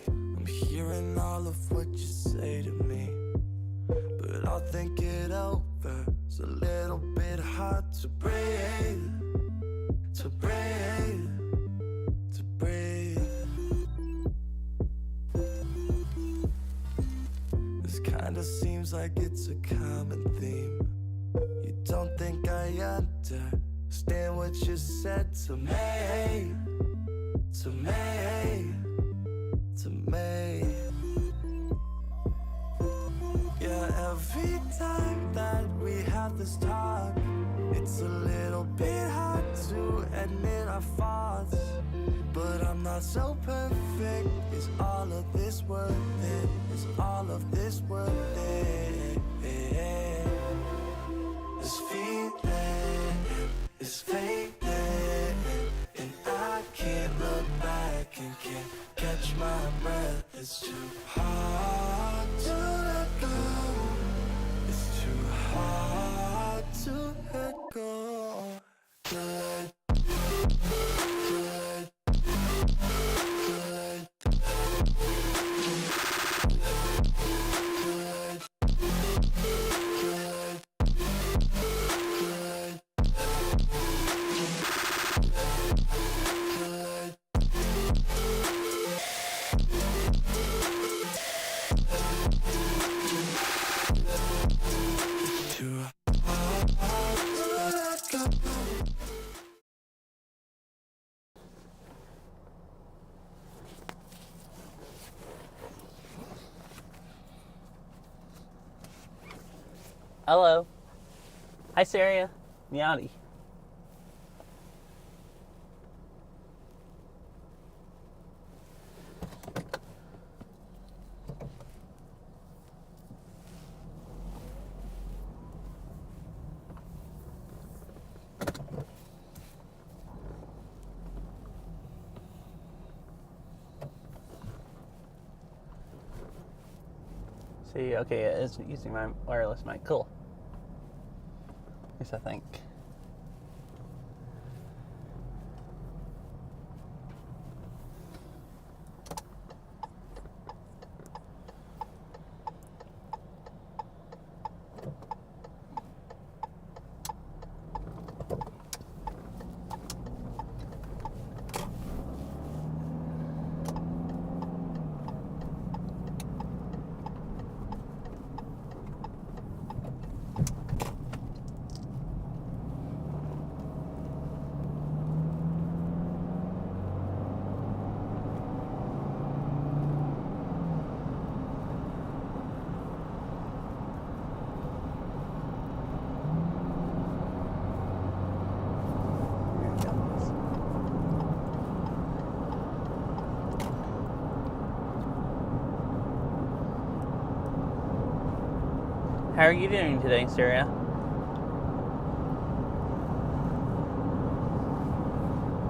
I'm hearing all of what you say to me, but I'll think it over. It's a little bit hard to breathe, to breathe, to breathe. This kinda seems like it's a common theme. You don't think I understand what you said to me, to me, to me. Yeah, every time that we have this talk, it's a little bit hard to admit our faults. But I'm not so perfect. Is all of this worth it? Is all of this worth it? This feeling is fading, and I can't look back and can't catch my breath. It's too hard to let go. It's too hard to let go. Good, good, good, good, good, good, good. Too hard to let go. Hello. Hi, Sarah. Meowdy. See, okay, it is using my wireless mic. Cool. At least I think. How are you doing today, Sarah?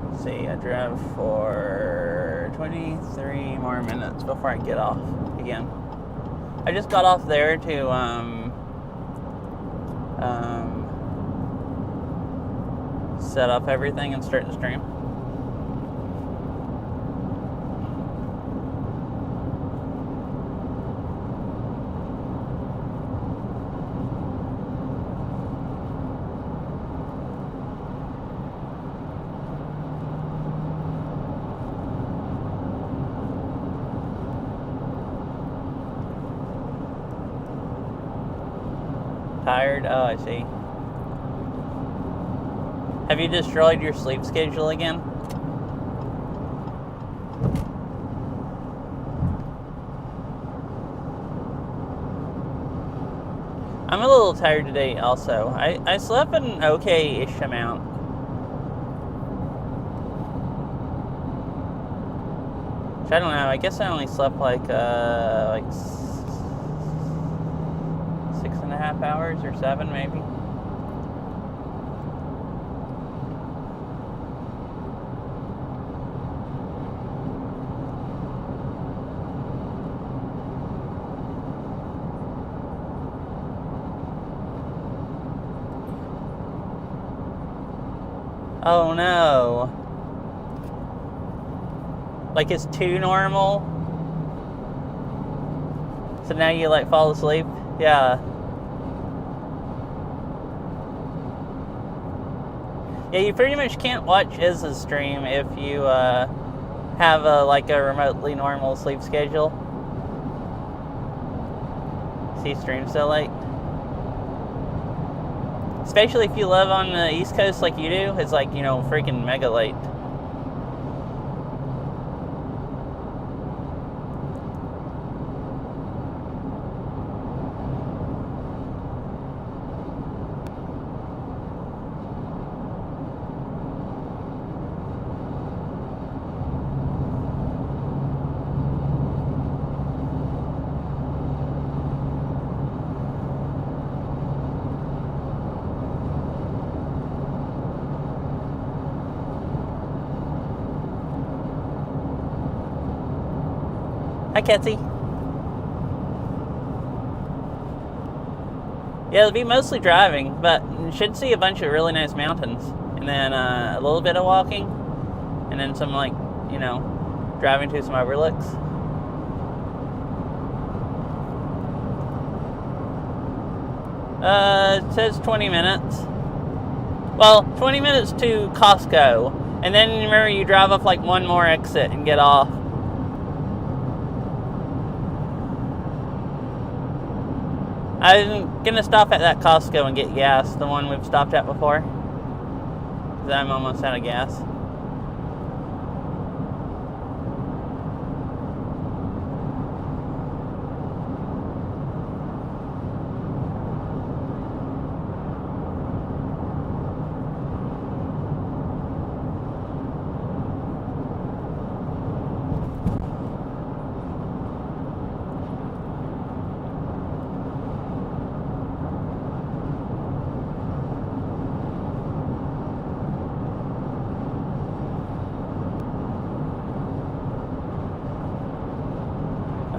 Let's see, I drove for 23 more minutes before I get off again. I just got off there to set up everything and start the stream. Tired? Oh, I see. Have you destroyed your sleep schedule again? I'm a little tired today also. I slept an okay-ish amount. Which I don't know, I guess I only slept like 6.5 hours or 7 maybe. Oh no. Like it's too normal. So now you like fall asleep? Yeah. Yeah, you pretty much can't watch Iz's stream if you have like a remotely normal sleep schedule. He streams so late. Especially if you live on the East Coast like you do, it's like, you know, freaking mega late. Hi, Ketsy. Yeah, it'll be mostly driving, but you should see a bunch of really nice mountains. And then a little bit of walking. And then some, like, you know, driving to some overlooks. It says 20 minutes. Well, 20 minutes to Costco. And then remember you drive up like one more exit and get off. I'm gonna stop at that Costco and get gas, the one we've stopped at before. 'Cause I'm almost out of gas.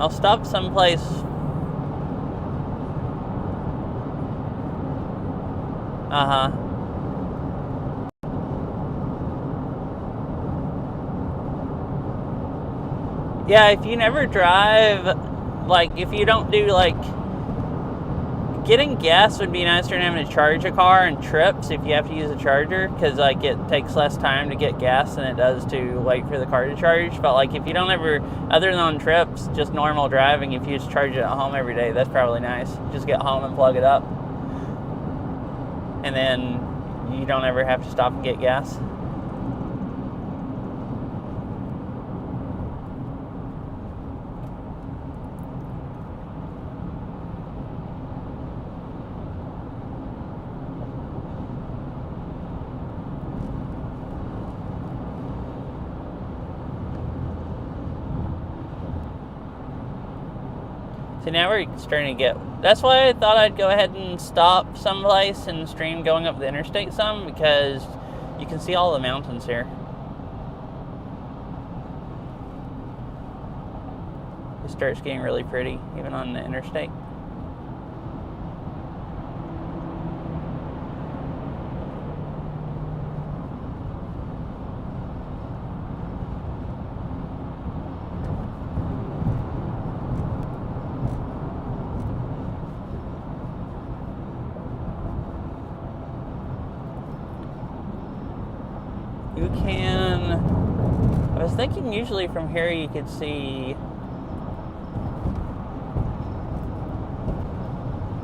I'll stop someplace. Yeah, if you never drive, like, if you don't do, like, getting gas would be nicer than having to charge a car and trips if you have to use a charger, because, like, it takes less time to get gas than it does to wait for the car to charge. But, like, if you don't ever, other than on trips, just normal driving, if you just charge it at home every day, that's probably nice. Just get home and plug it up. And then you don't ever have to stop and get gas. So now we're starting to get... That's why I thought I'd go ahead and stop someplace and stream going up the interstate some, because you can see all the mountains here. It starts getting really pretty, even on the interstate. You can... I was thinking usually from here you could see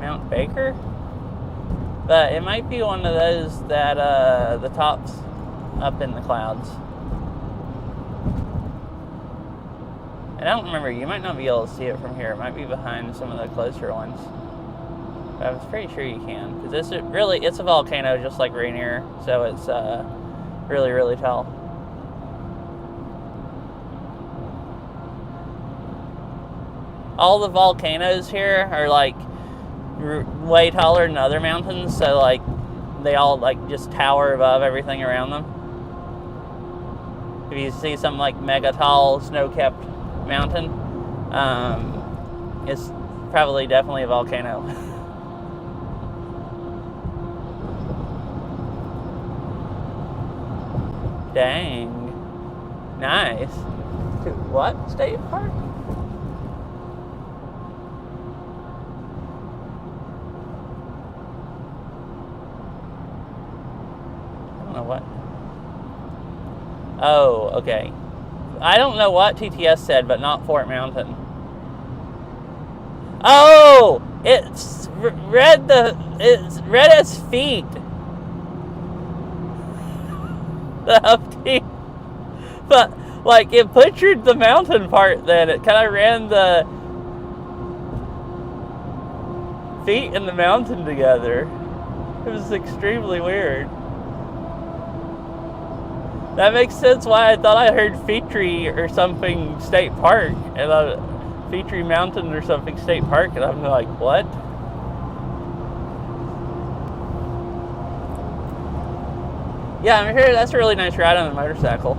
Mount Baker, but it might be one of those that the top's up in the clouds. And I don't remember, you might not be able to see it from here. It might be behind some of the closer ones. But I was pretty sure you can, because it's a volcano just like Rainier, so it's really, really tall. All the volcanoes here are like way taller than other mountains, so like they all like just tower above everything around them. If you see some like mega tall snow-capped mountain, it's probably definitely a volcano. Dang. Nice. To what state park? I don't know what. Oh, okay. I don't know what TTS said, but not Fort Mountain. Oh, it's read as feet. The update, but like it butchered the mountain part. Then it kind of ran the feet and the mountain together. It was extremely weird. That makes sense why I thought I heard Feetree or something state park, and Feetree Mountain or something state park, and I'm like, what? Yeah, I'm sure that's a really nice ride on a motorcycle.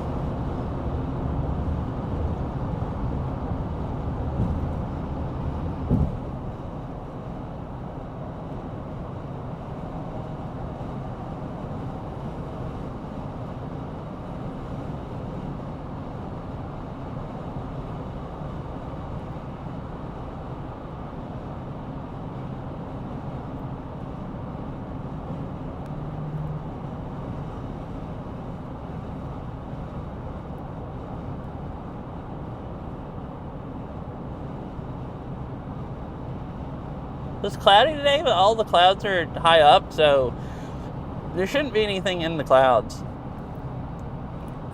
It's cloudy today, but all the clouds are high up, so there shouldn't be anything in the clouds.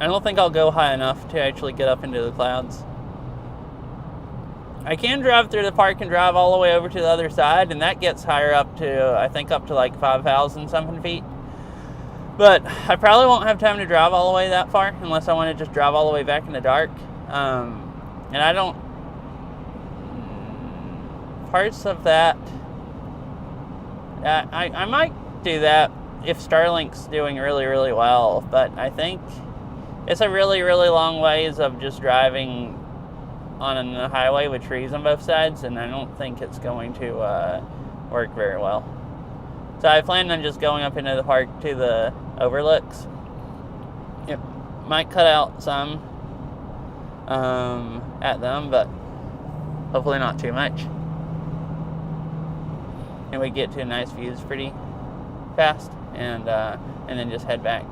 I don't think I'll go high enough to actually get up into the clouds. I can drive through the park and drive all the way over to the other side, and that gets higher up to, I think, up to like 5,000 something feet. But I probably won't have time to drive all the way that far unless I want to just drive all the way back in the dark. And I don't... Parts of that... I might do that if Starlink's doing really, really well, but I think it's a really, really long ways of just driving on a highway with trees on both sides, and I don't think it's going to work very well. So I plan on just going up into the park to the overlooks. It might cut out some at them, but hopefully not too much. And we get to nice views pretty fast, and then just head back.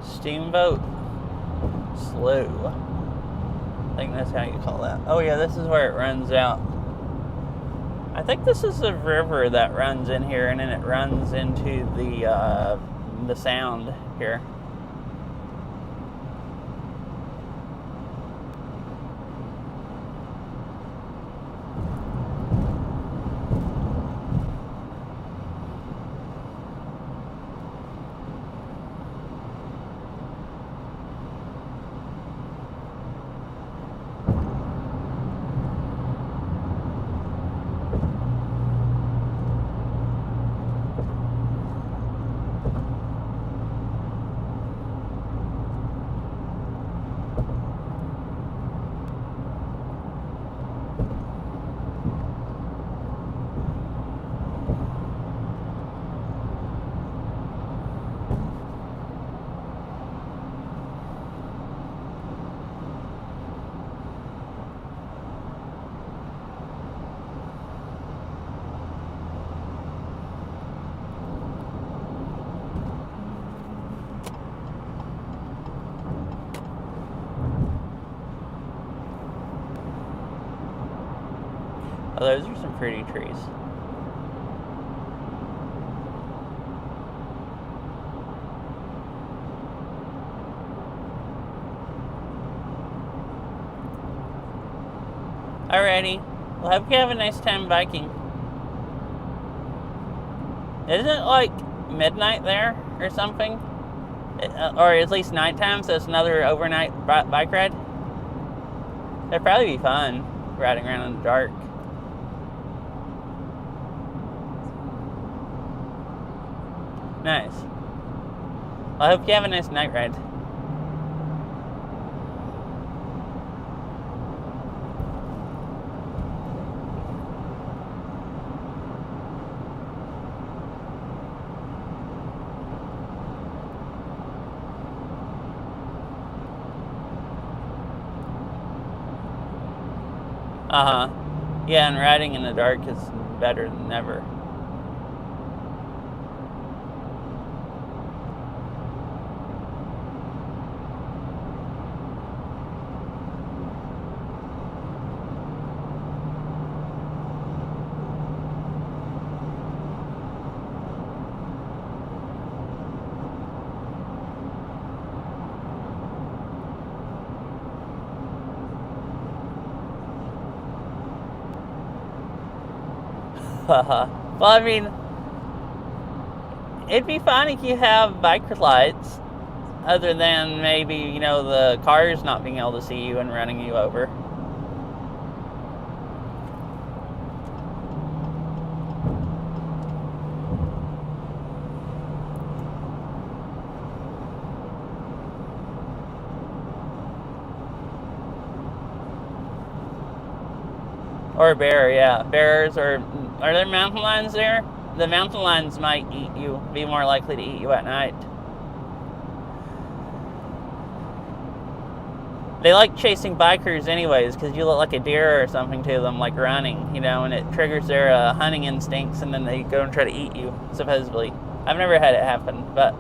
Steamboat Slough. I think that's how you call that. Oh yeah, this is where it runs out. I think this is a river that runs in here, and then it runs into the sound here. Oh, those are some pretty trees. Alrighty. Well, hope you have a nice time biking. Isn't it like midnight there or something? Or at least nighttime, so it's another overnight bike ride? That'd probably be fun, riding around in the dark. Nice. Well, I hope you have a nice night ride. Uh-huh. Yeah, and riding in the dark is better than never. Well, I mean, it'd be fun if you have bike lights, other than maybe, you know, the cars not being able to see you and running you over. Or a bear, yeah. Bears, or are there mountain lions there? The mountain lions might eat you, be more likely to eat you at night. They like chasing bikers anyways, because you look like a deer or something to them, like running, you know, and it triggers their hunting instincts, and then they go and try to eat you, supposedly. I've never had it happen, but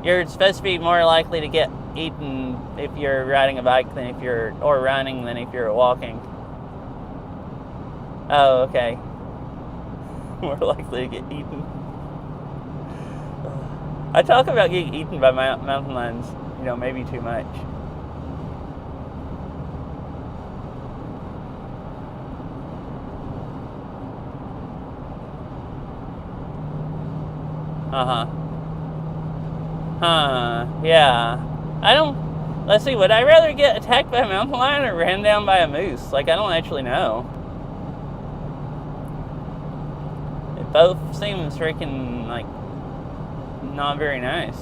you're supposed to be more likely to get eaten if you're riding a bike than if you're, or running, than if you're walking. Oh, okay. More likely to get eaten. I talk about getting eaten by mountain lions, you know, maybe too much. Uh-huh. Huh, yeah. Let's see, would I rather get attacked by a mountain lion or ran down by a moose? Like, I don't actually know. Both seem freaking, like, not very nice.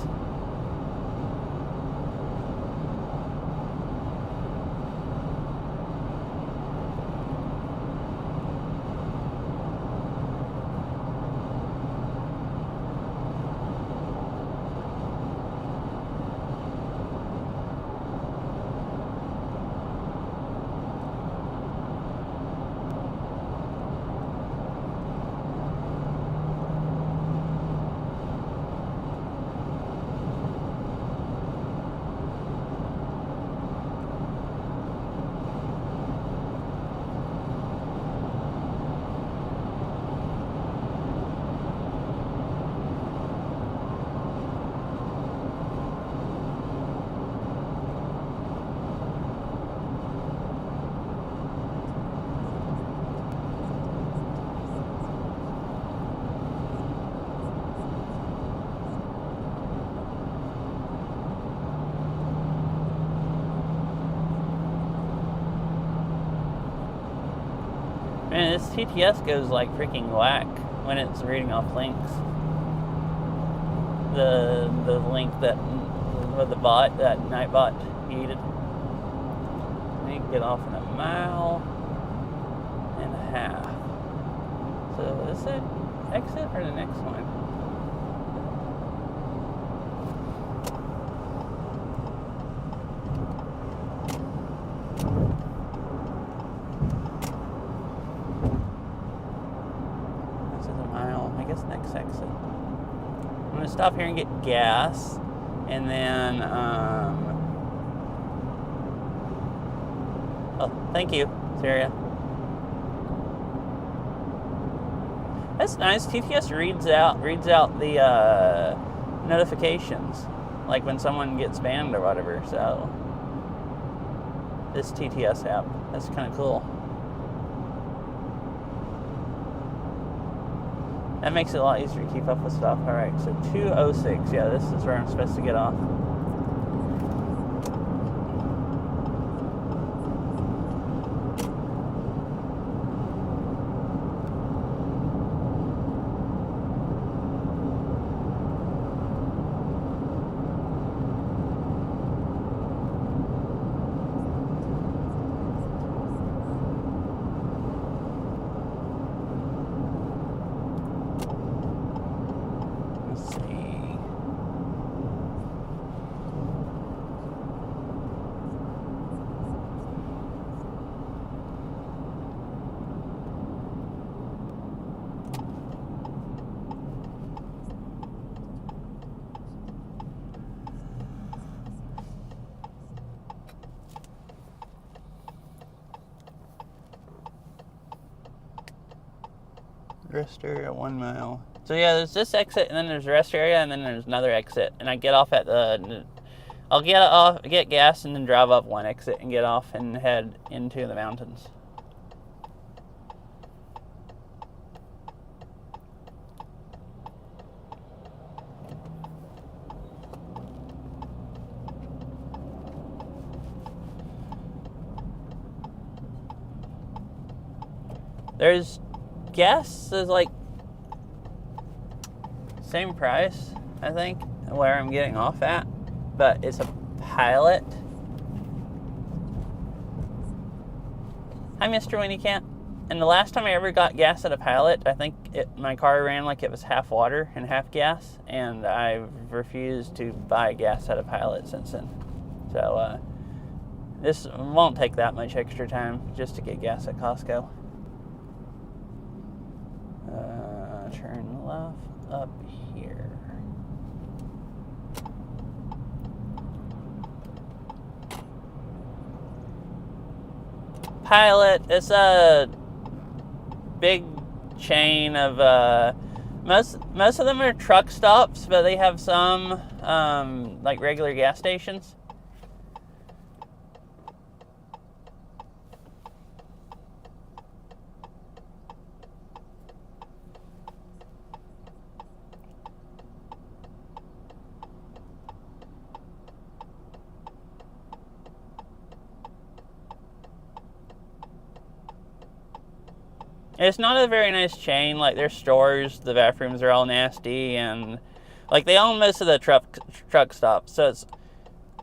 Man, this TTS goes like freaking whack when it's reading off links. The link that the bot, that night bot needed. I need to get off in 1.5 miles. So is it exit or the next one? Next exit. I'm going to stop here and get gas, and then oh, thank you, Syria. That's nice. TTS reads out the notifications, like when someone gets banned or whatever. So this TTS app, that's kind of cool. That makes it a lot easier to keep up with stuff. All right, so 206. Yeah, this is where I'm supposed to get off. Rest area 1 mile. So yeah, there's this exit, and then there's the rest area, and then there's another exit. And I get off at I'll get gas, and then drive up one exit and get off and head into the mountains. There's gas is like same price, I think, where I'm getting off at, but it's a Pilot. Hi, Mr. Winnie-Cat. And the last time I ever got gas at a Pilot, I think my car ran like it was half water and half gas, and I've refused to buy gas at a Pilot since then. So this won't take that much extra time just to get gas at Costco. Turn left up here. Pilot, it's a big chain of most of them are truck stops, but they have some like regular gas stations. It's not a very nice chain. Like, their stores, the bathrooms are all nasty, and like they own most of the truck stops, so it's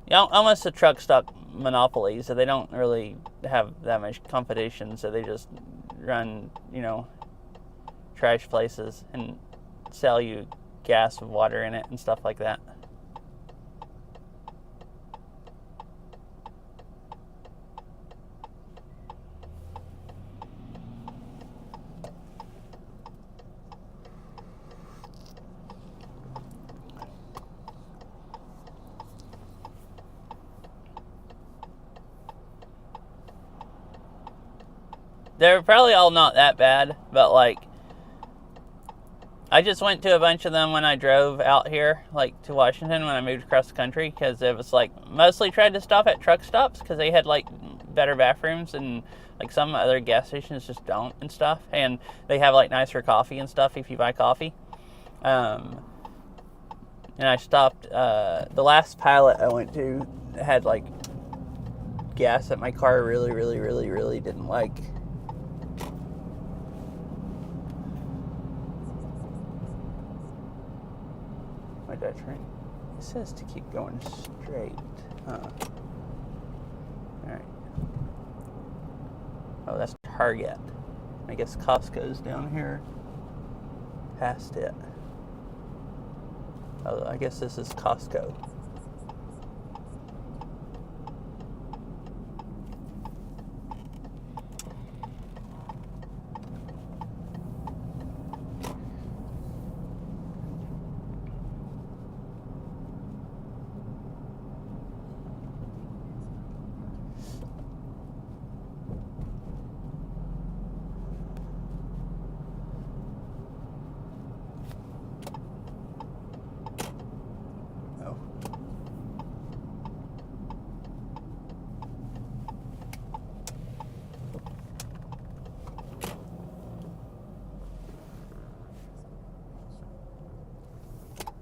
almost a truck stop monopoly. So they don't really have that much competition. So they just run, trash places and sell you gas with water in it and stuff like that. They're probably all not that bad, but like, I just went to a bunch of them when I drove out here, like to Washington when I moved across the country, because it was like mostly tried to stop at truck stops because they had like better bathrooms, and like some other gas stations just don't and stuff, and they have like nicer coffee and stuff if you buy coffee. And I stopped, the last Pilot I went to had like gas that my car really, really, really, really didn't like. Train. It says to keep going straight. Alright. Oh, that's Target. I guess Costco's down here past it. Oh, I guess this is Costco.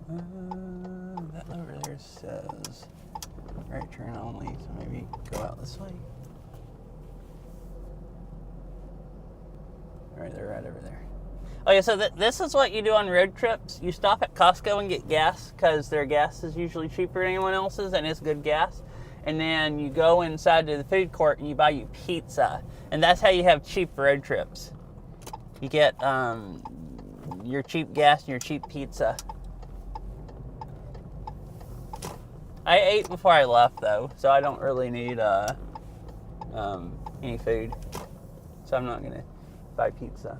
That over there says right turn only, so maybe go out this way. All right, they're right over there. Oh yeah, so this is what you do on road trips. You stop at Costco and get gas because their gas is usually cheaper than anyone else's and it's good gas. And then you go inside to the food court and you buy you pizza. And that's how you have cheap road trips. You get your cheap gas and your cheap pizza. I ate before I left though, so I don't really need any food. So I'm not gonna buy pizza.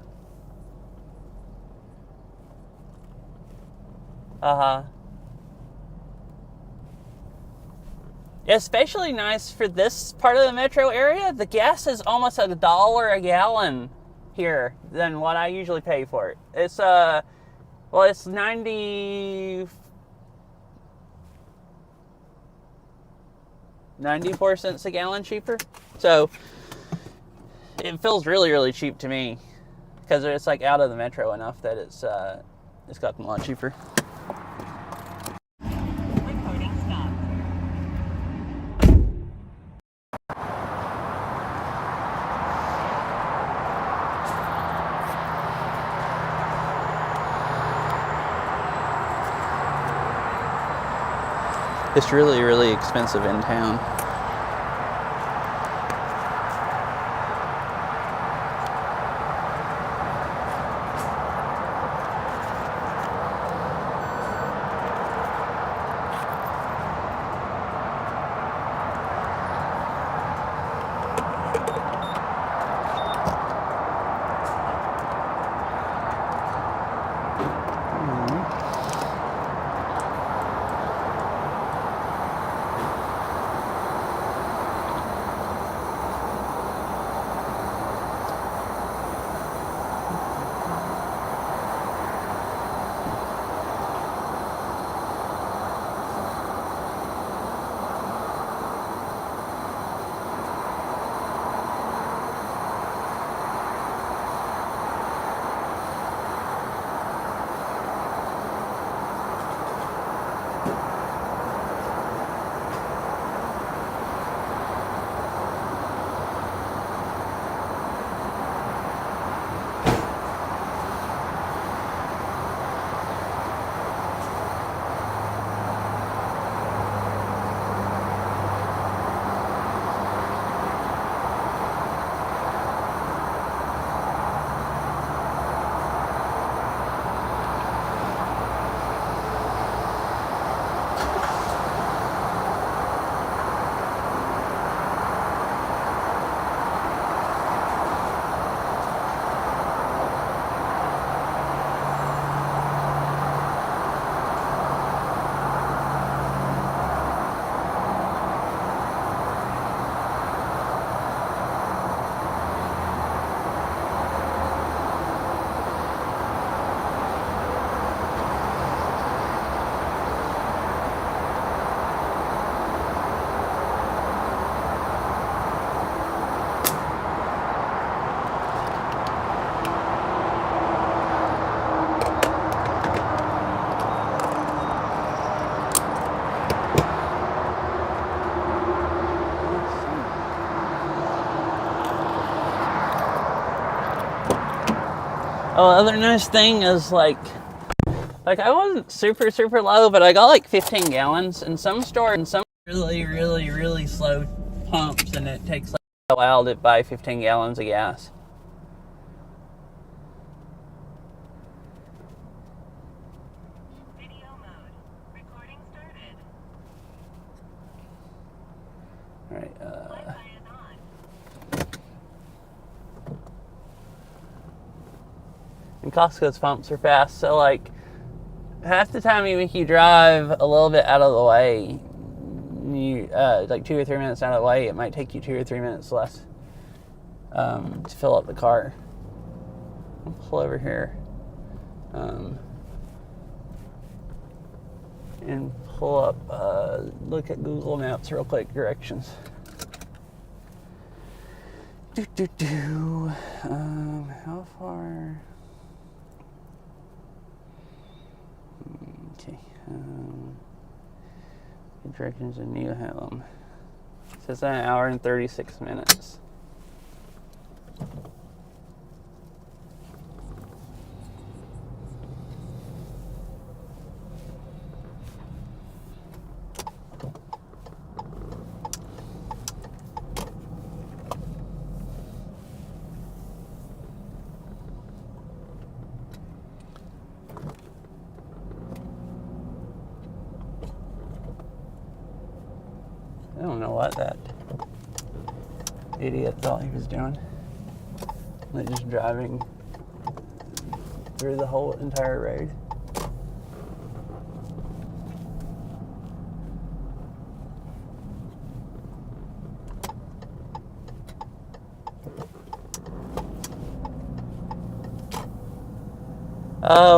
Especially nice for this part of the metro area. The gas is almost $1 a gallon here than what I usually pay for it. It's it's 94 cents a gallon cheaper. So it feels really, really cheap to me because it's like out of the metro enough that it's gotten a lot cheaper. Recording stopped. It's really, really expensive in town. Oh, other nice thing is like I wasn't super, super low, but I got like 15 gallons. And some stores, and some really, really, really slow pumps, and it takes like a while to buy 15 gallons of gas. Video mode. Recording started. All right. Wi-Fi is on. And Costco's pumps are fast, so like half the time you make you drive a little bit out of the way. You like 2 or 3 minutes out of the way, it might take you 2 or 3 minutes less to fill up the car. I'll pull over here and pull up. Look at Google Maps real quick. Directions. How far? Okay. Directions in New Haven. It says an hour and 36 minutes. I don't know what that idiot thought he was doing. Like just driving through the whole entire road.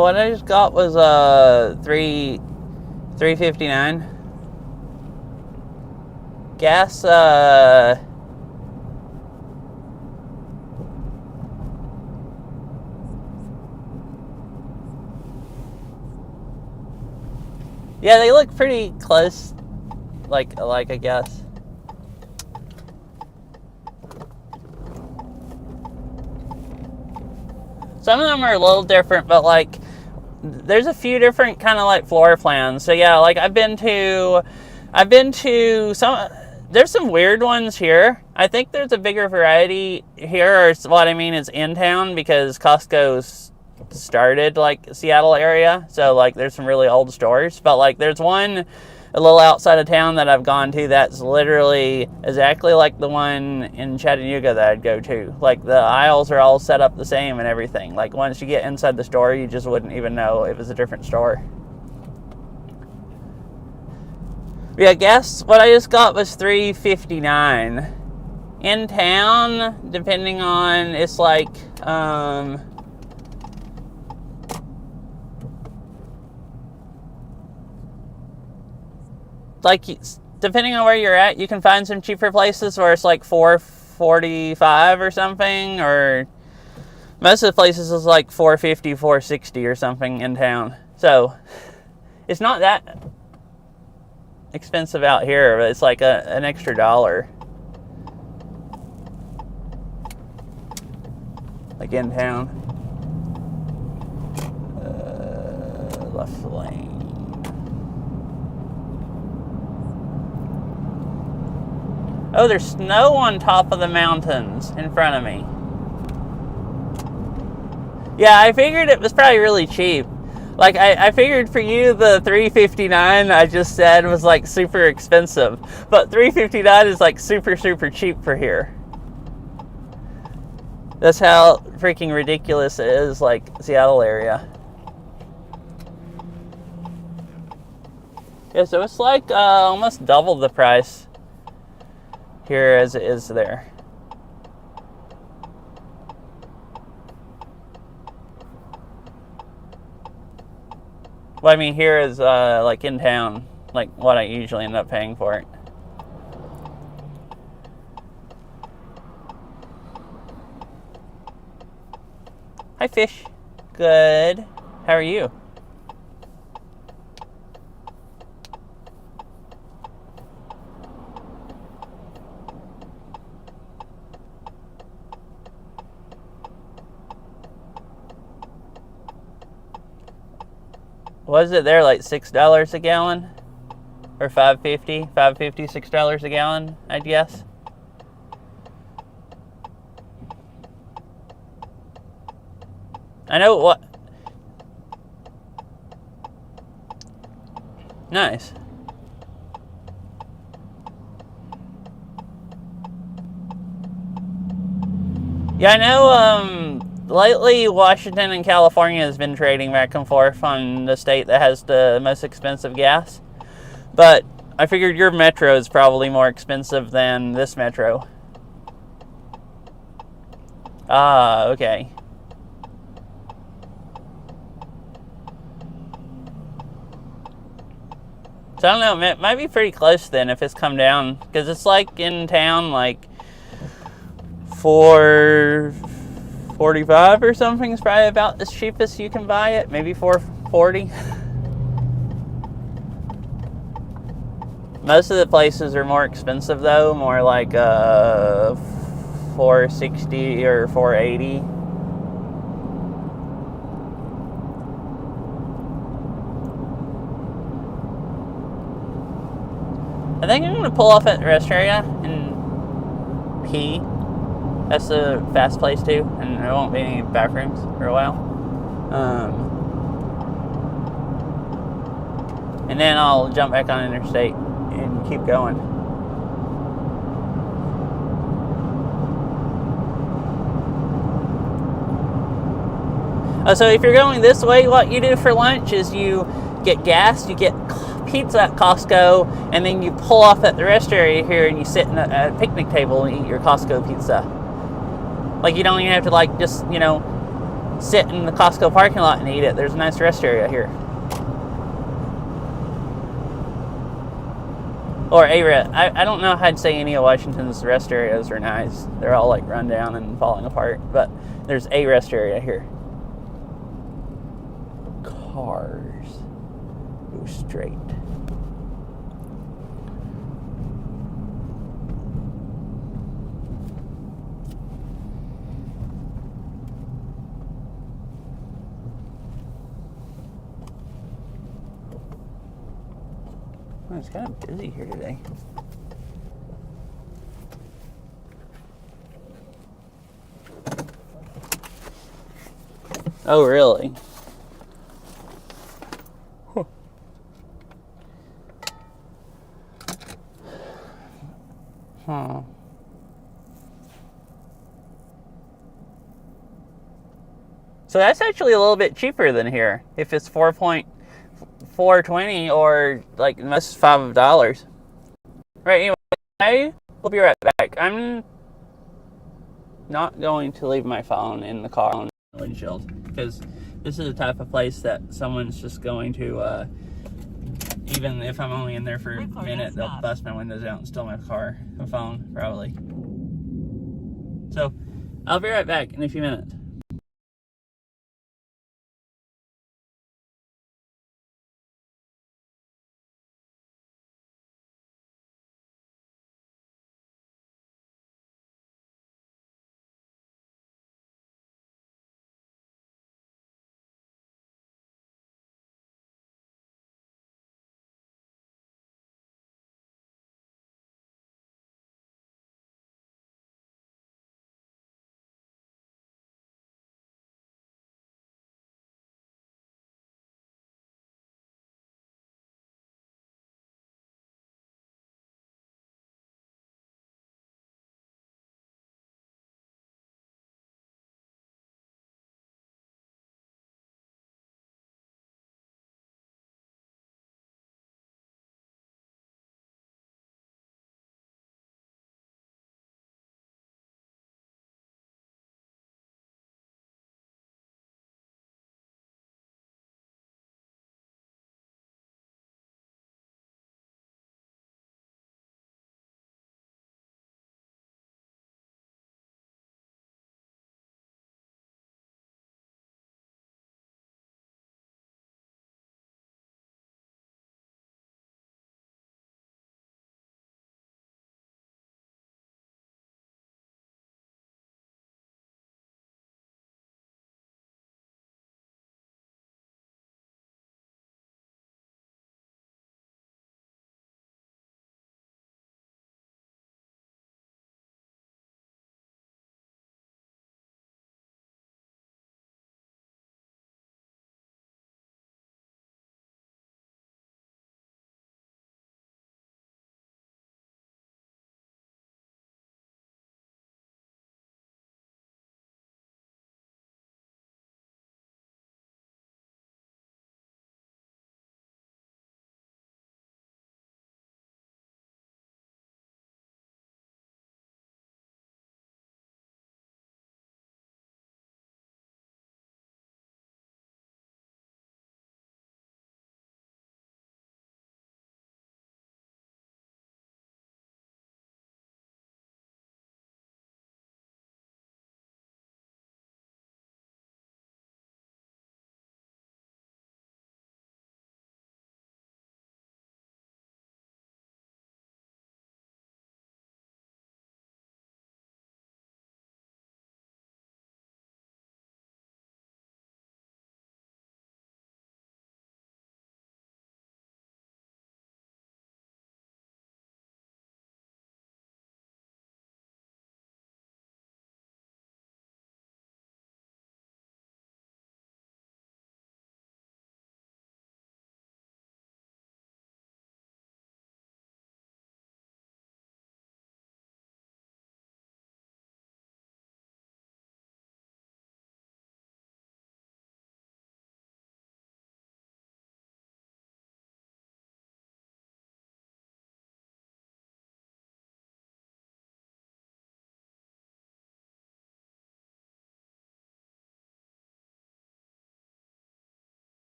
What I just got was $3.59. Gas, yeah, they look pretty close, like I guess. Some of them are a little different, but like, there's a few different kind of like floor plans. So yeah, like I've been to some. There's some weird ones here. I think there's a bigger variety here, or what I mean is in town, because Costco's started like Seattle area. So like there's some really old stores, but like there's one a little outside of town that I've gone to that's literally exactly like the one in Chattanooga that I'd go to. Like the aisles are all set up the same and everything. Like once you get inside the store, you just wouldn't even know it was a different store. Yeah, guess what I just got was $3.59. In town, depending on, it's like, depending on where you're at, you can find some cheaper places where it's like $4.45 or something, or most of the places is like $4.50, $4.60 or something in town. So it's not that expensive out here, but it's like an extra $1, like in town. Left lane. Oh, there's snow on top of the mountains in front of me. Yeah, I figured it was probably really cheap. Like, I figured for you, the $3.59 I just said was, like, super expensive. But $3.59 is, like, super, super cheap for here. That's how freaking ridiculous it is, like, Seattle area. Yeah, so it's, like, almost double the price here as it is there. Well, I mean, here is, like, in town, like, what I usually end up paying for it. Hi, fish. Good. How are you? Was it there like $6 a gallon? Or $5.50, $6 a gallon, I'd guess. I know what. Nice. Yeah, I know, lately, Washington and California has been trading back and forth on the state that has the most expensive gas. But I figured your metro is probably more expensive than this metro. Ah, okay. So I don't know, it might be pretty close then if it's come down. Because it's like in town, like $4.45 or something is probably about as cheap as you can buy it. Maybe $4.40. Most of the places are more expensive though, more like $460 or $480. I think I'm gonna pull off at the rest area and pee. That's a fast place too, and there won't be any bathrooms for a while. And then I'll jump back on interstate and keep going. So if you're going this way, what you do for lunch is you get gas, you get pizza at Costco, and then you pull off at the rest area here and you sit at a picnic table and eat your Costco pizza. Like, you don't even have to, like, just, you know, sit in the Costco parking lot and eat it. There's a nice rest area here. Or I don't know how I'd say any of Washington's rest areas are nice. They're all, like, run down and falling apart. But there's a rest area here. Cars. Go straight. Oh, it's kind of busy here today. Oh, really? Huh. So that's actually a little bit cheaper than here. If it's 4.420 or like most $5. Right, anyway, I will be right back. I'm not going to leave my phone in the car on the windshield because this is the type of place that someone's just going to, even if I'm only in there for a minute, they'll bust my windows out and steal my phone, probably. So, I'll be right back in a few minutes.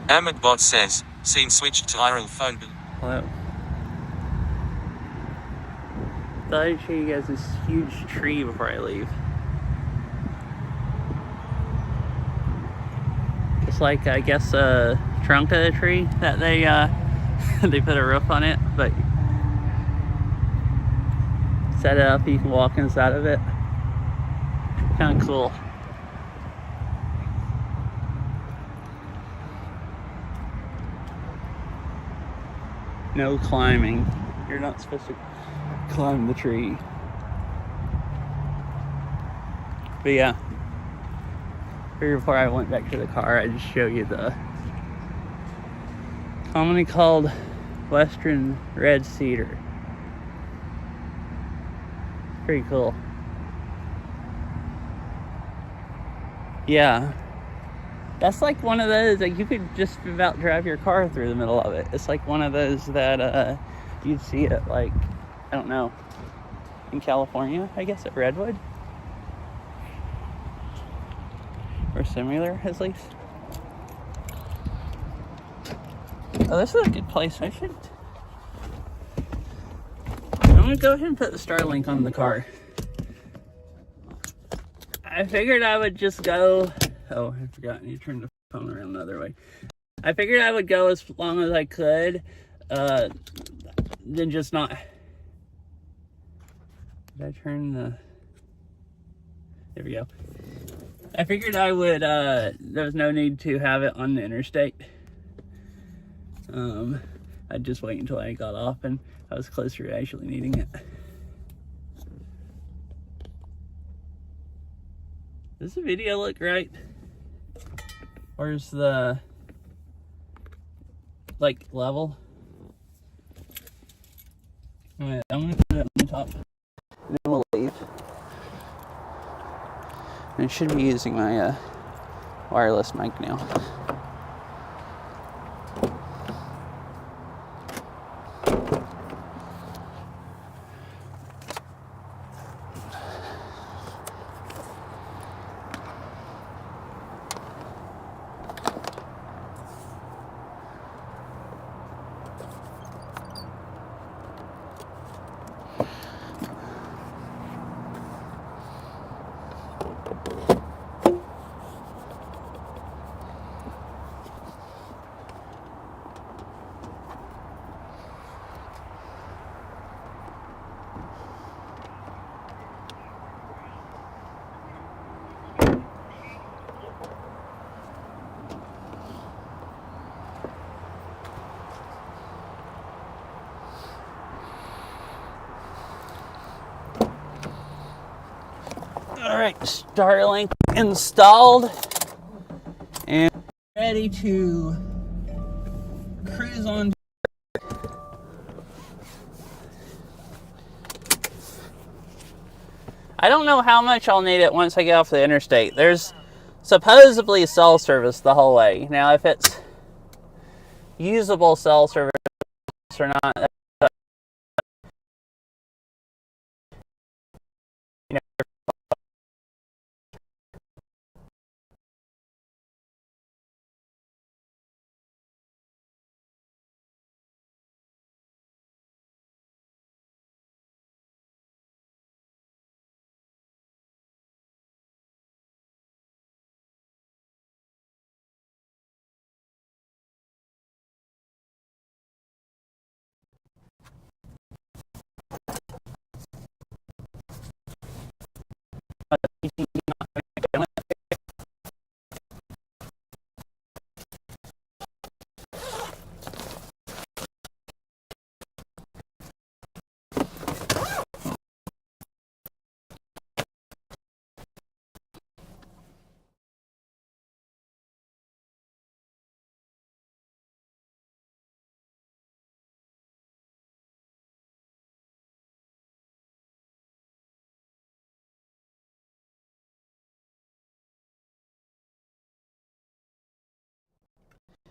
Ahmedbot says, scene switched to IRL phone. Hello. Thought I'd show you guys this huge tree before I leave. Just like, I guess, a trunk of the tree that they they put a roof on it, but set it up, you can walk inside of it. Kind of cool. No climbing. You're not supposed to climb the tree. But yeah, before I went back to the car, I just show you the commonly called Western red cedar. Pretty cool. Yeah, that's like one of those, like, you could just about drive your car through the middle of it. It's like one of those that you'd see at, like, I don't know, in California, I guess, at Redwood, or similar, at least. Oh, this is a good place. I'm gonna go ahead and put the Starlink on the car. I figured I would just go. Oh, I forgot. I need to turn the phone around the other way. I figured I would go as long as I could, then just not. Did I turn the? There we go. I figured I would. There was no need to have it on the interstate. I'd just wait until I got off and I was closer to actually needing it. Does the video look right? Where's the, like, level? Alright, I'm gonna put it on the top. And then we'll leave. And I should be using my wireless mic now. Alright, Starlink installed and ready to cruise on. I don't know how much I'll need it once I get off the interstate. There's supposedly cell service the whole way. Now, if it's usable cell service or not, you know.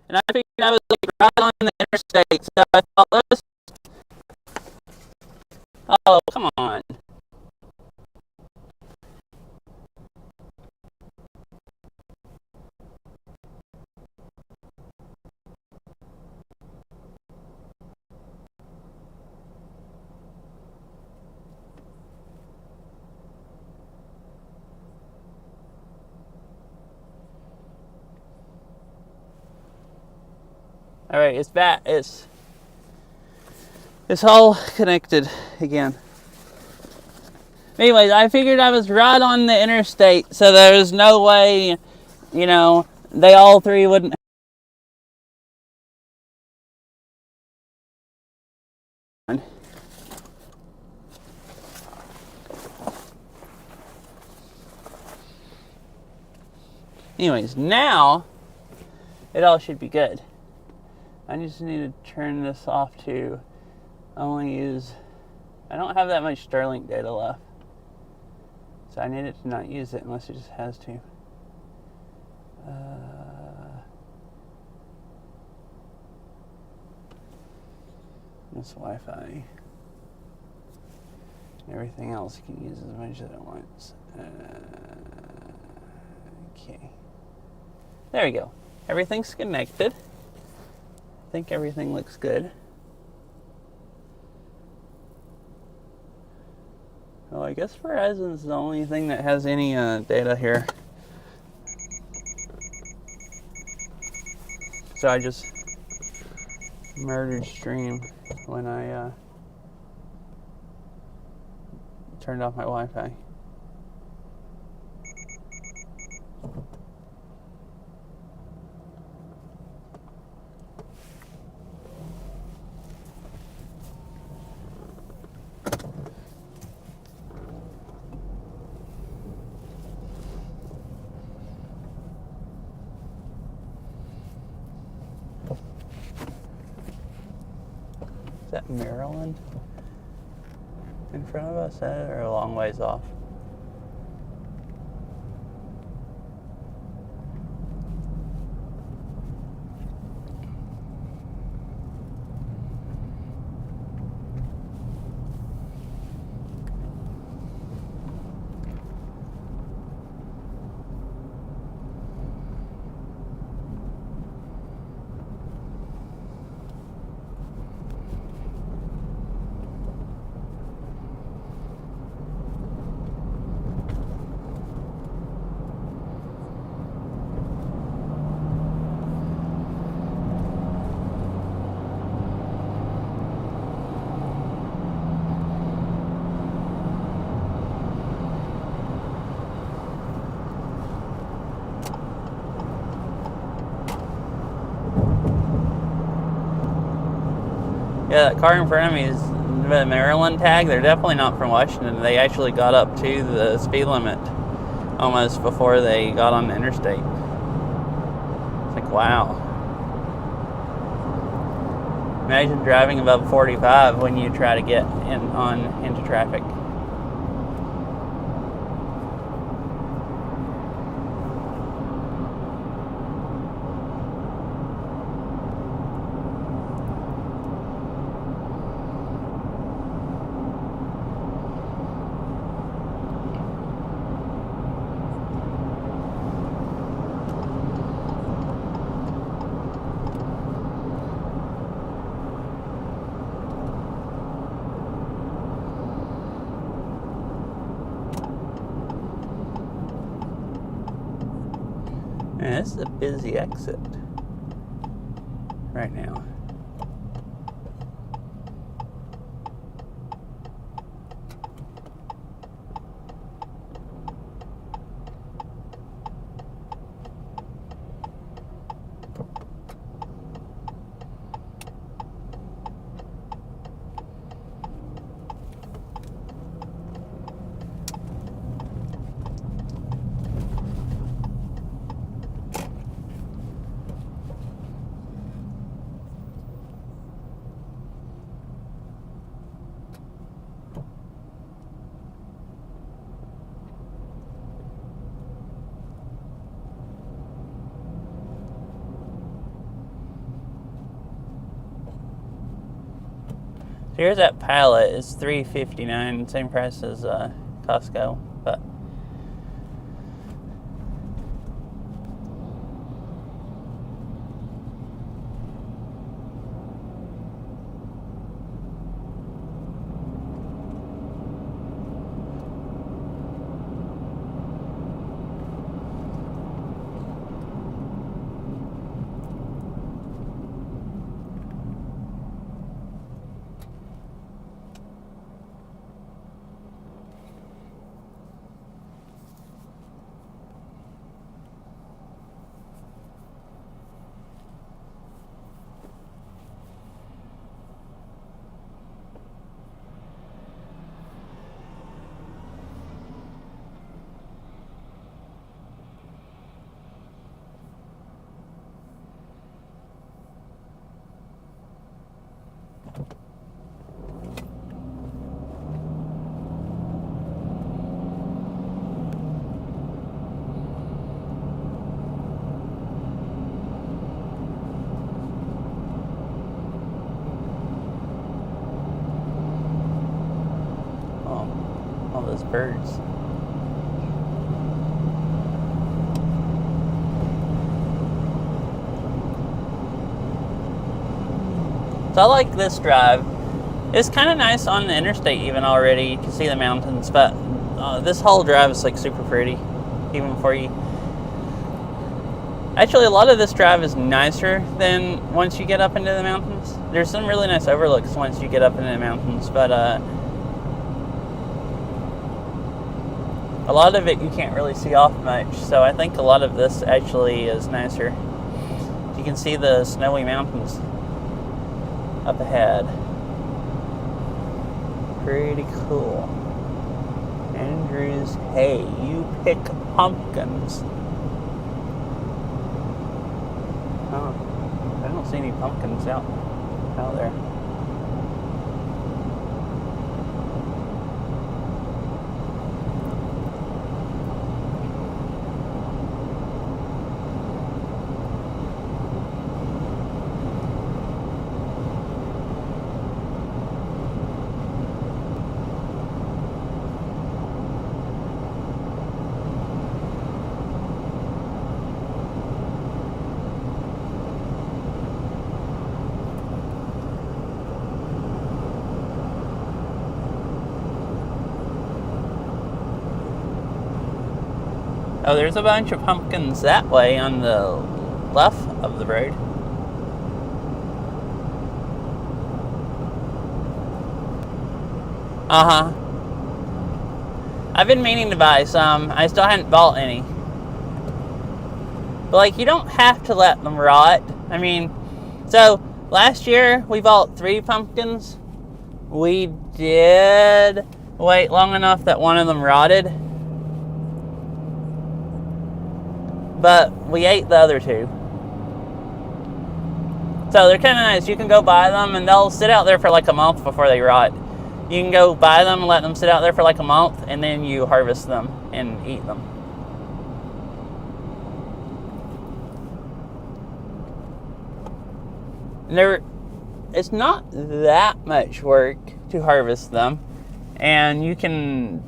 And I figured I was like right on the interstate, so I thought, let's. Oh, come on. All right, it's back. It's all connected again. Anyways, I figured I was right on the interstate, so there was no way, they all three wouldn't. Anyways, now it all should be good. I just need to turn this off to only use. I don't have that much Starlink data left, so I need it to not use it unless it just has to. This Wi-Fi. Everything else you can use as much as it wants. Okay. There we go. Everything's connected. I think everything looks good. Well, I guess Verizon's the only thing that has any data here. So I just murdered stream when I turned off my Wi-Fi. Is that Maryland in front of us, or a long ways off? Yeah, that car in front of me is the Maryland tag. They're definitely not from Washington. They actually got up to the speed limit almost before they got on the interstate. It's like, wow. Imagine driving above 45 when you try to get into traffic. Man, this is a busy exit right now. Here's that pallet. It's $3.59, same price as Costco, but All those birds. So I like this drive. It's kind of nice on the interstate even already. You can see the mountains, but this whole drive is like super pretty, even before you. Actually, a lot of this drive is nicer than once you get up into the mountains. There's some really nice overlooks once you get up into the mountains, but a lot of it you can't really see off much. So I think a lot of this actually is nicer. You can see the snowy mountains up ahead. Pretty cool. Andrews, hey, you pick pumpkins. Oh, I don't see any pumpkins out there. Oh, there's a bunch of pumpkins that way on the left of the road. Uh-huh. I've been meaning to buy some. I still hadn't bought any. But, like, you don't have to let them rot. I mean, so, last year we bought 3 pumpkins. We did wait long enough that one of them rotted. But we ate the other 2. So they're kind of nice. You can go buy them and they'll sit out there for like a month before they rot. You can go buy them and let them sit out there for like a month, and then you harvest them and eat them. It's not that much work to harvest them, and you can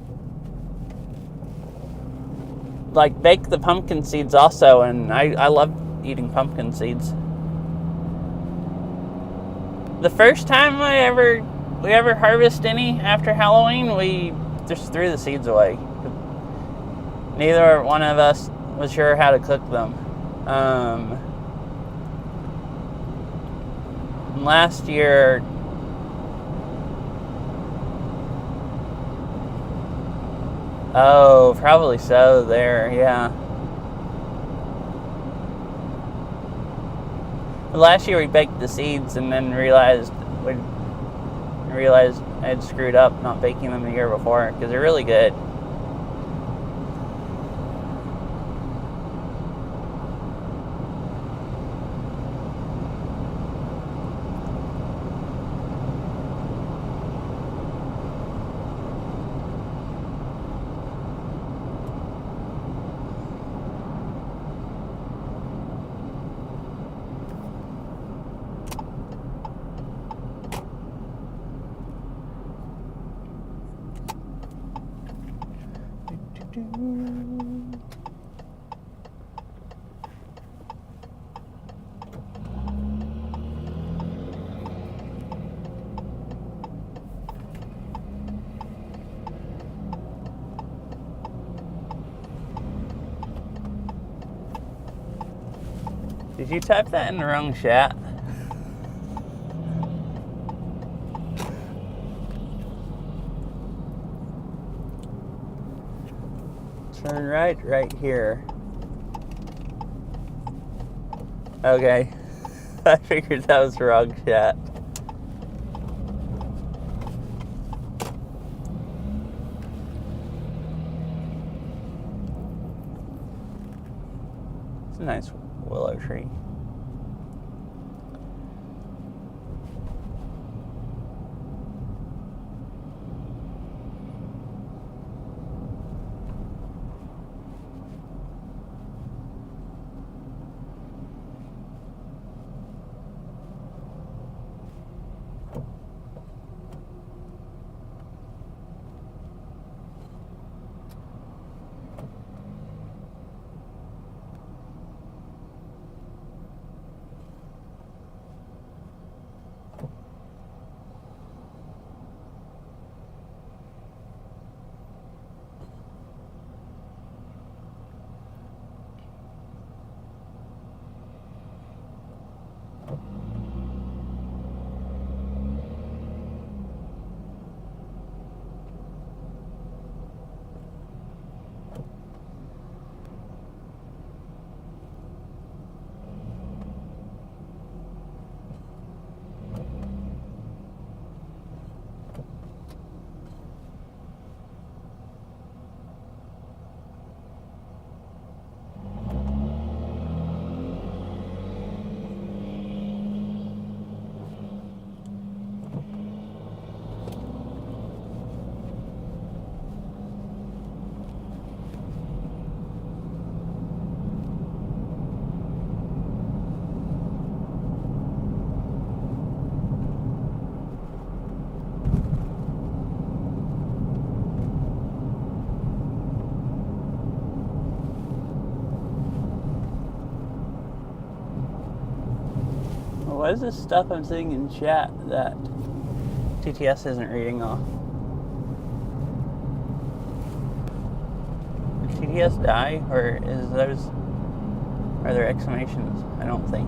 like bake the pumpkin seeds also, and I love eating pumpkin seeds. The first time we ever harvest any after Halloween, we just threw the seeds away. Neither one of us was sure how to cook them. Last year, oh, probably so there, yeah. Last year we baked the seeds and then realized I had screwed up not baking them the year before, because they're really good. Did you type that in the wrong chat? Turn right here. Okay. I figured that was the wrong chat. It's a nice willow tree. What is this stuff I'm seeing in chat that TTS isn't reading off? Did TTS die, or are there exclamations? I don't think.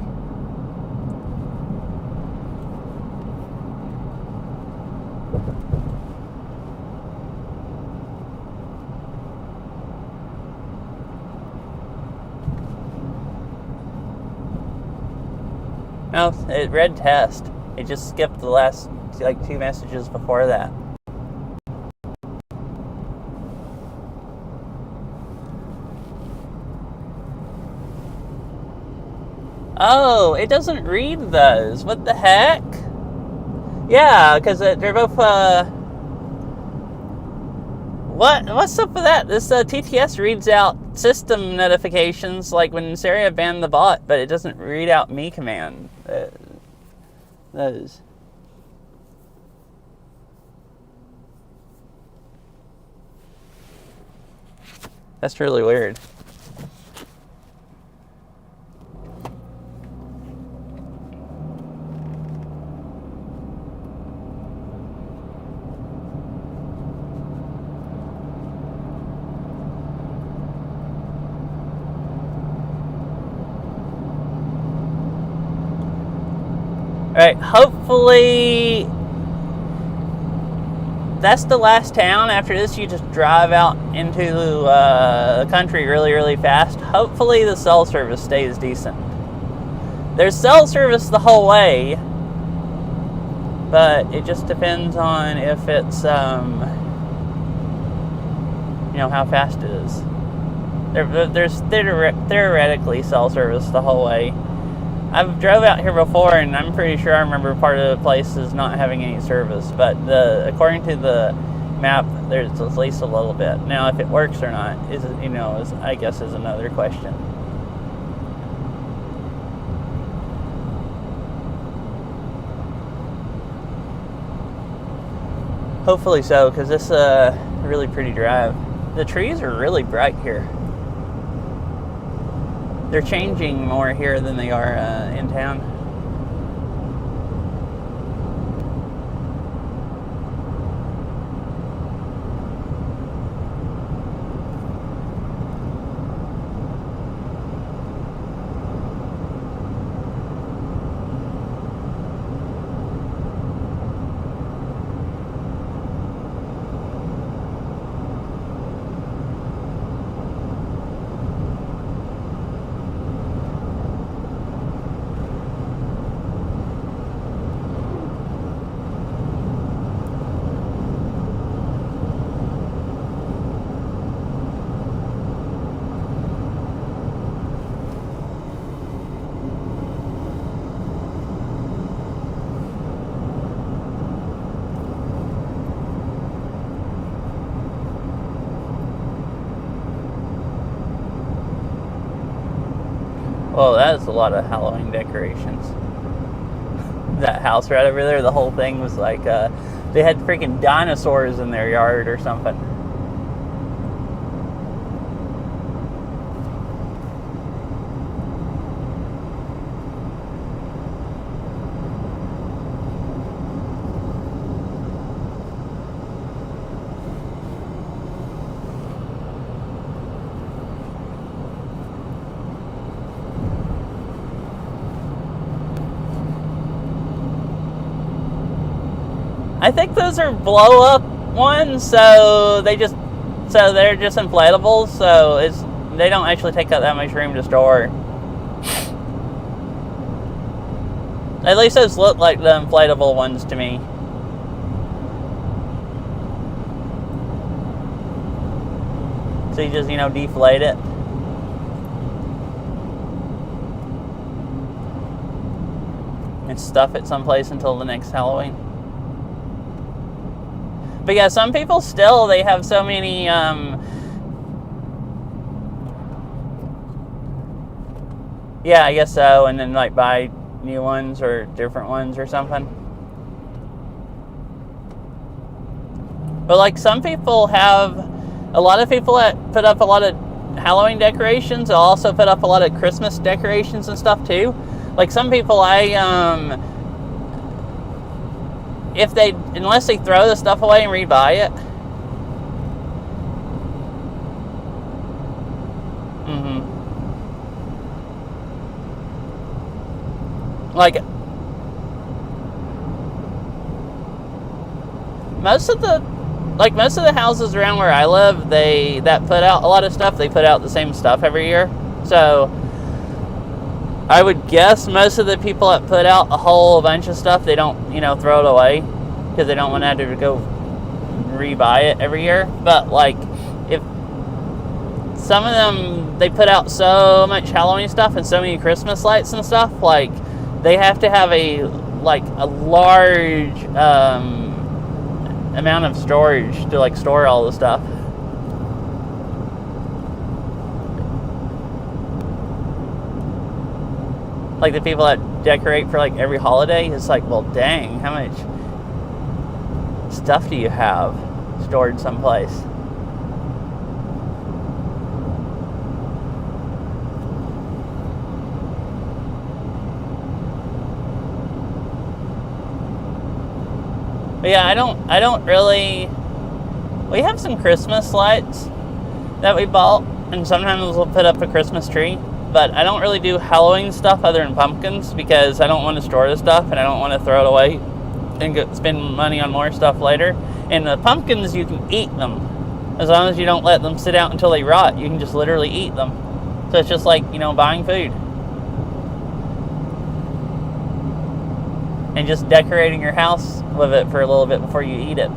No, it read test. It just skipped the last, like, 2 messages before that. Oh, it doesn't read those. What the heck? Yeah, because they're both, What's up with that? This TTS reads out system notifications, like when Saria banned the bot, but it doesn't read out me command. Those. That's really weird. Alright, hopefully that's the last town. After this, you just drive out into the country really, really fast. Hopefully the cell service stays decent. There's cell service the whole way, but it just depends on if it's, how fast it is. There's theoretically cell service the whole way. I've drove out here before, and I'm pretty sure I remember part of the place is not having any service. But according to the map, there's at least a little bit. Now, if it works or not I guess is another question. Hopefully so, because this is a really pretty drive. The trees are really bright here. They're changing more here than they are in town. Well, that is a lot of Halloween decorations. That house right over there, the whole thing was like, they had freaking dinosaurs in their yard or something. I think those are blow up ones, so they're just inflatables, so they don't actually take up that much room to store. At least those look like the inflatable ones to me. So you just, deflate it. And stuff it someplace until the next Halloween. But yeah, some people still, they have so many, yeah, I guess so, and then like buy new ones or different ones or something. But like some people have, a lot of people that put up a lot of Halloween decorations, they'll also put up a lot of Christmas decorations and stuff too. Like some people, unless they throw the stuff away and rebuy it. Like most of the houses around where I live, that put out a lot of stuff, they put out the same stuff every year. So I would guess most of the people that put out a whole bunch of stuff, they don't, throw it away because they don't want to have to go rebuy it every year. But like, if some of them, they put out so much Halloween stuff and so many Christmas lights and stuff, like they have to have a large amount of storage to like store all the stuff. Like the people that decorate for like every holiday, it's like, well, dang, how much stuff do you have stored someplace? But yeah, I don't really. We have some Christmas lights that we bought, and sometimes we'll put up a Christmas tree. But I don't really do Halloween stuff other than pumpkins because I don't want to store the stuff and I don't want to throw it away and spend money on more stuff later. And the pumpkins, you can eat them as long as you don't let them sit out until they rot. You can just literally eat them. So it's just like, buying food. And just decorating your house with it for a little bit before you eat it.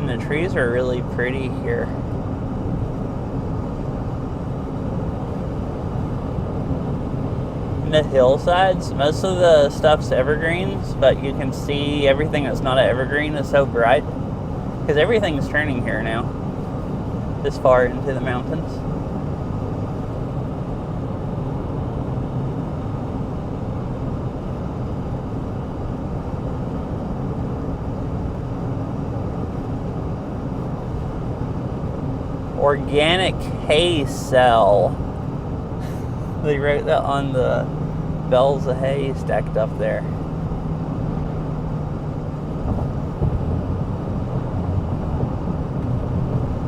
The trees are really pretty here. In the hillsides, most of the stuff's evergreens, but you can see everything that's not an evergreen is so bright because everything's turning here now, this far into the mountains. Organic hay cell. They wrote that on the bales of hay stacked up there.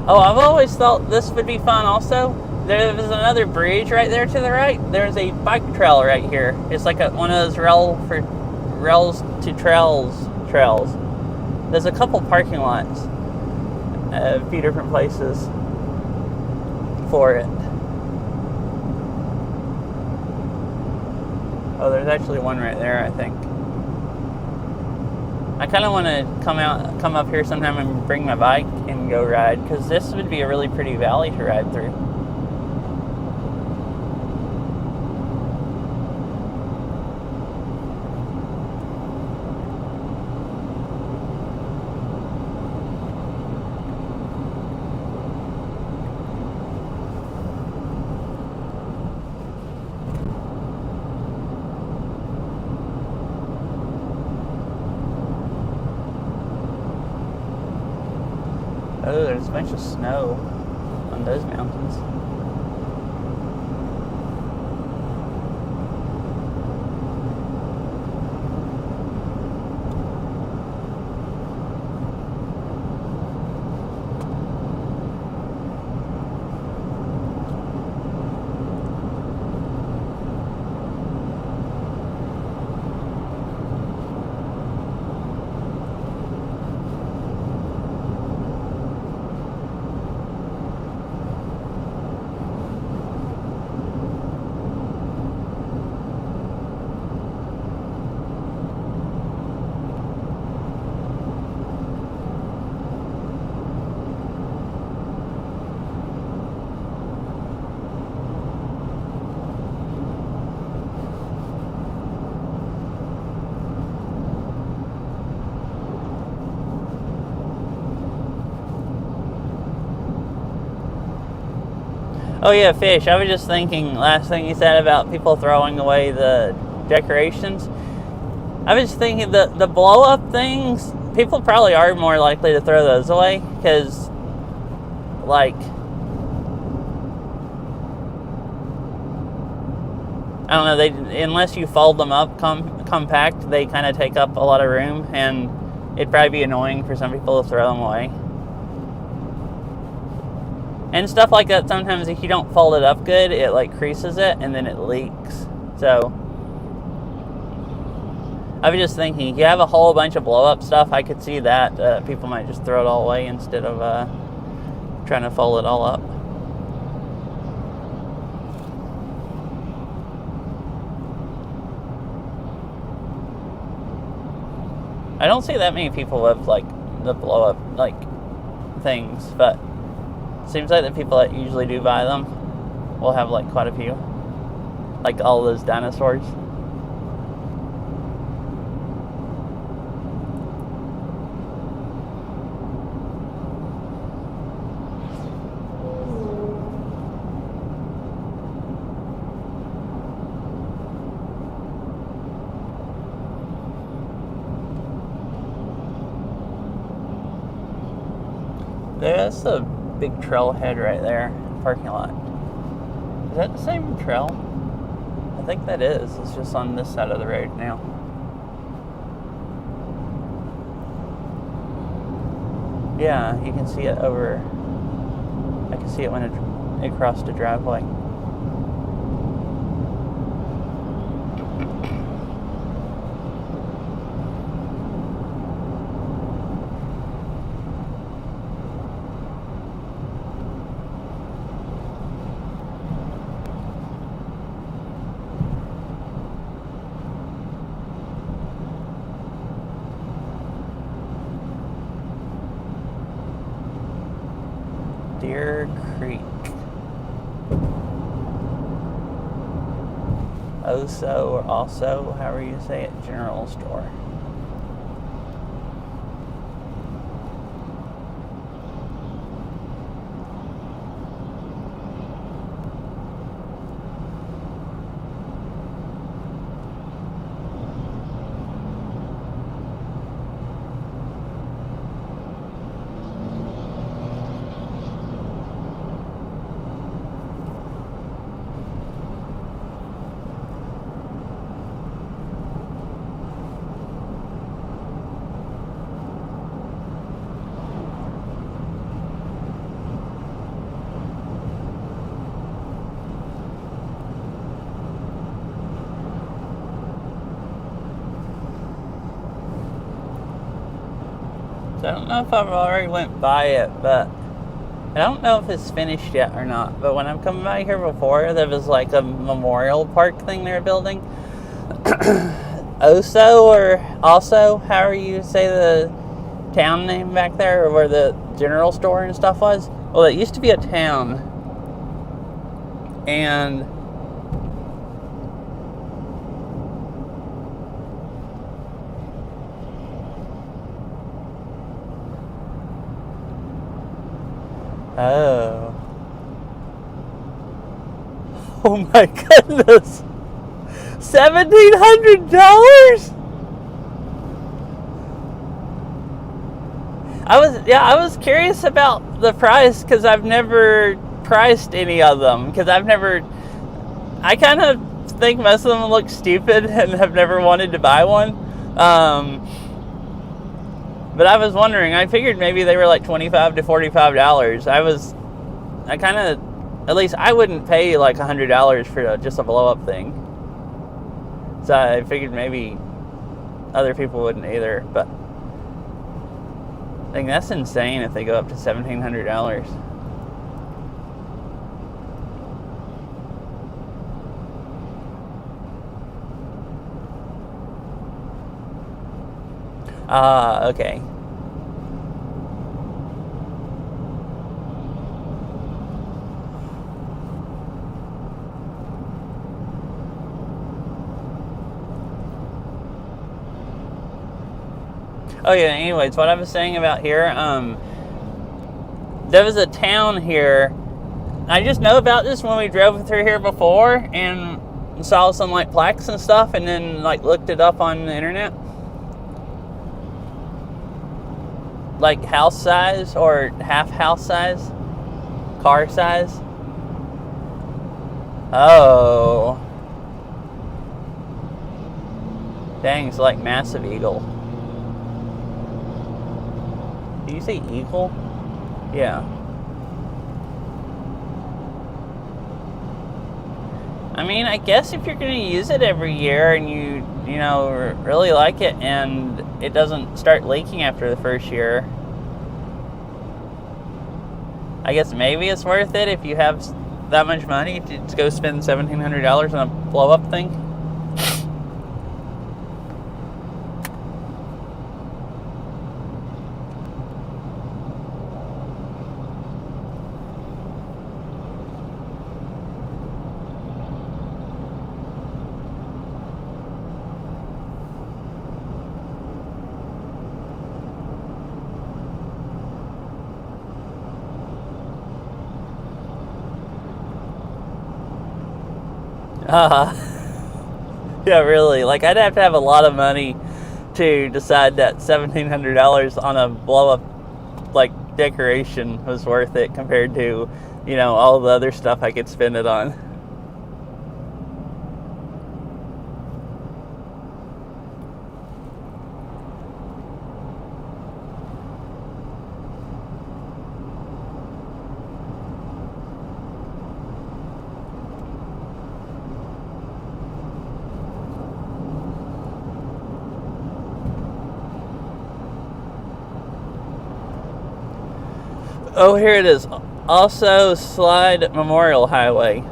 Oh, I've always thought this would be fun also. There's another bridge right there to the right. There's a bike trail right here. It's like one of those rails to trails. There's a couple parking lots, a few different places for it. Oh, there's actually one right there, I think. I kind of want to come up here sometime and bring my bike and go ride, because this would be a really pretty valley to ride through. Oh, there's a bunch of snow on those mountains. Oh yeah, fish. I was just thinking, last thing you said about people throwing away the decorations. I was thinking the blow up things, people probably are more likely to throw those away because, like, I don't know, they, unless you fold them up compact, they kind of take up a lot of room, and it'd probably be annoying for some people to throw them away. And stuff like that, sometimes if you don't fold it up good, it like creases it and then it leaks. So I was just thinking, if you have a whole bunch of blow up stuff, I could see that people might just throw it all away instead of trying to fold it all up. I don't see that many people with like the blow up like things, but it seems like the people that usually do buy them will have like quite a few, like all those dinosaurs. That's the big trailhead right there, parking lot. Is that the same trail? I think that is. It's just on this side of the road now. Yeah, you can see it over. I can see it when it crossed the driveway. Deer Creek. Oso or also, however you say it, general store. So I don't know if I've already went by it, but I don't know if it's finished yet or not. But when I'm coming by here before, there was like a memorial park thing they were building. Oso or also, however you say the town name back there, or where the general store and stuff was. Well, it used to be a town, and oh. Oh my goodness. $1,700? I was curious about the price because I've never priced any of them because I kind of think most of them look stupid and have never wanted to buy one. But I was wondering, I figured maybe they were like $25 to $45. At least I wouldn't pay like $100 for just a blow up thing. So I figured maybe other people wouldn't either, but I think that's insane if they go up to $1,700. Okay. Oh yeah, anyways, what I was saying about here, there was a town here I just know about this when we drove through here before and saw some like plaques and stuff, and then like looked it up on the internet. Like house size or half house size, car size. Oh, dang! It's like massive eagle. Did you say eagle? Yeah. I mean, I guess if you're going to use it every year and you know, really like it and it doesn't start leaking after the first year, I guess maybe it's worth it if you have that much money to go spend $1,700 on a blow-up thing. Yeah, really. Like, I'd have to have a lot of money to decide that $1,700 on a blow-up, like, decoration was worth it compared to, you know, all the other stuff I could spend it on. Oh, here it is. Also, Slide Memorial Highway.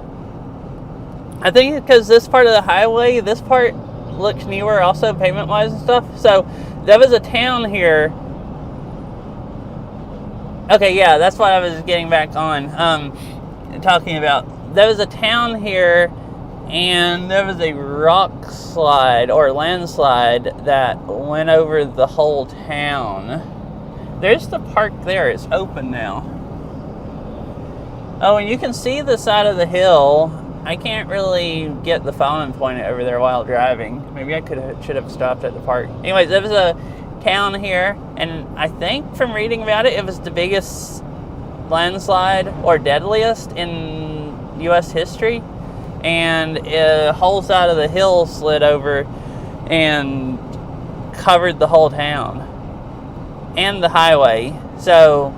I think because this part of the highway, this part looks newer also pavement-wise and stuff. So, there was a town here. Okay, yeah, that's what I was getting back on. Talking about. There was a town here, and there was a rock slide or landslide that went over the whole town. There's the park there. It's open now. Oh, and you can see the side of the hill. I can't really get the phone and point it over there while driving. Maybe I should have stopped at the park. Anyways, there was a town here, and I think from reading about it, it was the biggest landslide or deadliest in U.S. history. And a whole side of the hill slid over and covered the whole town. And the highway. So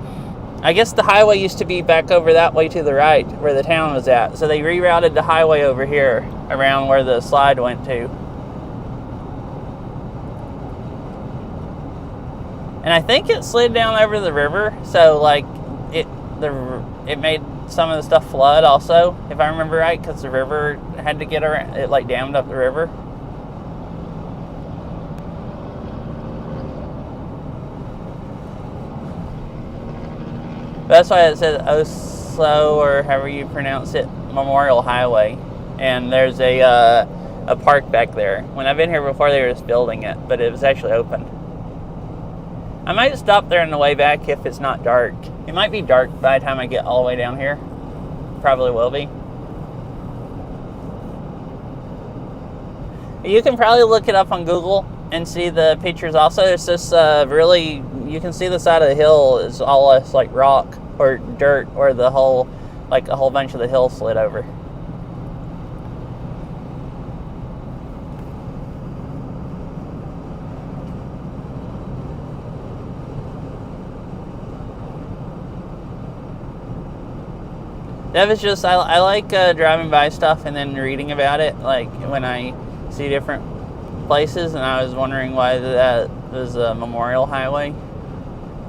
I guess the highway used to be back over that way to the right where the town was at. So they rerouted the highway over here around where the slide went to. And I think it slid down over the river. So like it made some of the stuff flood also, if I remember right, because the river had to get around. It like dammed up the river. That's why it says Oslo, or however you pronounce it, Memorial Highway. And there's a park back there. When I've been here before, they were just building it, but it was actually open. I might stop there on the way back if it's not dark. It might be dark by the time I get all the way down here. Probably will be. You can probably look it up on Google and see the pictures also. It's just really, you can see the side of the hill is all less like rock or dirt, or the whole, like a whole bunch of the hill slid over. That was just, I like driving by stuff and then reading about it, like when I see different places, and I was wondering why that was a memorial highway.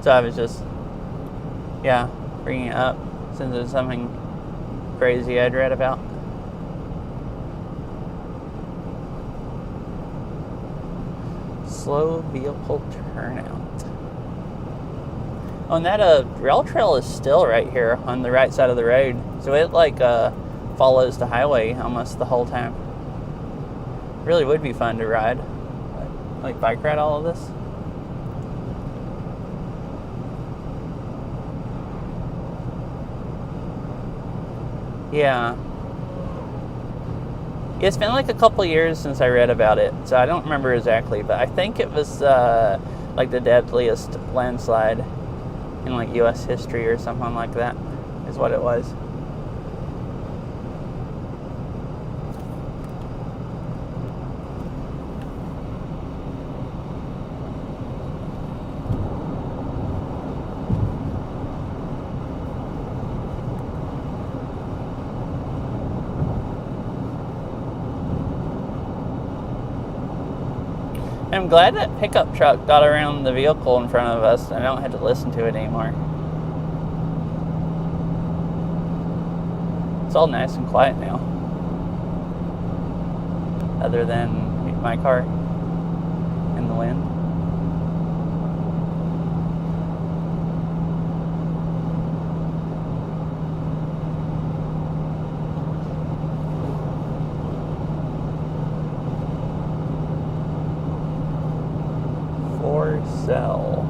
So I was just, yeah, bringing it up since it's something crazy I'd read about. Slow vehicle turnout. Oh, and that rail trail is still right here on the right side of the road. So it like follows the highway almost the whole time. Really would be fun to ride. Like bike ride all of this. Yeah. It's been like a couple years since I read about it, so I don't remember exactly, but I think it was like the deadliest landslide in like U.S. history or something like that is what it was. I'm glad that pickup truck got around the vehicle in front of us. I don't have to listen to it anymore. It's all nice and quiet now. Other than my car in the wind. For sale.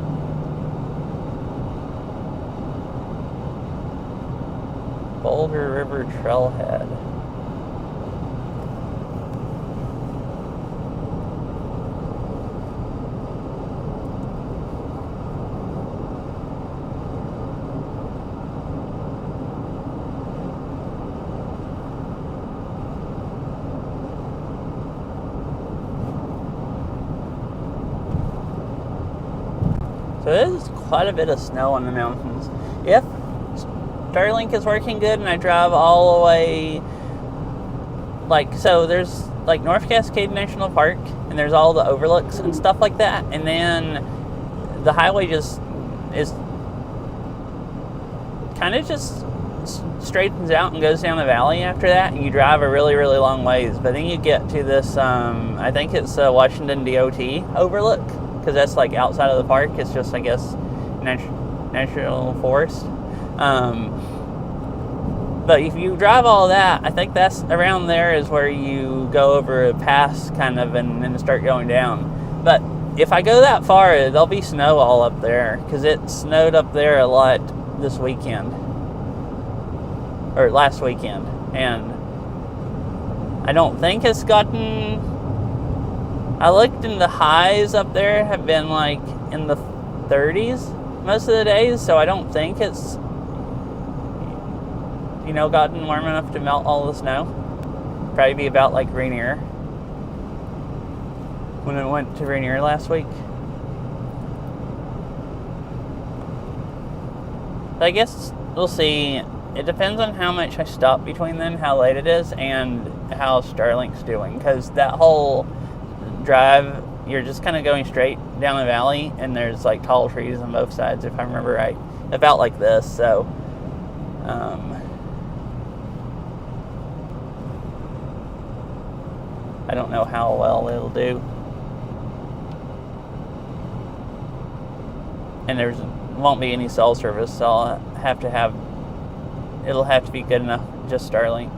Boulder River Trailhead. So there's quite a bit of snow on the mountains. If Starlink is working good and I drive all the way, like, so there's like North Cascade National Park and there's all the overlooks and stuff like that, and then the highway just is kind of just straightens out and goes down the valley after that, and you drive a really, really long ways. But then you get to this, I think it's Washington DOT overlook, because that's like outside of the park. It's just, I guess, national forest. But if you drive all that, I think that's around there is where you go over a pass kind of and then start going down. But if I go that far, there'll be snow all up there, because it snowed up there a lot this weekend. Or last weekend. And I don't think it's gotten... I looked, and the highs up there have been like in the 30s most of the days, so I don't think it's, you know, gotten warm enough to melt all the snow. Probably be about like Rainier, when I went to Rainier last week. But I guess we'll see. It depends on how much I stop between then, how late it is, and how Starlink's doing, because that whole drive, you're just kind of going straight down the valley, and there's like tall trees on both sides, if I remember right, about like this. So I don't know how well it'll do, and there won't be any cell service, so it'll have to be good enough, just Starlink.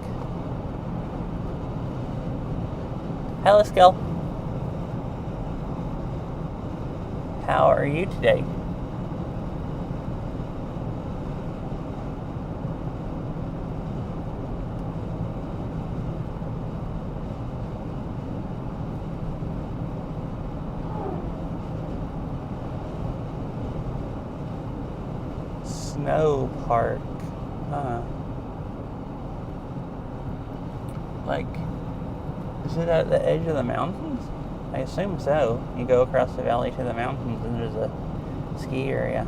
Hi, let's go. How are you today? Snow park. Like, is it at the edge of the mountains? I assume so. You go across the valley to the mountains and there's a ski area.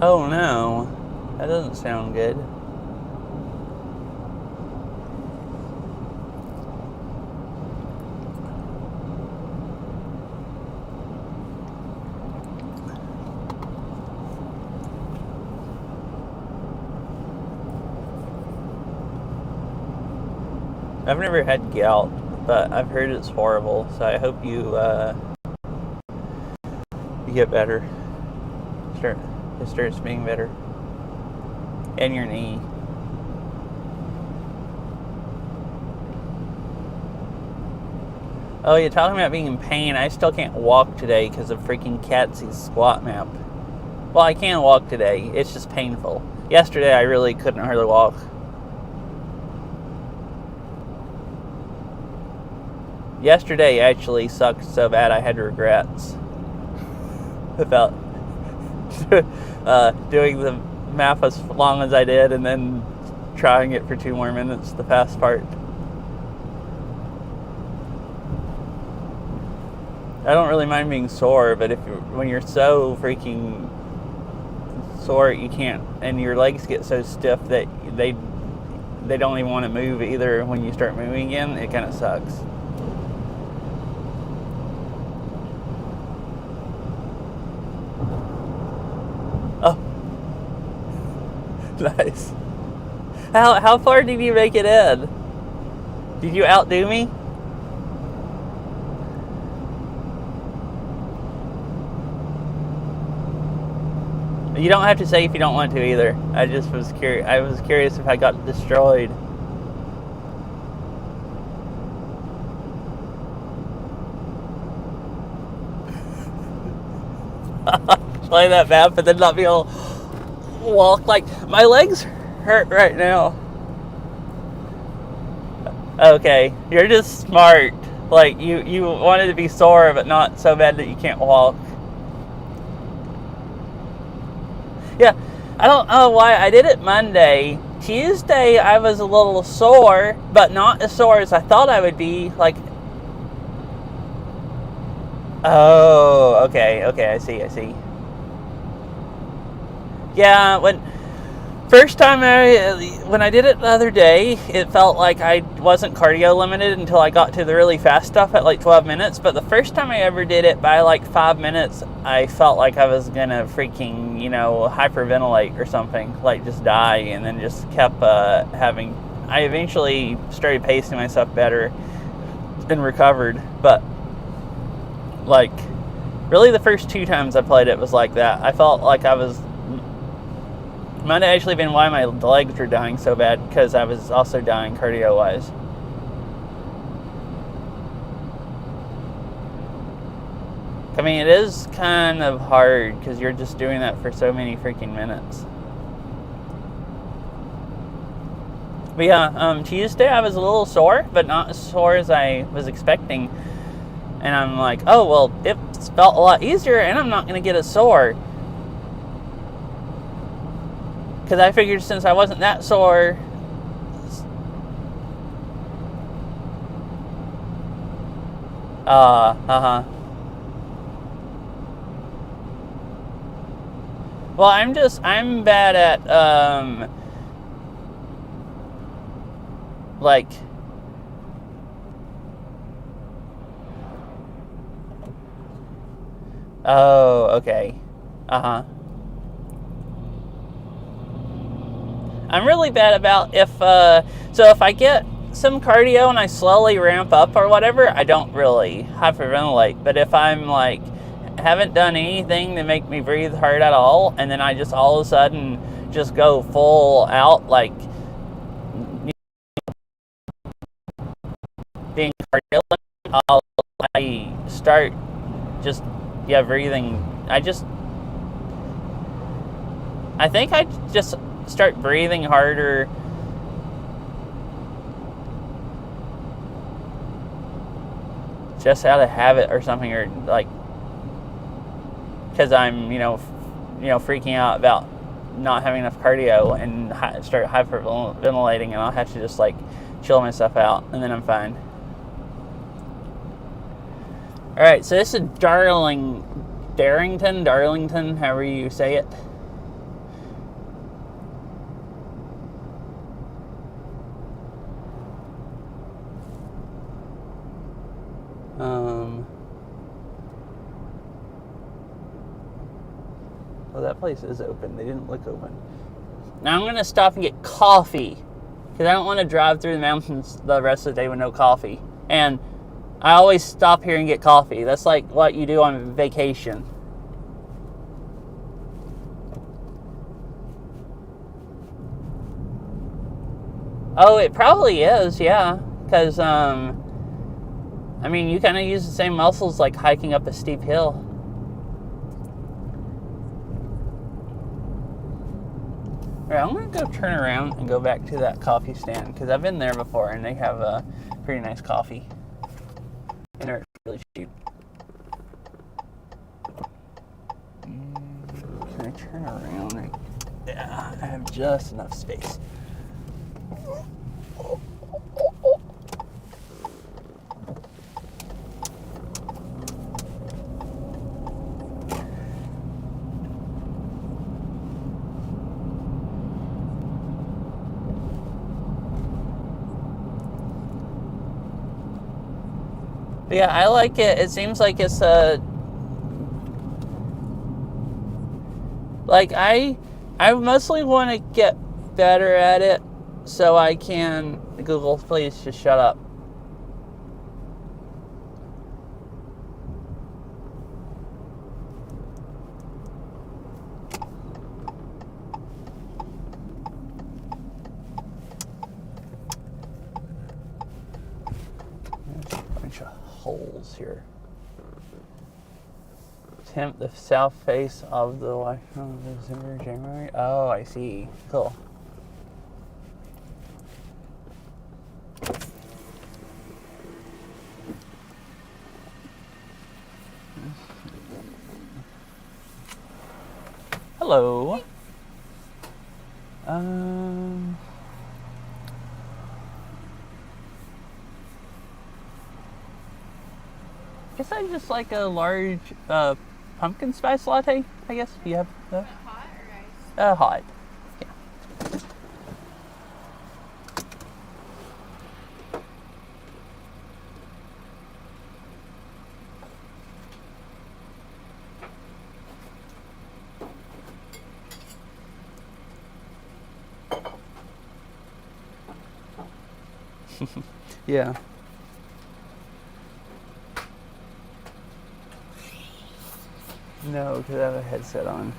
Oh no, that doesn't sound good. I've never had gout, but I've heard it's horrible, so I hope you get better. It starts being better. And your knee. Oh, you're talking about being in pain. I still can't walk today because of freaking Catsy's squat map. Well, I can walk today. It's just painful. Yesterday, I really couldn't hardly walk. Yesterday actually sucked so bad I had regrets about doing the map as long as I did and then trying it for 2 more minutes, the fast part. I don't really mind being sore, but when you're so freaking sore, you can't, and your legs get so stiff that they don't even want to move either. When you start moving again, it kind of sucks. Oh, nice. How far did you make it in? Did you outdo me? You don't have to say if you don't want to either. I just was curious. I was curious if I got destroyed. Play that map, but then not be able to walk. Like, my legs hurt right now. Okay, you're just smart. Like, you wanted to be sore, but not so bad that you can't walk. Yeah, I don't know why I did it Monday. Tuesday, I was a little sore, but not as sore as I thought I would be. Like, oh, okay, I see. Yeah, when I did it the other day, it felt like I wasn't cardio limited until I got to the really fast stuff at like 12 minutes. But the first time I ever did it, by like 5 minutes, I felt like I was gonna freaking, hyperventilate or something, like just die, and then just kept I eventually started pacing myself better and recovered. But like, really the first 2 times I played it was like that. I felt like I was... Might have actually been why my legs were dying so bad, because I was also dying cardio-wise. I mean, it is kind of hard, because you're just doing that for so many freaking minutes. But yeah, Tuesday I was a little sore, but not as sore as I was expecting. And I'm like, oh, well, it felt a lot easier, and I'm not going to get as sore. Because I figured since I wasn't that sore... Well, I'm bad at, like... Oh, okay. I'm really bad about if I get some cardio and I slowly ramp up or whatever, I don't really hyperventilate. But if I'm like, haven't done anything to make me breathe hard at all, and then I just all of a sudden just go full out, like, being cardio, I start just, breathing. I think I just start breathing harder just out of habit or something, or like because I'm freaking out about not having enough cardio and start hyperventilating, and I'll have to just like chill myself out, and then I'm fine. All right, so this is Darlington, however you say it. Oh, that place is open. They didn't look open. Now I'm going to stop and get coffee, because I don't want to drive through the mountains the rest of the day with no coffee. And I always stop here and get coffee. That's like what you do on vacation. Oh, it probably is, yeah. Because, I mean, you kind of use the same muscles like hiking up a steep hill. All right, I'm going to go turn around and go back to that coffee stand because I've been there before and they have a pretty nice coffee. And they're really cheap. Can I turn around? Yeah, I have just enough space. But yeah, I like it. It seems like it's like I mostly want to get better at it so I can. Google, please just shut up. There's a bunch of holes here. Temp the south face of the life from December, January. Oh, I see. Cool. Hello. Guess I just like a large pumpkin spice latte, I guess. Do you have those? Hot or ice? Hot. Yeah. No, because I have a headset on.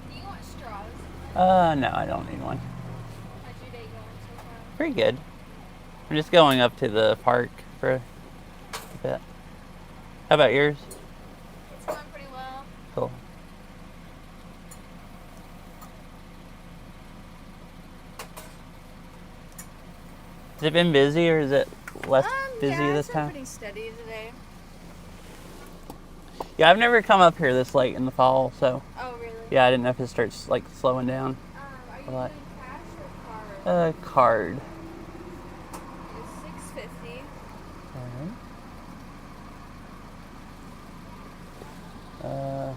Do you want straws? No, I don't need one. How's your day going so far? Pretty good. I'm just going up to the park for a bit. How about yours? It's going pretty well. Cool. Has it been busy or is it less busy yeah, this it's been time? pretty steady today. Yeah, I've never come up here this late in the fall, so Oh, really? yeah, I didn't know if it starts like slowing down. Are you What? doing cash or card? Card. It's $6.50. Alright.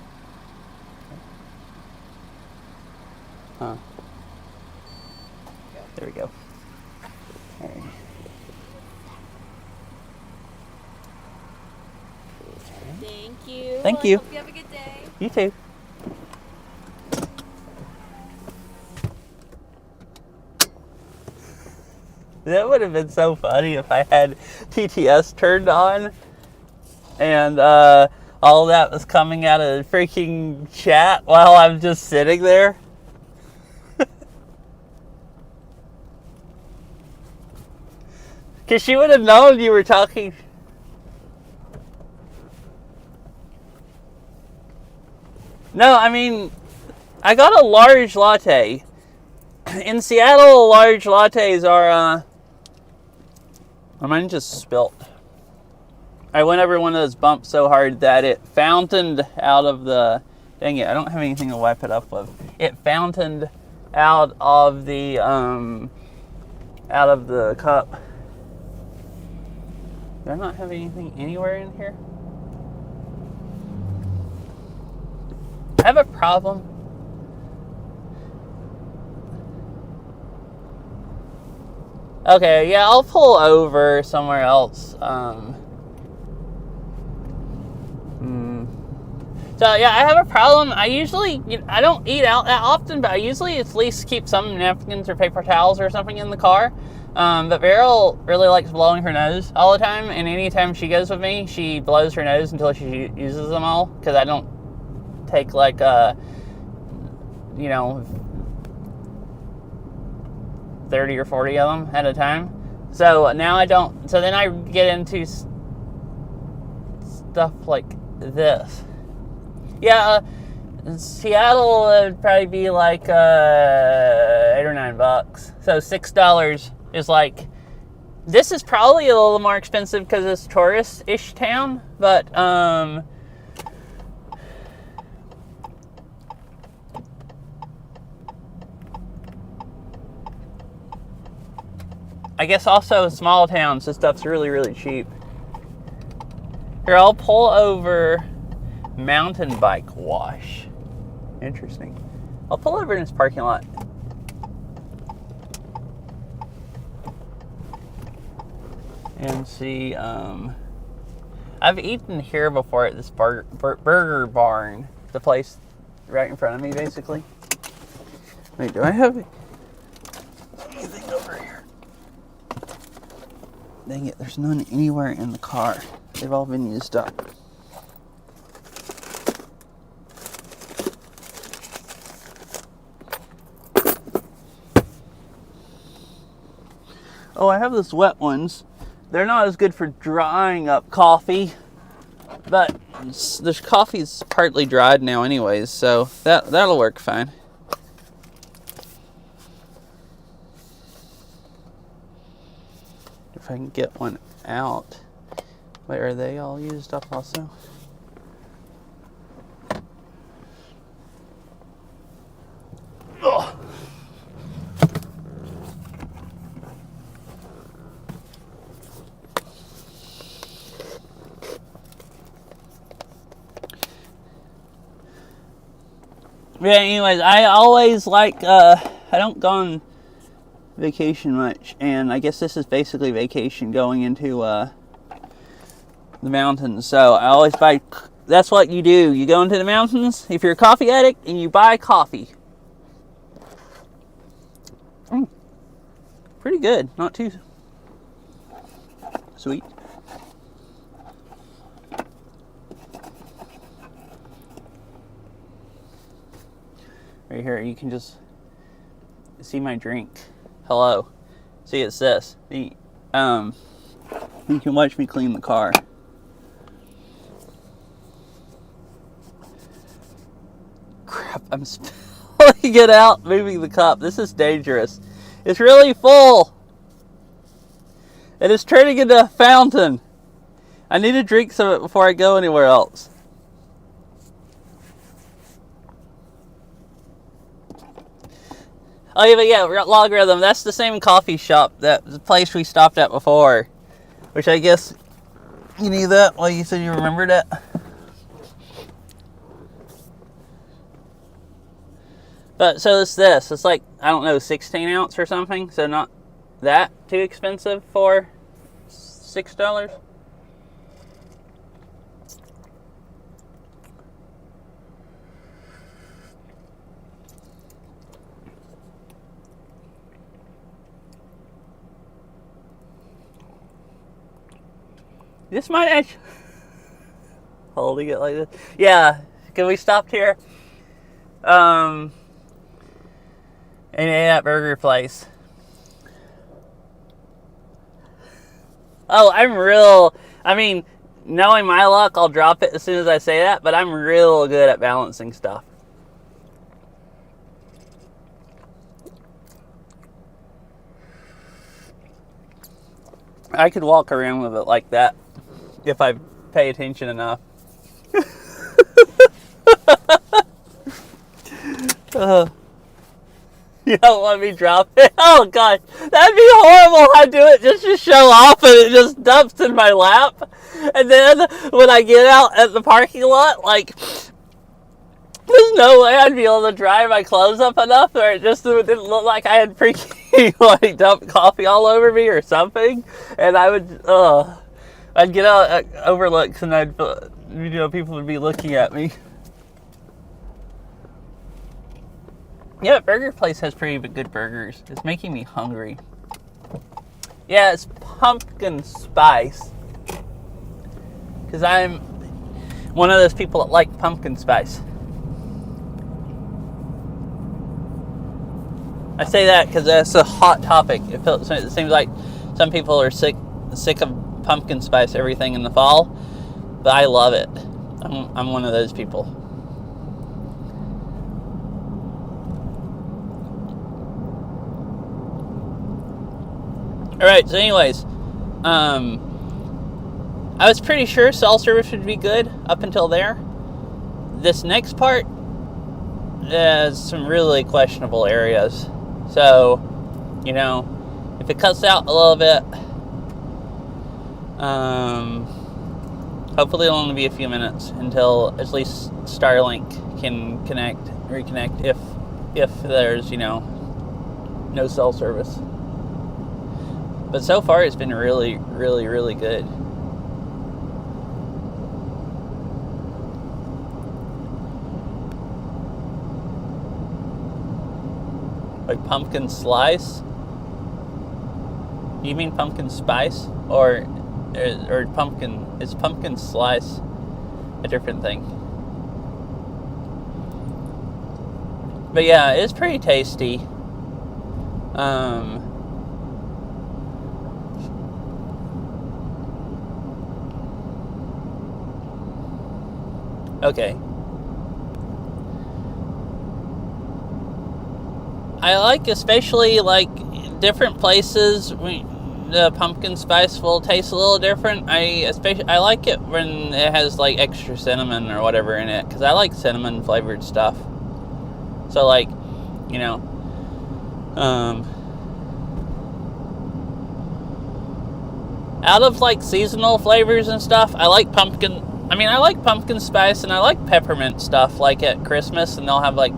Huh. There we go. Alright. Thank you. Thank you. I hope you have a good day. You too. That would have been so funny if I had TTS turned on and all that was coming out of the freaking chat while I'm just sitting there. Because she would have known you were talking. No, I mean, I got a large latte. In Seattle, large lattes are, mine just spilt. I went over one of those bumps so hard that it fountained out of the, dang it, I don't have anything to wipe it up with. It fountained out of the cup. Do I not have anything anywhere in here? I have a problem. Okay, yeah, I'll pull over somewhere else. So yeah, I have a problem. I don't eat out that often, but I usually at least keep some napkins or paper towels or something in the car. But Beryl really likes blowing her nose all the time, and anytime she goes with me, she blows her nose until she uses them all, because I don't take like 30 or 40 of them at a time. So now I don't. So then I get into stuff like this. Yeah, Seattle would probably be like $8 or $9. So $6 is like. This is probably a little more expensive because it's tourist-ish town, but I guess also small towns, this stuff's really, really cheap. Here, I'll pull over mountain bike wash. Interesting. I'll pull over in this parking lot. And see, I've eaten here before at this burger barn. The place right in front of me, basically. Wait, do I have anything over here? Dang it, there's none anywhere in the car. They've all been used up. Oh, I have those wet ones. They're not as good for drying up coffee, but the coffee's partly dried now anyways, so that'll work fine. If I can get one out. Wait, are they all used up also? Ugh. Yeah, anyways, I always like, I don't go on vacation much, and I guess this is basically vacation going into the mountains. So I always buy, that's what you do. You go into the mountains, if you're a coffee addict, and you buy coffee. Pretty good, not too sweet. Right here, you can just see my drink. Hello. See, it's this. You can watch me clean the car. Crap, I'm spilling it out, moving the cup. This is dangerous. It's really full. It is turning into a fountain. I need to drink some of it before I go anywhere else. Oh, yeah, but yeah, Logarithm, that's the same coffee shop, that the place we stopped at before. Which I guess you knew that? Well, you said you remembered it. But, so it's this. It's like, I don't know, 16 ounce or something. So not that too expensive for $6. This might actually... Holding it like this. Yeah, can we stop here? And that burger place. Oh, I mean, knowing my luck, I'll drop it as soon as I say that, but I'm real good at balancing stuff. I could walk around with it like that if I pay attention enough. You don't want me drop it? Oh god, that'd be horrible. I do it just to show off and it just dumps in my lap. And then when I get out at the parking lot, like, there's no way I'd be able to dry my clothes up enough where it just didn't look like I had freaking like dumped coffee all over me or something. And I would, I'd get out at overlooks and I'd, people would be looking at me. Yeah, Burger Place has pretty good burgers. It's making me hungry. Yeah, it's pumpkin spice. Because I'm one of those people that like pumpkin spice. I say that because that's a hot topic. It seems like some people are sick of pumpkin spice everything in the fall, but I love it. I'm one of those people. All right. So, anyways, I was pretty sure cell service would be good up until there. This next part has some really questionable areas. So, if it cuts out a little bit, hopefully it'll only be a few minutes until at least Starlink can reconnect if there's, no cell service. But so far it's been really, really, really good. Like pumpkin slice? You mean pumpkin spice? Or pumpkin... Is pumpkin slice a different thing? But yeah, it's pretty tasty. Okay. I like, especially like different places, the pumpkin spice will taste a little different. I like it when it has like extra cinnamon or whatever in it, because I like cinnamon flavored stuff. So like, out of like seasonal flavors and stuff, I like pumpkin spice, and I like peppermint stuff, like at Christmas, and they'll have like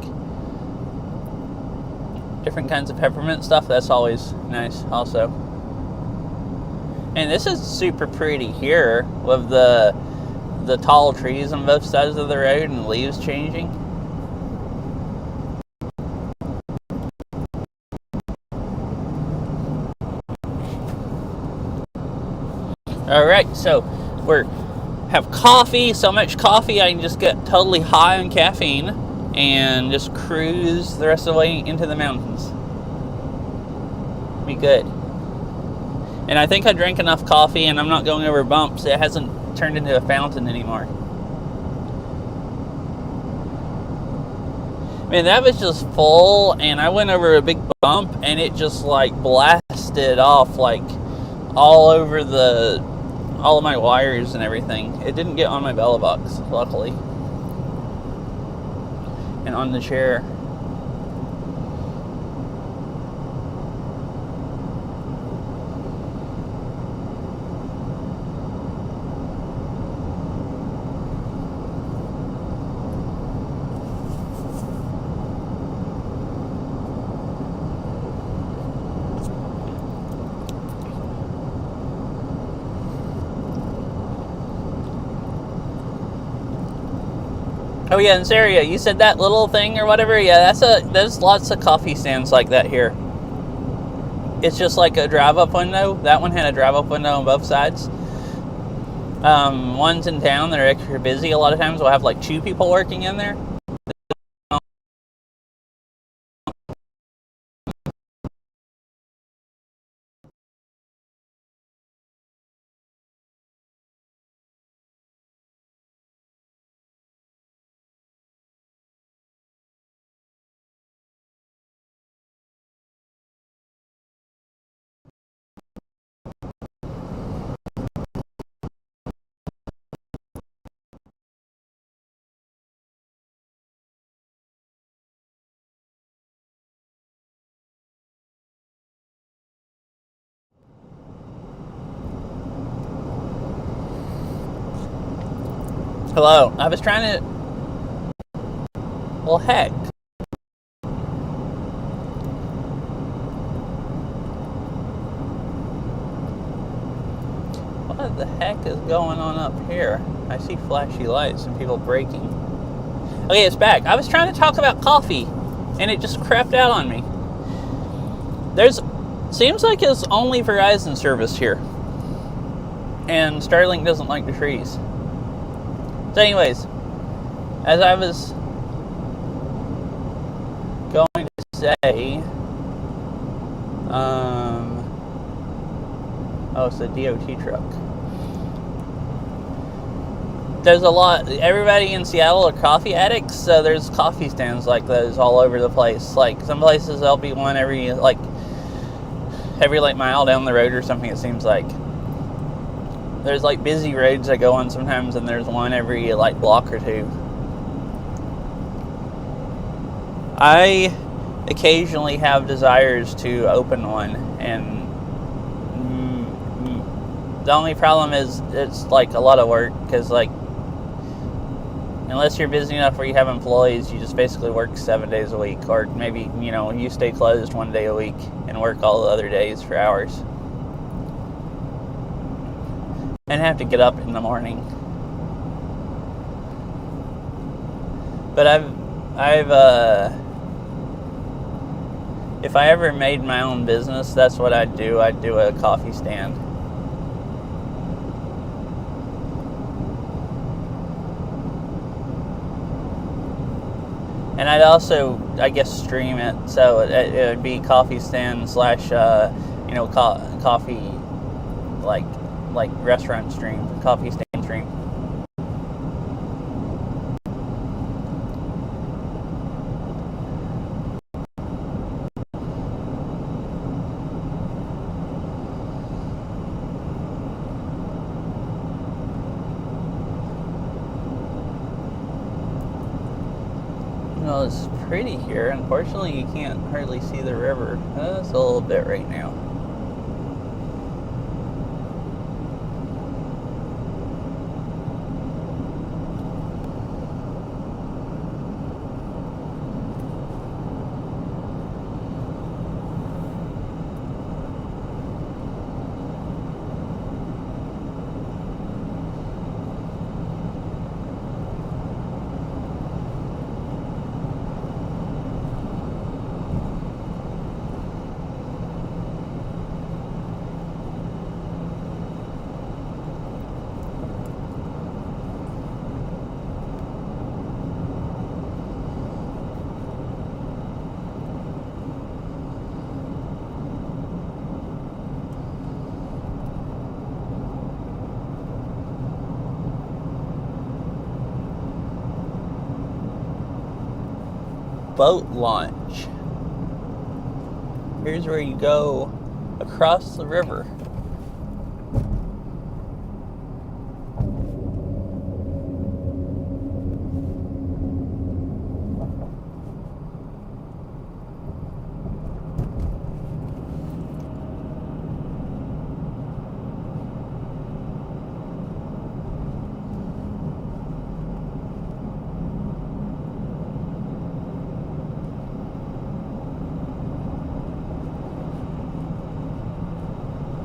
different kinds of peppermint stuff. That's always nice also. And this is super pretty here with the tall trees on both sides of the road and the leaves changing. Alright, so we have coffee, so much coffee I can just get totally high on caffeine and just cruise the rest of the way into the mountains. Be good. And I think I drank enough coffee and I'm not going over bumps. It hasn't turned into a fountain anymore. Man, that was just full, and I went over a big bump and it just like blasted off like all over all of my wires and everything. It didn't get on my belly box, luckily. And on the chair. Oh yeah, and Saria, you said that little thing or whatever. Yeah, there's lots of coffee stands like that here. It's just like a drive-up window. That one had a drive-up window on both sides. Ones in town that are extra busy a lot of times will have like 2 people working in there. Hello. I was trying to. Well, heck. What the heck is going on up here? I see flashy lights and people braking. Okay, it's back. I was trying to talk about coffee, and it just crapped out on me. Seems like it's only Verizon service here, and Starlink doesn't like the trees. So anyways, as I was going to say, it's a DOT truck. There's a lot. Everybody in Seattle are coffee addicts, so there's coffee stands like those all over the place. Like some places there'll be one every mile down the road or something. It seems like there's like busy roads I go on sometimes, and there's one every like block or two. I occasionally have desires to open one, and the only problem is it's like a lot of work, because like unless you're busy enough where you have employees, you just basically work 7 days a week, or maybe you stay closed 1 day a week and work all the other days for hours, and have to get up in the morning. But if I ever made my own business, that's what I'd do. I'd do a coffee stand. And I'd also, I guess, stream it. So it would be coffee stand / coffee, like restaurant stream, coffee stand stream. Well, it's pretty here. Unfortunately, you can't hardly see the river. It's a little bit right now. Boat launch. Here's where you go across the river.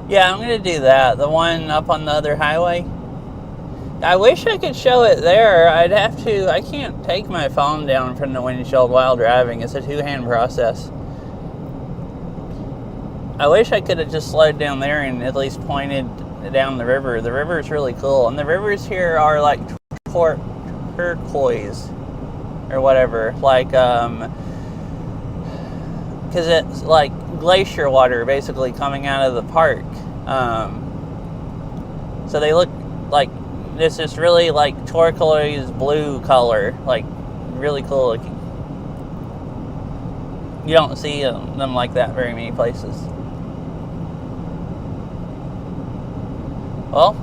Yeah, I'm going to do that. The one up on the other highway. I wish I could show it there. I can't take my phone down from the windshield while driving. It's a two-hand process. I wish I could have just slowed down there and at least pointed down the river. The river is really cool. And the rivers here are like turquoise or whatever. Like, because it's like glacier water basically coming out of the park. So they look like this is really like turquoise blue color, like really cool looking. You don't see them like that very many places. Well,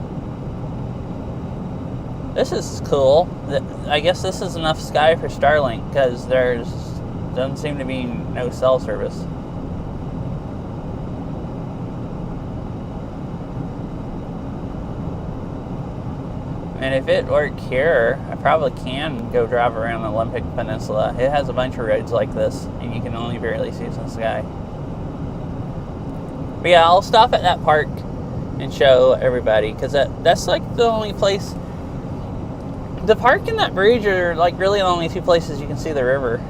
this is cool. I guess this is enough sky for Starlink, because doesn't seem to be no cell service. And if it worked here, I probably can go drive around the Olympic Peninsula. It has a bunch of roads like this, and you can only barely see from the sky. But yeah, I'll stop at that park and show everybody, because that's like the only place. The park and that bridge are like really the only two places you can see the river.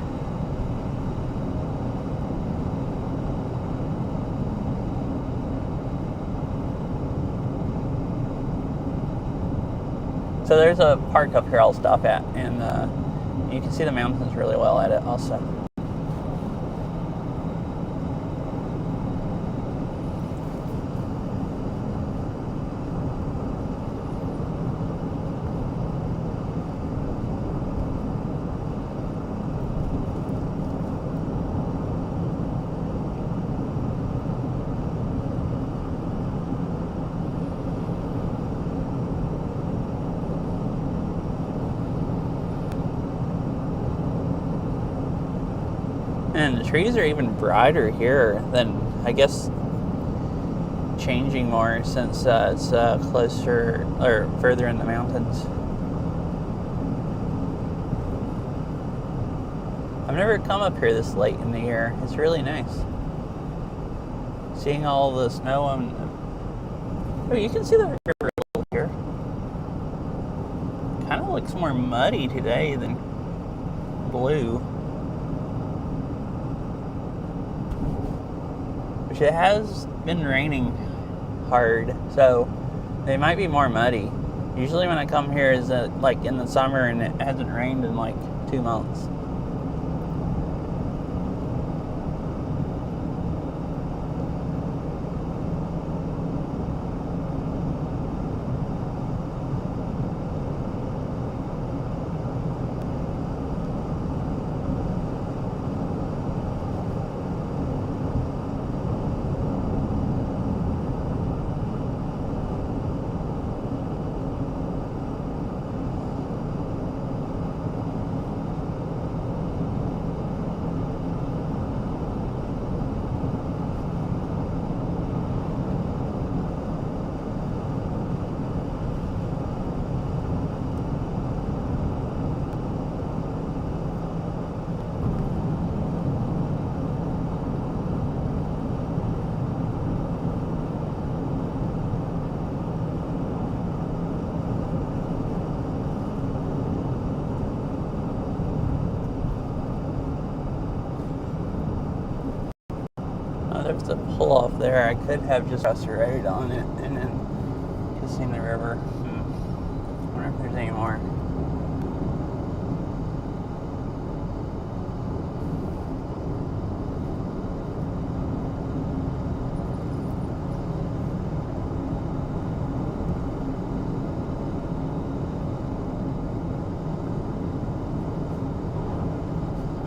So there's a park up here I'll stop at, and you can see the mountains really well at it also. And the trees are even brighter here than, I guess, changing more since it's closer or further in the mountains. I've never come up here this late in the year. It's really nice. Seeing all the snow on... Oh, you can see the river a little here. Kind of looks more muddy today than blue. Which it has been raining hard, so they might be more muddy. Usually when I come here is like in the summer and it hasn't rained in like 2 months. There's a pull off there. I could have just crossed the road on it and then just seen the river. I wonder if there's any more.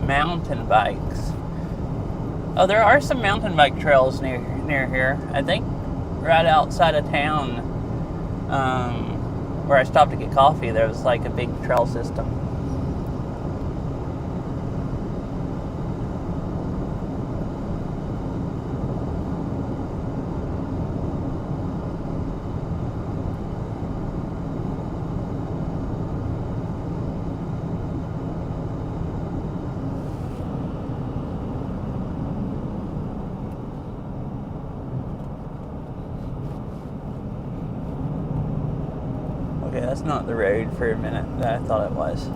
Mountain bikes. Oh, there are some mountain bike trails near here. I think right outside of town, where I stopped to get coffee, there was like a big trail system. Okay, that's not the road for a minute that I thought it was.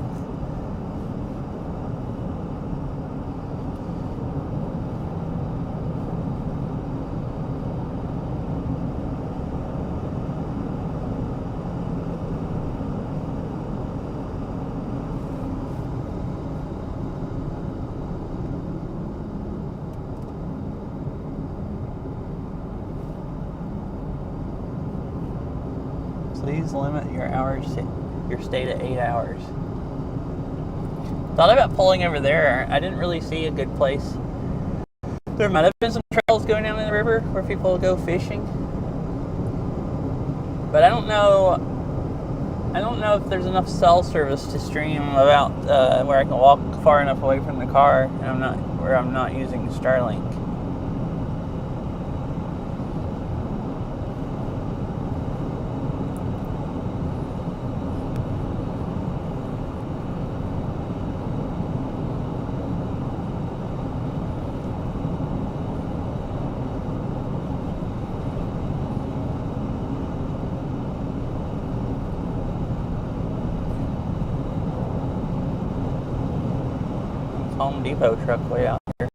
Please limit your stay to 8 hours. Thought about pulling over there. I didn't really see a good place. There might have been some trails going down in the river where people go fishing, but I don't know if there's enough cell service to stream about where I can walk far enough away from the car, and I'm not using Starlink. Home Depot truck way out here.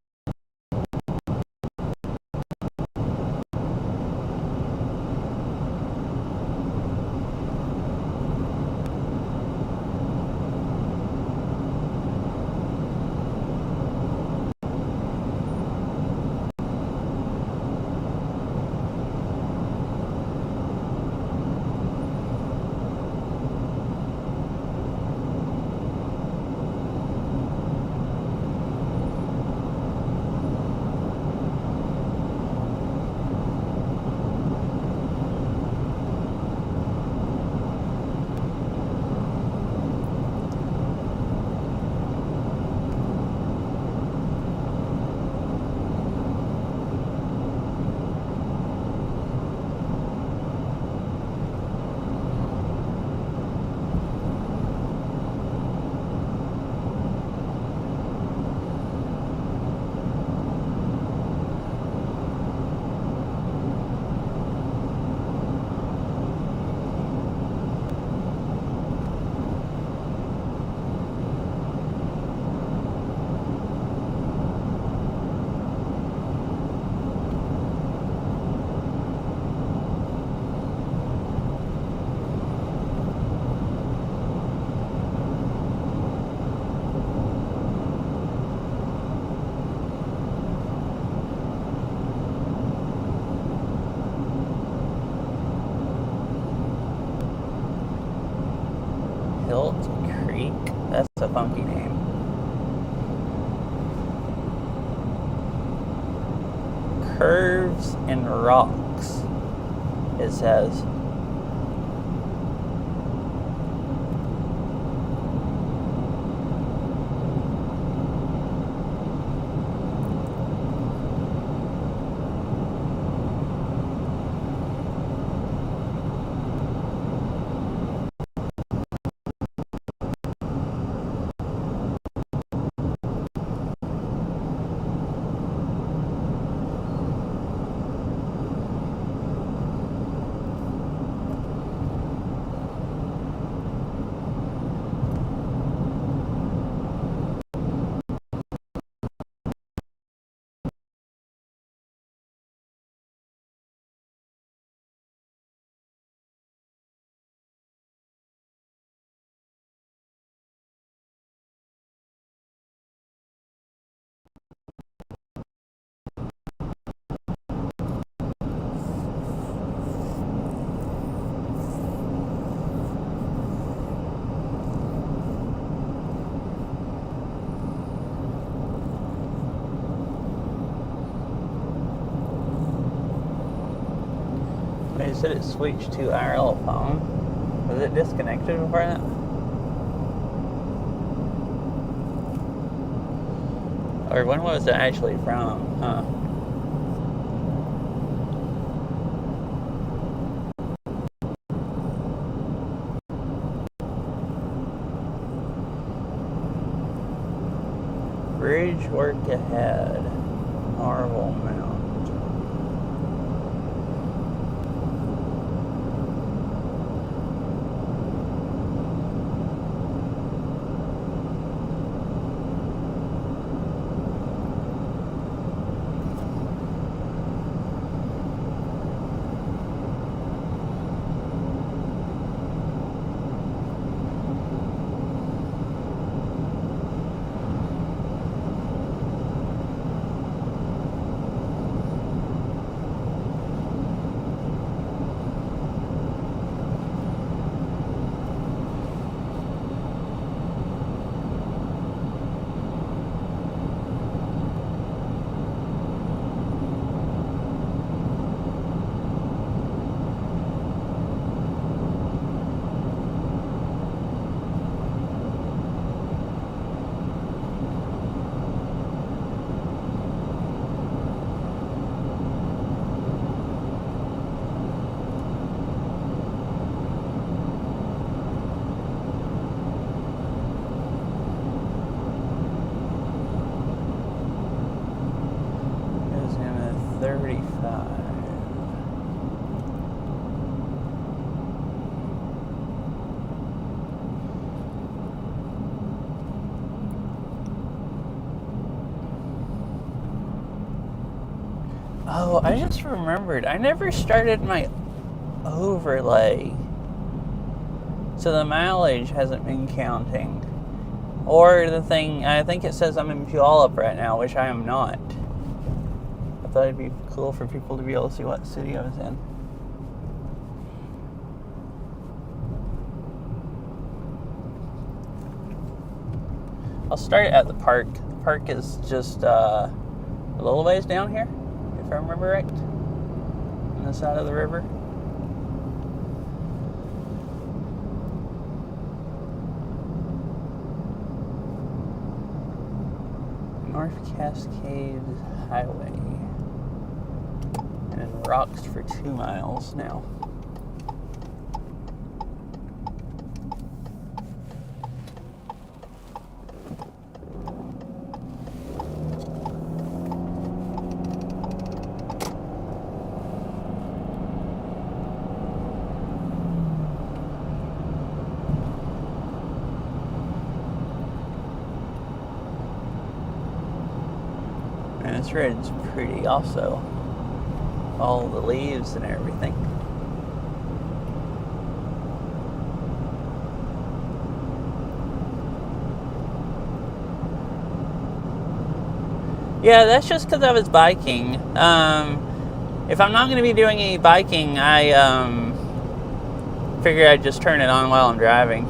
Hilt Creek? That's a funky name. Curves and Rocks, it says. They said it switched to IRL phone. Was it disconnected before that? Or when was it actually from? Huh? Bridge work ahead. Marvel Mount. Oh, I just remembered. I never started my overlay. So the mileage hasn't been counting. Or the thing, I think it says I'm in Puyallup right now, which I am not. I thought it'd be cool for people to be able to see what city I was in. I'll start at the park. The park is just a little ways down here, if I remember right, on the side of the river. North Cascades Highway. And it rocks for 2 miles now. And this road's pretty also. All the leaves and everything. Yeah, that's just because I was biking. If I'm not going to be doing any biking, I figure I'd just turn it on while I'm driving.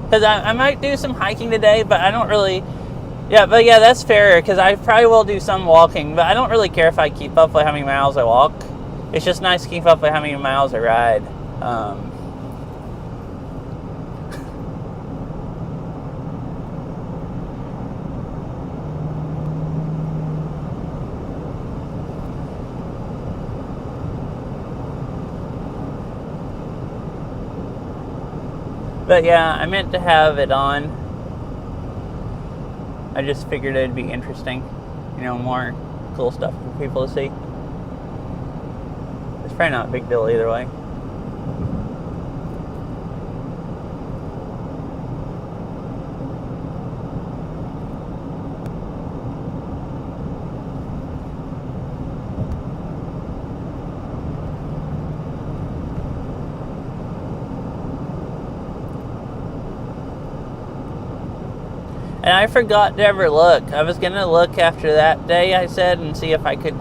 Because I might do some hiking today, but I don't really... Yeah, but yeah, that's fair, because I probably will do some walking, but I don't really care if I keep up with how many miles I walk. It's just nice to keep up with how many miles I ride. But yeah, I meant to have it on. I just figured it'd be interesting, you know, more cool stuff for people to see. It's probably not a big deal either way. And I forgot to ever look. I was going to look after that day, I said, and see if I could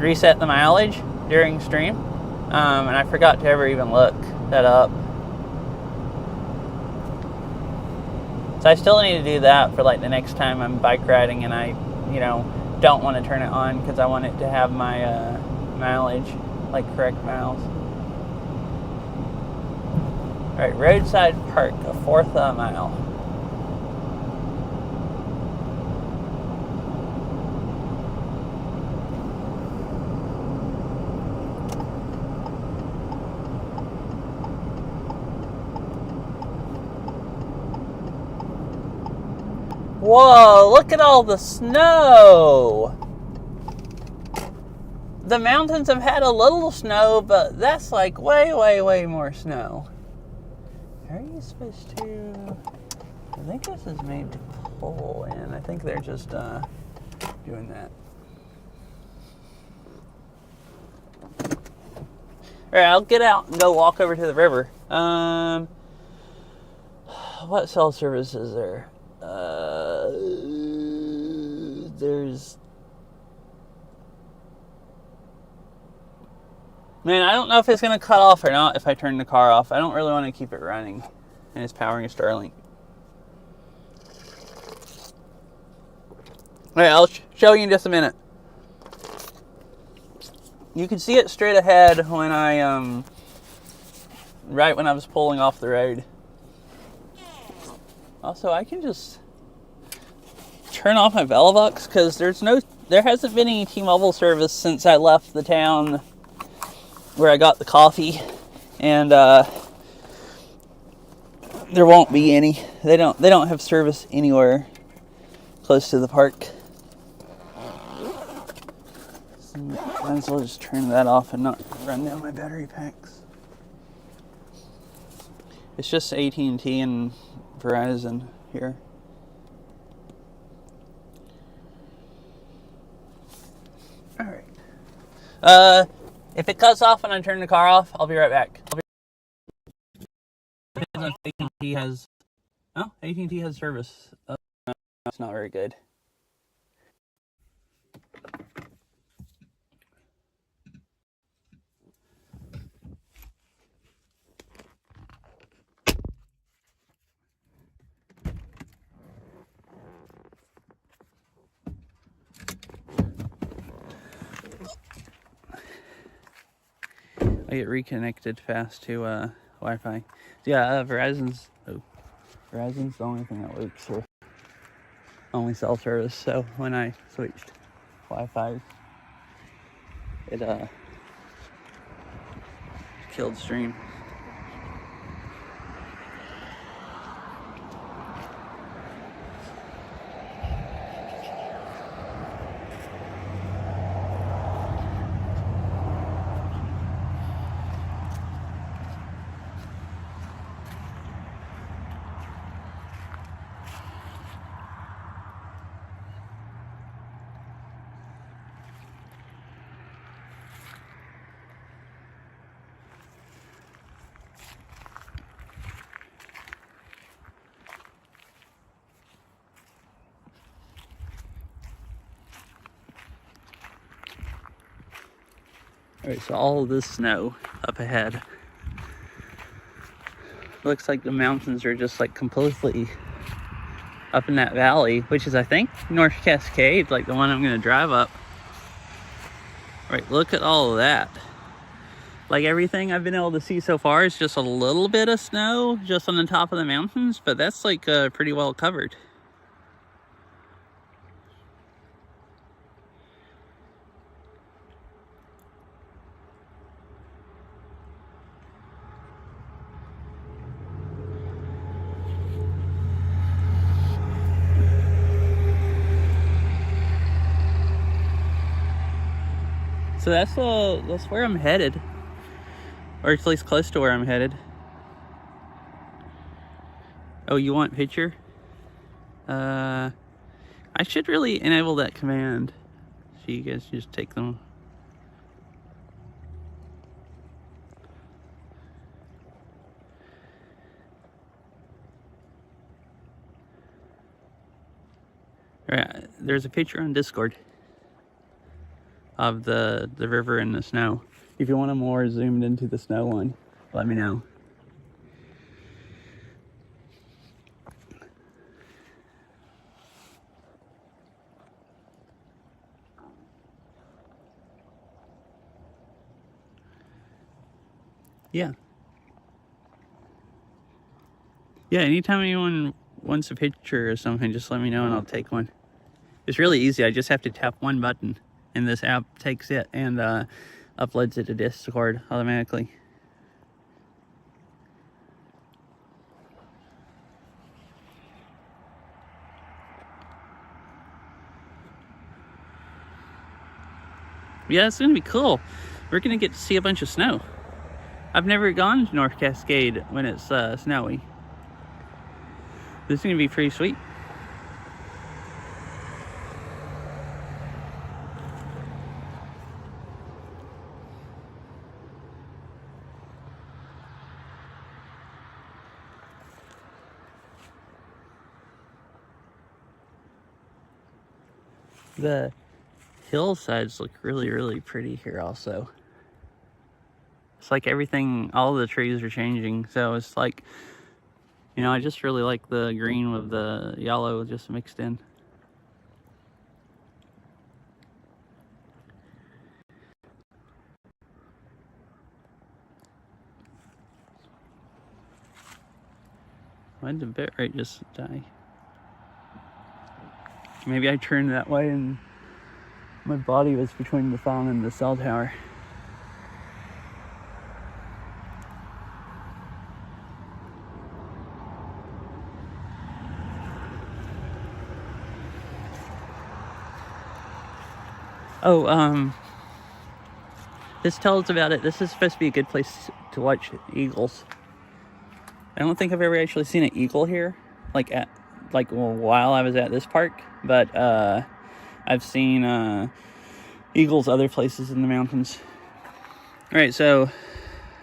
reset the mileage during stream. And I forgot to ever even look that up. So I still need to do that for like the next time I'm bike riding and I, you know, don't want to turn it on because I want it to have my mileage, like correct miles. Alright, roadside park, a 4th of a mile. Whoa, look at all the snow! The mountains have had a little snow, but that's like way, way, way more snow. How are you supposed to... I think this is made to pull in. I think they're just doing that. Alright, I'll get out and go walk over to the river. What cell service is there? There's... Man, I don't know if it's going to cut off or not if I turn the car off. I don't really want to keep it running. And it's powering a Starlink. Alright, I'll show you in just a minute. You can see it straight ahead when I, right when I was pulling off the road. Also, I can just turn off my Velovox because there hasn't been any T-Mobile service since I left the town where I got the coffee, and there won't be any. They don't have service anywhere close to the park. So might as well just turn that off and not run down my battery packs. It's just AT&T and Verizon here. If it cuts off when I turn the car off, I'll be right back. AT&T has... Oh, AT&T has service. It's not very good. I get reconnected fast to Wi-Fi. Yeah, Verizon's the only thing that works for only cell service. So when I switched Wi-Fi, it killed stream. Alright, so all of this snow up ahead. Looks like the mountains are just like completely up in that valley, which is, I think, North Cascades, like the one I'm gonna drive up. Right, look at all of that. Like everything I've been able to see so far is just a little bit of snow just on the top of the mountains, but that's like pretty well covered. So that's where I'm headed, or at least close to where I'm headed. Oh, you want picture? I should really enable that command so you guys just take them. All right, there's a picture on Discord of the river and the snow. If you want a more zoomed into the snow one, let me know. Yeah. Yeah, anytime anyone wants a picture or something, just let me know and I'll take one. It's really easy. I just have to tap one button and this app takes it and uploads it to Discord automatically. Yeah, it's gonna be cool. We're gonna get to see a bunch of snow. I've never gone to North Cascade when it's snowy. This is gonna be pretty sweet. The hillsides look really, really pretty here also. It's like everything, all the trees are changing. So it's like, you know, I just really like the green with the yellow just mixed in. Why did the bitrate just die? Maybe I turned that way and my body was between the phone and the cell tower. Oh, this tells about it. This is supposed to be a good place to watch eagles. I don't think I've ever actually seen an eagle here, while I was at this park, but I've seen Eagles, other places in the mountains. All right, so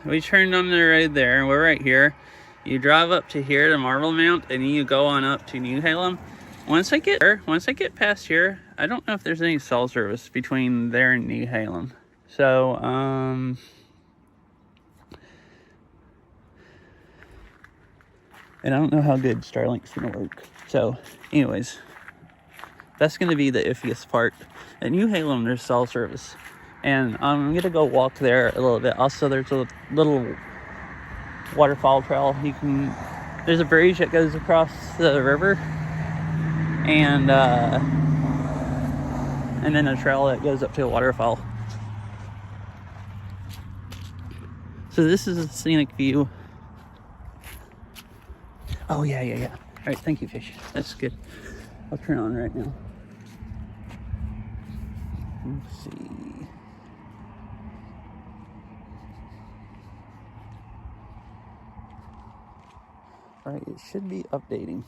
we turned on the road there. We're right here. You drive up to here to Marble Mount, and you go on up to New Halem. Once I get past here, I don't know if there's any cell service between there and New Halem. So, and I don't know how good Starlink's gonna work. So, anyways, that's gonna be the iffiest part. At New Halem, there's cell service, and I'm gonna go walk there a little bit. Also, there's a little waterfall trail. There's a bridge that goes across the river, and then a trail that goes up to a waterfall. So this is a scenic view. Oh yeah. All right, thank you, fish. That's good. I'll turn on right now. Let's see. All right, it should be updating.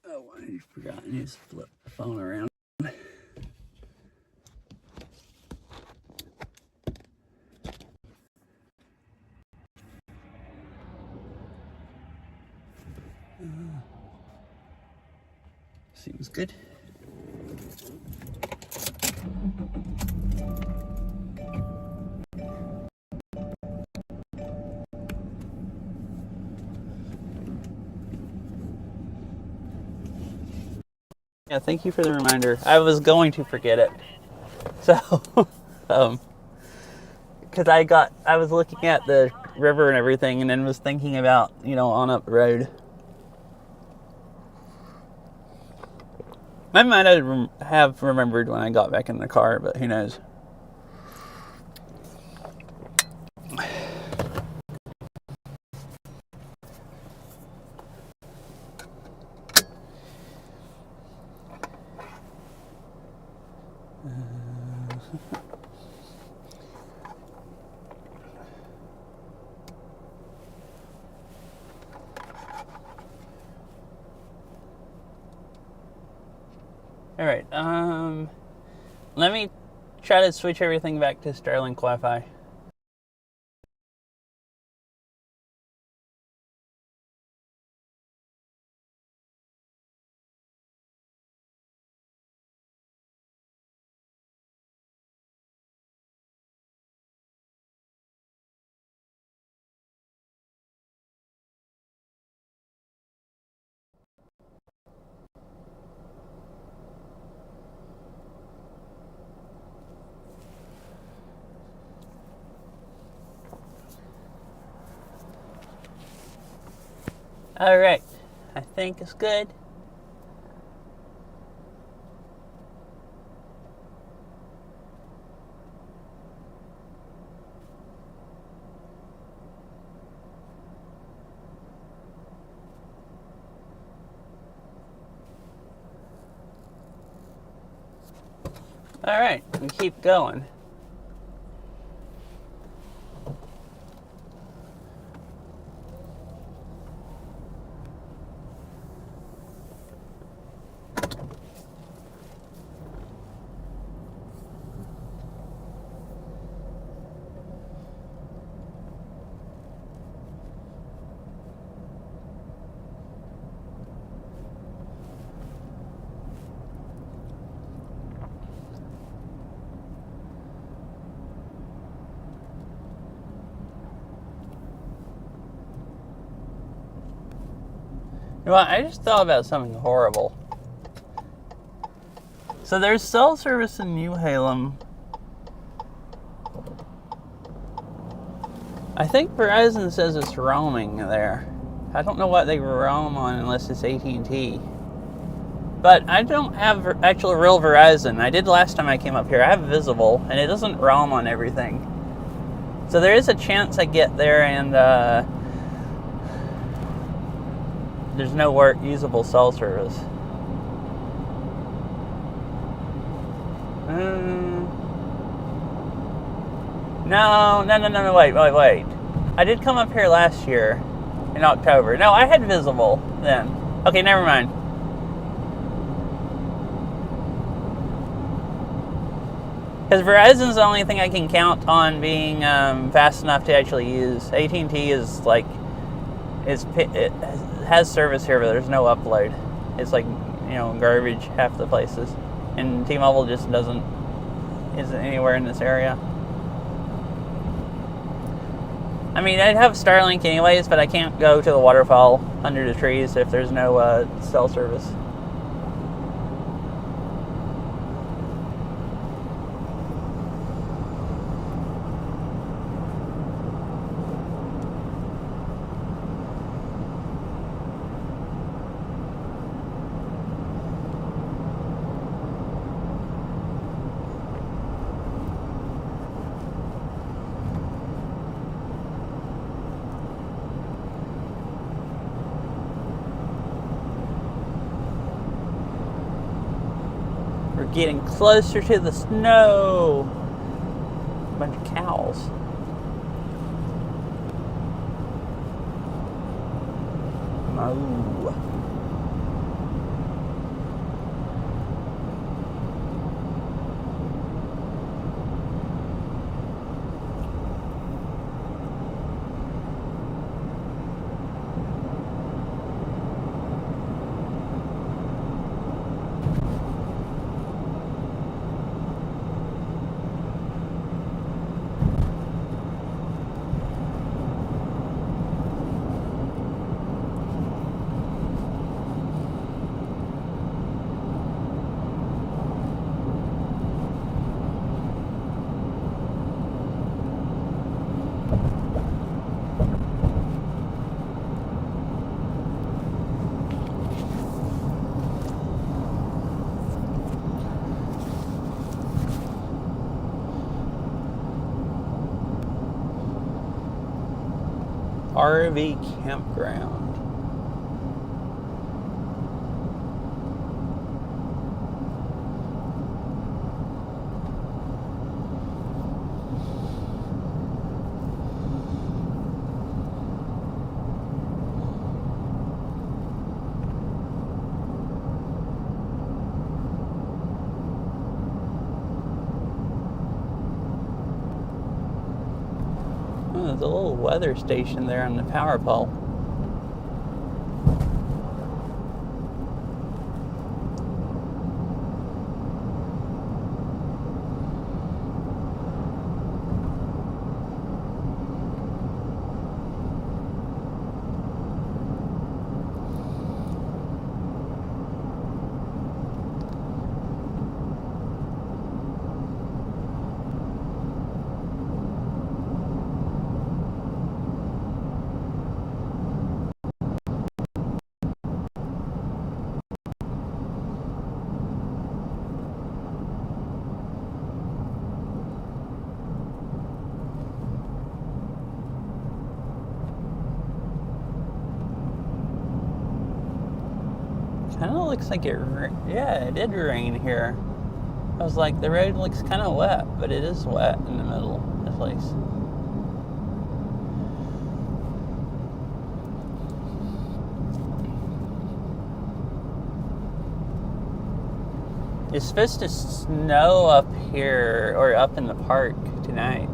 Oh, I forgot. I need to flip the phone around. Seems good. Yeah, thank you for the reminder. I was going to forget it. So, because I was looking at the river and everything, and then was thinking about, on up the road. I might have remembered when I got back in the car, but who knows. All right, let me try to switch everything back to Starlink Wi-Fi. All right, I think it's good. All right, we keep going. You know what, I just thought about something horrible. So there's cell service in New Halem. I think Verizon says it's roaming there. I don't know what they roam on unless it's AT&T. But I don't have actual real Verizon. I did last time I came up here. I have Visible, and it doesn't roam on everything. So there is a chance I get there and there's no usable cell service. No, wait. I did come up here last year in October. No, I had visible then. Okay, never mind. Because Verizon's the only thing I can count on being fast enough to actually use. AT&T is like, it has service here, but there's no upload. It's like, garbage half the places. And T-Mobile just isn't anywhere in this area. I mean, I'd have Starlink anyways, but I can't go to the waterfall under the trees if there's no cell service. Getting closer to the snow. Bunch of cows. Moo. RV campground. Oh, there's a little weather station there on the power pole. Kind of looks like it did rain here. I was like, the road looks kind of wet, but it is wet in the middle, at least. It's supposed to snow up here, or up in the park tonight.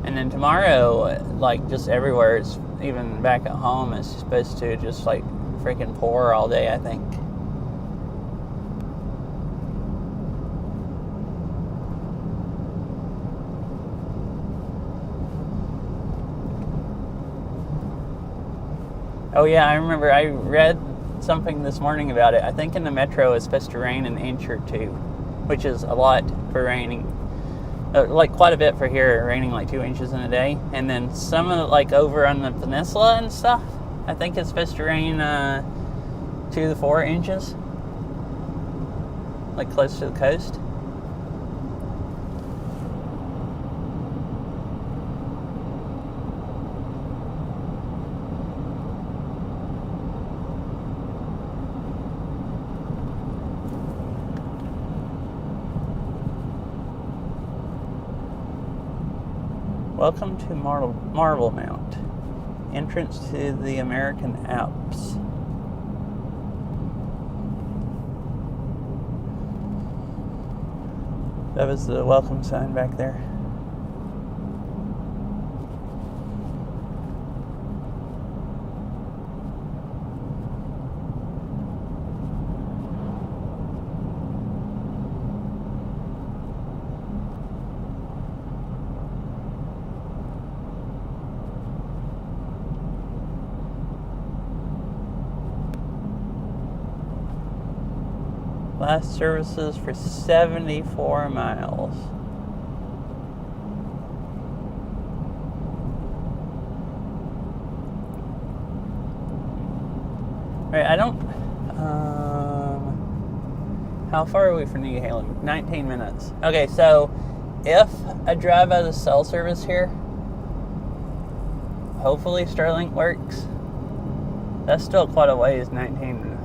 And then tomorrow, like, just everywhere, it's even back at home, it's supposed to just, like, freaking pour all day, I think. Oh yeah, I remember I read something this morning about it. I think in the metro it's supposed to rain an inch or two, which is a lot for raining. Like quite a bit for here, raining like 2 inches in a day. And then some of it, like over on the peninsula and stuff, I think it's supposed to rain 2 to 4 inches, like close to the coast. Welcome to Marble Mount. Entrance to the American Alps. That was the welcome sign back there. Last services for 74 miles. Alright, I don't... how far are we from New Haven? 19 minutes. Okay, so if I drive out of cell service here, hopefully Starlink works. That's still quite a ways, 19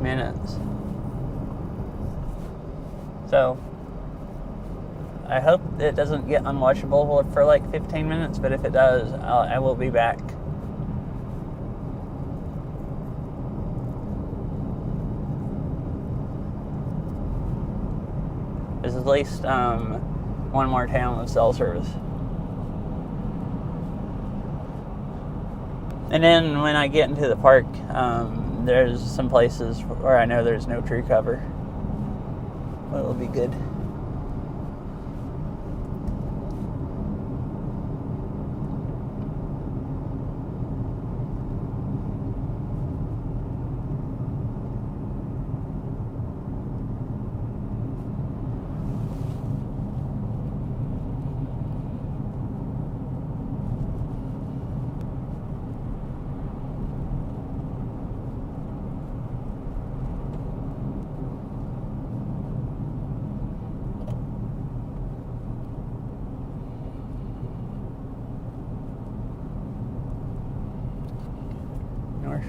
minutes. So, I hope it doesn't get unwatchable for like 15 minutes, but if it does, I will be back. There's at least one more town with cell service. And then when I get into the park, there's some places where I know there's no tree cover. Well, it'll be good.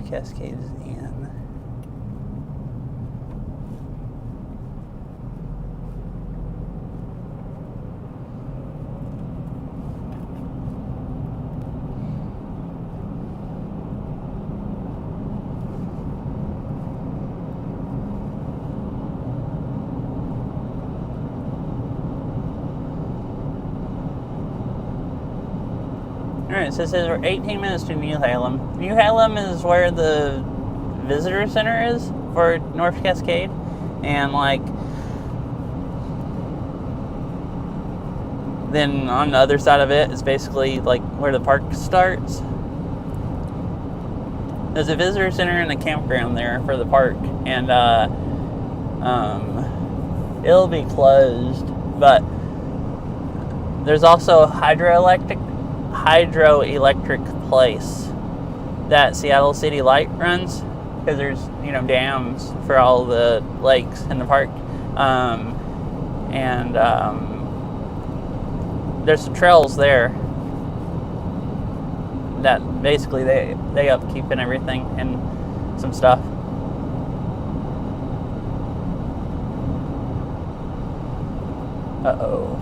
Cascades in. Alright, so it says we're 18 minutes to New Halem. New Halem is where the visitor center is for North Cascade, and like then on the other side of it is basically like where the park starts. There's a visitor center and a campground there for the park, and it'll be closed, but there's also a hydroelectric place that Seattle City Light runs, because there's dams for all the lakes in the park, and there's some trails there that basically they upkeep and everything, and some stuff. Uh-oh,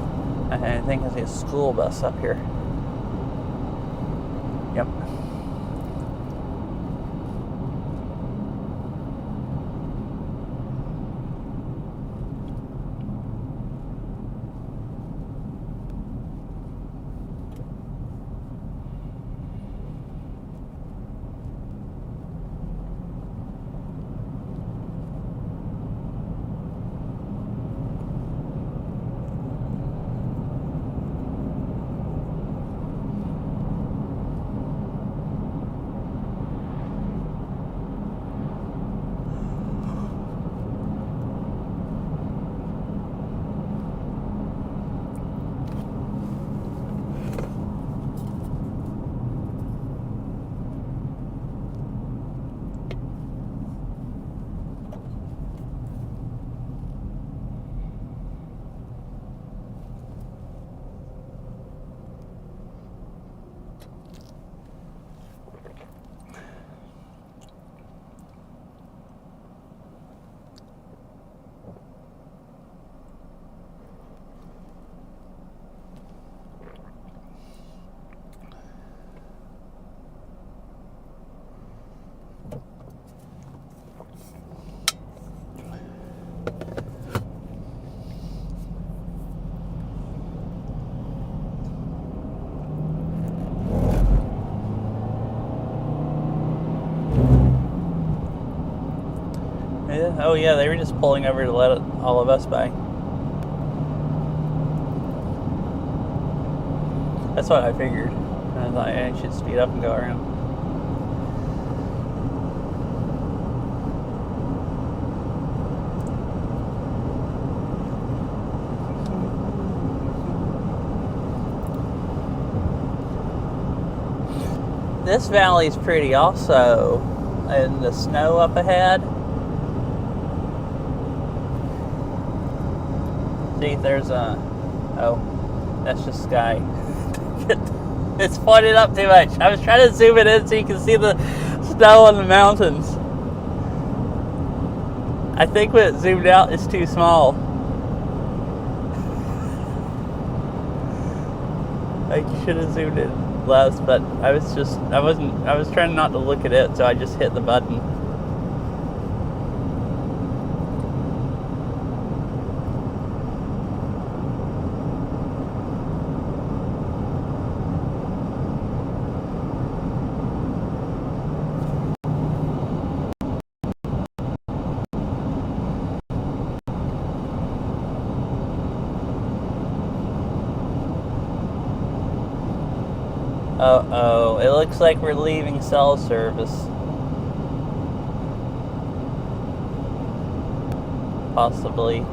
I think I see a school bus up here. Yep. Yeah. Oh yeah, they were just pulling over to let all of us by. That's what I figured. And I thought I should speed up and go around. This valley's pretty also, and the snow up ahead. See, there's a, oh, that's just sky. It's pointed up too much. I was trying to zoom it in so you can see the snow on the mountains. I think when it zoomed out, it's too small. Like, you should have zoomed in less, but I was trying not to look at it, so I just hit the button. Uh-oh, it looks like we're leaving cell service. Possibly.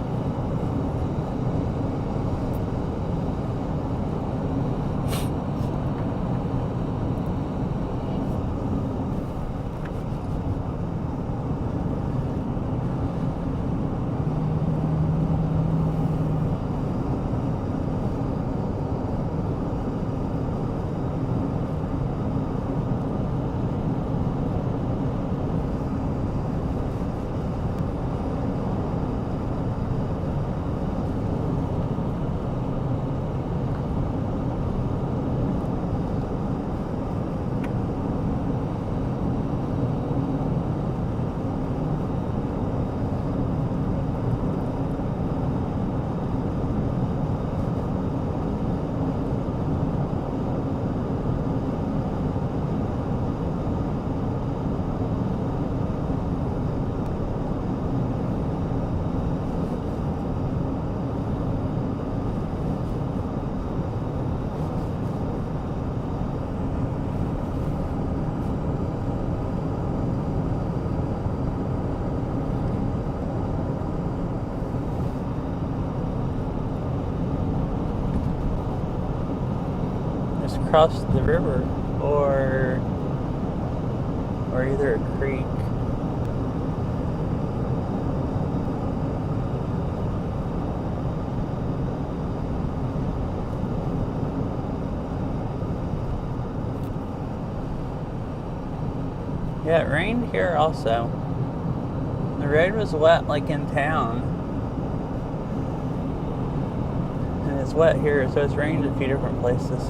Across the river, or either a creek. Yeah, it rained here also. The road was wet like in town. And it's wet here, so it's rained a few different places.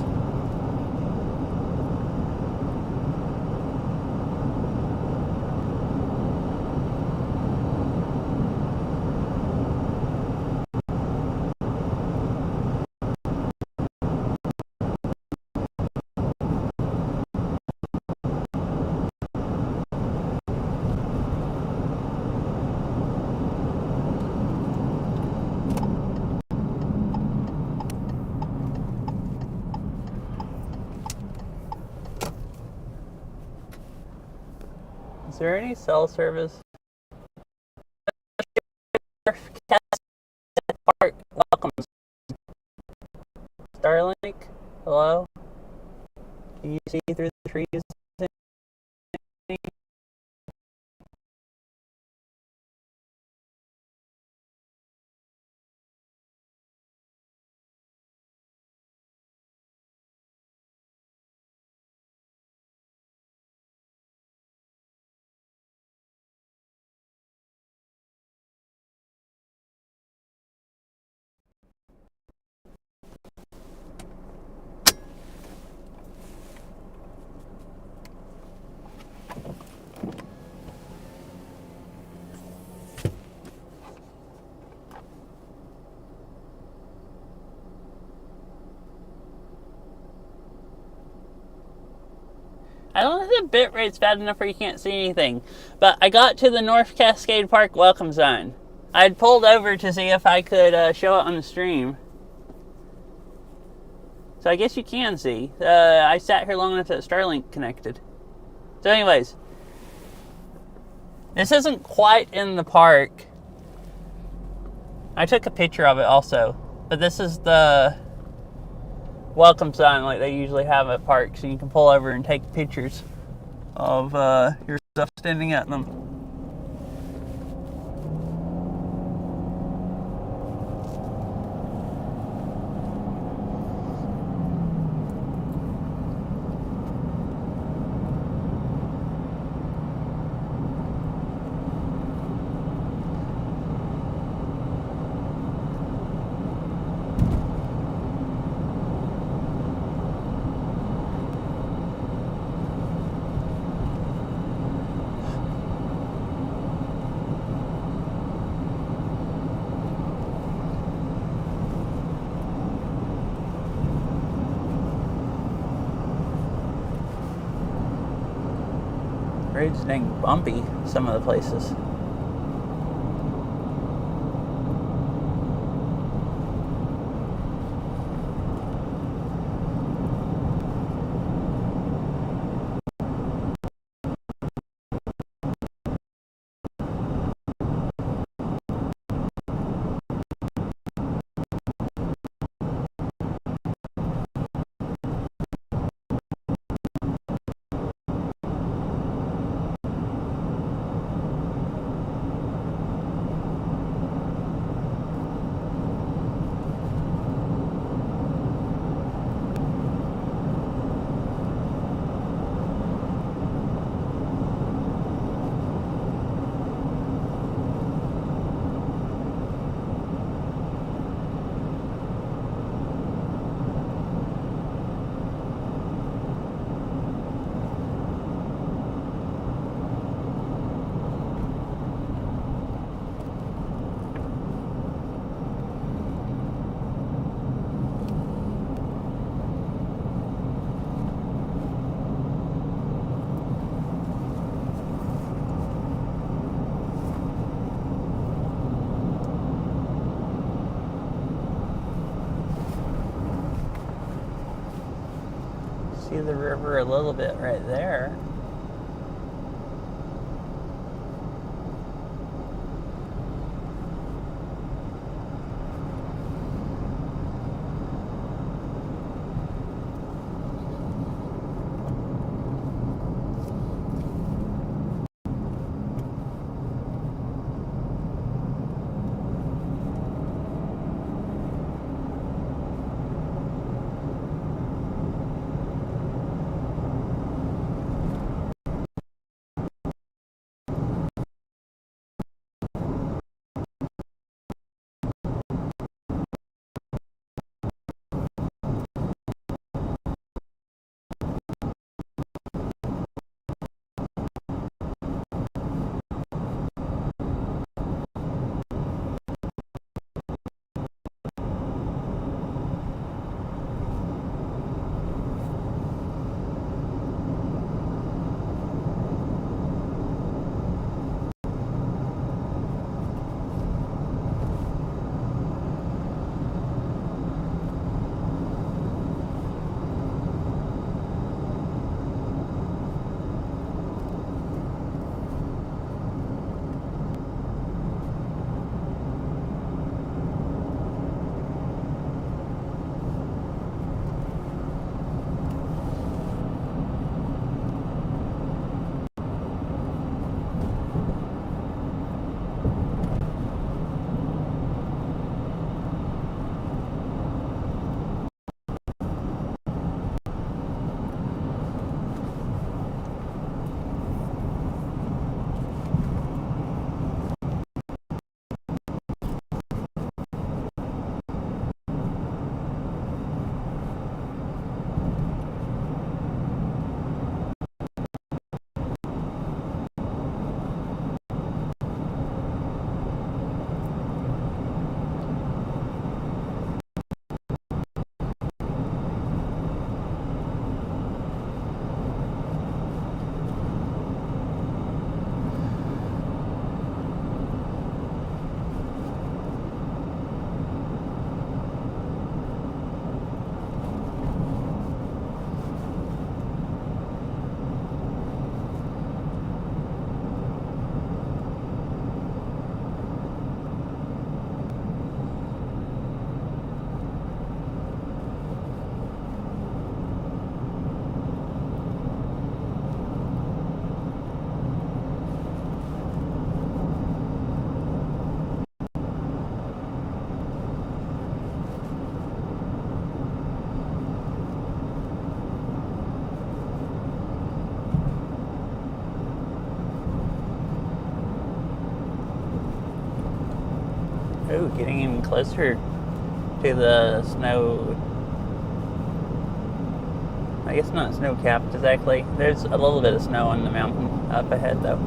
Is there any cell service? Cascades Park, welcome. Starlink, hello? Can you see through the trees? the bit rate's bad enough where you can't see anything. But I got to the North Cascade Park welcome sign. I'd pulled over to see if I could show it on the stream. So I guess you can see. I sat here long enough that Starlink connected. So anyways, this isn't quite in the park. I took a picture of it also. But this is the welcome sign like they usually have at parks. So you can pull over and take pictures of your stuff standing at them. Road's dang bumpy some of the places. See the river a little bit right there. Ooh, getting even closer to the snow. I guess not snow capped exactly. There's a little bit of snow on the mountain up ahead though.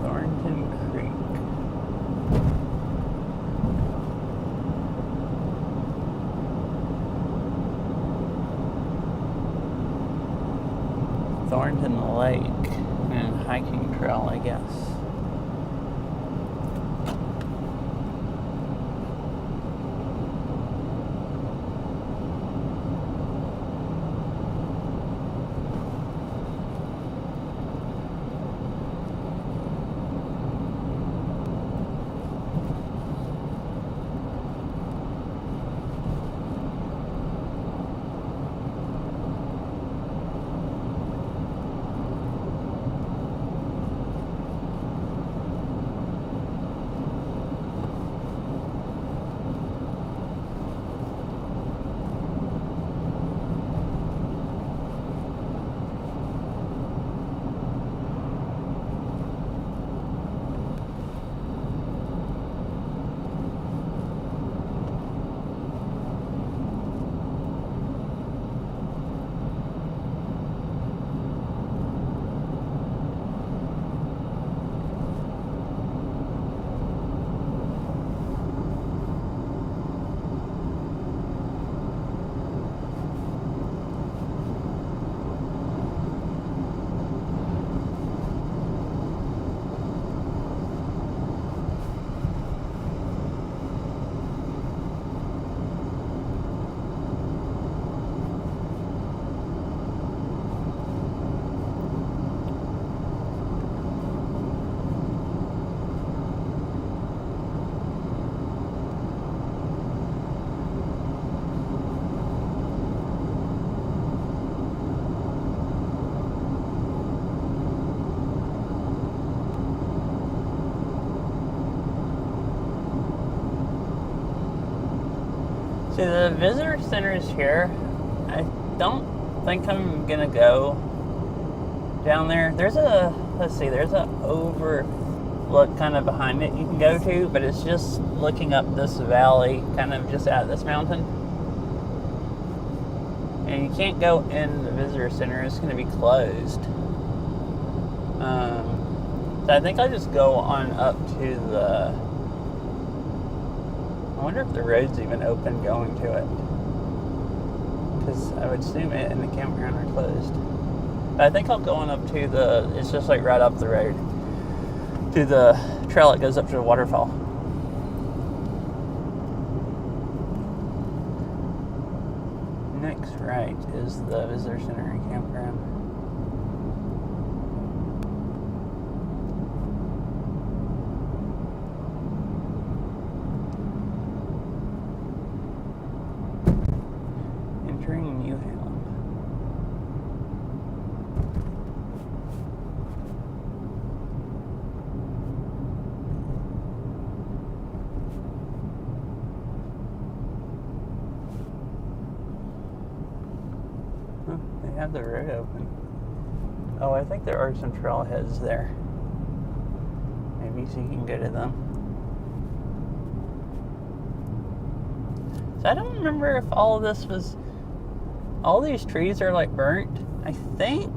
Thornton Creek. Thornton Lake and hiking trail, I guess. See, the visitor center is here. I don't think I'm gonna go down there. There's a, let's see, there's a overlook kind of behind it you can go to, but it's just looking up this valley, kind of just out of this mountain. And you can't go in the visitor center, it's gonna be closed. So I think I'll just go on up to the, I wonder if the road's even open going to it. Because I would assume it and the campground are closed. But I think I'll go on up to the, it's just like right up the road, to the trail that goes up to the waterfall. Next right is the visitor center and campground. They have the road open. Oh, I think there are some trailheads there. Maybe so you can go to them. So I don't remember if all of this was, all these trees are like burnt. I think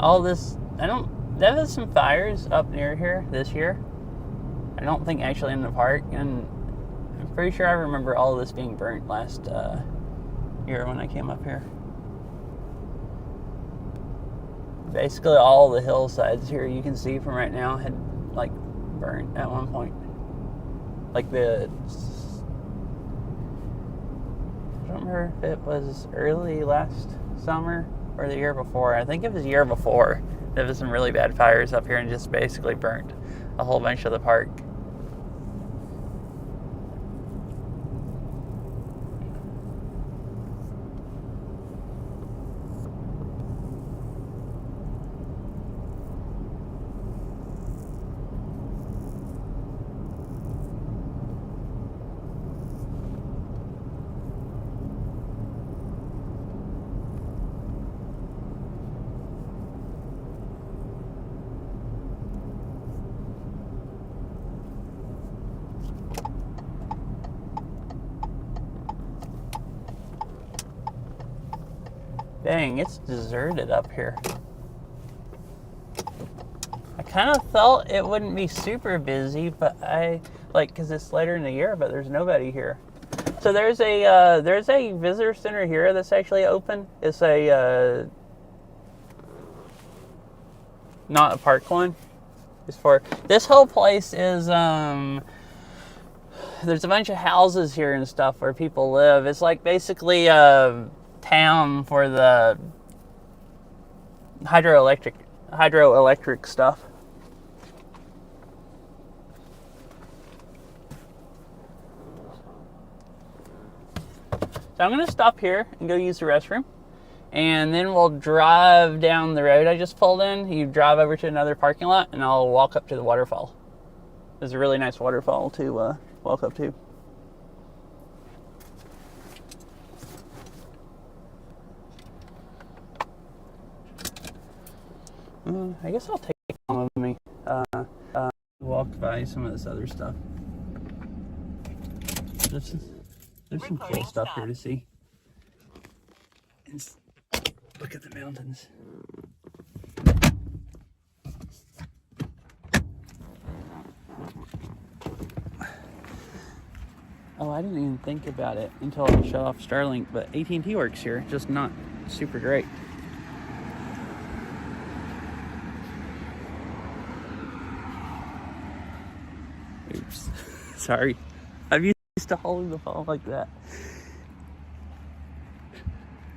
all this, there was some fires up near here this year. I don't think actually in the park, and I'm pretty sure I remember all of this being burnt last year when I came up here. Basically all the hillsides here you can see from right now had like burnt at one point. Like I don't remember if it was early last summer or the year before. I think it was the year before. There was some really bad fires up here and just basically burnt a whole bunch of the park. Dang, it's deserted up here. I kind of thought it wouldn't be super busy, but because it's later in the year, but there's nobody here. So there's a visitor center here that's actually open. It's a not a park one. It's for this whole place is there's a bunch of houses here and stuff where people live. It's like basically a town for the hydroelectric stuff. So I'm gonna stop here and go use the restroom, and then we'll drive down the road I just pulled in. You drive over to another parking lot, and I'll walk up to the waterfall. There's a really nice waterfall to walk up to. I guess I'll take one with me. Walk by some of this other stuff. There's some cool stuff here to see. And look at the mountains. Oh, I didn't even think about it until I shut off Starlink, but AT&T works here, just not super great. Oops. Sorry. I'm used to holding the phone like that.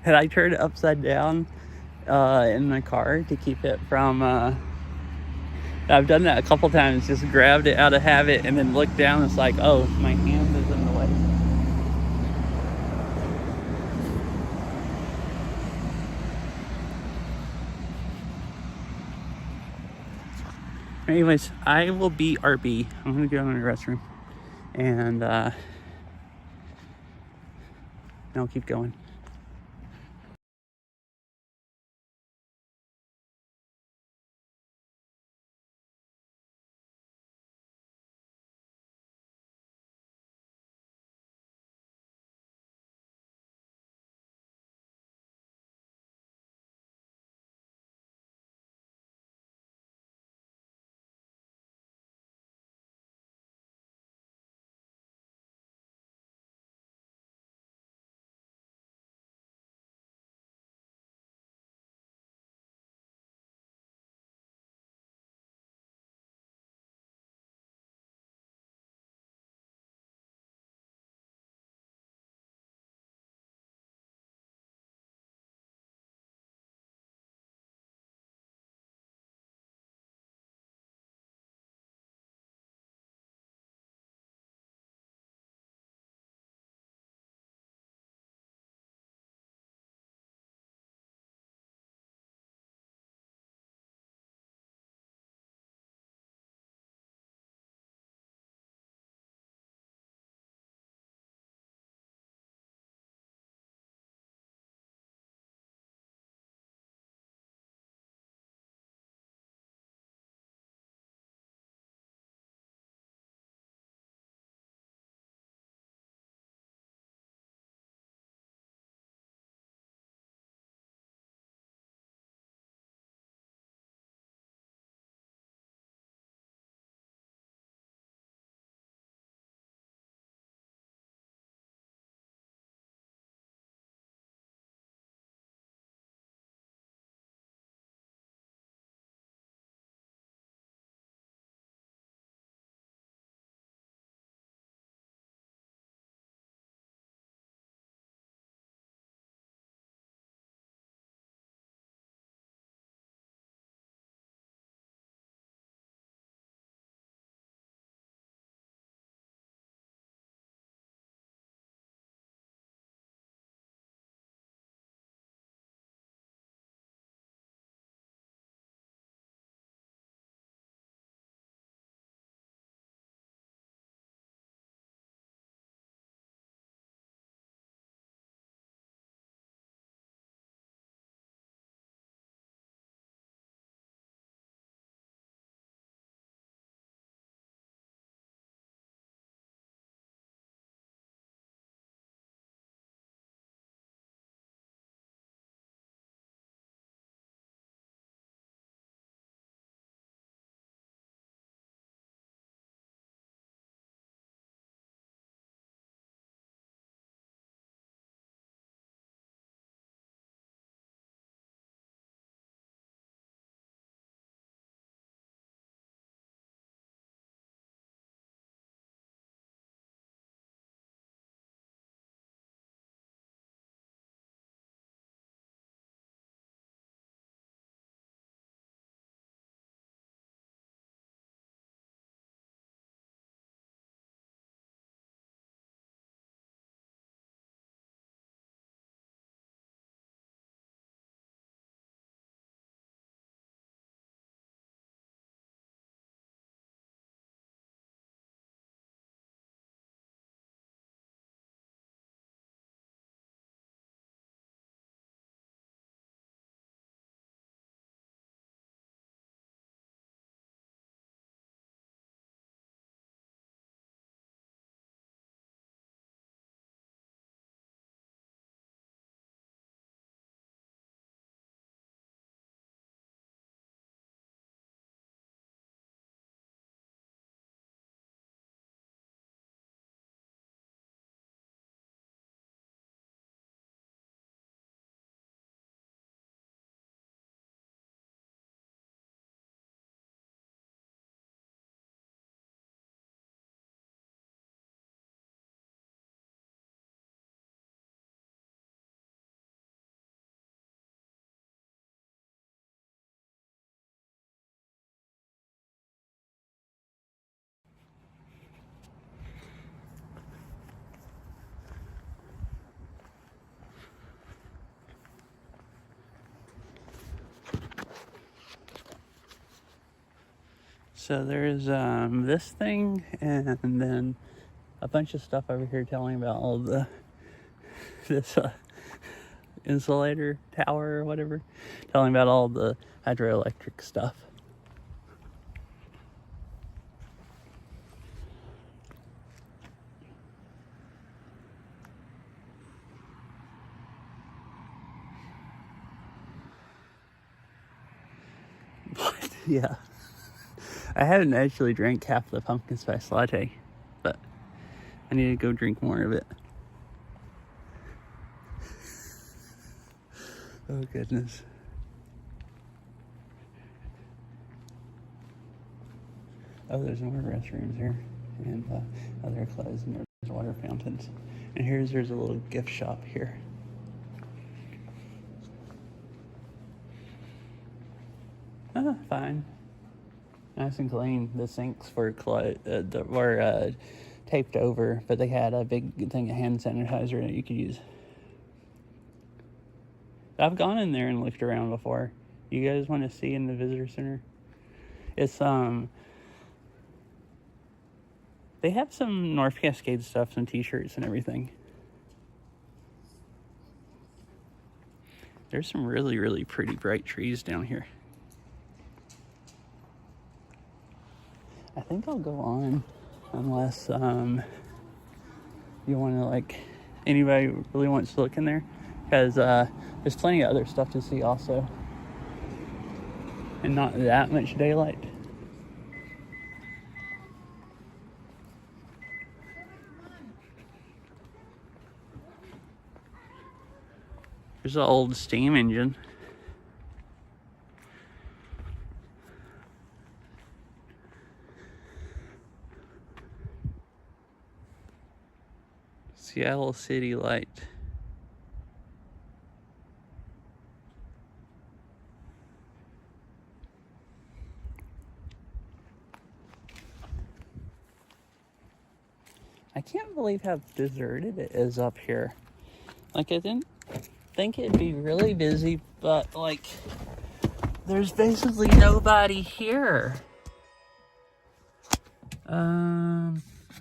And I turned it upside down in my car to keep it from... I've done that a couple times, just grabbed it out of habit and then looked down. It's like, oh, my hand is in the way. Anyways, I will be RB. I'm gonna go in the restroom and I'll keep going. So there's this thing, and then a bunch of stuff over here telling about all the this insulator tower or whatever, telling about all the hydroelectric stuff. But yeah, I haven't actually drank half the pumpkin spice latte, but I need to go drink more of it. Oh goodness. Oh, there's more restrooms here, and they're closed, and there's water fountains. And there's a little gift shop here. Fine. Nice and clean. The sinks were taped over, but they had a big thing of hand sanitizer that you could use. I've gone in there and looked around before. You guys want to see in the visitor center? It's they have some North Cascades stuff, some t-shirts and everything. There's some really, really pretty bright trees down here. I think I'll go on unless you want to, like, anybody really wants to look in there, because there's plenty of other stuff to see also, and not that much daylight. There's an old steam engine. Seattle City Light. I can't believe how deserted it is up here. Like, I didn't think it'd be really busy, but like, there's basically nobody here.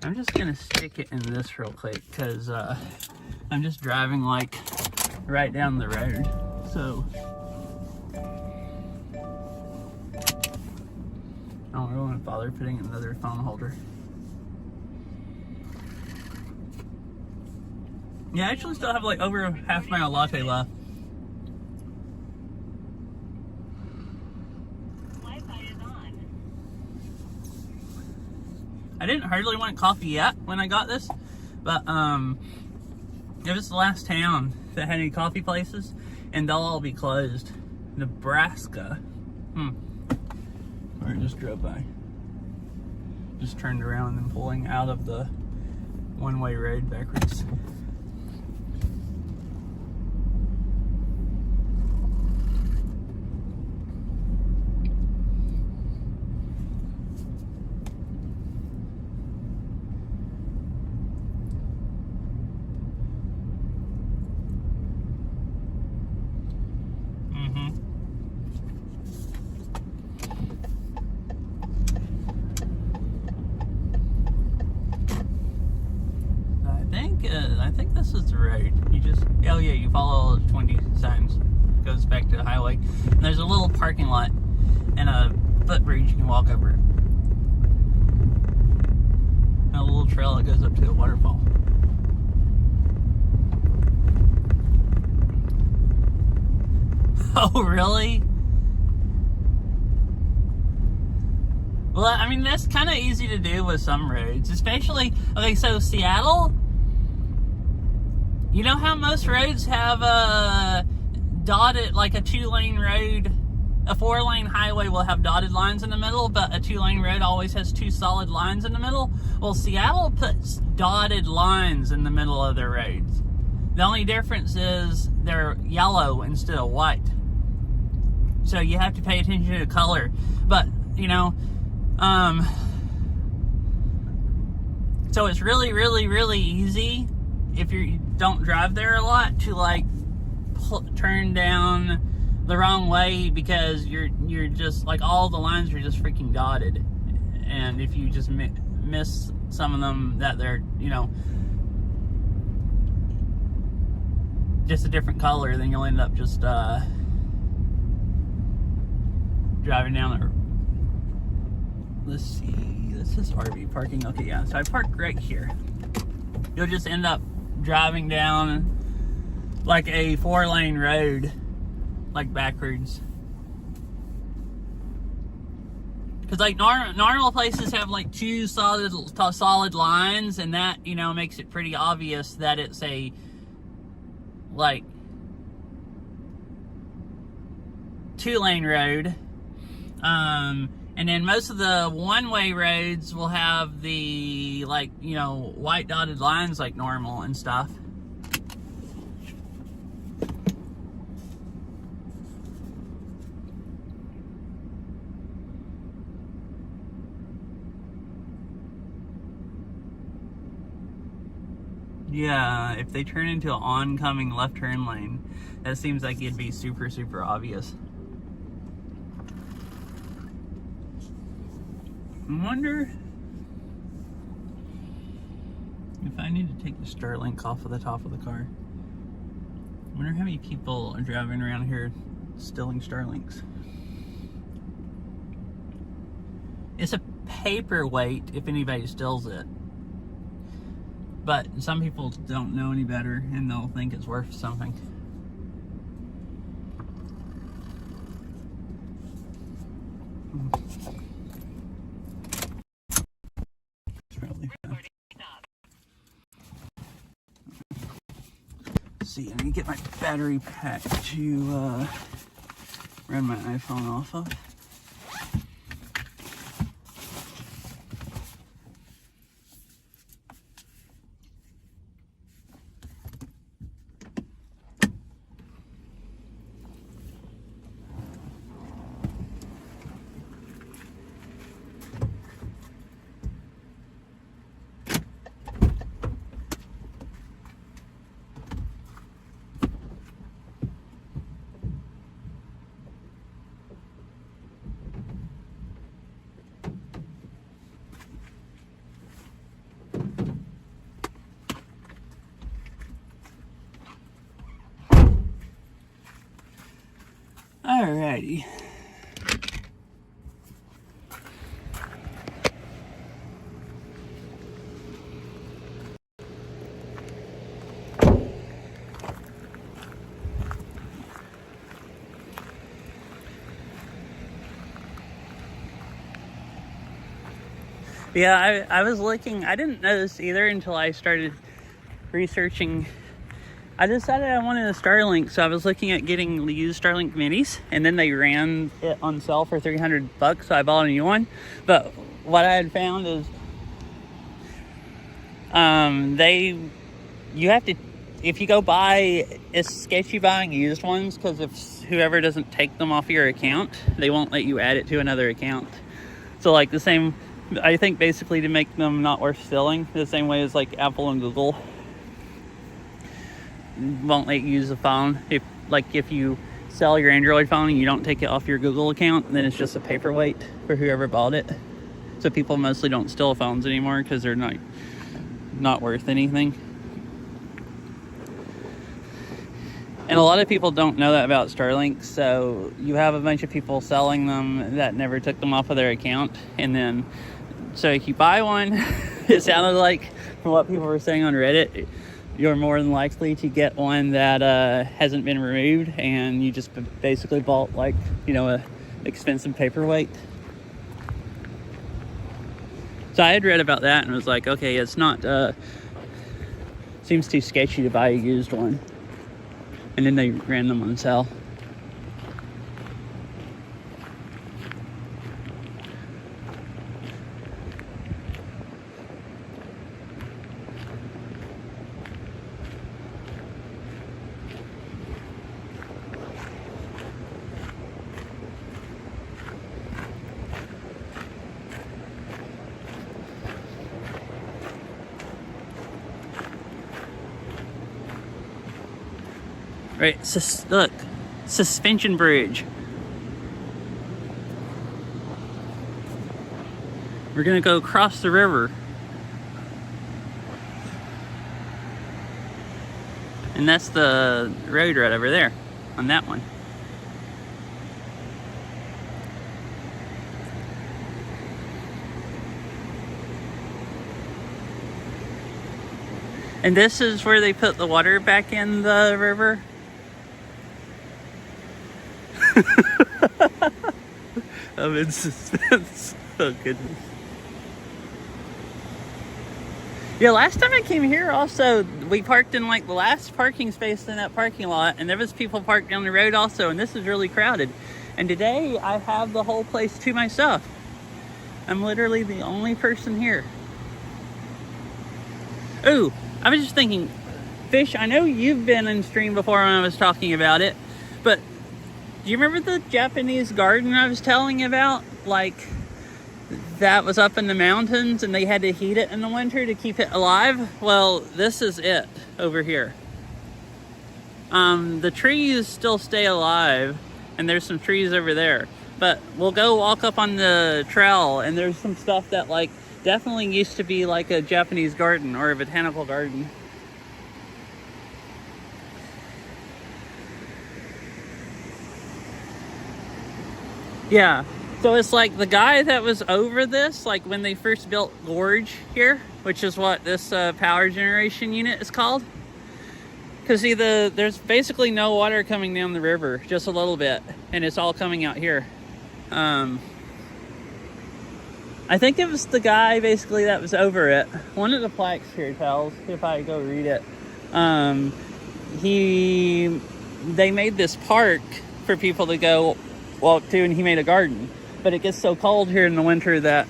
I'm just gonna stick it in this real quick, because I'm just driving like right down the road, so I don't really want to bother putting another phone holder. Yeah, I actually still have like over half my latte left. Wi-Fi is on. I didn't hardly want coffee yet when I got this, but it was the last town that had any coffee places, and they'll all be closed. Nebraska. Or just drove by. Just turned around and pulling out of the one-way road backwards. I think this is the road. You follow all the 20 signs. It goes back to the highway. And there's a little parking lot and a footbridge you can walk over. And a little trail that goes up to a waterfall. Oh, really? Well, I mean, that's kind of easy to do with some roads, especially, okay, so Seattle, you know how most roads have a dotted, like a 2-lane road, a 4-lane highway will have dotted lines in the middle, but a 2-lane road always has 2 solid lines in the middle? Well, Seattle puts dotted lines in the middle of their roads. The only difference is they're yellow instead of white. So you have to pay attention to color. But, you know, so it's really, really, really easy if you don't drive there a lot to like turn down the wrong way, because you're just like, all the lines are just freaking dotted. and if you just miss some of them that they're, you know, just a different color, then you'll end up just driving down there. Let's see, this is RV parking. Okay, yeah, so I parked right here. You'll just end up driving down like a 4-lane road, like backwards. Because like normal places have like 2 solid lines, and that, you know, makes it pretty obvious that it's a like 2-lane road. And then most of the one-way roads will have the, like, you know, white dotted lines like normal and stuff. Yeah, if they turn into an oncoming left turn lane, that seems like it'd be super, super obvious. I wonder if I need to take the Starlink off of the top of the car. I wonder how many people are driving around here stealing Starlinks. It's a paperweight if anybody steals it. But some people don't know any better and they'll think it's worth something. See, I need to get my battery pack to run my iPhone off of. Alrighty. Yeah, I was looking, I didn't know this either until I started researching. I decided I wanted a Starlink, so I was looking at getting used Starlink minis, and then they ran it on sale for $300, so I bought a new one. But what I had found is, you have to, if you go buy, it's sketchy buying used ones, because if whoever doesn't take them off your account, they won't let you add it to another account. So like the same, I think basically to make them not worth stealing, the same way as like Apple and Google won't let you use the phone. If you sell your Android phone and you don't take it off your Google account, then it's just a paperweight for whoever bought it. So people mostly don't steal phones anymore because they're not worth anything. And a lot of people don't know that about Starlink, so you have a bunch of people selling them that never took them off of their account. And then, so if you buy one, it sounded like, from what people were saying on Reddit, you're more than likely to get one that hasn't been removed, and you just basically bought, like, you know, a expensive paperweight. So I had read about that and was like, okay, it's not, seems too sketchy to buy a used one. And then they ran them on sale. Right, look, suspension bridge. We're gonna go across the river. And that's the road right over there on that one. And this is where they put the water back in the river. I'm in suspense. Oh goodness. Yeah, last time I came here also, we parked in like the last parking space in that parking lot, and there was people parked down the road also, and this is really crowded. And today I have the whole place to myself. I'm literally the only person here. Ooh, I was just thinking, Fish, I know you've been in stream before when I was talking about it, but do you remember the Japanese garden I was telling you about? Like, that was up in the mountains and they had to heat it in the winter to keep it alive? Well, this is it over here. The trees still stay alive, and there's some trees over there. But we'll go walk up on the trail, and there's some stuff that like definitely used to be like a Japanese garden or a botanical garden. Yeah, so it's like the guy that was over this, like when they first built Gorge here, which is what this power generation unit is called. Because see, there's basically no water coming down the river, just a little bit, and it's all coming out here. I think it was the guy basically that was over it. One of the plaques here tells, if I go read it, they made this park for people to go walk to, and he made a garden. But it gets so cold here in the winter that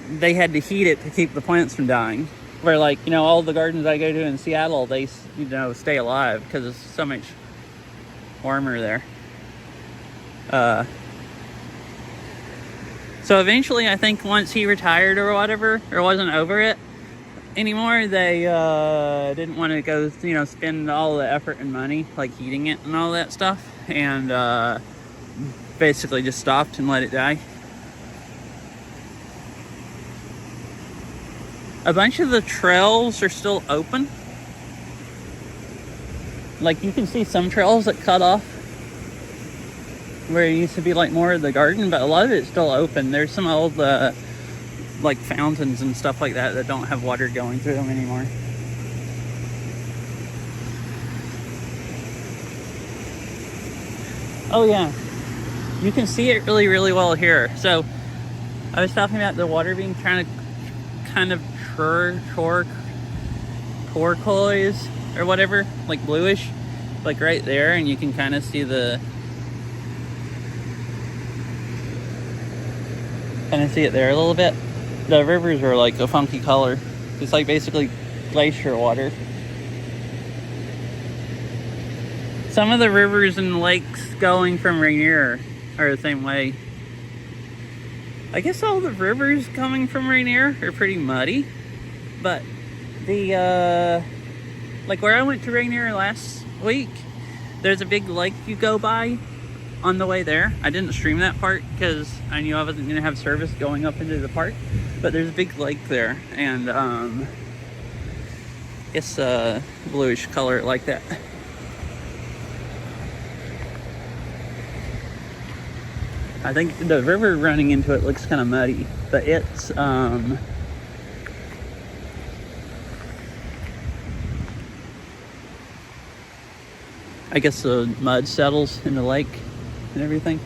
they had to heat it to keep the plants from dying. Where, like, you know, all the gardens I go to in Seattle, they, you know, stay alive because it's so much warmer there. So eventually, I think once he retired or whatever, or wasn't over it anymore, they didn't want to go, you know, spend all the effort and money, like heating it and all that stuff, and basically just stopped and let it die. A bunch of the trails are still open. Like, you can see some trails that cut off where it used to be like more of the garden, but a lot of it's still open. There's some old like fountains and stuff like that that don't have water going through them anymore. Oh yeah, you can see it really, really well here. So I was talking about the water being kind of turquoise or whatever, like bluish, like right there, and you can kind of see it there a little bit. The rivers are like a funky color. It's like basically glacier water. Some of the rivers and lakes going from Rainier are the same way. I guess all the rivers coming from Rainier are pretty muddy, but the like where I went to Rainier last week, there's a big lake you go by on the way there. I didn't stream that part because I knew I wasn't going to have service going up into the park, but there's a big lake there, and it's a bluish color like that. I think the river running into it looks kind of muddy, but it's I guess the mud settles in the lake and everything.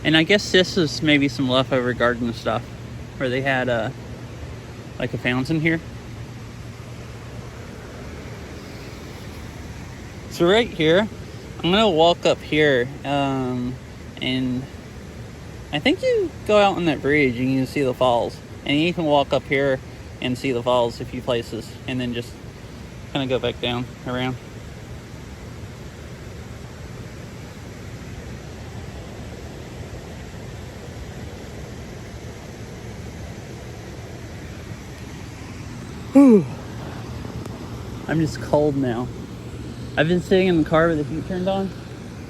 And I guess this is maybe some leftover garden stuff where they had like a fountain here. So right here, I'm gonna walk up here, and I think you go out on that bridge and you can see the falls. And you can walk up here and see the falls a few places, and then just kind of go back down around. Whew. I'm just cold now. I've been sitting in the car with the heat turned on,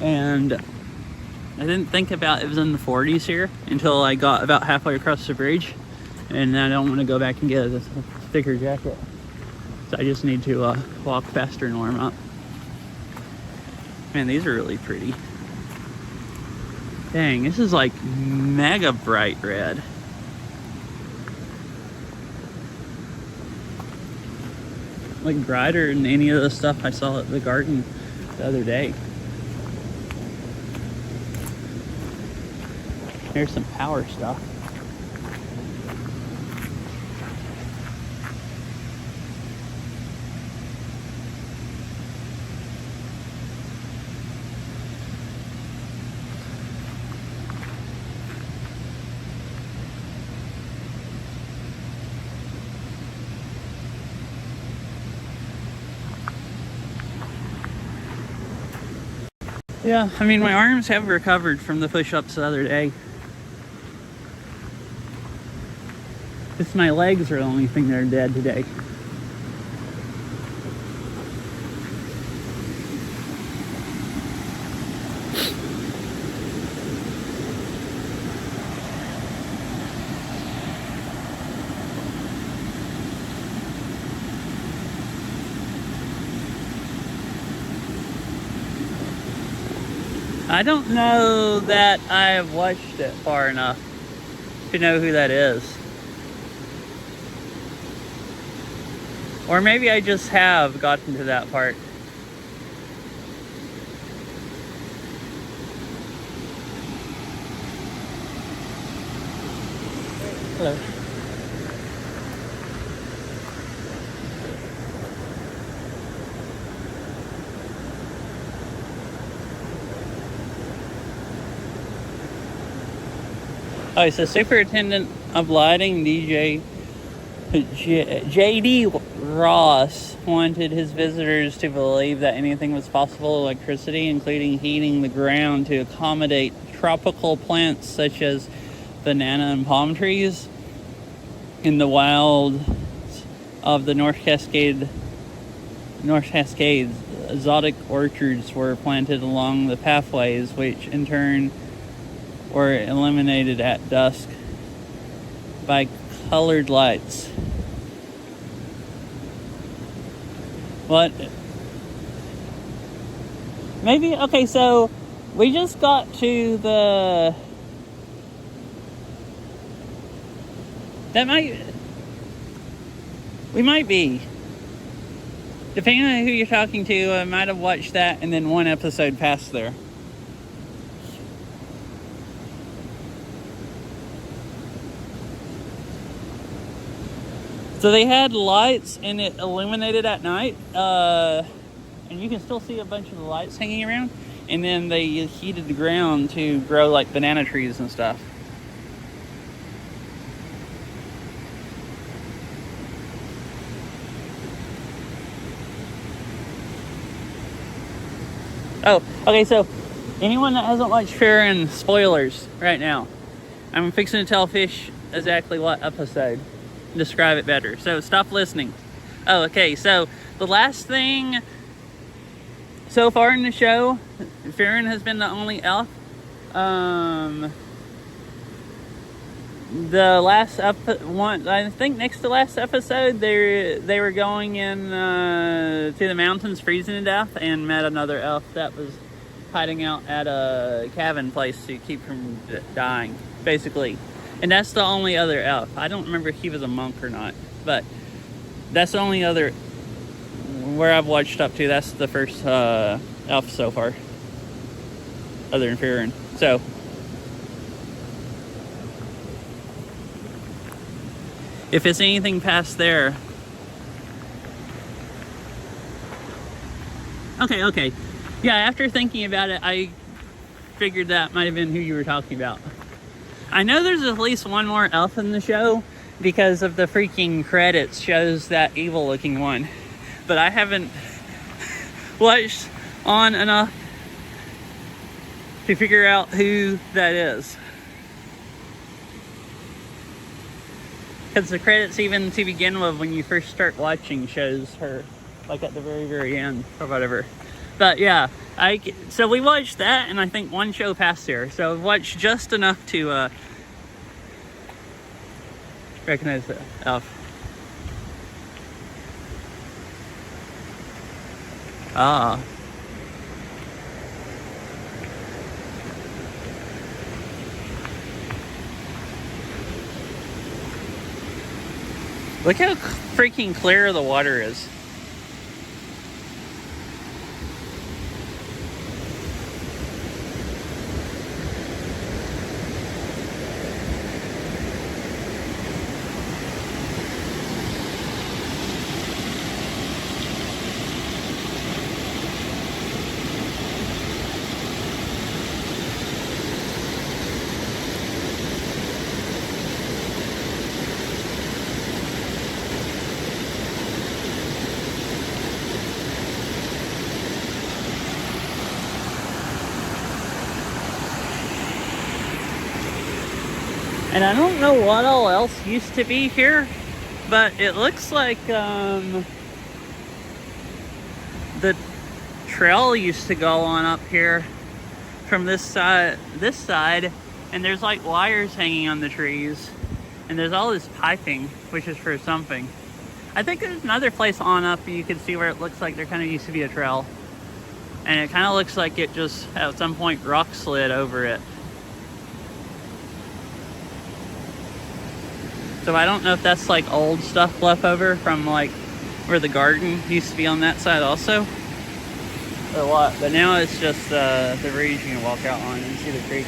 and I didn't think about it was in the 40s here until I got about halfway across the bridge, and I don't want to go back and get a thicker jacket. So I just need to walk faster and warm up. Man, these are really pretty. Dang, this is like mega bright red. Like brighter than any of the stuff I saw at the garden the other day. Here's some power stuff. Yeah, I mean, my arms have recovered from the push-ups the other day. Just my legs are the only thing that are dead today. I don't know that I have watched it far enough to know who that is. Or maybe I just have gotten to that part. Hello. Oh, so Superintendent of Lighting, J.D. Ross, wanted his visitors to believe that anything was possible electricity, including heating the ground to accommodate tropical plants such as banana and palm trees in the wild of the North Cascades. Exotic orchards were planted along the pathways, which in turn were illuminated at dusk by colored lights. What? Maybe, okay, so we just got to the... We might be. Depending on who you're talking to, I might have watched that and then one episode past there. So they had lights and it illuminated at night, and you can still see a bunch of the lights hanging around. And then they heated the ground to grow like banana trees and stuff. Oh, okay, so anyone that hasn't watched Farron, spoilers right now. I'm fixing to tell Fish exactly what episode. Describe it better. So stop listening. Oh, okay, so the last thing so far in the show, Farron has been the only elf. The last one, I think next to last episode, they were going in to the mountains, freezing to death, and met another elf that was hiding out at a cabin place to keep from dying, basically. And that's the only other elf. I don't remember if he was a monk or not, but that's the only other where I've watched up to. That's the first elf so far, other than Farron. So. If it's anything past there. Okay. Yeah, after thinking about it, I figured that might have been who you were talking about. I know there's at least one more elf in the show because of the freaking credits shows that evil looking one. But I haven't watched on enough to figure out who that is. Because the credits, even to begin with, when you first start watching, shows her, like at the very, very end, or whatever. But yeah, so we watched that, and I think one show passed here. So we watched just enough to recognize the elf. Ah. Look how freaking clear the water is. And I don't know what all else used to be here, but it looks like the trail used to go on up here from this side, and there's like wires hanging on the trees, and there's all this piping, which is for something. I think there's another place on up you can see where it looks like there kind of used to be a trail, and it kind of looks like it just at some point rock slid over it. So I don't know if that's like old stuff left over from like where the garden used to be on that side also, or what. But now it's just the bridge you can walk out on and see the creek.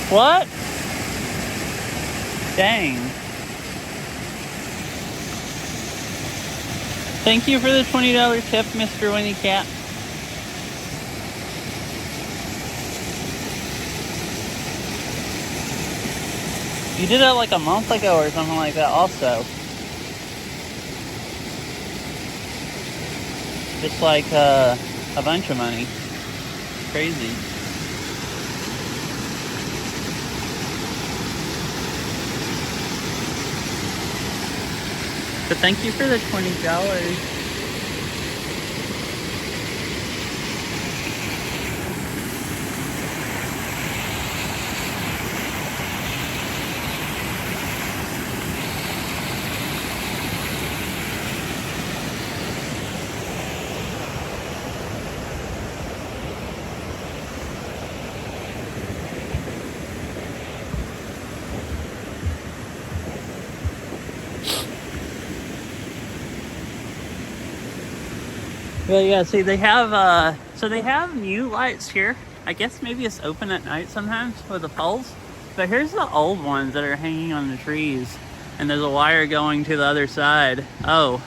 What? Dang. Thank you for the $20 tip, Mr. Winnie Cat. You did that like a month ago or something like that also. Just like a bunch of money. Crazy. But thank you for the $20. Well, yeah, see, they have, so they have new lights here. I guess maybe it's open at night sometimes with the poles. But here's the old ones that are hanging on the trees. And there's a wire going to the other side. Oh,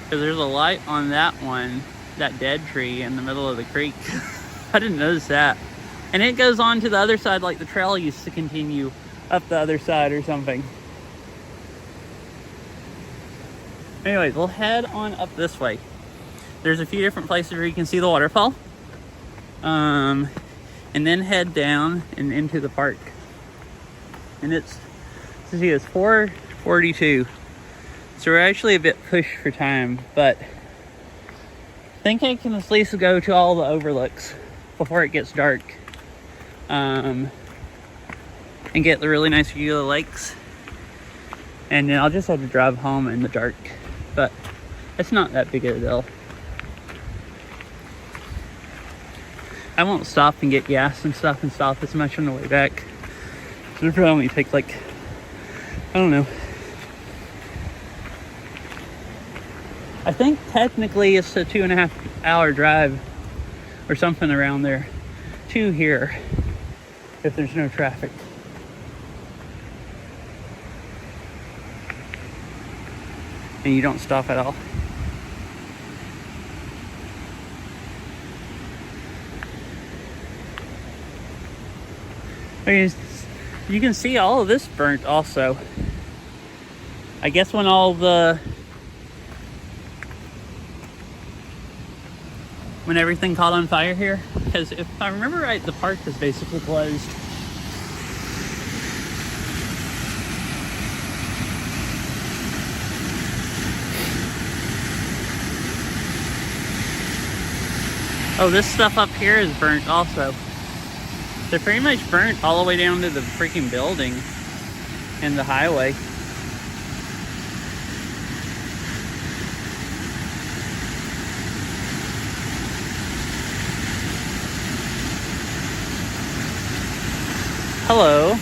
because there's a light on that one, that dead tree in the middle of the creek. I didn't notice that. And it goes on to the other side like the trail used to continue up the other side or something. Anyways, we'll head on up this way. There's a few different places where you can see the waterfall. And then head down and into the park. And it's 4:42. So we're actually a bit pushed for time, but I think I can at least go to all the overlooks before it gets dark. And get the really nice view of the lakes. And then I'll just have to drive home in the dark. But it's not that big of a deal. I won't stop and get gas and stuff and stop as much on the way back. So it'll only take like, I don't know. I think technically it's a 2.5 hour drive or something around there to here if there's no traffic. And you don't stop at all. I mean, You can see all of this burnt also. I guess when when everything caught on fire here, because if I remember right, the park is basically closed. Oh, this stuff up here is burnt also. They're pretty much burnt all the way down to the freaking building and the highway. Hello.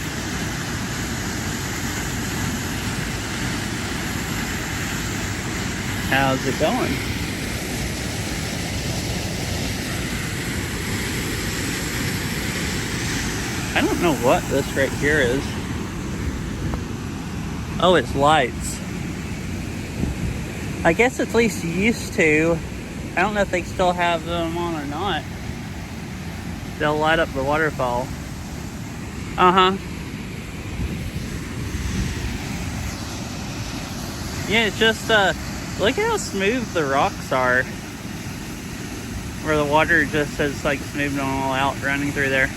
How's it going? I don't know what this right here is. Oh, it's lights. I guess at least used to. I don't know if they still have them on or not. They'll light up the waterfall. Uh-huh. Yeah, it's just, look at how smooth the rocks are. Where the water just is like smooth and all out running through there.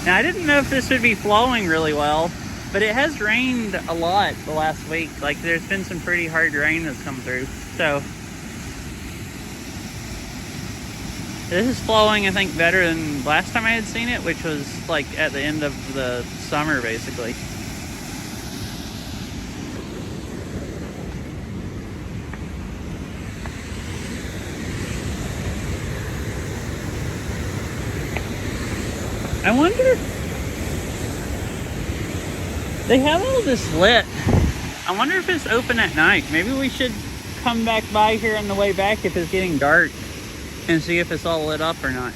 Now, I didn't know if this would be flowing really well, but it has rained a lot the last week. Like, there's been some pretty hard rain that's come through. So, this is flowing, I think, better than last time I had seen it, which was, like, at the end of the summer, basically. I wonder, they have all this lit. I wonder if it's open at night. Maybe we should come back by here on the way back if it's getting dark and see if it's all lit up or not.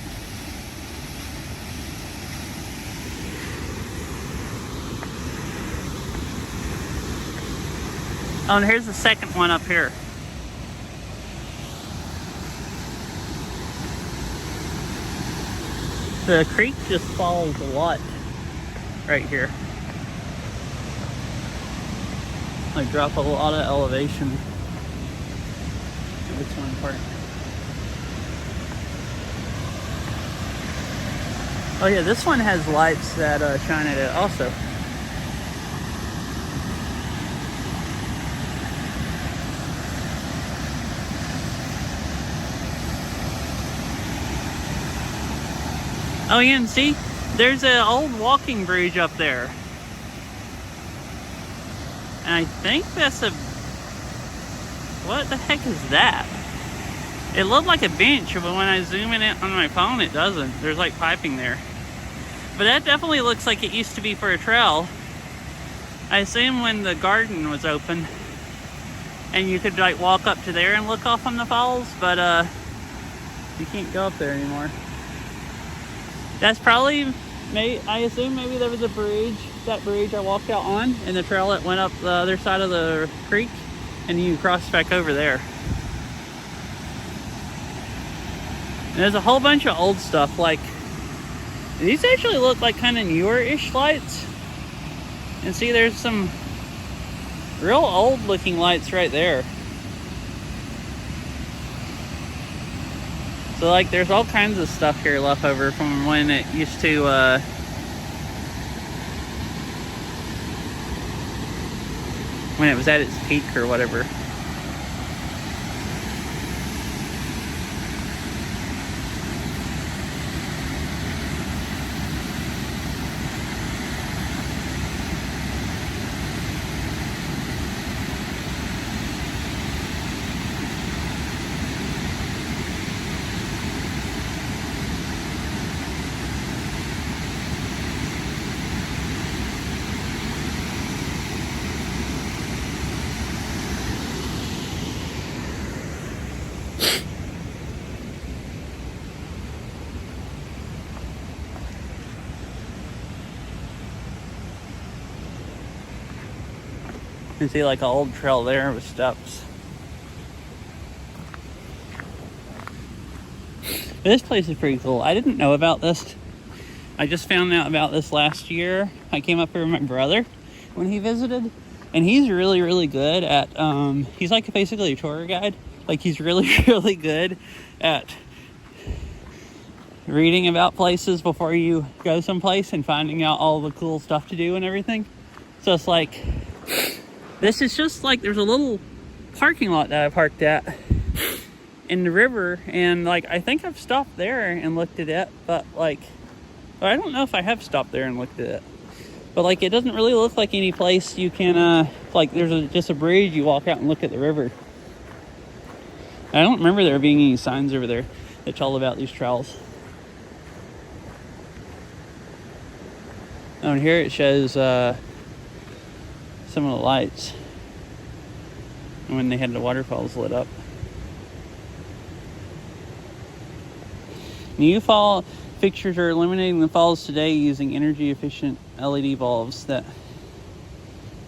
Oh, and here's the second one up here. The creek just falls a lot right here. Like, drop a lot of elevation in this one part. Oh yeah, this one has lights that shine at it also. Oh yeah, and see, there's an old walking bridge up there. And I think that's a... What the heck is that? It looked like a bench, but when I zoom in it on my phone, it doesn't. There's like piping there. But that definitely looks like it used to be for a trail. I assume when the garden was open, and you could like walk up to there and look off on the falls, but you can't go up there anymore. That's probably, I assume maybe there was a bridge, that bridge I walked out on, and the trail that went up the other side of the creek, and you cross back over there. And there's a whole bunch of old stuff, like, these actually look like kind of newer-ish lights. And see, there's some real old looking lights right there. So like, there's all kinds of stuff here left over from when it used to when it was at its peak or whatever. You can see like an old trail there with steps. This place is pretty cool. I didn't know about this. I just found out about this last year. I came up here with my brother when he visited, and he's really, really good at, he's like basically a tour guide. Like, he's really, really good at reading about places before you go someplace and finding out all the cool stuff to do and everything. So it's like, this is just like, there's a little parking lot that I parked at in the river, and like, I think I've stopped there and looked at it, but like, I don't know if I have stopped there and looked at it, but like, it doesn't really look like any place you can, like, there's just a bridge, you walk out and look at the river. I don't remember there being any signs over there that tell about these trails. Oh, and here it shows some of the lights when they had the waterfalls lit up. New fall fixtures are illuminating the falls today using energy efficient LED bulbs that,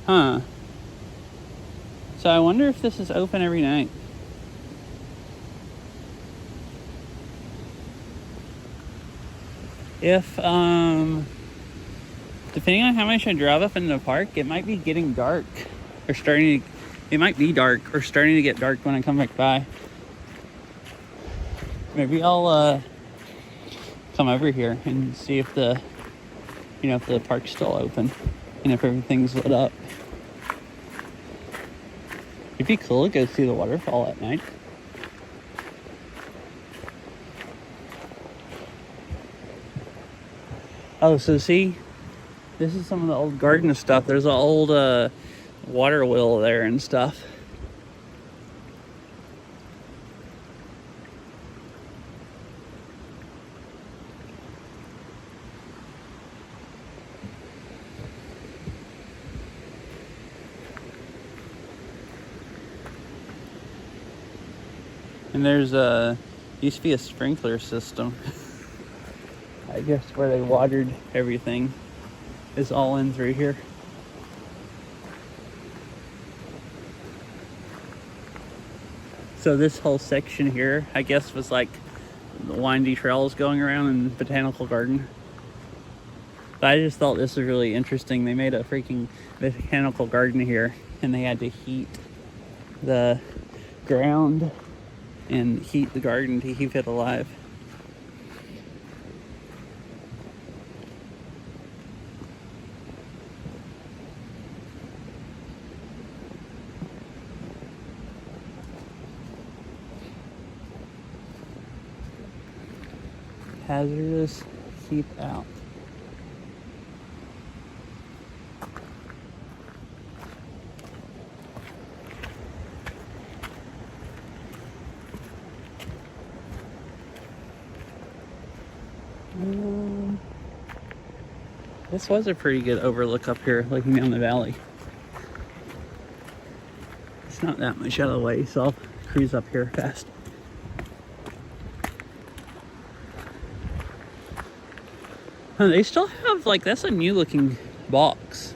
So I wonder if this is open every night. If, depending on how much I drive up into the park, it might be getting dark or it might be dark or starting to get dark when I come back by. Maybe I'll, come over here and see if the park's still open and if everything's lit up. It'd be cool to go see the waterfall at night. Oh, so see, this is some of the old garden stuff. There's an old water wheel there and stuff. And there's used to be a sprinkler system. I guess where they watered everything is all in through here. So this whole section here, I guess, was like the windy trails going around in the botanical garden. But I just thought this was really interesting. They made a freaking botanical garden here, and they had to heat the ground and heat the garden to keep it alive. Hazardous, keep out. This was a pretty good overlook up here, looking down the valley. It's not that much out of the way, so I'll cruise up here fast. Oh, they still have, like, that's a new looking box.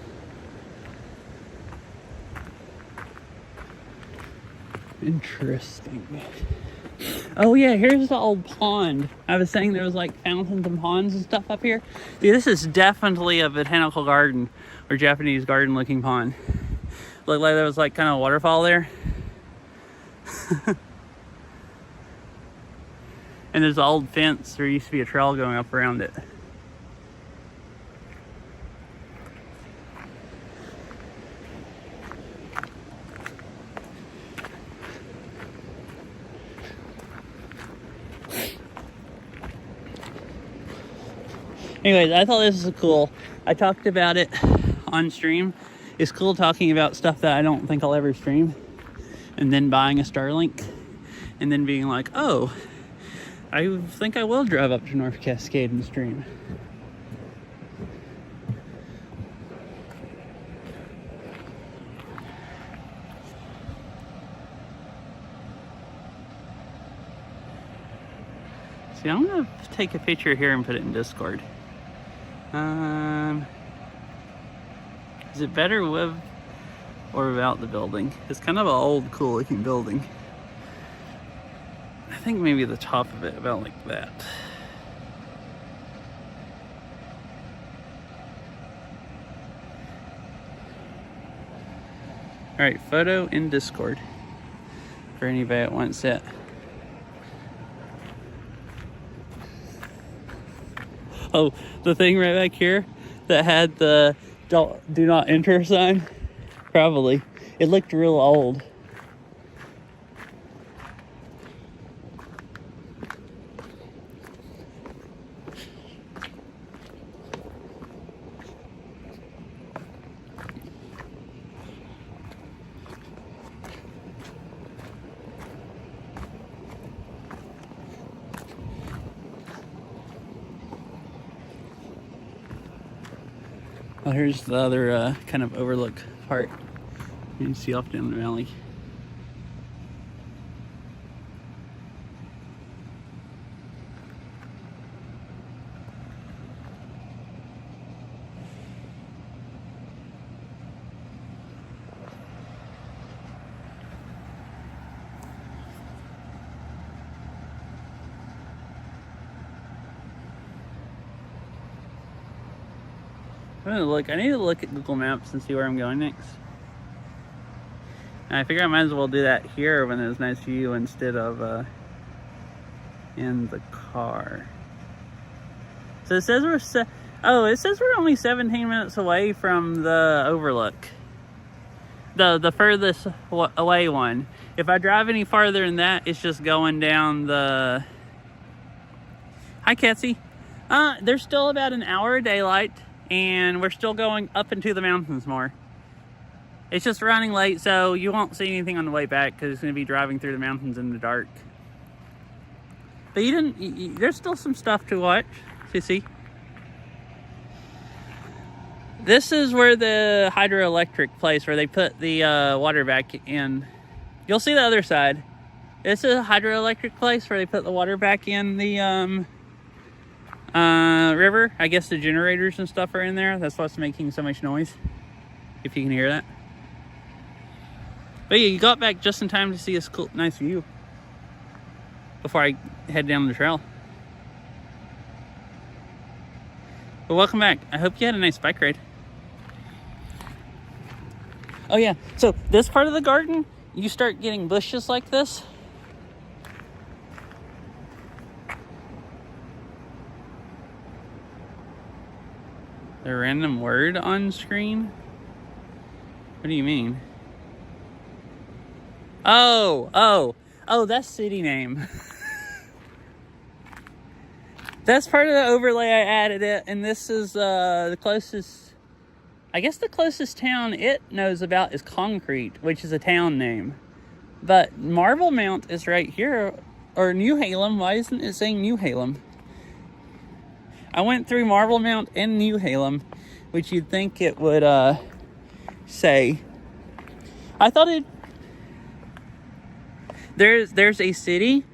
Interesting. Oh yeah, here's the old pond. I was saying there was like fountains and ponds and stuff up here. See, this is definitely a botanical garden or Japanese garden looking pond. Looked like there was like kind of a waterfall there. And there's an old fence. There used to be a trail going up around it. Anyways, I thought this was cool. I talked about it on stream. It's cool talking about stuff that I don't think I'll ever stream. And then buying a Starlink. And then being like, oh, I think I will drive up to North Cascade and stream. See, I'm gonna take a picture here and put it in Discord. Is it better with or without the building? It's kind of an old, cool looking building. I think maybe the top of it, about like that. All right, photo in Discord for anybody that wants it. Oh, the thing right back here that had the do not enter sign, probably. It looked real old. Oh, here's the other kind of overlook part. You can see off down the valley. I'm gonna look. I need to look at Google Maps and see where I'm going next. And I figure I might as well do that here when there's nice view instead of in the car. So it says it says we're only 17 minutes away from the overlook. The furthest away one. If I drive any farther than that, it's just going down the... Hi, Ketsy. There's still about an hour of daylight, and we're still going up into the mountains more. It's just running late, so you won't see anything on the way back because it's going to be driving through the mountains in the dark. But there's still some stuff to watch. See? This is where the hydroelectric place where they put the water back in. You'll see the other side. This is a hydroelectric place where they put the water back in the river. I guess the generators and stuff are in there. That's what's making so much noise, if you can hear that. But yeah, you got back just in time to see this cool, nice view before I head down the trail. But welcome back. I hope you had a nice bike ride. Oh yeah, so this part of the garden, you start getting bushes like this. A random word on screen? What do you mean? Oh, that's city name. That's part of the overlay. I added it, and this is the closest, I guess the closest town it knows about is Concrete, which is a town name. But Marble Mount is right here, or New Halem. Why isn't it saying New Halem? I went through Marble Mount and New Halem, which you'd think it would say. I thought it... There's a city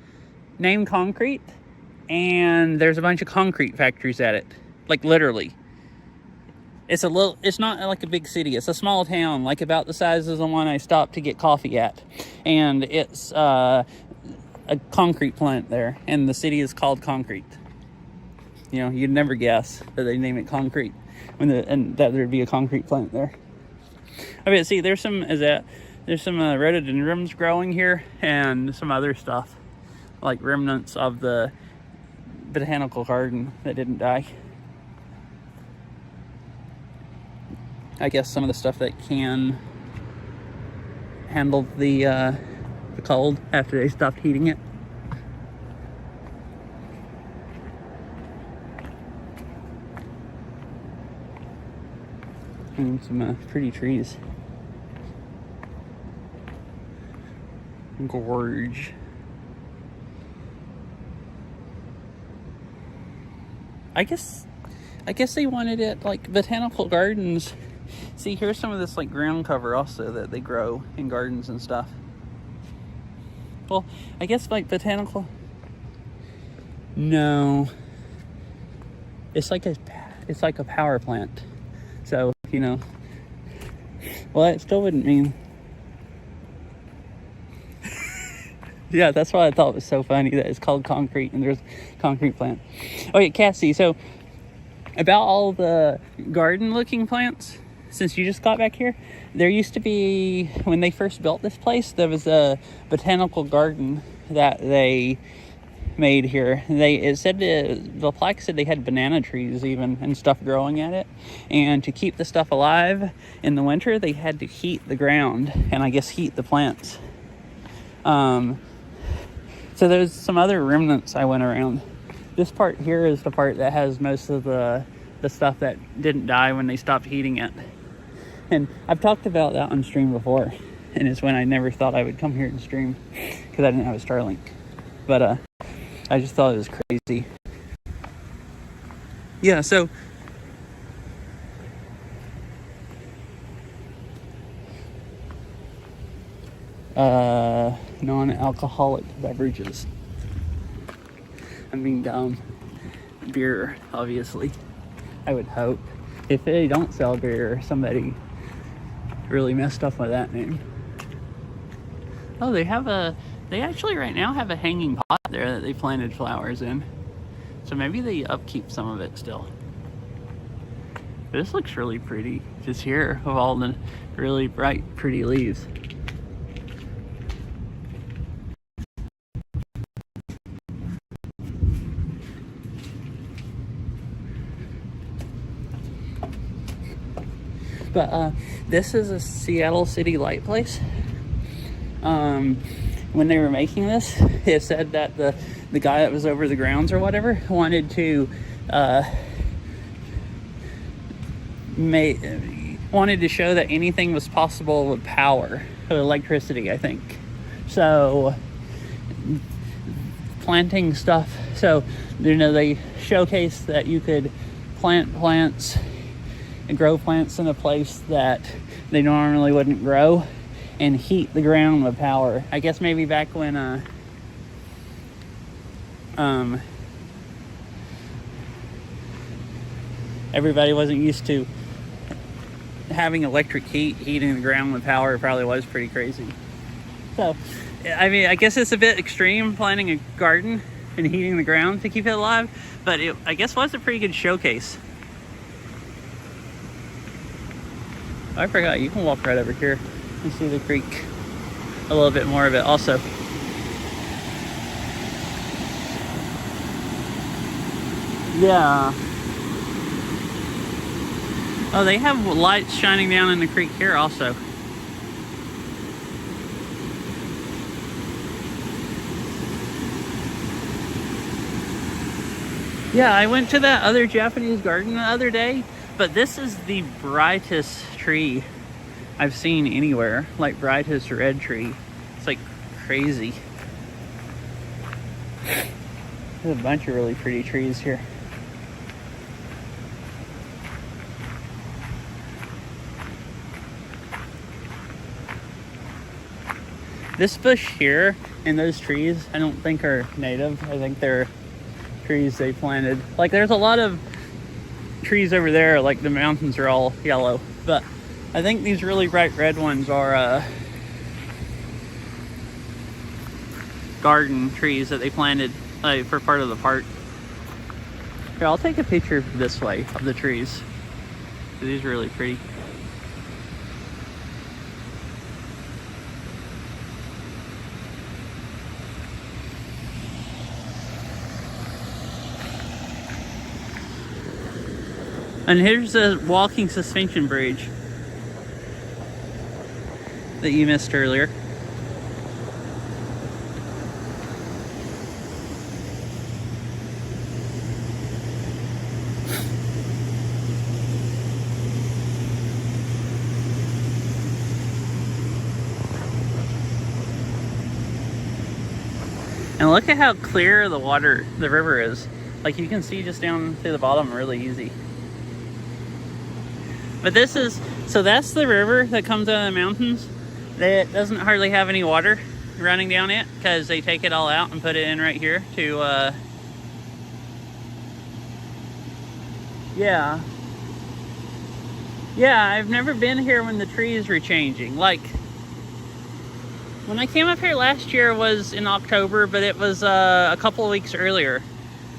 named Concrete, and there's a bunch of concrete factories at it. Like, literally. It's not like a big city. It's a small town, like about the size of the one I stopped to get coffee at. And it's a concrete plant there, and the city is called Concrete. You know, you'd never guess that they name it Concrete and that there'd be a concrete plant there. Okay, see, there's some rhododendrons growing here and some other stuff, like remnants of the botanical garden that didn't die. I guess some of the stuff that can handle the cold after they stopped heating it. And some pretty trees. Gorge. I guess they wanted it like botanical gardens. See, here's some of this like ground cover also that they grow in gardens and stuff. Well, I guess like botanical. No. It's like a power plant. So, you know. Well, it still wouldn't mean. Yeah, that's why I thought it was so funny that it's called concrete and there's concrete plant. Okay, Cassie, so about all the garden looking plants, since you just got back here, there used to be, when they first built this place, there was a botanical garden that they made here. It said the plaque said they had banana trees even and stuff growing at it, and to keep the stuff alive in the winter they had to heat the ground and I guess heat the plants. So there's some other remnants I went around. This part here is the part that has most of the stuff that didn't die when they stopped heating it, and I've talked about that on stream before, and it's when I never thought I would come here and stream because I didn't have a Starlink, but I just thought it was crazy. Yeah, so non-alcoholic beverages. I mean, beer, obviously. I would hope. If they don't sell beer, somebody really messed up with that name. Oh, they actually right now have a hanging pot there that they planted flowers in. So maybe they upkeep some of it still. This looks really pretty just here of all the really bright, pretty leaves. But this is a Seattle City Light place. When they were making this, it said that the guy that was over the grounds or whatever wanted to show that anything was possible with power, with electricity, I think. So planting stuff. So they showcase that you could plant plants and grow plants in a place that they normally wouldn't grow, and heat the ground with power. I guess maybe back when everybody wasn't used to having electric heating the ground with power, probably was pretty crazy. So, I mean, I guess it's a bit extreme planting a garden and heating the ground to keep it alive, but it, I guess, was a pretty good showcase. I forgot, you can walk right over here and see the creek, a little bit more of it also. Yeah. Oh, they have lights shining down in the creek here also. Yeah, I went to that other Japanese garden the other day, but this is the brightest tree I've seen anywhere, like brightest red tree. It's like crazy. There's a bunch of really pretty trees here. This bush here and those trees, I don't think are native. I think they're trees they planted. Like there's a lot of trees over there, like the mountains are all yellow, but I think these really bright red ones are garden trees that they planted for part of the park. Here, I'll take a picture this way of the trees. These are really pretty. And here's the walking suspension bridge that you missed earlier. And look at how clear the river is. Like you can see just down to the bottom really easy. But so that's the river that comes out of the mountains. It doesn't hardly have any water running down it because they take it all out and put it in right here to, yeah. Yeah, I've never been here when the trees were changing. Like, When I came up here last year was in October, but it was a couple of weeks earlier.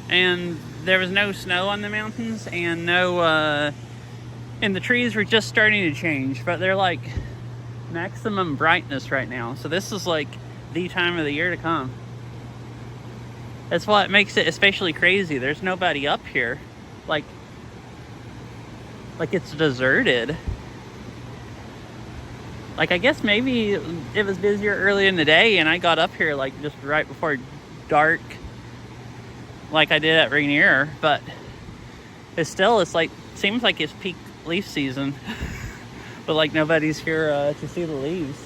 And there was no snow on the mountains and and the trees were just starting to change, but they're like maximum brightness right now. So this is like the time of the year to come. That's what makes it especially crazy. There's nobody up here. Like it's deserted. Like, I guess maybe it was busier early in the day and I got up here like just right before dark, like I did at Rainier, but it's like, seems like it's peak leaf season, but like nobody's here to see the leaves.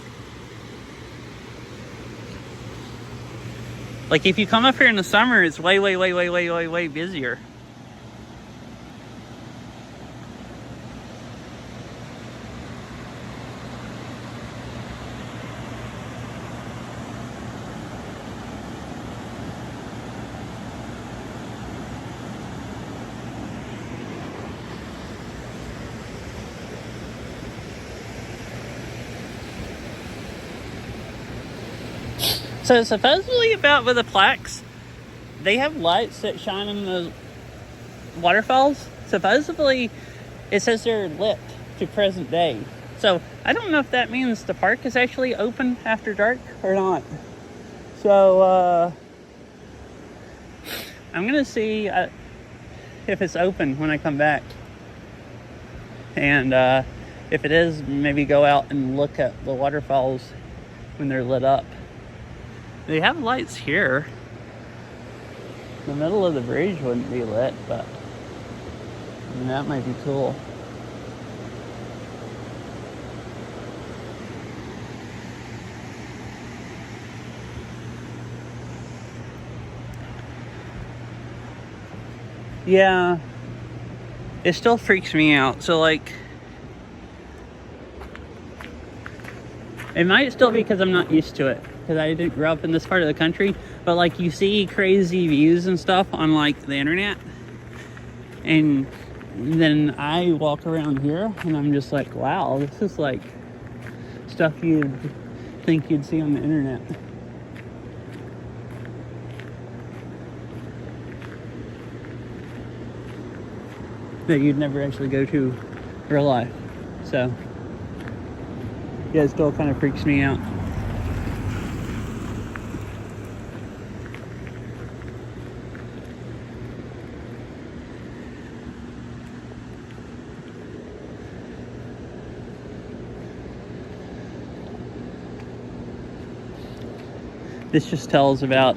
Like if you come up here in the summer, it's way busier. So supposedly about with the plaques, they have lights that shine on the waterfalls. Supposedly it says they're lit to present day. So I don't know if that means the park is actually open after dark or not. So I'm gonna see if it's open when I come back. And if it is, maybe go out and look at the waterfalls when they're lit up. They have lights here. The middle of the bridge wouldn't be lit, but I mean, that might be cool. Yeah, it still freaks me out. So like, it might still be because I'm not used to it, because I didn't grow up in this part of the country, but like you see crazy views and stuff on like the internet, and then I walk around here and I'm just like, wow, this is like stuff you'd think you'd see on the internet. That you'd never actually go to real life. So yeah, it still kind of freaks me out. This just tells about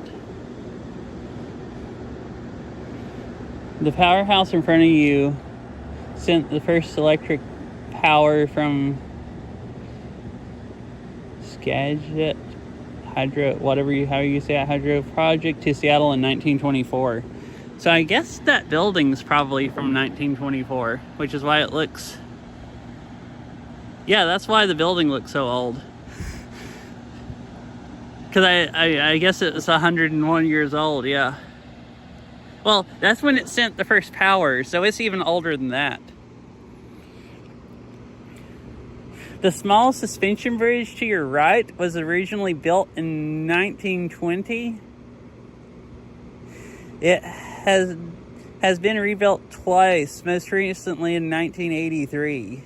the powerhouse in front of you sent the first electric power from Skagit hydro, how you say it, hydro project to Seattle in 1924. So I guess that building's probably from 1924, which is why it looks, yeah, that's why the building looks so old. Because I guess it's 101 years old, yeah. Well, that's when it sent the first power, so it's even older than that. The small suspension bridge to your right was originally built in 1920. It has been rebuilt twice, most recently in 1983.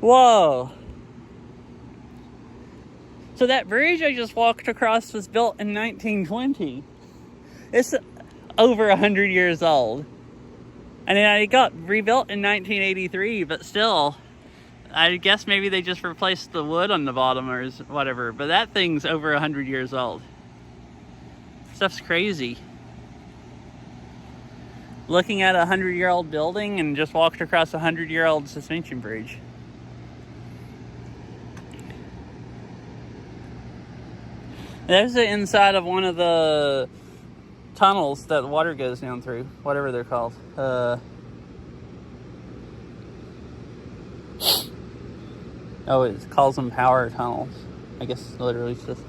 Whoa! So that bridge I just walked across was built in 1920. It's over 100 years old. And then it got rebuilt in 1983, but still, I guess maybe they just replaced the wood on the bottom or whatever. But that thing's over 100 years old. Stuff's crazy. Looking at a 100-year-old building and just walked across a 100-year-old suspension bridge. There's the inside of one of the tunnels that the water goes down through, whatever they're called. Oh, it calls them power tunnels. I guess literally it's just.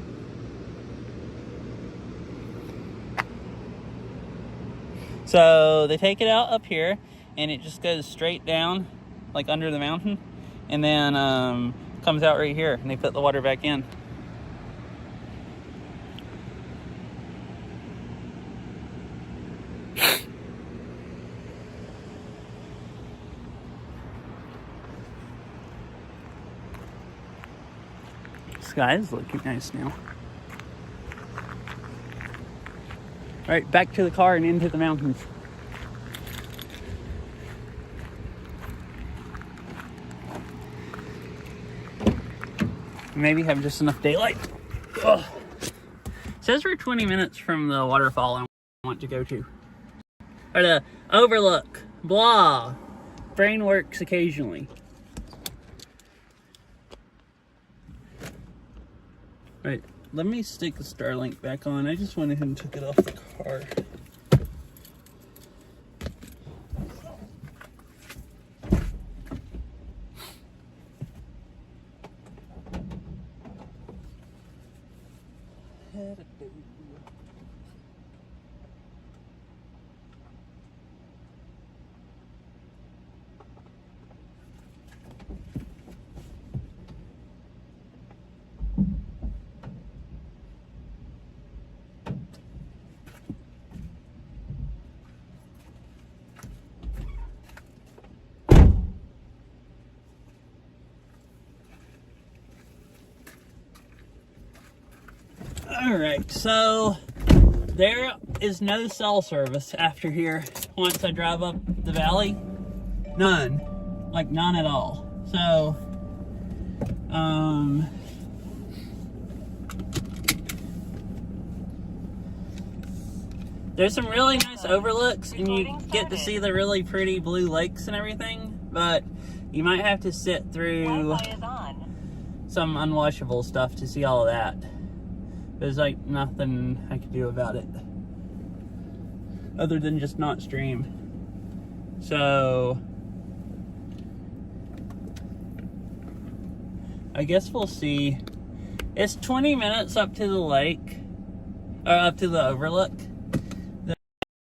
So they take it out up here and it just goes straight down, like under the mountain, and then comes out right here and they put the water back in. Sky is looking nice now. Alright, back to the car and into the mountains. Maybe have just enough daylight. Ugh. It says we're 20 minutes from the waterfall I want to go to. Or the overlook. Blah. Brain works occasionally. Right, let me stick the Starlink back on. I just went ahead and took it off the car. Alright, so there is no cell service after here once I drive up the valley. None. Like none at all. So, there's some really nice overlooks and you get to see the really pretty blue lakes and everything, but you might have to sit through Wi-Fi is on. some unwatchable stuff to see all of that. There's like nothing I could do about it other than just not stream. So I guess we'll see. It's 20 minutes up to the lake, or up to the overlook that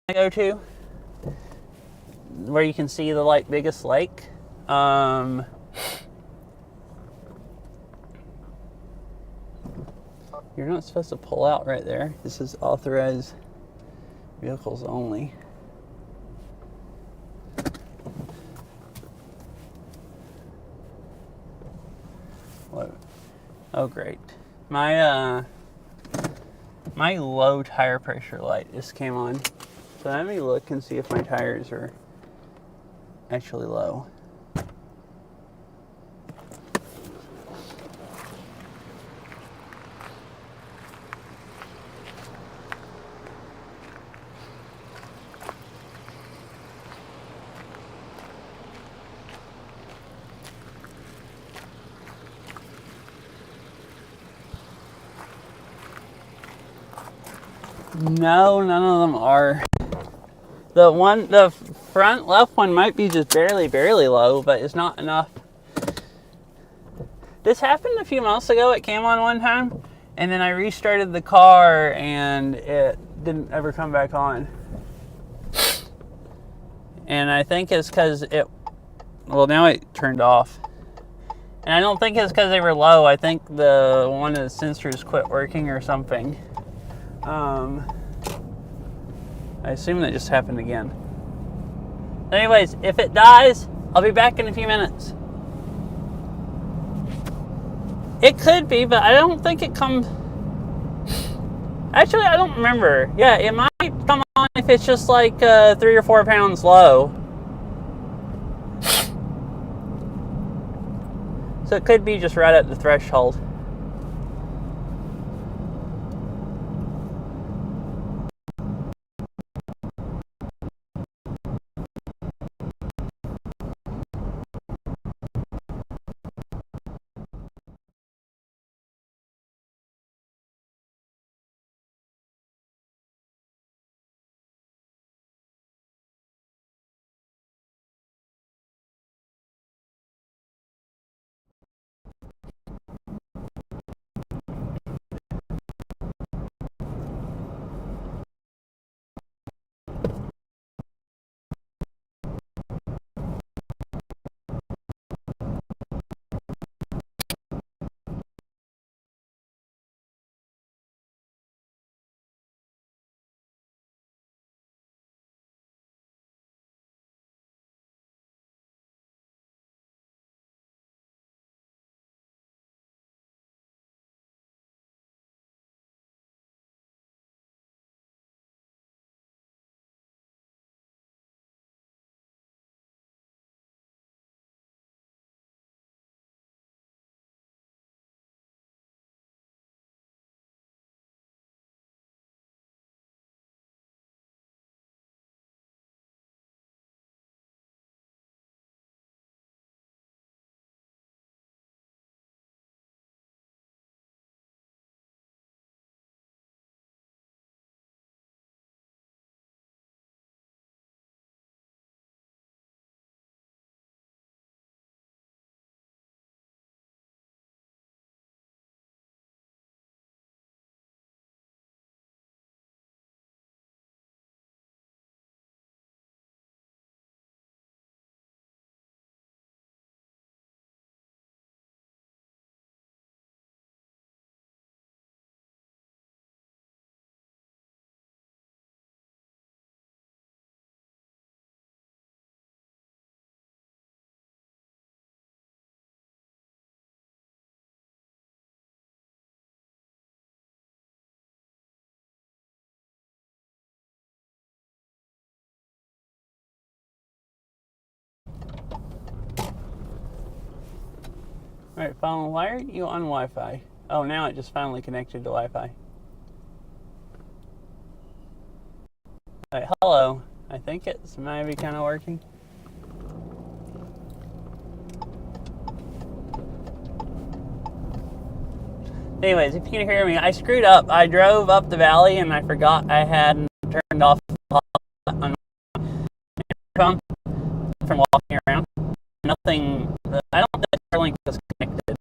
I go to, where you can see the like biggest lake. You're not supposed to pull out right there. This is authorized vehicles only. What? Oh, great. My low tire pressure light just came on. So let me look and see if my tires are actually low. No, none of them are. The front left one might be just barely low, but it's not enough. This happened a few months ago. It came on one time, and then I restarted the car, and it didn't ever come back on. And I think it's because well, now it turned off. And I don't think it's because they were low. I think one of the sensors quit working or something. I assume that just happened again. Anyways, if it dies, I'll be back in a few minutes. It could be, but I don't think it comes... Actually, I don't remember. Yeah, it might come on if it's just like 3 or 4 pounds low. So it could be just right at the threshold. Alright, phone, why are you on Wi-Fi? Oh, now it just finally connected to Wi-Fi. Alright, hello. I think it's maybe kind of working. Anyways, if you can hear me, I screwed up. I drove up the valley and I forgot I hadn't turned off on my phone from walking around. Nothing, I don't think Starlink is connected.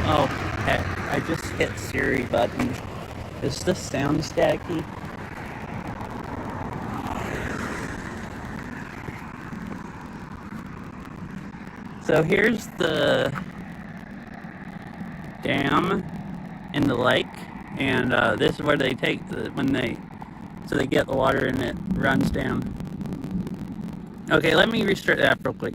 Oh, heck, I just hit Siri button. Is this sound staticky? So here's the dam in the lake, and this is where they take so they get the water and it runs down. Okay, let me restart the app real quick.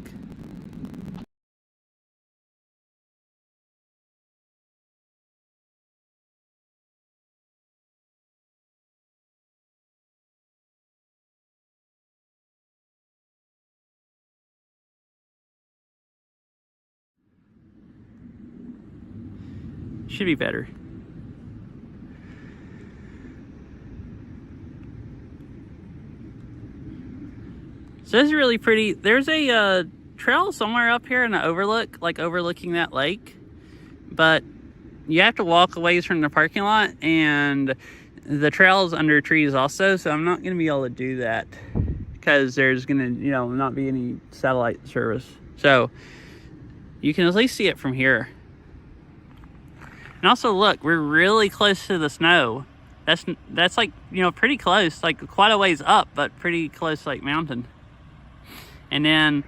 Should be better. So this is really pretty. There's a trail somewhere up here in the overlook, like overlooking that lake. But you have to walk a ways from the parking lot, and the trail is under trees also, so I'm not going to be able to do that because there's going to, not be any satellite service. So you can at least see it from here. And also, look, we're really close to the snow. That's like, pretty close, like quite a ways up, but pretty close, like mountain. And then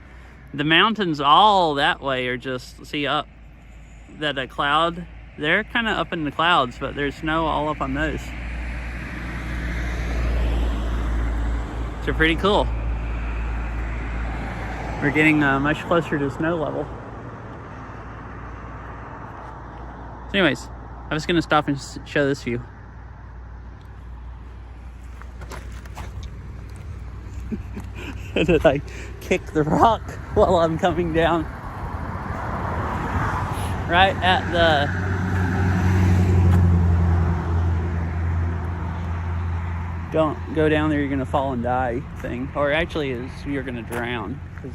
the mountains all that way are just, see up that a cloud, they're kind of up in the clouds, but there's snow all up on those. So pretty cool. We're getting much closer to snow level. So anyways, I was gonna stop and show this view. And then I kick the rock while I'm coming down. Right at the don't go down there, you're gonna fall and die thing. Or actually is you're gonna drown, because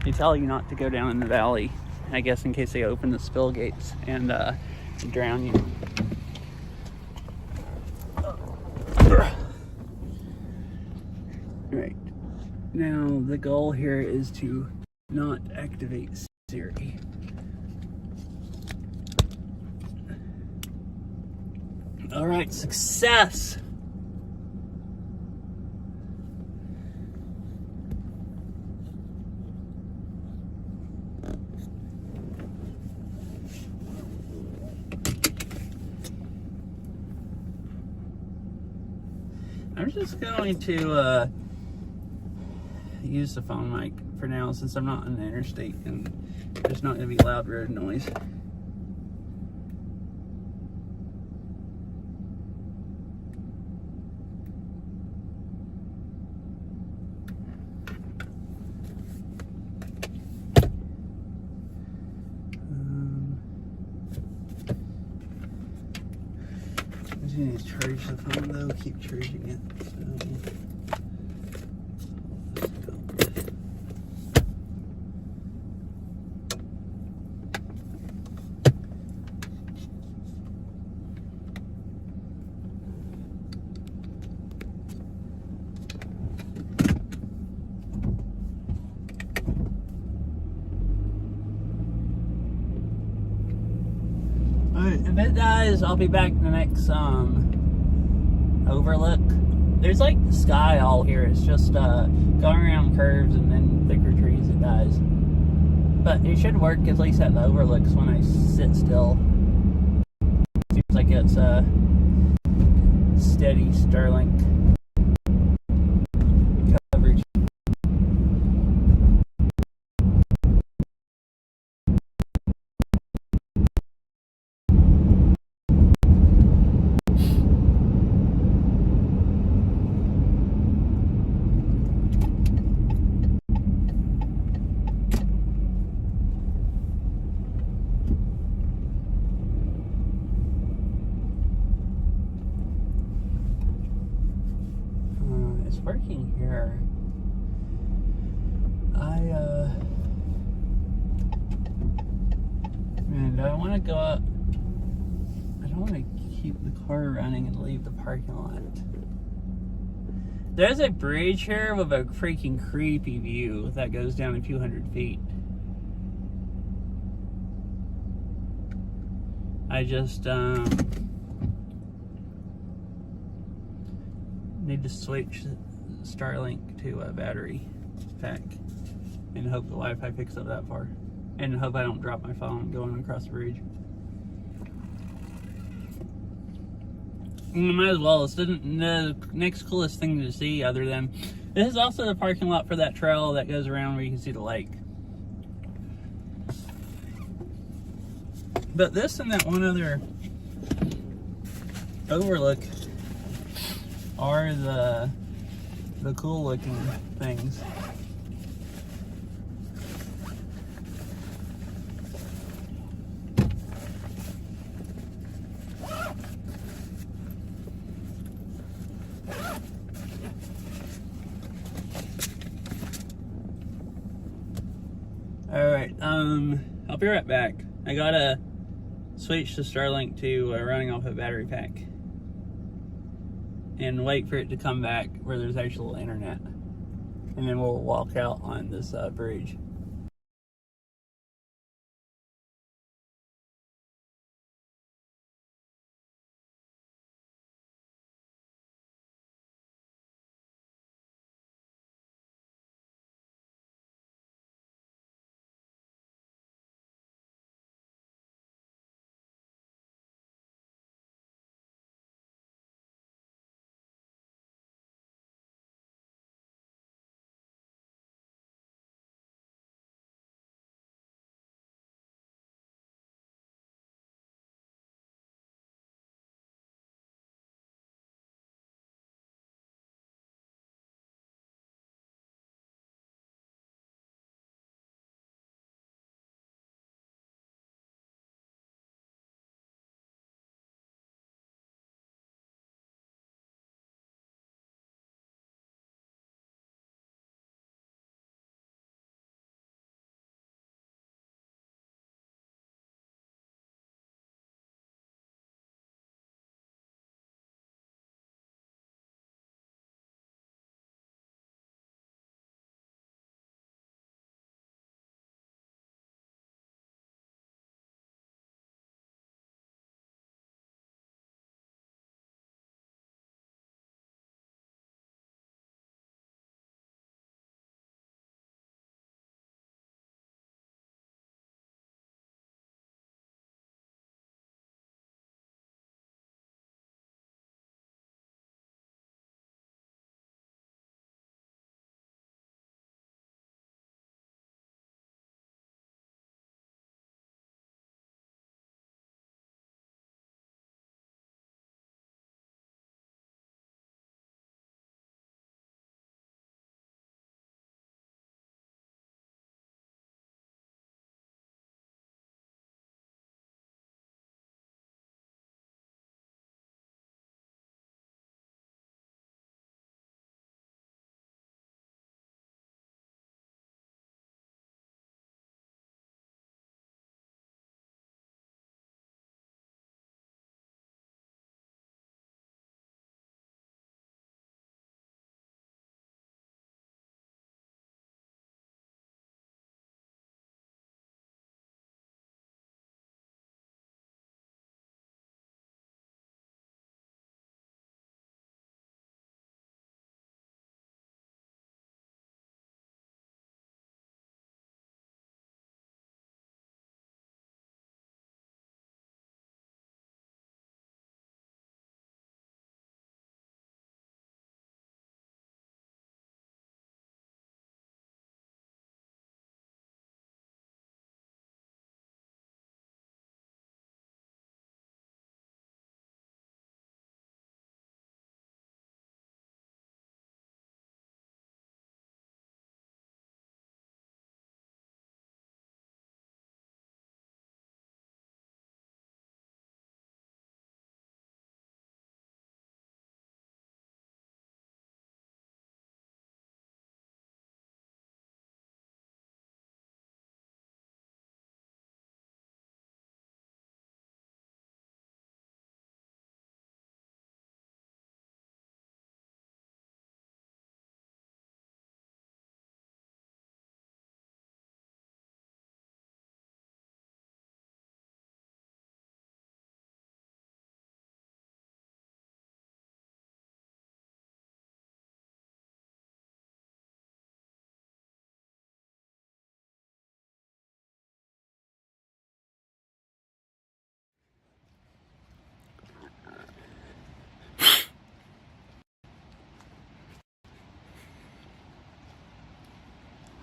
they tell you not to go down in the valley, I guess, in case they open the spill gates and drown you. Right. Now the goal here is to not activate Siri. All right, success. I'm just going to use the phone mic for now, since I'm not on the interstate and there's not going to be loud road noise. I just need to charge the phone though, keep charging it. If it dies, I'll be back in the next overlook. There's like sky all here. It's just going around curves and then thicker trees it dies. But it should work at least at the overlooks when I sit still. Seems like it's steady Starlink coverage. It's working here. Man, do I want to go up? I don't want to keep the car running and leave the parking lot. There's a bridge here with a freaking creepy view that goes down a few hundred feet. I just need to switch Starlink to a battery pack and hope the Wi-Fi picks up that far, and hope I don't drop my phone going across the bridge. Might as well. It's the next coolest thing to see, other than this is also the parking lot for that trail that goes around where you can see the lake. But this and that one other overlook are the cool looking things. Alright, I'll be right back. I gotta switch to Starlink to running off a battery pack and wait for it to come back where there's actual internet, and then we'll walk out on this bridge.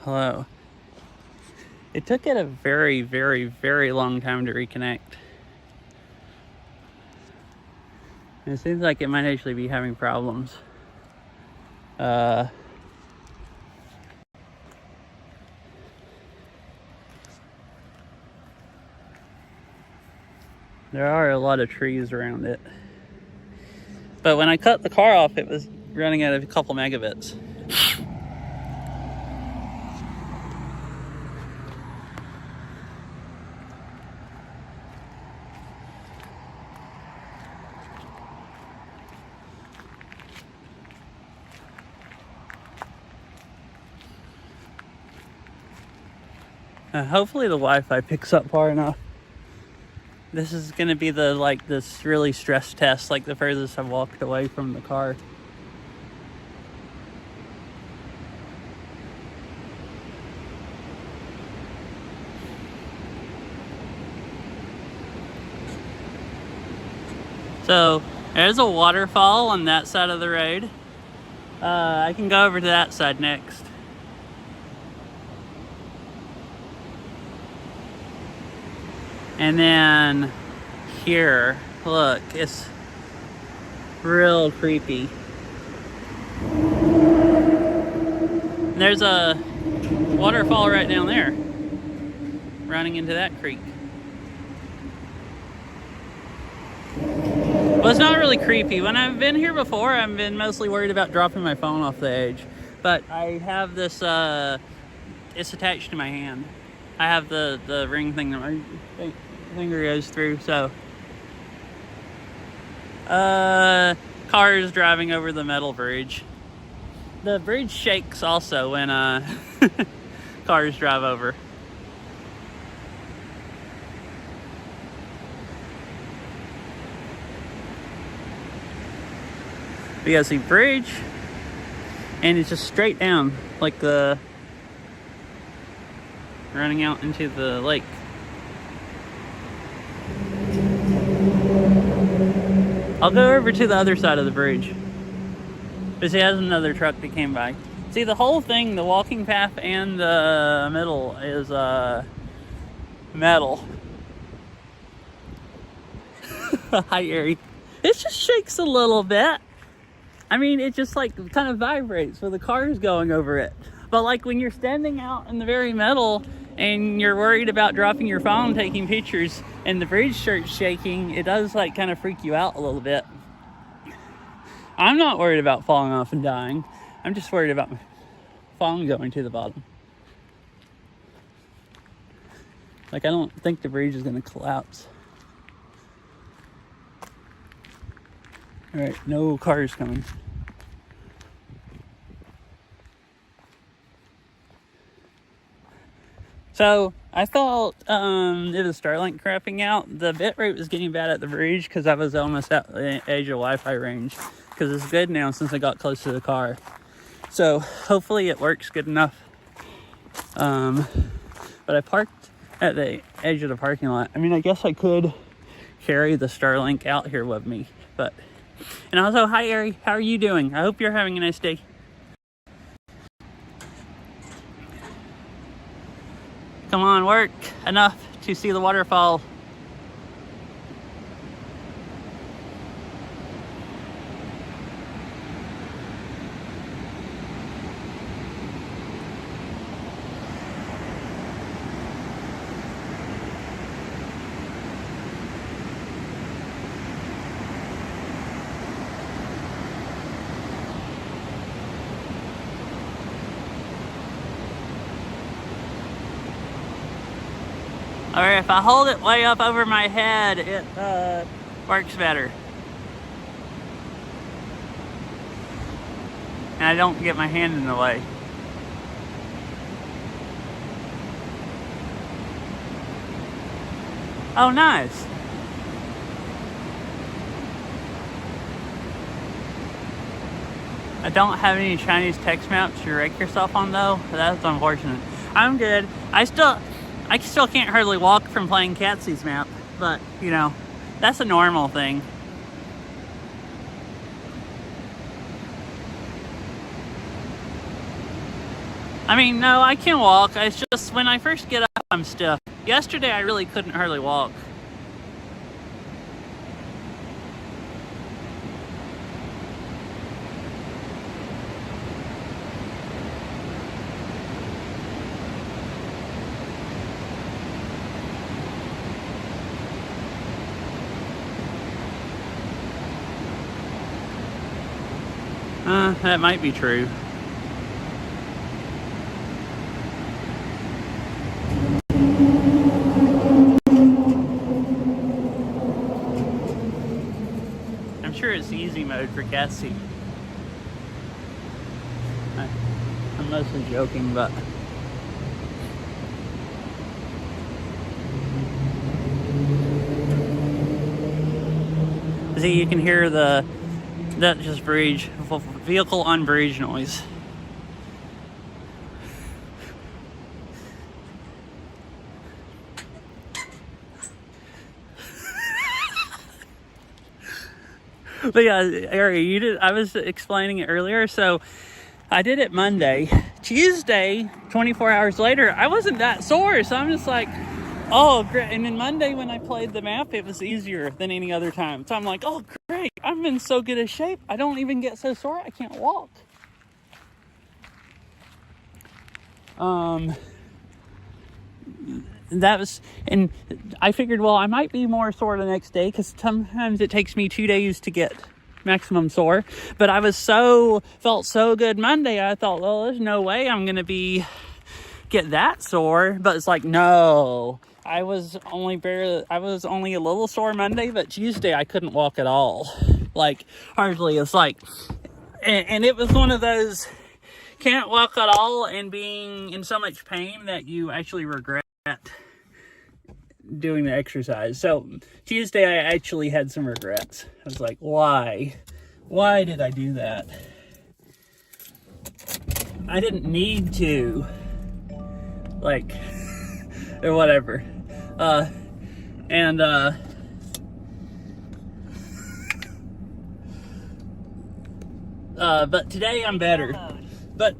Hello. It took it a very, very, very long time to reconnect. And it seems like it might actually be having problems. There are a lot of trees around it. But when I cut the car off, it was running at a couple megabits. Hopefully the Wi-Fi picks up far enough. This is gonna be this really stress test, like the furthest I've walked away from the car. So there's a waterfall on that side of the road. I can go over to that side next. And then here, look, it's real creepy. And there's a waterfall right down there, running into that creek. Well, it's not really creepy. When I've been here before, I've been mostly worried about dropping my phone off the edge. But I have this, it's attached to my hand. I have the ring thing that my finger goes through, so. Cars driving over the metal bridge. The bridge shakes also when, cars drive over. You guys see bridge, and it's just straight down, like the running out into the lake. I'll go over to the other side of the bridge. But see, has another truck that came by. See, the whole thing, the walking path and the middle is metal. Hi, Ari. It just shakes a little bit. I mean, it just like kind of vibrates with the cars going over it. But like when you're standing out in the very middle and you're worried about dropping your phone taking pictures and the bridge starts shaking, it does like kind of freak you out a little bit. I'm not worried about falling off and dying. I'm just worried about my phone going to the bottom. Like, I don't think the bridge is going to collapse. All right, no cars coming. So I thought it was Starlink crapping out. The bitrate was getting bad at the bridge because I was almost at the edge of Wi-Fi range. Because it's good now since I got close to the car. So hopefully it works good enough. But I parked at the edge of the parking lot. I mean, I guess I could carry the Starlink out here with me, but. And also, hi Ari, how are you doing? I hope you're having a nice day. Come on, work enough to see the waterfall. Or if I hold it way up over my head, it works better. And I don't get my hand in the way. Oh, nice. I don't have any Chinese text maps to wreck yourself on though. That's unfortunate. I'm good. I still can't hardly walk from playing Cascades map, but you know, that's a normal thing. I mean, no, I can walk. It's just when I first get up, I'm stiff. Yesterday, I really couldn't hardly walk. That might be true. I'm sure it's easy mode for Cassie. I'm mostly joking, but see, you can hear that just vehicle on bridge noise. But yeah, Ari, I was explaining it earlier. So I did it Monday. Tuesday, 24 hours later, I wasn't that sore. So I'm just like, oh, great. And then Monday when I played the map, it was easier than any other time. So I'm like, oh, great. I'm in so good a shape. I don't even get so sore. I can't walk. That was, and I figured, well, I might be more sore the next day because sometimes it takes me 2 days to get maximum sore. But I felt so good Monday. I thought, well, there's no way I'm gonna get that sore. But it's like, no, I was only a little sore Monday, but Tuesday I couldn't walk at all, like hardly. It's like, and it was one of those can't walk at all and being in so much pain that you actually regret doing the exercise. So Tuesday I actually had some regrets. I was like, why did I do that? I didn't need to, like, or whatever. But today I'm better. But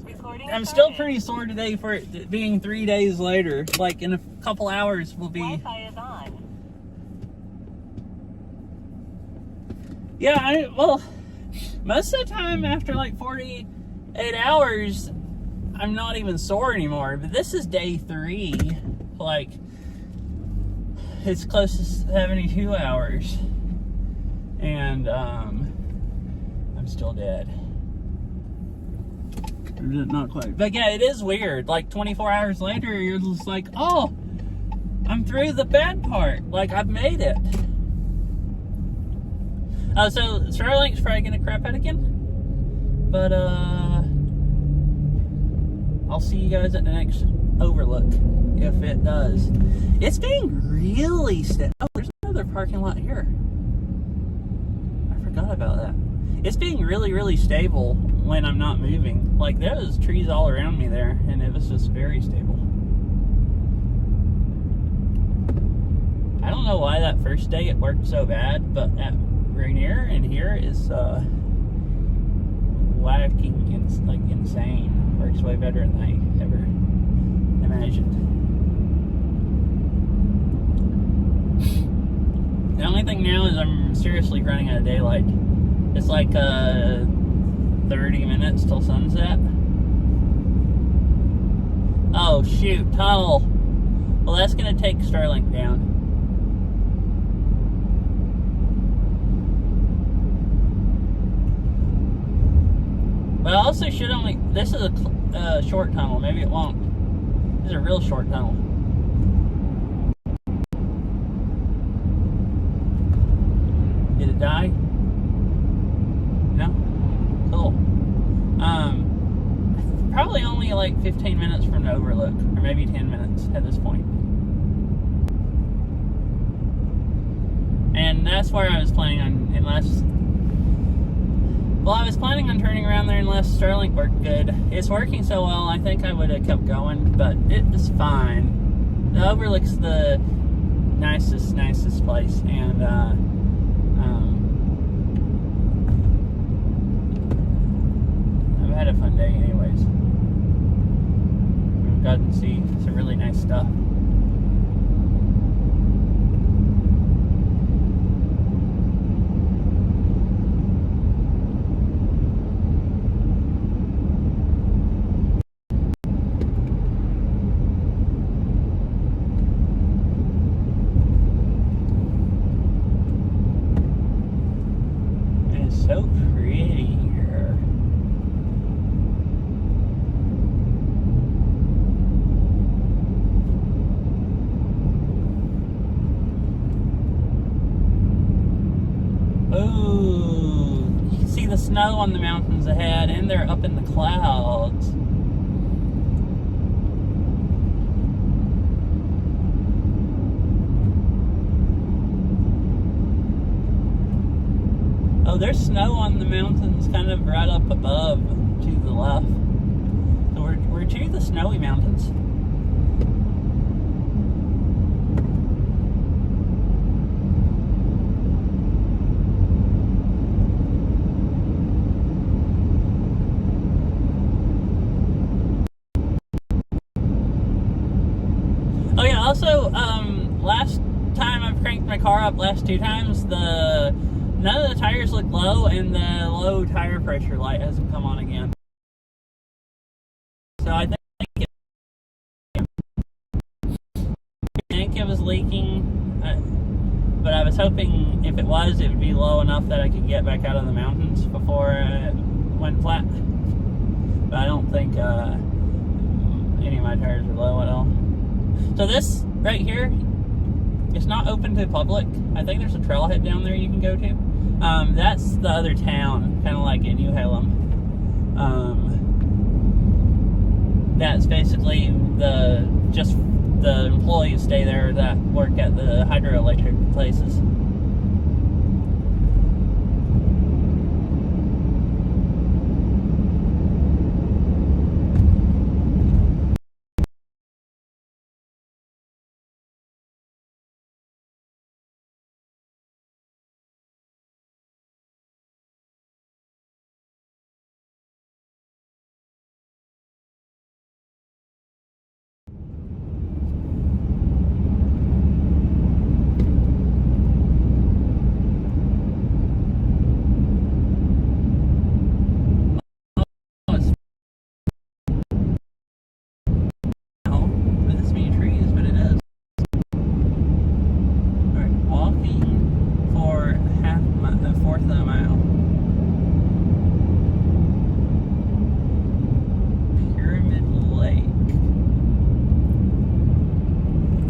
I'm still pretty sore today for it being 3 days later. Like in a couple hours will be. Wi-Fi is on. Yeah, well, most of the time after like 48 hours, I'm not even sore anymore. But this is day 3. Like, it's close to 72 hours. And I'm still dead. Not quite. But yeah, it is weird. Like 24 hours later, you're just like, oh, I'm through the bad part. Like, I've made it. So Starlink's probably gonna crap out again. But I'll see you guys at the next overlook if it does. It's being really steady. Oh, there's another parking lot here. I forgot about that. It's being really, really stable when I'm not moving. Like, there's trees all around me there, and it was just very stable. I don't know why that first day it worked so bad, but at Rainier and here is whacking, like insane. Works way better than I ever imagined. The only thing now is I'm seriously running out of daylight. It's like 30 minutes till sunset. Oh shoot, tunnel. Well, that's gonna take Starlink down. But I also should only, this is a short tunnel, maybe it won't. This is a real short tunnel. Did it die? No? Cool. Probably only like 15 minutes from the overlook, or maybe 10 minutes at this point. And that's where I was planning on, I was planning on turning around there unless Starlink worked good. It's working so well, I think I would have kept going, but it was fine. The overlook's the nicest place, and I've had a fun day anyways. see some really nice stuff. It's so pretty here. Ooh, you can see the snow on the mountains ahead, and they're up in the clouds. Oh, there's snow on the mountains kind of right up above to the left. So we're to the snowy mountains. Oh yeah, also, last time I've cranked my car up, last 2 times, none of the tires look low, and the low tire pressure light hasn't come on again. So I think it was leaking, but I was hoping if it was, it would be low enough that I could get back out of the mountains before it went flat. But I don't think any of my tires are low at all. So this right here, it's not open to the public. I think there's a trailhead down there you can go to. That's the other town, kind of like in New Halem. That's basically just the employees stay there that work at the hydroelectric places.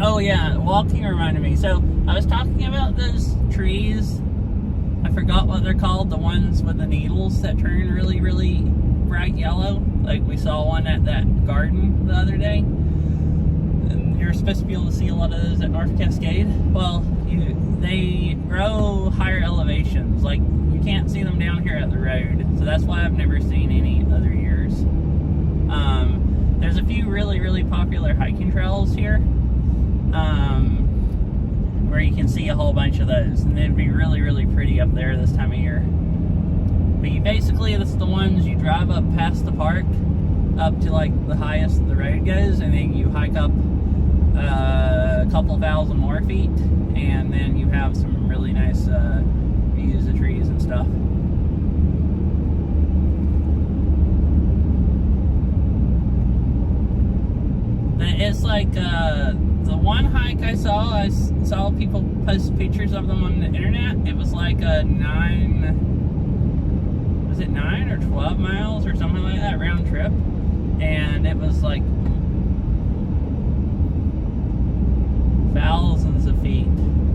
Oh yeah, walking reminded me. So I was talking about those trees. I forgot what they're called. The ones with the needles that turn really, really bright yellow. Like we saw one at that garden the other day. And you're supposed to be able to see a lot of those at North Cascade. Well, they grow higher elevations. Like you can't see them down here at the road. So that's why I've never seen any other years. There's a few really, really popular hiking trails here. Where you can see a whole bunch of those, and it'd be really, really pretty up there this time of year. But you basically, that's the ones you drive up past the park, up to like the highest the road goes, and then you hike up a couple thousand more feet, and then you have some really nice views of trees and stuff. It's like the one hike I saw people post pictures of them on the internet. It was like a 9 or 12 miles or something like that round trip, and it was like thousands of feet.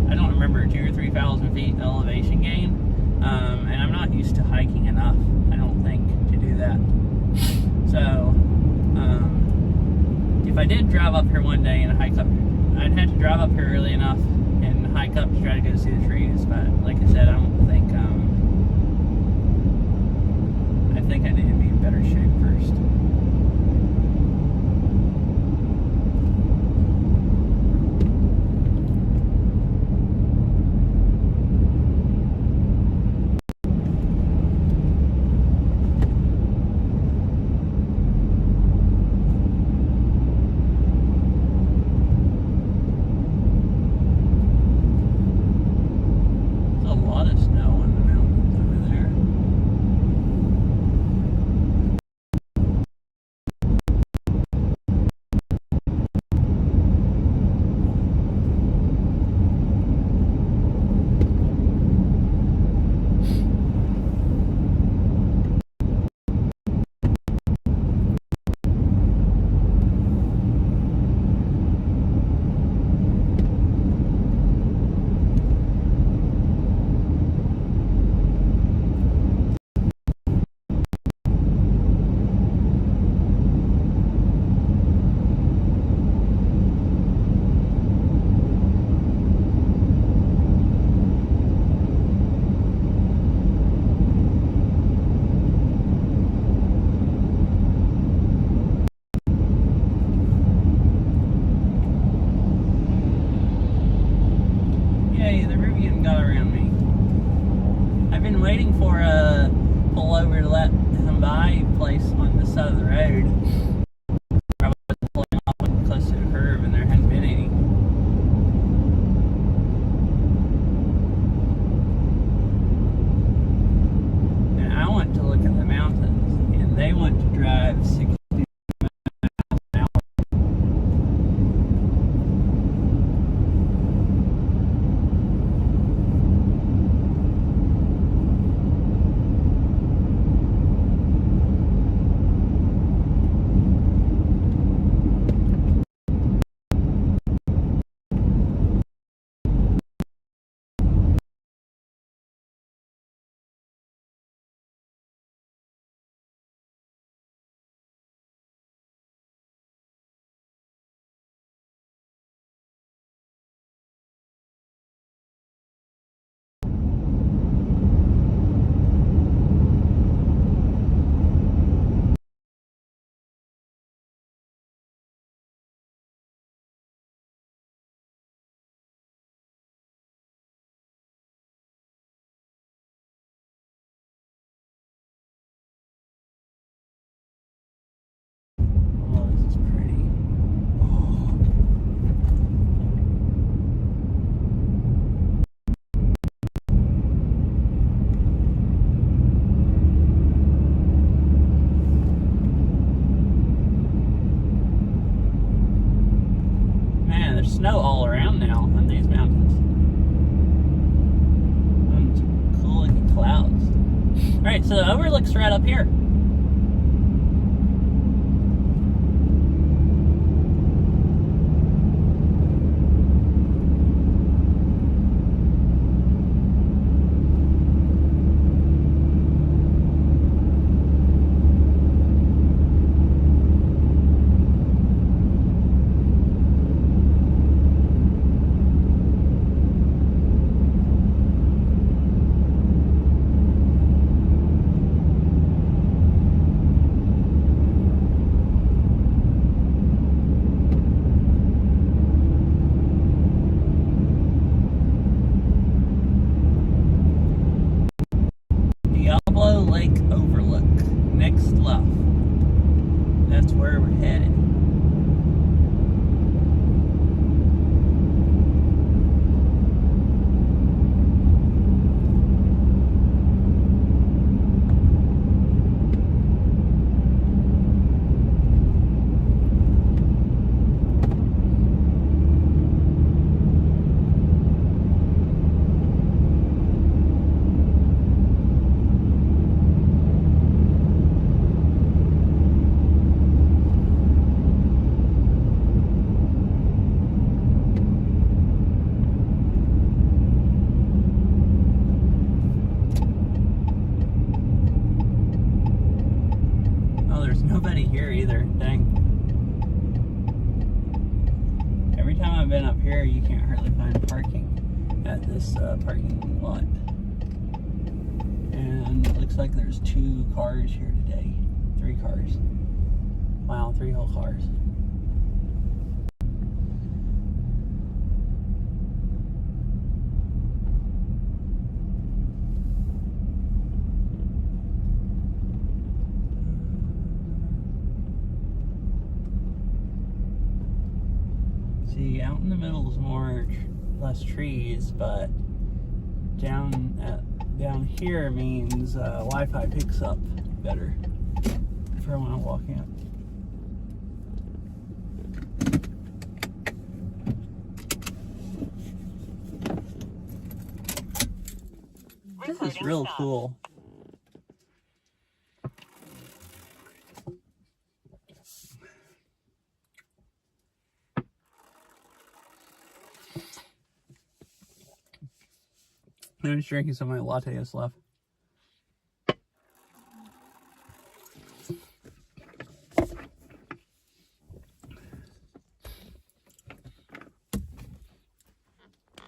I don't remember, 2,000 or 3,000 feet elevation gain, and I'm not used to hiking enough, I don't think, to do that. So if I did drive up here one day and hike up, I'd have to drive up here early enough and hike up to try to go see the trees. But like I said, I don't think, I think I need to be in better shape first. Okay, the Rivian got around me. I've been waiting for a pull over to let him by place on the side of the road. I was pulling off close to the curb and there hadn't been any. And I want to look at the mountains, and they want to drive 60 miles an hour. Oh, this is pretty. Oh. Man, there's snow all around now on these mountains. And some cool looking clouds. Alright, so the overlook's right up here. Diablo Lake Overlook. Next left. That's where we're headed. Oh, there's nobody here either. Dang. Every time I've been up here, you can't hardly find parking at this parking lot. And it looks like there's 2 cars here today. 3 cars. Wow, 3 whole cars. See, out in the middle is less trees, but down here means Wi-Fi picks up better for when I'm walking up. This is real cool. I'm just drinking some of my latte that's left.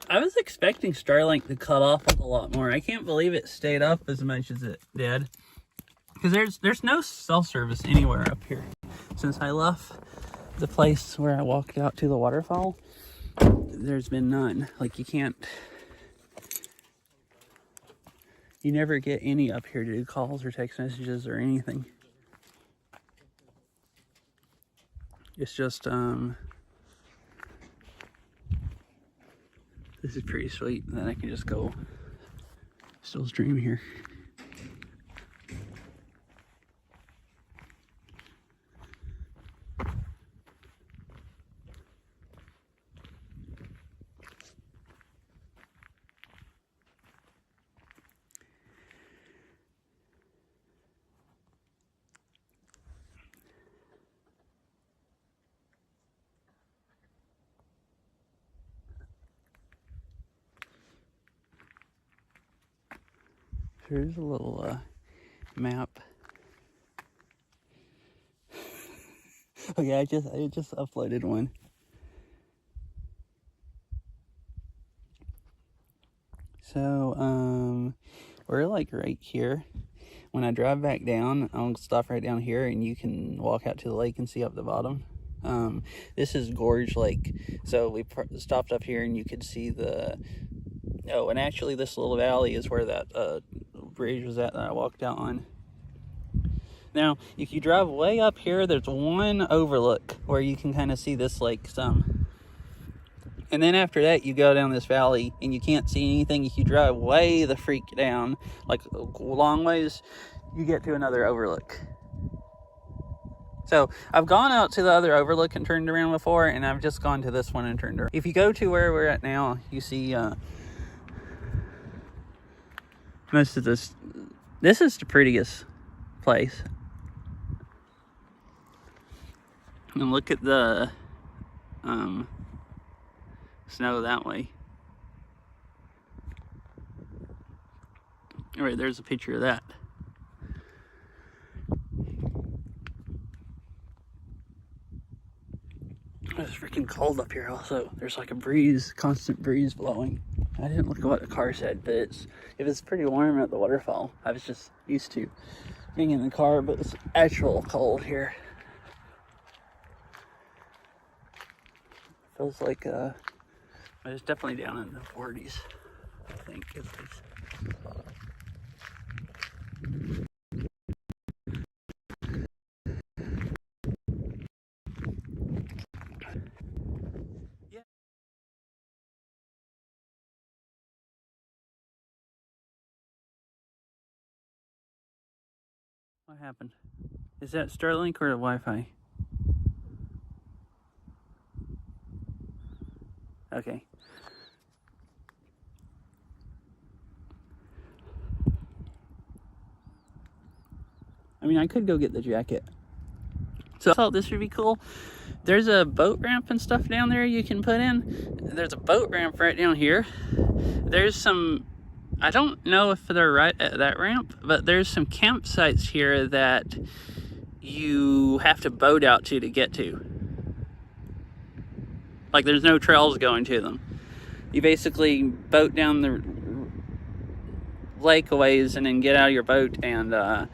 I was expecting Starlink to cut off a lot more. I can't believe it stayed up as much as it did. Because there's no cell service anywhere up here. Since I left the place where I walked out to the waterfall, there's been none. Like, you can't You never get any up here to do calls or text messages or anything. It's just, this is pretty sweet. And then I can just go still stream here. Here's a little map. Oh yeah, I just uploaded one. So we're like right here. When I drive back down, I'll stop right down here, and you can walk out to the lake and see up the bottom. This is Gorge Lake, so we stopped up here, and you could see the. Oh, and actually, this little valley is where that bridge was at that I walked out on. Now, if you drive way up here, there's one overlook where you can kind of see this lake some. And then after that, you go down this valley and you can't see anything. If you drive way the freak down, like long ways, you get to another overlook. So I've gone out to the other overlook and turned around before, and I've just gone to this one and turned around. If you go to where we're at now, you see most of this. This is the prettiest place. And look at the snow that way. All right, there's a picture of that. It's freaking cold up here also. There's like a breeze, constant breeze blowing. I didn't look at what the car said, but it was pretty warm at the waterfall. I was just used to being in the car, but it's actual cold here. Feels like it's definitely down in the 40s, I think at least. What happened? Is that Starlink or the Wi-Fi? Okay. I mean, I could go get the jacket. So I thought this would be cool. There's a boat ramp and stuff down there you can put in. There's a boat ramp right down here. There's some, I don't know if they're right at that ramp, but there's some campsites here that you have to boat out to get to. Like there's no trails going to them. You basically boat down the lake a ways and then get out of your boat and all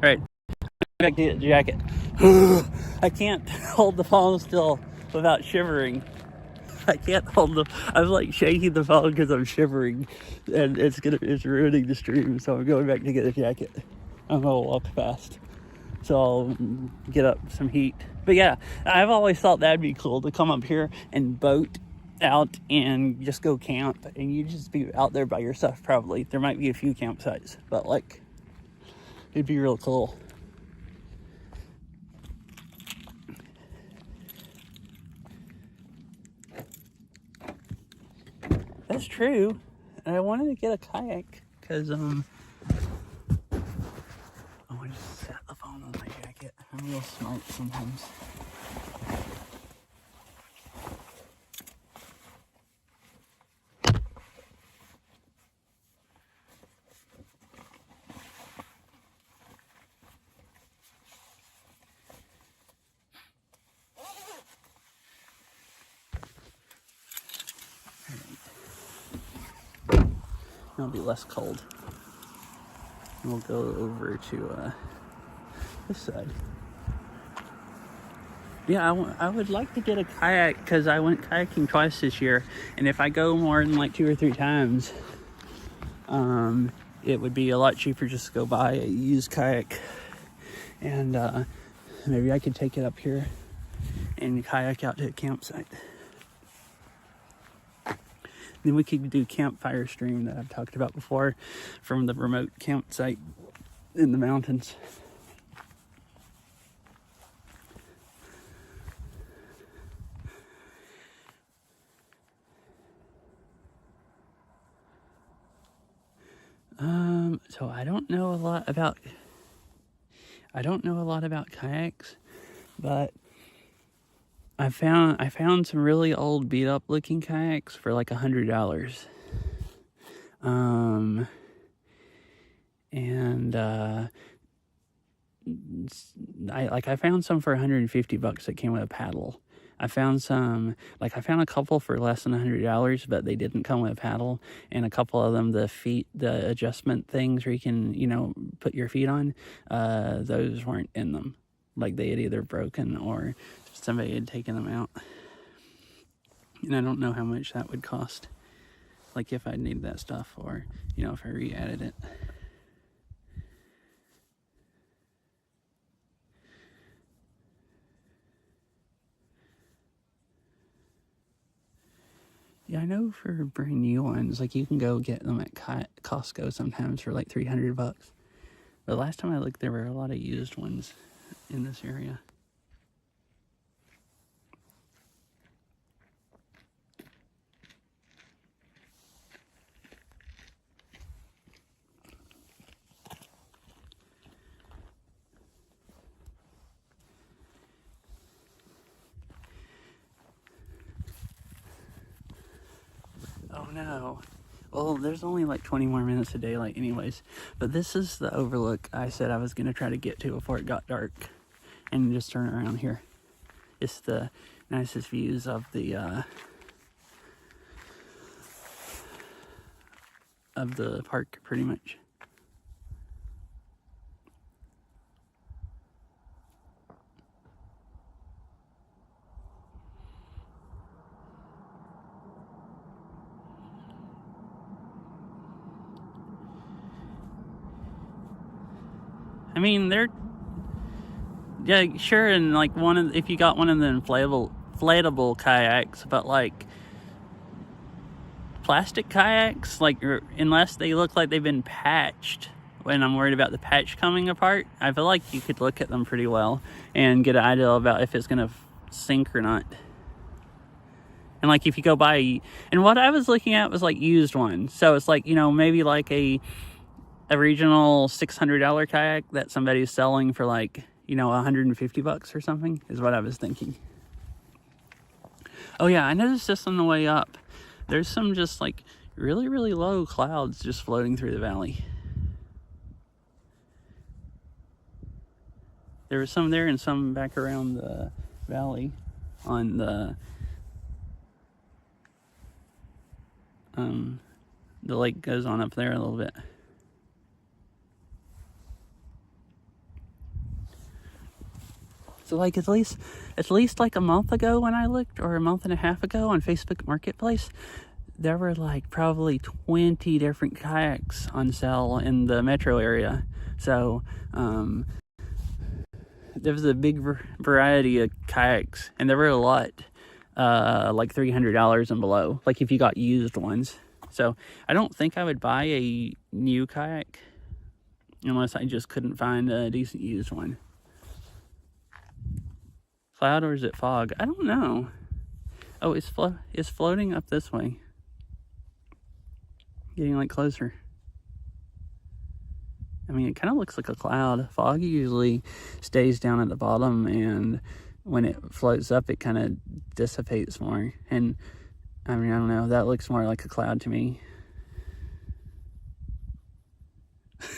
right, back to the jacket. I can't hold the phone still without shivering. I can't hold the. I'm like shaking the phone because I'm shivering, and it's ruining the stream. So I'm going back to get a jacket. I'm gonna walk fast, so I'll get up some heat. But yeah, I've always thought that'd be cool to come up here and boat out and just go camp, and you just be out there by yourself. Probably there might be a few campsites, but like it'd be real cool. That's true. And I wanted to get a kayak because I want to set the phone on my jacket. I'm real smart sometimes. It'll be less cold. We'll go over to this side. Yeah, I would like to get a kayak because I went kayaking twice this year, and if I go more than like 2 or 3 times, it would be a lot cheaper just to go buy a used kayak, and maybe I could take it up here and kayak out to a campsite. Then we could do campfire stream that I've talked about before from the remote campsite in the mountains. So I don't know a lot about kayaks, but I found some really old beat up looking kayaks for like $100. And I found some for $150 that came with a paddle. I found a couple for less than $100, but they didn't come with a paddle. And a couple of them, the adjustment things where you can, put your feet on, those weren't in them. Like they had either broken or somebody had taken them out. And I don't know how much that would cost. Like if I need that stuff or, if I re-added it. Yeah, I know for brand new ones, like you can go get them at Costco sometimes for like $300. But last time I looked, there were a lot of used ones in this area. Oh no. Well, there's only like 20 more minutes of daylight anyways. But this is the overlook I said I was going to try to get to before it got dark. And just turn around here. It's the nicest views of the park, pretty much. I mean, yeah, sure, and like if you got one of the inflatable kayaks, but like plastic kayaks, like unless they look like they've been patched, when I'm worried about the patch coming apart, I feel like you could look at them pretty well and get an idea about if it's gonna sink or not. And like if you go buy, and what I was looking at was like used ones, so it's like maybe like a regional $600 kayak that somebody's selling for like $150 or something is what I was thinking. Oh yeah, I noticed this on the way up. There's some just like really, really low clouds just floating through the valley. There was some there and some back around the valley on the lake goes on up there a little bit. So like at least like a month ago when I looked, or a month and a half ago on Facebook Marketplace, there were like probably 20 different kayaks on sale in the metro area. So there was a big variety of kayaks, and there were a lot like $300 and below, like if you got used ones. So I don't think I would buy a new kayak unless I just couldn't find a decent used one. Cloud or is it fog? I don't know. Oh, it's floating up this way. Getting like closer. I mean, it kind of looks like a cloud. Fog usually stays down at the bottom, and when it floats up, it kind of dissipates more. And I mean, I don't know. That looks more like a cloud to me.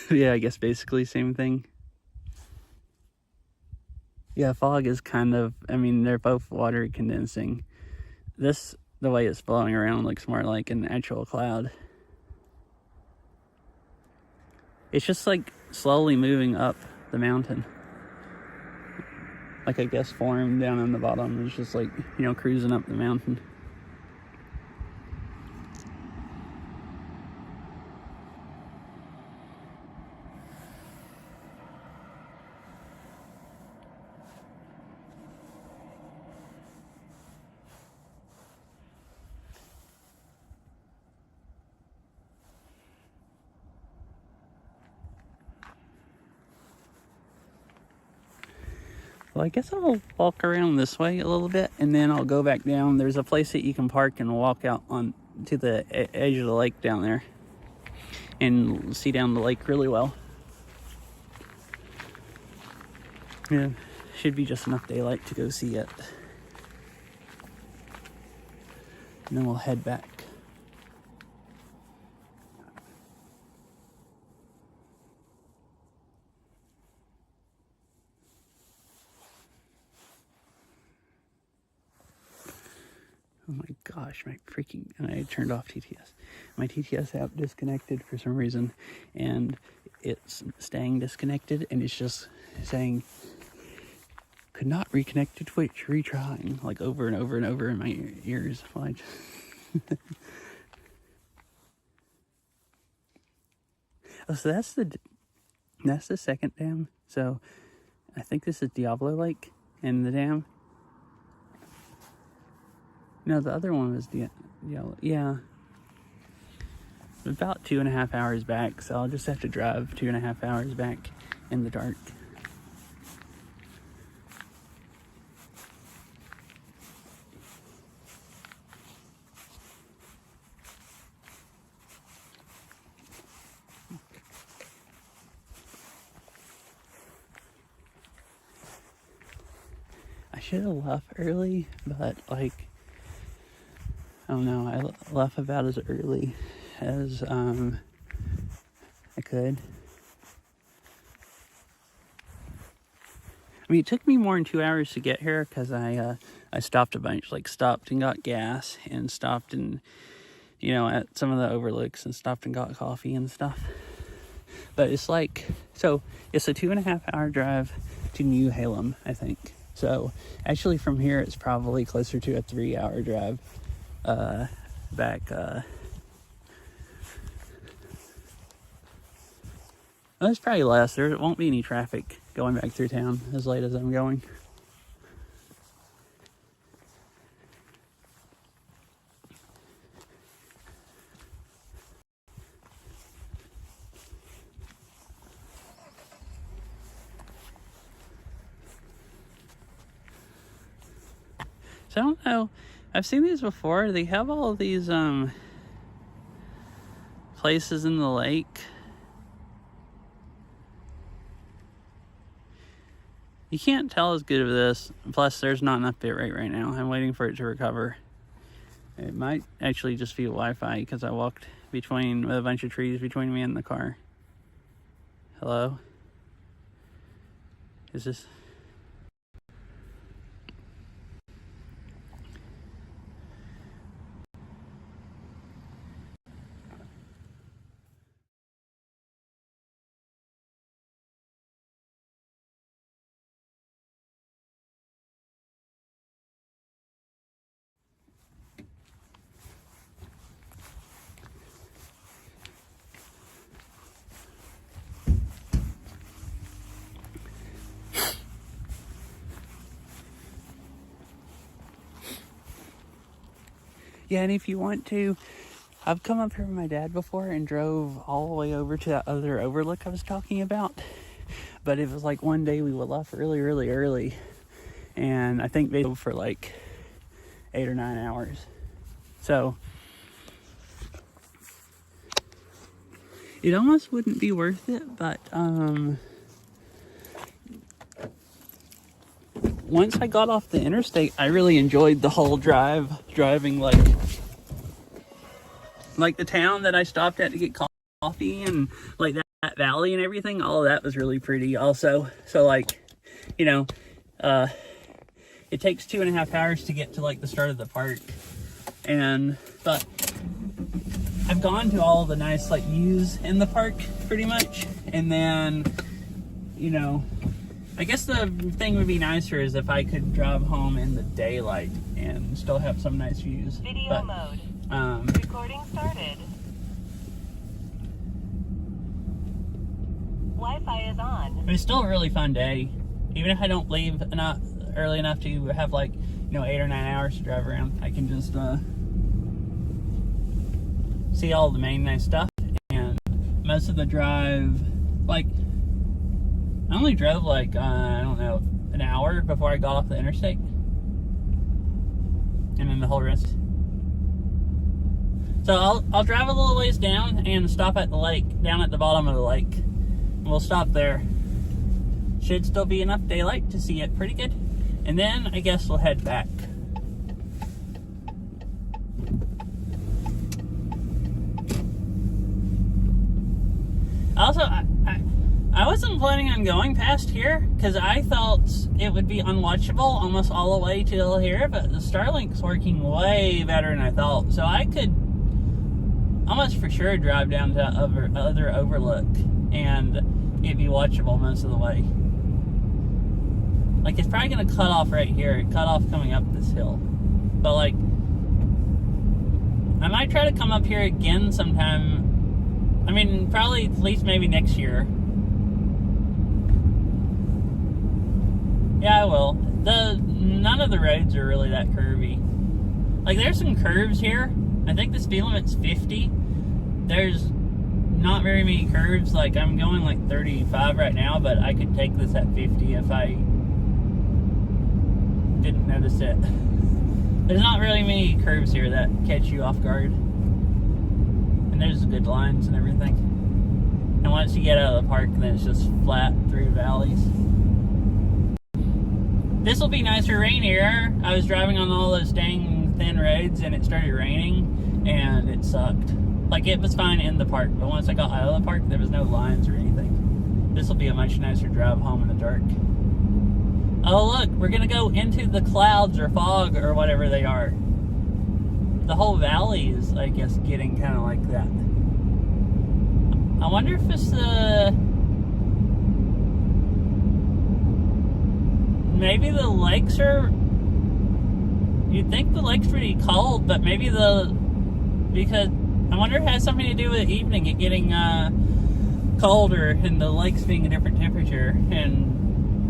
Yeah, I guess basically same thing. Yeah, fog is kind of, I mean, they're both water condensing. This, the way it's blowing around, looks more like an actual cloud. It's just like slowly moving up the mountain. like I guess formed down on the bottom. It's just like, you know, cruising up the mountain. Well, I guess I'll walk around this way a little bit, and then I'll go back down. There's a place that you can park and walk out on to the edge of the lake down there and see down the lake really well. Yeah, should be just enough daylight to go see it. And then we'll head back. Oh my gosh, my freaking, and I turned off TTS. My TTS app disconnected for some reason, and it's staying disconnected, and it's just saying, could not reconnect to Twitch, retrying, like over and over and over in my ears. Well, oh, so that's the second dam. So I think this is Diablo Lake and the dam. No, the other one was yeah. About 2.5 hours back, so I'll just have to drive 2.5 hours back in the dark. I should have left early, but like, I don't know, I left about as early as I could. I mean, it took me more than 2 hours to get here because I stopped a bunch, like stopped and got gas and stopped and, you know, at some of the overlooks and stopped and got coffee and stuff. But it's like, so it's a 2.5 hour drive to New Halem, I think. So actually from here, it's probably closer to a 3 hour drive back. Well, it's probably less. There won't be any traffic going back through town as late as I'm going. So I don't know. I've seen these before. They have all of these places in the lake. You can't tell as good of this. Plus, there's not enough bitrate right now. I'm waiting for it to recover. It might actually just be Wi-Fi because I walked with a bunch of trees between me and the car. Hello? Is this... Yeah, and if you want to, I've come up here with my dad before and drove all the way over to that other overlook I was talking about. But it was like one day we left really, really early. And I think they drove for like 8 or 9 hours. So it almost wouldn't be worth it, but once I got off the interstate, I really enjoyed the whole driving like the town that I stopped at to get coffee and like that valley and everything. All of that was really pretty also. So like, you know, it takes 2.5 hours to get to like the start of the park. But I've gone to all the nice like views in the park pretty much. And then, you know, I guess the thing would be nicer is if I could drive home in the daylight and still have some nice views. Video But, mode. Recording started. Wi-Fi is on. it's still a really fun day. Even if I don't leave enough early enough to have like, 8 or 9 hours to drive around, I can just see all the main nice stuff. And most of the drive, like, I only drove like, I don't know, an hour before I got off the interstate. And then the whole rest. So I'll drive a little ways down and stop at the lake, down at the bottom of the lake. We'll stop there. Should still be enough daylight to see it pretty good. And then I guess we'll head back. Also, I wasn't planning on going past here because I thought it would be unwatchable almost all the way till here, but the Starlink's working way better than I thought. So I could almost for sure drive down to other overlook and it'd be watchable most of the way. Like, it's probably going to cut off right here. Cut off coming up this hill. But, like, I might try to come up here again sometime. I mean, probably at least maybe next year. Yeah, I will. None of the roads are really that curvy. Like, there's some curves here. I think the speed limit's 50. There's not very many curves. Like, I'm going like 35 right now, but I could take this at 50 if I didn't notice it. There's not really many curves here that catch you off guard. And there's good lines and everything. And once you get out of the park, then it's just flat through valleys. This will be nicer rainier. I was driving on all those dang thin roads and it started raining and it sucked. Like, it was fine in the park, but once I got out of the park, there was no lines or anything. This will be a much nicer drive home in the dark. Oh, look, we're going to go into the clouds or fog or whatever they are. The whole valley is, I guess, getting kind of like that. I wonder if it's maybe the lakes are... You'd think the lake's pretty cold, but maybe because I wonder if it has something to do with the evening, it getting colder and the lakes being a different temperature and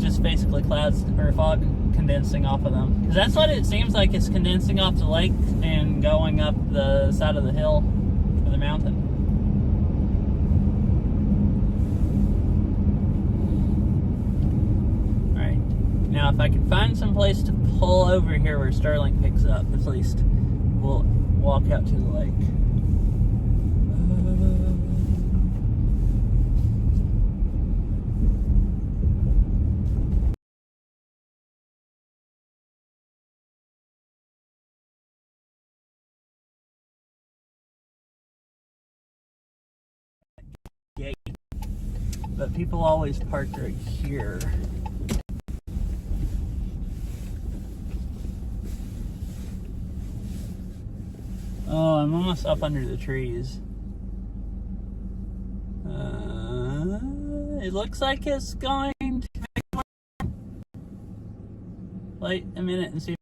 just basically clouds or fog condensing off of them. Because that's what it seems like, it's condensing off the lake and going up the side of the hill or the mountain. Alright, now if I can find some place to pull over here where Starlink picks up, at least we'll walk out to the lake. But people always park right here. Oh, I'm almost up under the trees. It looks like it's going to make... Wait a minute and see.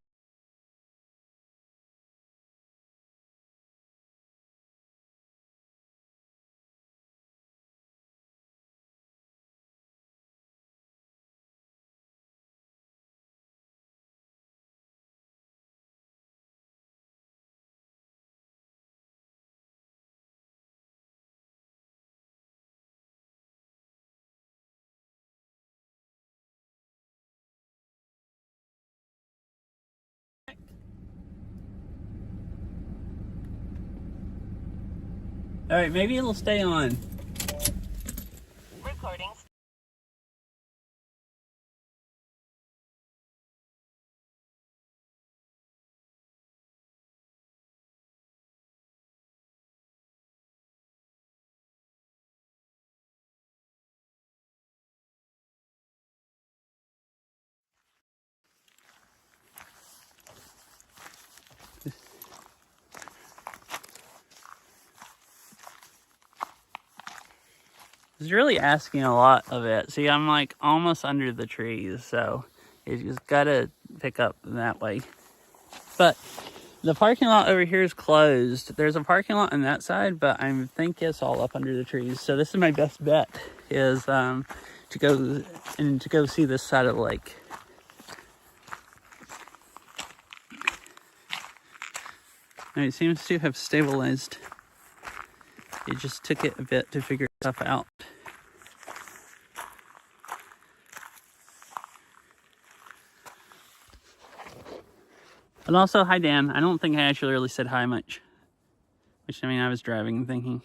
Alright, maybe it'll stay on. Recording. It's really asking a lot of it. See, I'm like almost under the trees, so you just gotta pick up that way. But the parking lot over here is closed. There's a parking lot on that side, but I think it's all up under the trees. So this is my best bet, is to go see this side of the lake. And it seems to have stabilized. It just took it a bit to figure stuff out. And also, hi Dan. I don't think I actually really said hi much. Which, I mean, I was driving and thinking.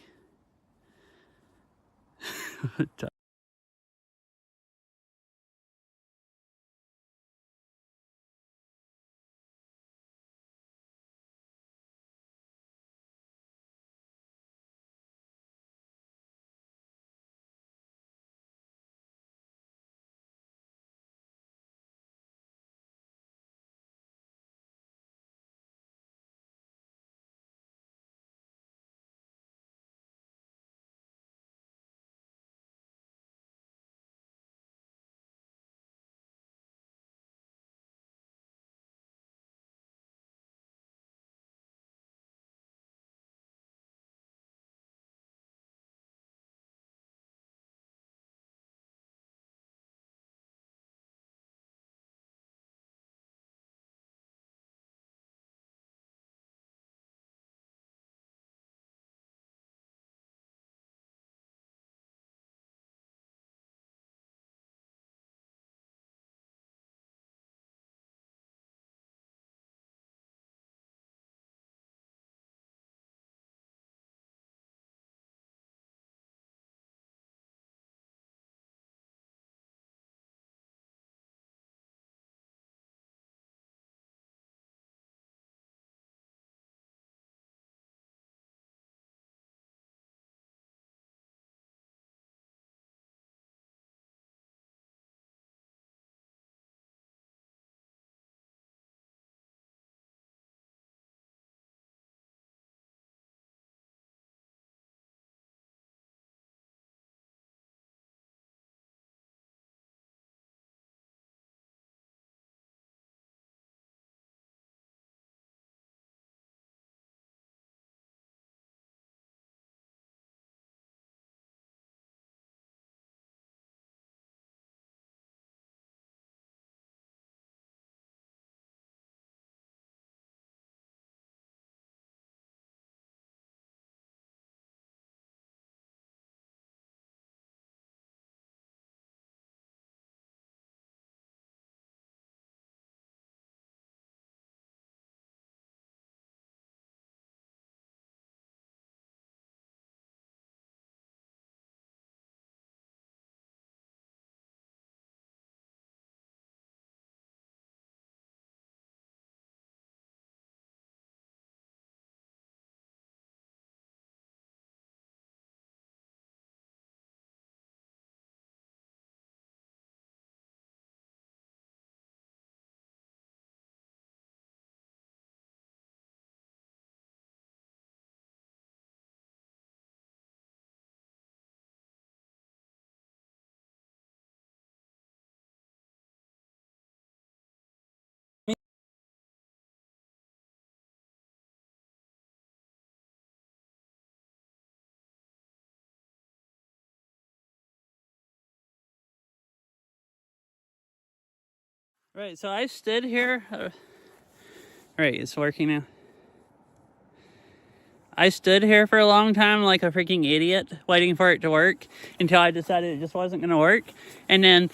Right, so I stood here. Right, it's working now. I stood here for a long time like a freaking idiot, waiting for it to work until I decided it just wasn't going to work. And then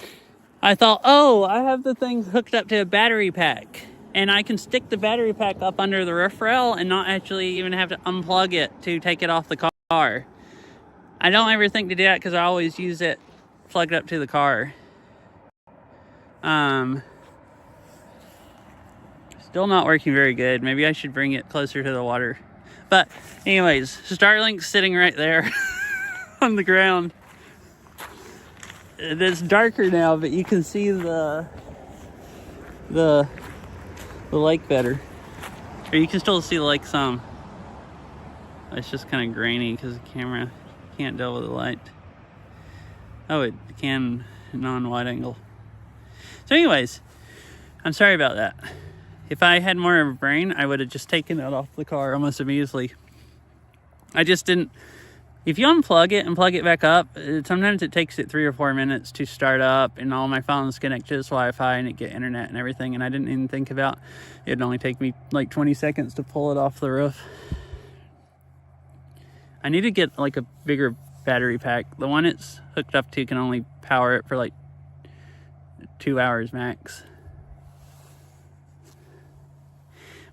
I thought, oh, I have the thing hooked up to a battery pack. And I can stick the battery pack up under the roof rail and not actually even have to unplug it to take it off the car. I don't ever think to do that because I always use it plugged up to the car. Still not working very good. Maybe I should bring it closer to the water. But anyways, Starlink's sitting right there on the ground. It's darker now, but you can see the lake better. Or you can still see the lake some. It's just kind of grainy because the camera can't deal with the light. Oh, it can non-wide angle. So anyways, I'm sorry about that. If I had more of a brain, I would have just taken it off the car almost immediately. I just didn't. If you unplug it and plug it back up, sometimes it takes it 3 or 4 minutes to start up, and all my phones connect to this Wi-Fi and it get internet and everything, and I didn't even think about it'd only take me like 20 seconds to pull it off the roof. I need to get like a bigger battery pack. The one it's hooked up to can only power it for like 2 hours max.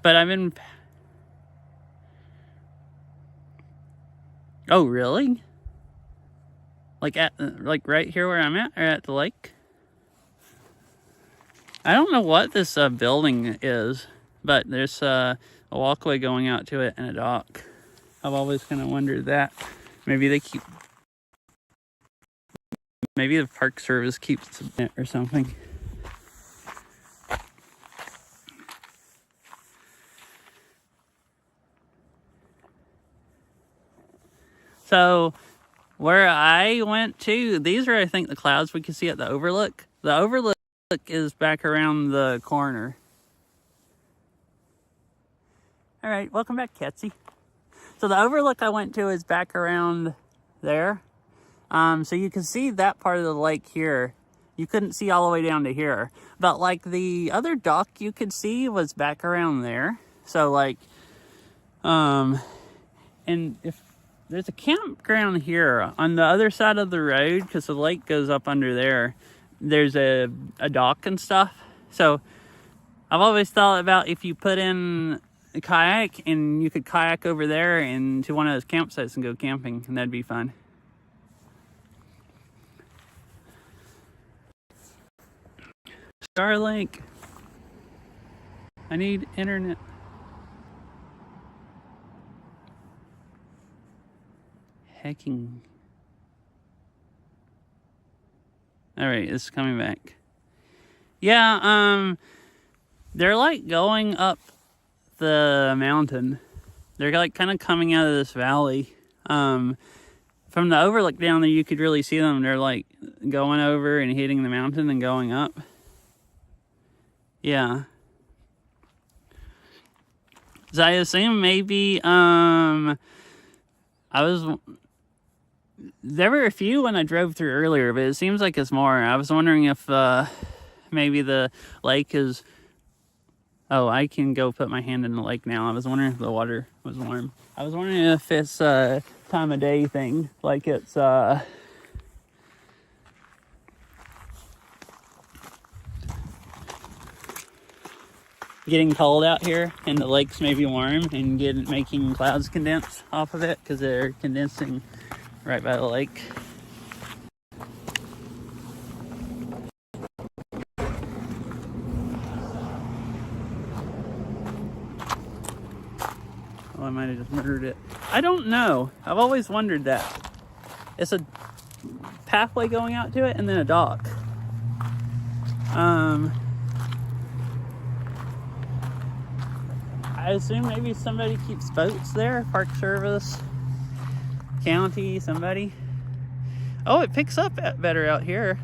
But I've been... Oh, really? Like right here where I'm at, or at the lake? I don't know what this building is, but there's a walkway going out to it and a dock. I've always kind of wondered that. Maybe the Park Service keeps it or something. So, where I went to, these are, I think, the clouds we can see at the overlook. The overlook is back around the corner. All right, welcome back, Ketsy. So the overlook I went to is back around there. So you can see that part of the lake here. You couldn't see all the way down to here. But like the other dock you could see was back around there. So like, and if there's a campground here on the other side of the road, because the lake goes up under there, there's a dock and stuff. So I've always thought about if you put in a kayak and you could kayak over there and to one of those campsites and go camping, and that'd be fun. Starlink. I need internet. Hacking. All right, it's coming back. Yeah, they're like going up the mountain. They're like kind of coming out of this valley. From the overlook down there, you could really see them. They're like going over and hitting the mountain and going up. Yeah. So I assume maybe, there were a few when I drove through earlier, but it seems like it's more. I was wondering if maybe the lake is... Oh, I can go put my hand in the lake now. I was wondering if the water was warm. I was wondering if it's a time of day thing. Like it's... getting cold out here and the lake's maybe warm and making clouds condense off of it because they're condensing right by the lake. Oh, I might have just murdered it. I don't know. I've always wondered that. It's a pathway going out to it and then a dock. I assume maybe somebody keeps boats there. Park Service, county, somebody. Oh, it picks up better out here.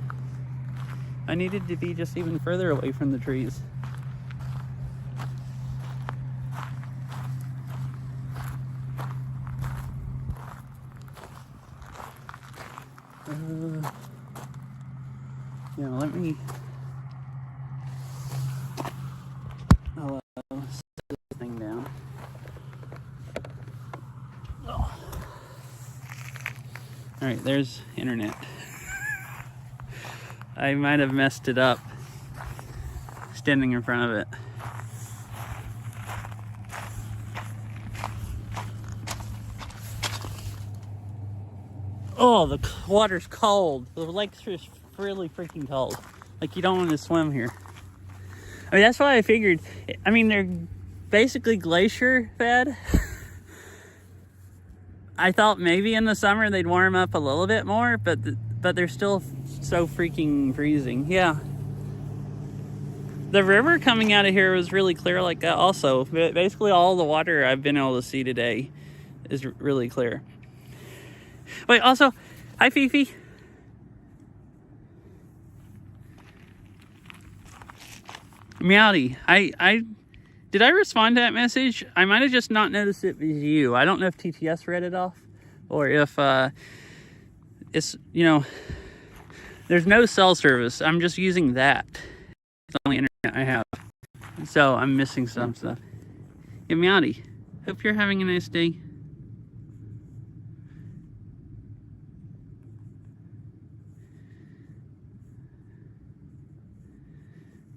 I needed to be just even further away from the trees. Yeah, let me... thing down. Oh. All right, there's internet. I might have messed it up standing in front of it. Oh, the water's cold. The lake's just really freaking cold. Like, you don't want to swim here. I mean, that's why I figured. I mean, they're basically glacier fed. I thought maybe in the summer they'd warm up a little bit more, but they're still so freaking freezing. Yeah. The river coming out of here was really clear like that also. Basically all the water I've been able to see today is really clear. Wait, also, hi Fifi. Meowdy, I did I respond to that message? I might have just not noticed it was you. I don't know if TTS read it off or if it's, you know, there's no cell service. I'm just using that. It's the only internet I have. So I'm missing some stuff. Hey, Meowdy, hope you're having a nice day.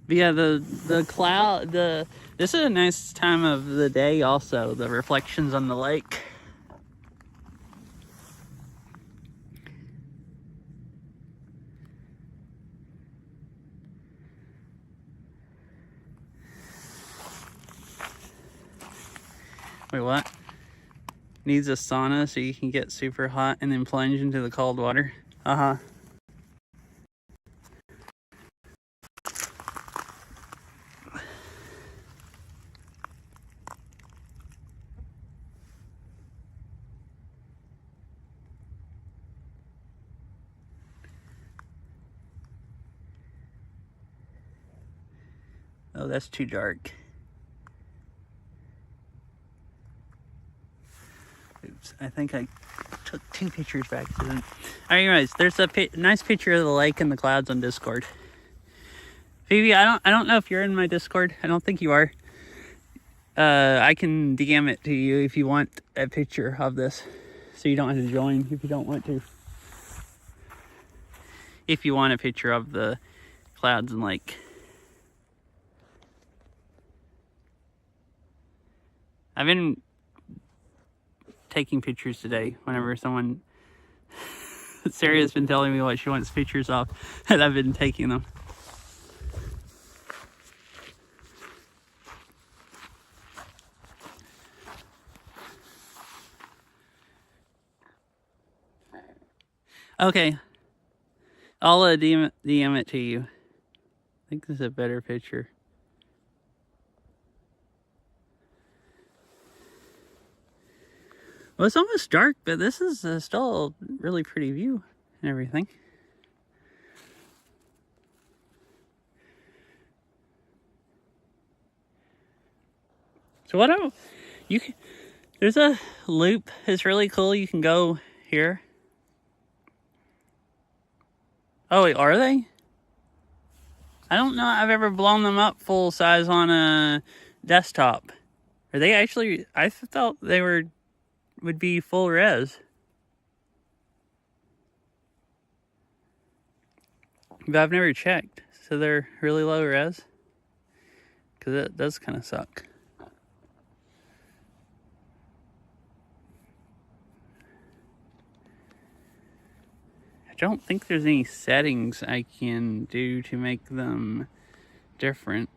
But yeah, the cloud, this is a nice time of the day also, the reflections on the lake. Wait, what? Needs a sauna so you can get super hot and then plunge into the cold water? Uh-huh. Oh, that's too dark. Oops, I think I took 2 pictures back. Alright, anyways, there's a nice picture of the lake and the clouds on Discord. Phoebe, I don't know if you're in my Discord. I don't think you are. I can DM it to you if you want a picture of this, so you don't have to join if you don't want to. If you want a picture of the clouds and lake. I've been taking pictures today whenever someone... Sarah's been telling me what she wants pictures of, and I've been taking them. Okay. I'll DM it to you. I think this is a better picture. Well, it's almost dark, but this is still a really pretty view and everything. So what there's a loop. It's really cool. You can go here. Oh, wait, are they? I don't know I've ever blown them up full size on a desktop. Are they actually... I thought they would be full res. But I've never checked. So they're really low res? Because that does kind of suck. I don't think there's any settings I can do to make them different.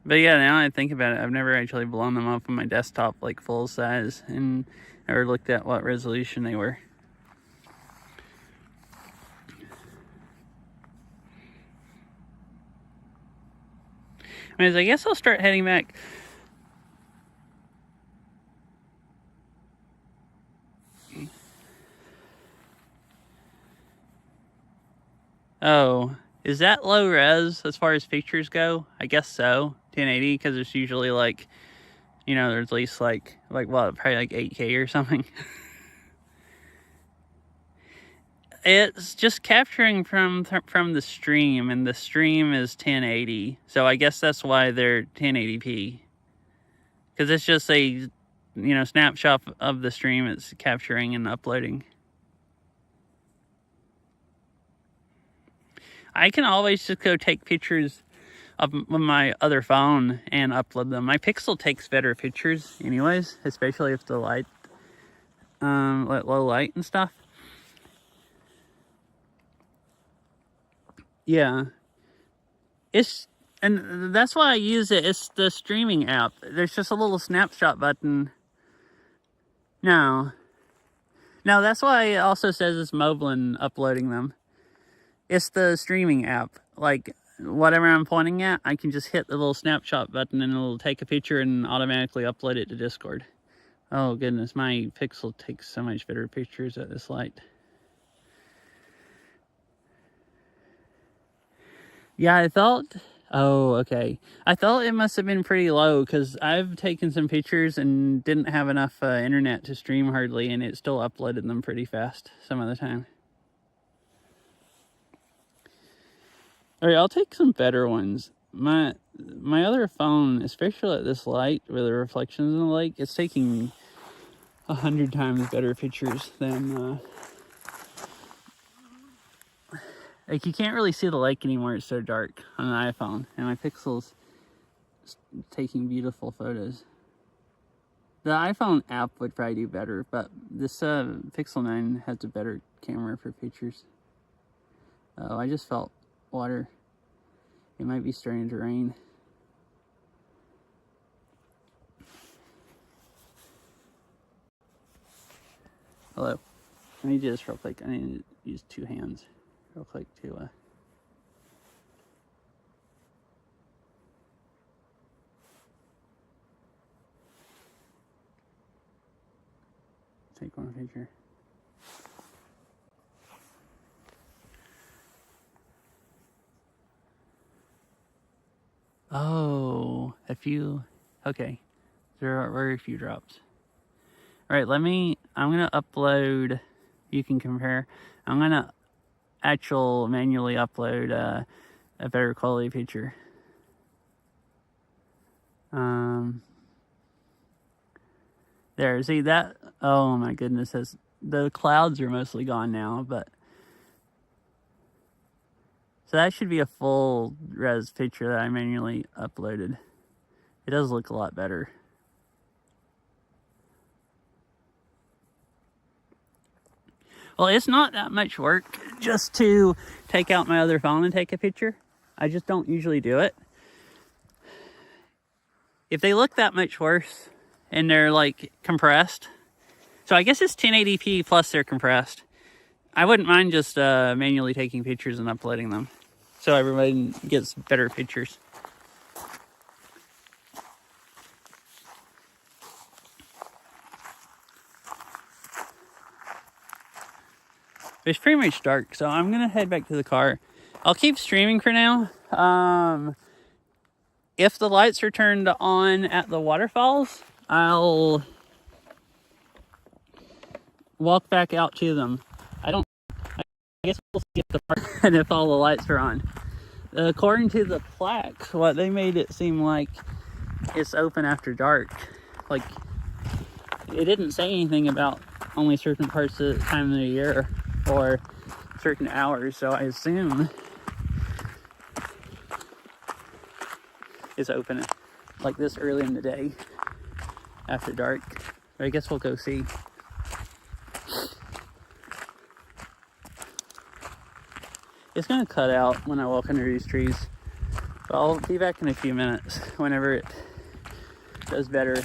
But yeah, now I think about it, I've never actually blown them up on my desktop like full size and never looked at what resolution they were. Anyways, I guess I'll start heading back. Oh, is that low res as far as pictures go? I guess so. 1080, because it's usually like, you know, there's at least like what, probably like 8K or something. It's just capturing from the stream, and the stream is 1080. So I guess that's why they're 1080p. Because it's just a, you know, snapshot of the stream it's capturing and uploading. I can always just go take pictures of my other phone and upload them. My Pixel takes better pictures anyways, especially if the light, low light and stuff. Yeah. And that's why I use it. It's the streaming app. There's just a little snapshot button. No, that's why it also says it's mobile and uploading them. It's the streaming app. Like, whatever I'm pointing at, I can just hit the little snapshot button and it'll take a picture and automatically upload it to Discord. Oh goodness, my Pixel takes so much better pictures at this light. Yeah, I thought, oh, okay. I thought it must have been pretty low because I've taken some pictures and didn't have enough internet to stream hardly, and it still uploaded them pretty fast some of the time. All right, I'll take some better ones. My other phone, especially at this light with the reflections in the lake, it's taking 100 times better pictures than like you can't really see the lake anymore. It's so dark on an iPhone, and my Pixel's taking beautiful photos. The iPhone app would probably do better, but this Pixel 9 has a better camera for pictures. Oh, I just felt water. It might be starting to rain. Hello. Let me do this real quick. I need to use 2 hands real quick to take one picture. Oh, a few. Okay. There are very few drops. All right, I'm going to upload, you can compare. I'm going to manually upload a better quality picture. There, see that? Oh my goodness, the clouds are mostly gone now, but so that should be a full res picture that I manually uploaded. It does look a lot better. Well, it's not that much work just to take out my other phone and take a picture. I just don't usually do it. If they look that much worse and they're like compressed, so I guess it's 1080p plus they're compressed, I wouldn't mind just manually taking pictures and uploading them so everybody gets better pictures. It's pretty much dark, so I'm gonna head back to the car. I'll keep streaming for now. If the lights are turned on at the waterfalls, I'll walk back out to them. I guess we'll see at the park and if all the lights are on. According to the plaques, what they made it seem like it's open after dark. Like, it didn't say anything about only certain parts of the time of the year or certain hours, so I assume it's open like this early in the day after dark. But I guess we'll go see. It's gonna cut out when I walk under these trees, but I'll be back in a few minutes whenever it does better.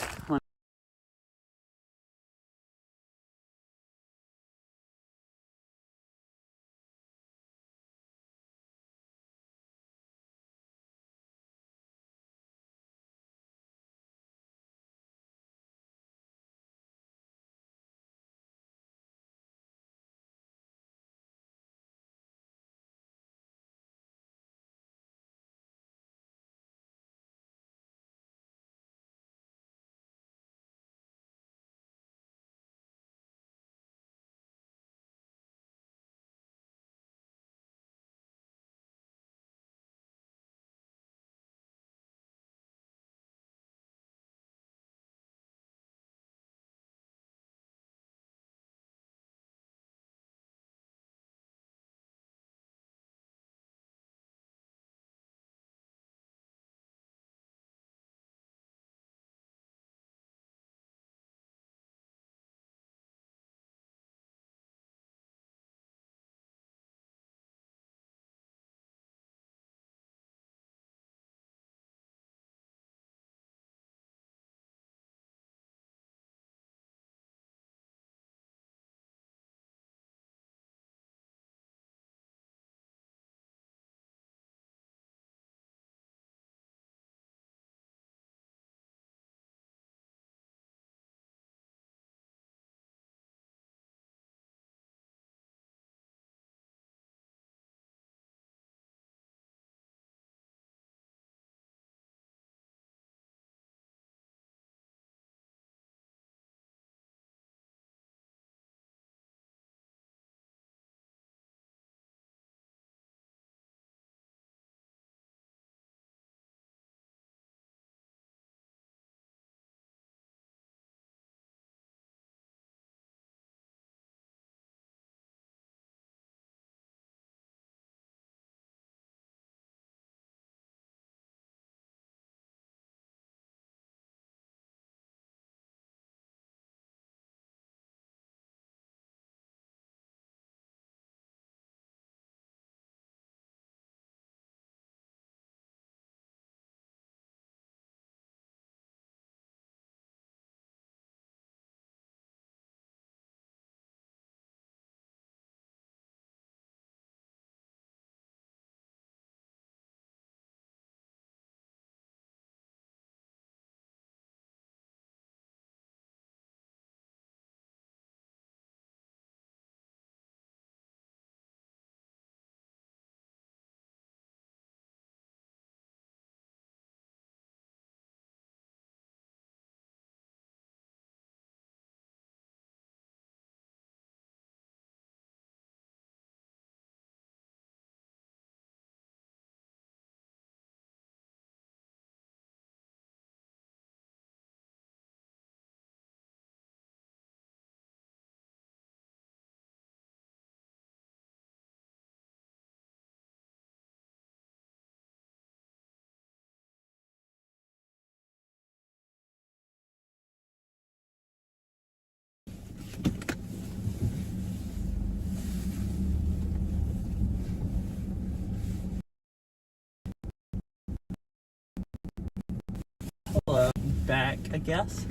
guess.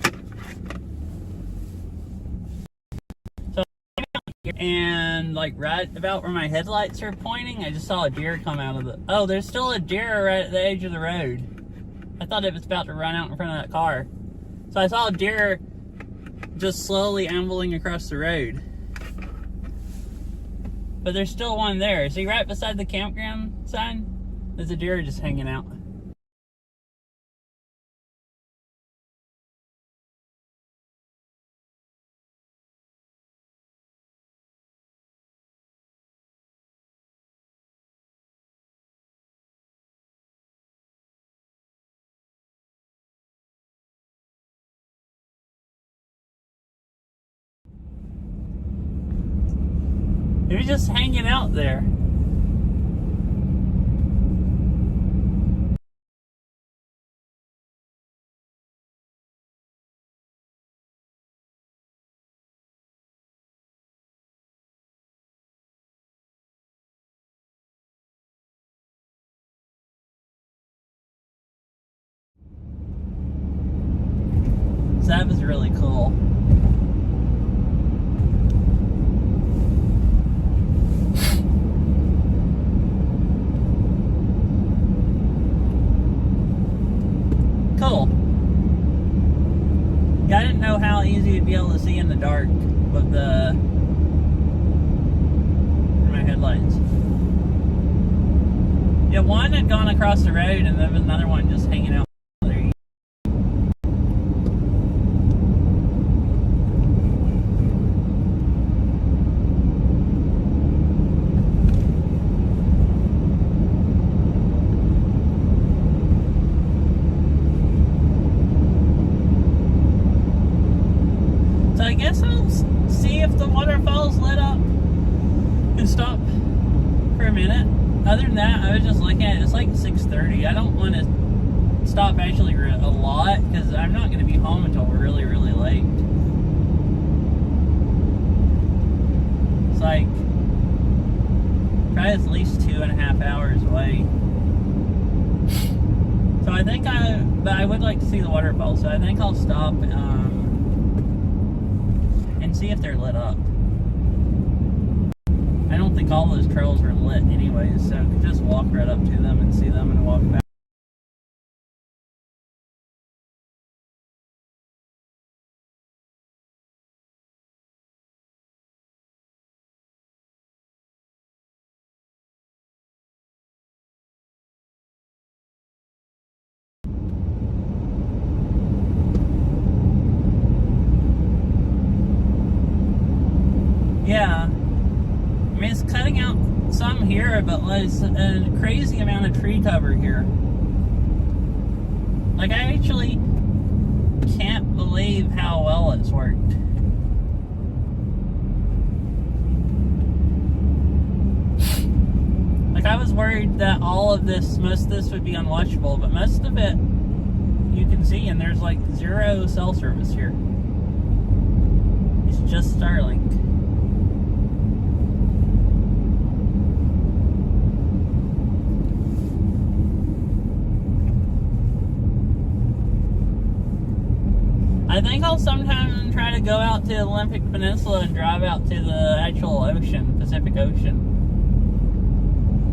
So, and like right about where my headlights are pointing, I just saw a deer come out of the. Oh, there's still a deer right at the edge of the road. I thought it was about to run out in front of that car. So I saw a deer just slowly ambling across the road. But there's still one there. See, right beside the campground sign, there's a deer just hanging out. He was just hanging out there. So that was really cool. Cool. Yeah, I didn't know how easy it'd be able to see in the dark with my headlights. Yeah, one had gone across the road and there was another one just hanging out there. So I guess I'll see if the waterfall's lit up and stop for a minute. Other than that, I was just looking at it. It's like 6:30. I don't want to stop actually a lot because I'm not going to be home until really, really late. It's like probably at least 2.5 hours away. So I think but I would like to see the waterfall. So I think I'll stop and see if they're lit up. I don't think all those trails are lit anyways, so I could just walk right up to them and see them and walk back. Yeah. I mean, it's cutting out some here, but there's a crazy amount of tree cover here. Like, I actually can't believe how well it's worked. Like, I was worried that most of this would be unwatchable, but most of it you can see, and there's like 0 cell service here. It's just Starlink. I think I'll sometime try to go out to the Olympic Peninsula and drive out to the actual ocean, Pacific Ocean.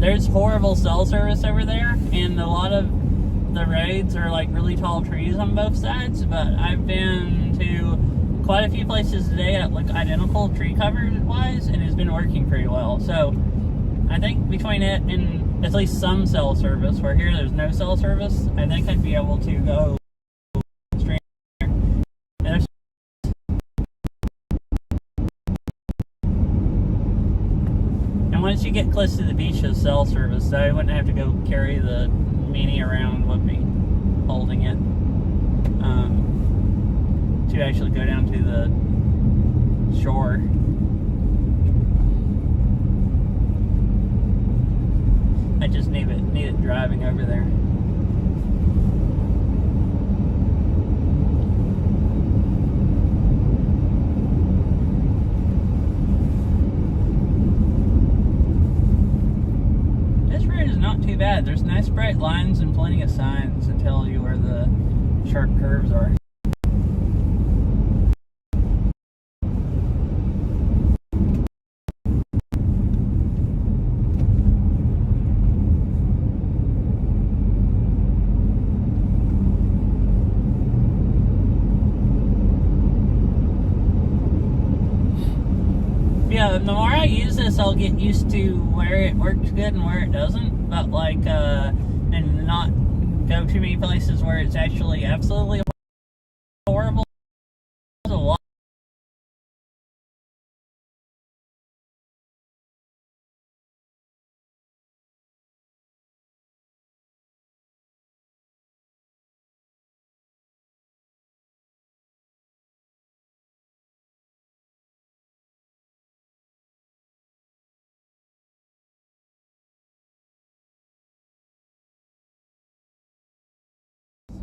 There's horrible cell service over there, and a lot of the roads are like really tall trees on both sides, but I've been to quite a few places today that look identical tree cover wise, and it's been working pretty well. So I think between it and at least some cell service, where here there's no cell service, I think I'd be able to go. Once you get close to the beach, there's cell service, so I wouldn't have to go carry the Mini around with me, holding it, to actually go down to the shore. I just needed driving over there. Not too bad. There's nice bright lines and plenty of signs that tell you where the sharp curves are. Yeah, the more I use this, I'll get used to where it works good and where it doesn't. But like, and not go too many places where it's actually absolutely horrible. There's a lot.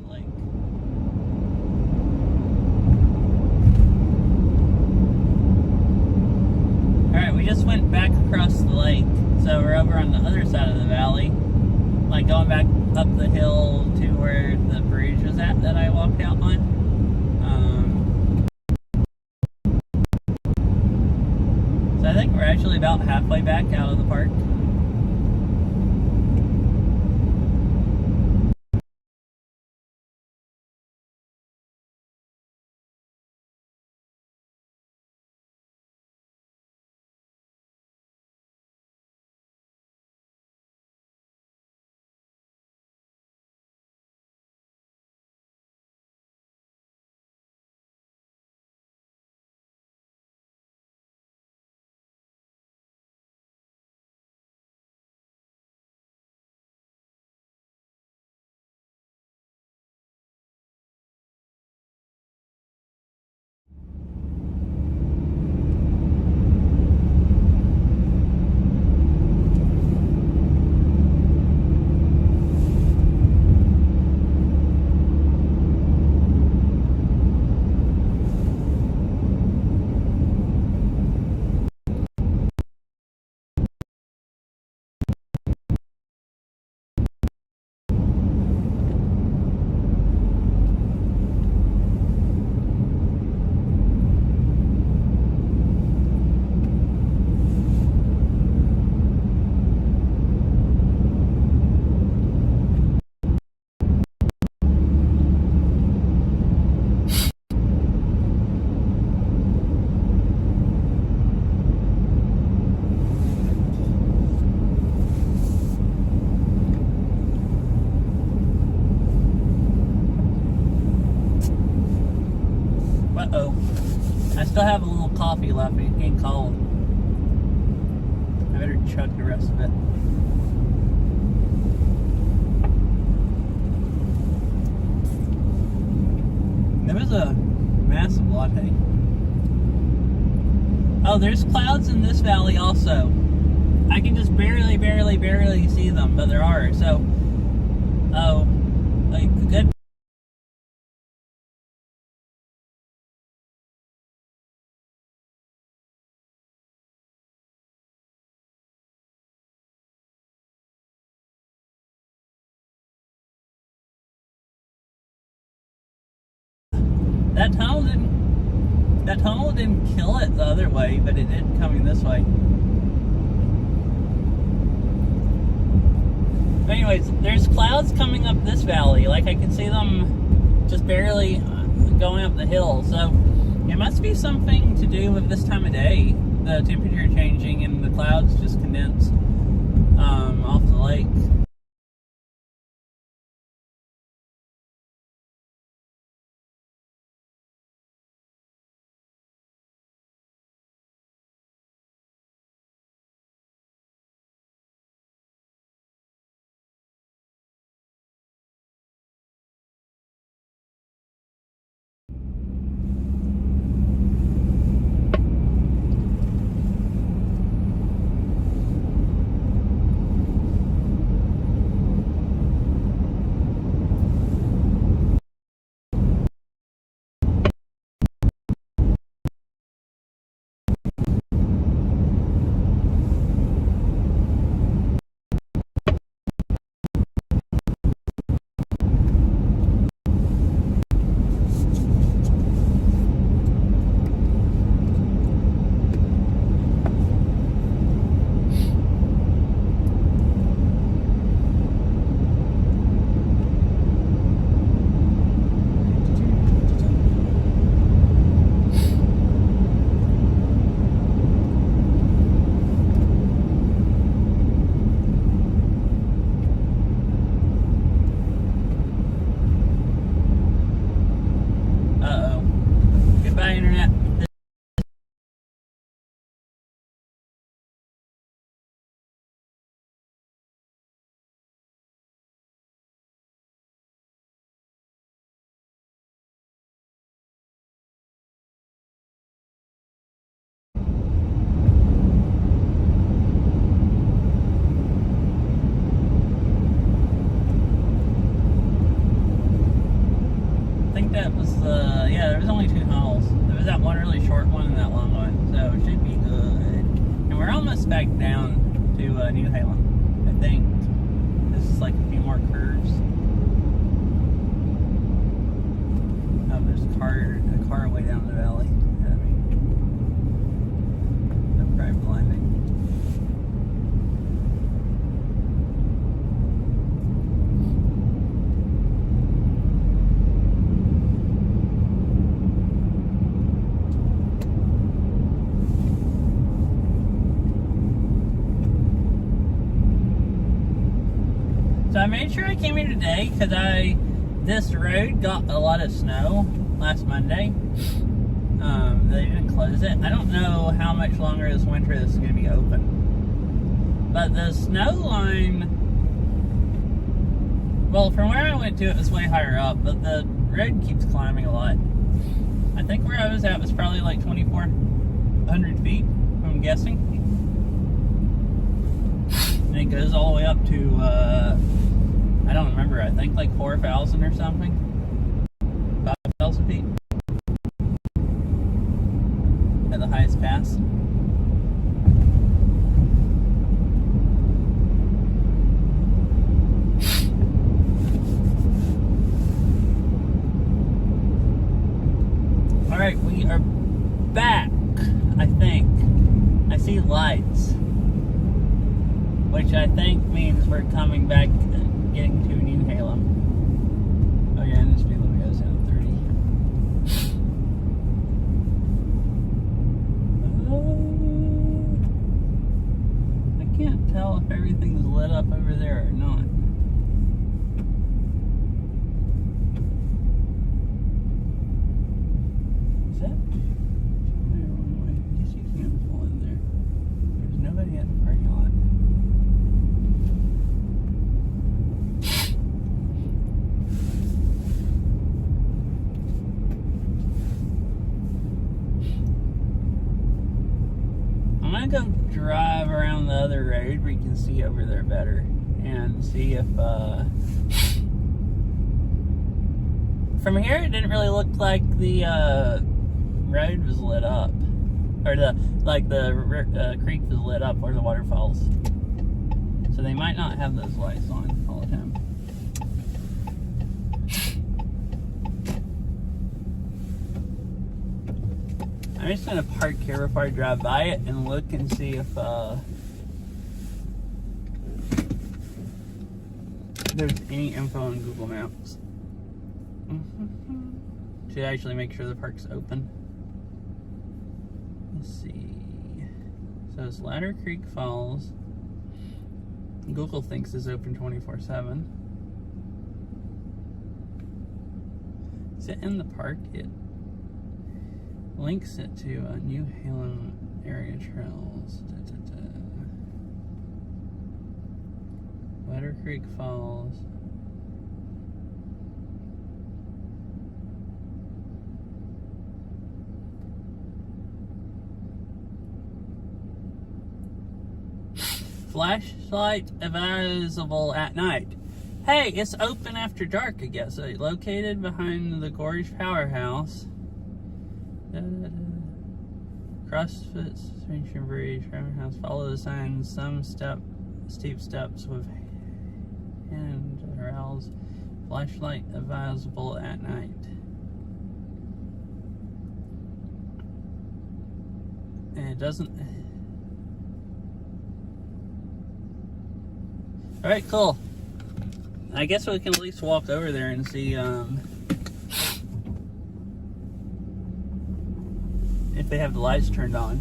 Like, alright, we just went back across the lake, so we're over on the other side of the valley. Like going back up the hill to where the bridge was at that I walked out on. So I think we're actually about halfway back out of the park. Uh-oh. I still have a little coffee left. It's getting cold. I better chug the rest of it. There was a massive latte. Oh, there's clouds in this valley also. I can just barely see them, but there are. So, oh, like good. That tunnel didn't kill it the other way, but it did coming this way. Anyways, there's clouds coming up this valley. Like I can see them just barely going up the hill. So it must be something to do with this time of day. The temperature changing and the clouds just condense off the lake. us back down to New Halem, I think. This is like a few more curves. Oh, there's a car way down the valley. I mean, no private blinding. So I made sure I came here today because this road got a lot of snow last Monday. They didn't close it. I don't know how much longer this winter this is going to be open. But the snow line, well, from where I went to, it was way higher up, but the road keeps climbing a lot. I think where I was at was probably like 2,400 feet, I'm guessing. And it goes all the way up to, I don't remember, I think like 4,000 or something. 5,000 feet. At the highest pass. Alright, we are back, I think. I see lights. Which I think means we're coming back, getting to New Halem. Oh yeah, and the speed limit goes down to 30. I can't tell if everything's lit up over there or not. Is that? One way. I guess you can't pull in there. There's nobody in the parking lot. I'm gonna go drive around the other road where you can see over there better and see if from here it didn't really look like the road was lit up, or the creek was lit up where the waterfalls, so they might not have those lights on all the time. I'm just gonna park here before I drive by it and look and see if there's any info on Google Maps. To actually make sure the park's open. Let's see. So it's Ladder Creek Falls. Google thinks it's open 24/7. Is it in the park? It links it to New Halem area trails. Ladder Creek Falls. Flashlight advisable at night. Hey, it's open after dark, I guess. Located behind the Gorge Powerhouse. CrossFit Station Bridge, Powerhouse. Follow the signs. Some steep steps with handrails. Flashlight advisable at night. And it doesn't. Alright, cool. I guess we can at least walk over there and see if they have the lights turned on.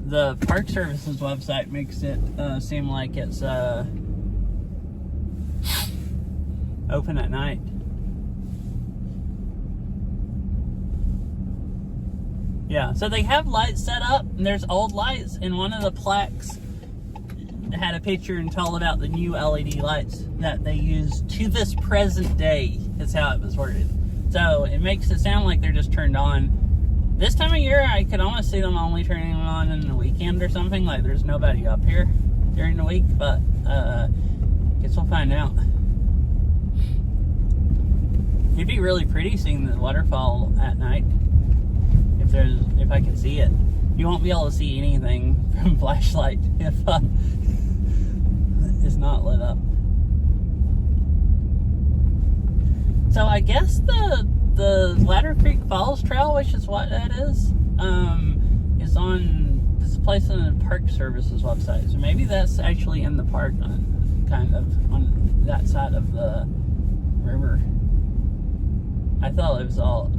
The Park Service's website makes it seem like it's open at night. Yeah, so they have lights set up, and there's old lights, and one of the plaques had a picture and told about the new LED lights that they use to this present day, is how it was worded. So it makes it sound like they're just turned on. This time of year, I could almost see them only turning them on in the weekend or something, like there's nobody up here during the week, but guess we'll find out. It'd be really pretty seeing the waterfall at night, if I could see it. you won't be able to see anything from flashlight if it's not lit up. So I guess the Ladder Creek Falls Trail, which is what that is on this place on the Park Service's website. So maybe that's actually in the park kind of on that side of the river. I thought it was all,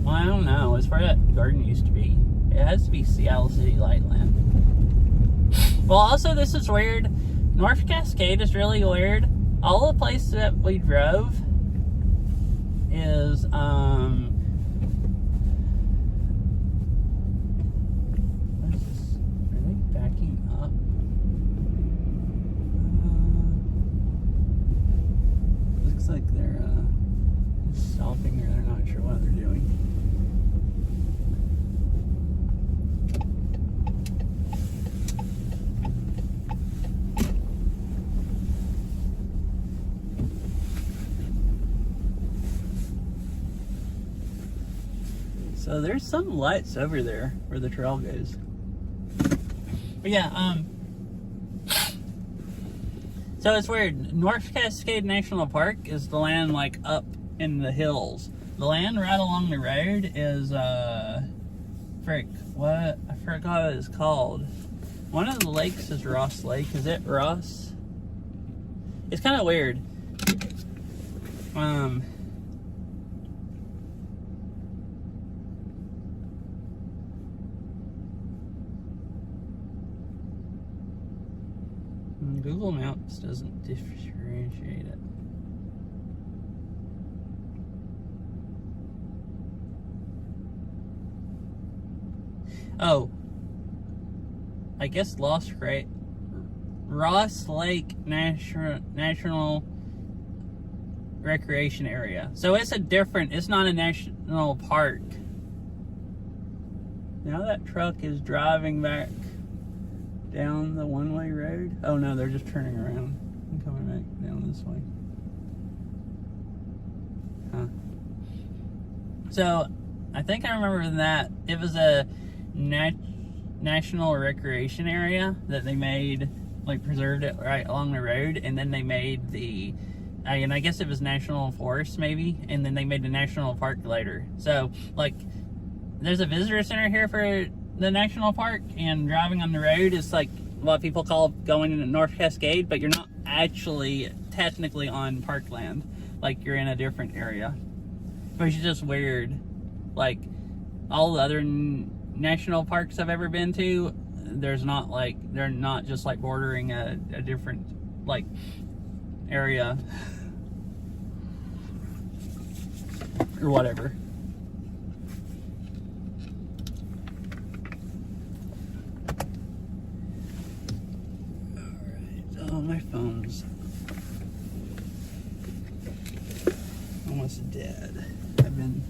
well, I don't know. It's where that garden used to be. It has to be Seattle City Lightland. Well, also, this is weird. North Cascade is really weird. All the places that we drove is, what is this? Are they backing up? Looks like they're, stopping, or they're not sure what they're doing. So there's some lights over there where the trail goes. But yeah, so it's weird. North Cascade National Park is the land like up in the hills. The land right along the road is what? I forgot what it's called. One of the lakes is Ross Lake. Is it Ross? It's kind of weird. Google Maps doesn't differentiate it. Oh, I guess Ross Lake National Recreation Area. So it's it's not a national park. Now that truck is driving back down the one-way road. Oh no, they're just turning around and coming back down this way. Huh. So, I think I remember that it was a national recreation area that they made, like preserved it right along the road, and then they made and I guess it was national forest maybe, and then they made the national park later. So, like, there's a visitor center here for the national park, and driving on the road is like what people call going into North Cascade, but you're not actually technically on parkland. Like, you're in a different area. But it's just weird. Like, all the other national parks I've ever been to, they're not just like bordering a different like area or whatever. Oh, my phone's almost dead. I've been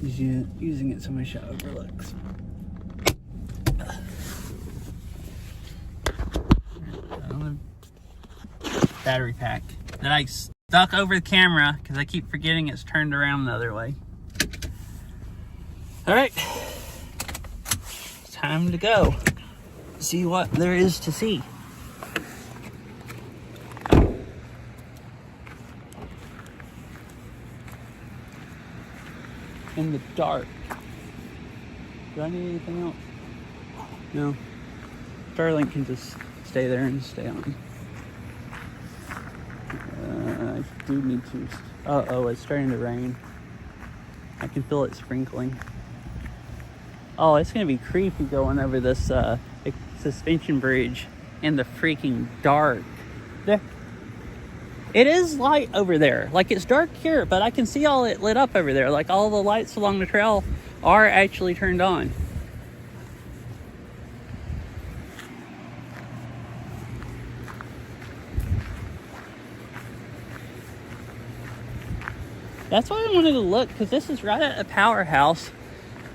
using it so much it overlooks. Battery pack that I stuck over the camera because I keep forgetting it's turned around the other way. All right, it's time to go see what there is to see. In the dark. Do I need anything else? No. Starlink can just stay there and stay on. I do need to. Uh-oh, it's starting to rain. I can feel it sprinkling. Oh, it's gonna be creepy going over this suspension bridge in the freaking dark. There. It is light over there. Like, it's dark here, but I can see all it lit up over there. Like, all the lights along the trail are actually turned on. That's why I wanted to look, because this is right at a powerhouse.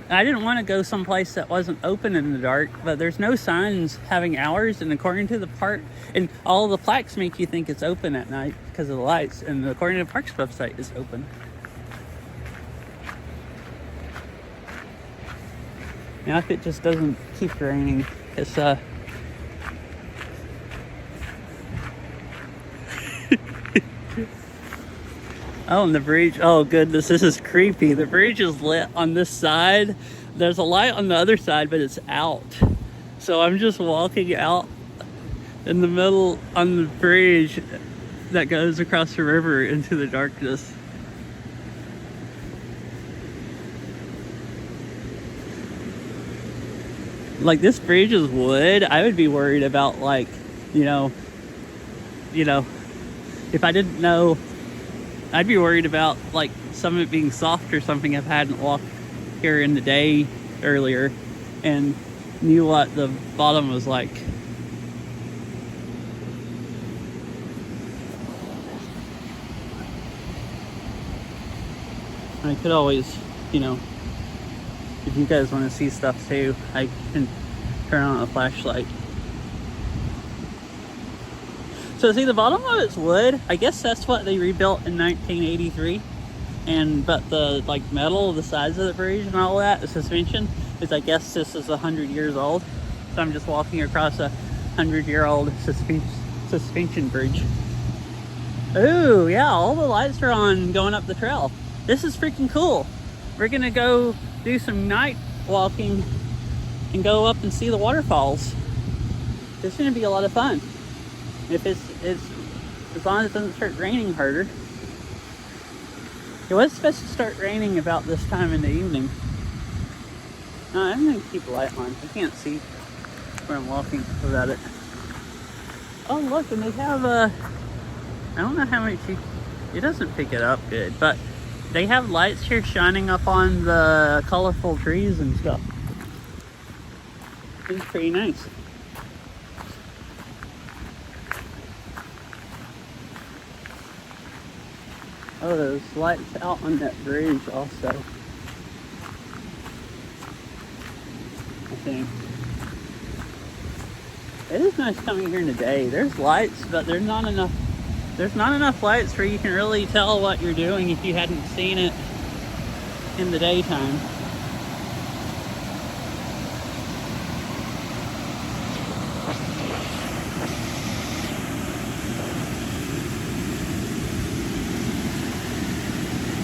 I didn't want to go someplace that wasn't open in the dark, but there's no signs having hours, and according to the park, and all the plaques make you think it's open at night because of the lights, and according to the park's website, it's open. Now if it just doesn't keep raining, it's oh, and the bridge, oh goodness, this is creepy. The bridge is lit on this side. There's a light on the other side, but it's out. So I'm just walking out in the middle on the bridge that goes across the river into the darkness. Like, this bridge is wood. I would be worried about, like, you know, if I didn't know, I'd be worried about, like, some of it being soft or something if I hadn't walked here in the day earlier and knew what the bottom was like. I could always, you know, if you guys want to see stuff too, I can turn on a flashlight. So see, the bottom of it's wood. I guess that's what they rebuilt in 1983. But the like metal, the sides of the bridge and all that, the suspension, is, I guess this is 100 years old. So I'm just walking across a 100-year-old suspension bridge. Ooh, yeah, all the lights are on going up the trail. This is freaking cool. We're gonna go do some night walking and go up and see the waterfalls. It's gonna be a lot of fun. If it's as long as it doesn't start raining harder. It was supposed to start raining about this time in the evening. I'm gonna keep the light on. I can't see where I'm walking without it. Oh look, and they have I don't know how much it doesn't pick it up good, but they have lights here shining up on the colorful trees and stuff. It's pretty nice. Oh, there's lights out on that bridge also, I think. It is nice coming here in the day. There's lights, but there's not enough lights where you can really tell what you're doing if you hadn't seen it in the daytime.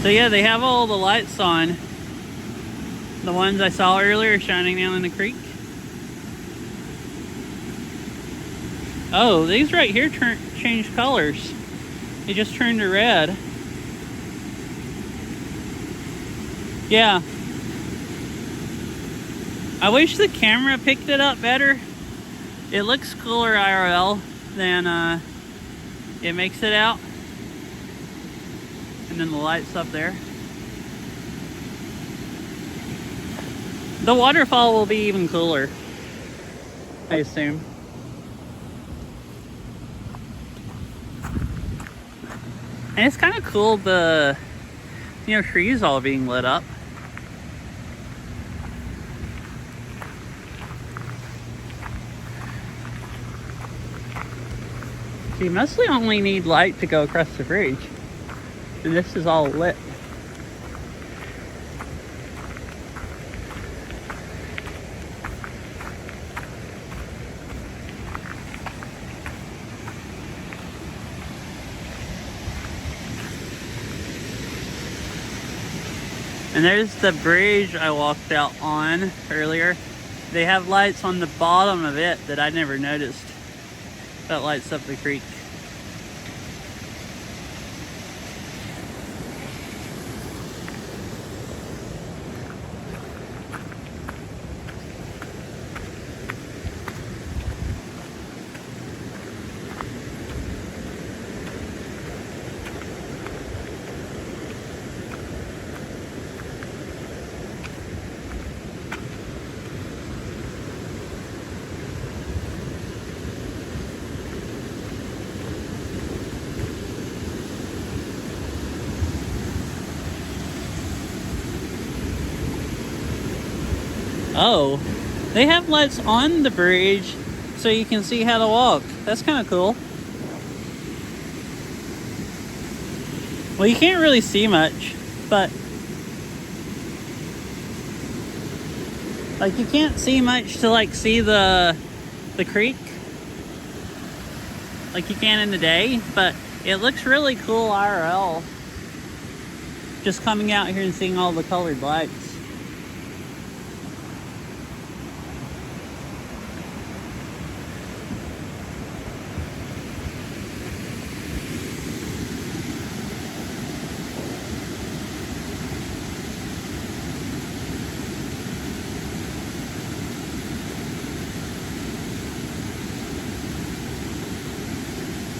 So yeah, they have all the lights on. The ones I saw earlier shining down in the creek. Oh, these right here changed colors. They just turned to red. Yeah. I wish the camera picked it up better. It looks cooler IRL than it makes it out. And then the lights up there. The waterfall will be even cooler, I assume. And it's kind of cool, the trees all being lit up. So you mostly only need light to go across the bridge. And this is all lit. And there's the bridge I walked out on earlier. They have lights on the bottom of it that I never noticed. That lights up the creek. Oh, they have lights on the bridge so you can see how to walk. That's kind of cool. Well, you can't really see much, but Like you can't see much to like see the creek like you can in the day, but it looks really cool IRL. Just coming out here and seeing all the colored lights.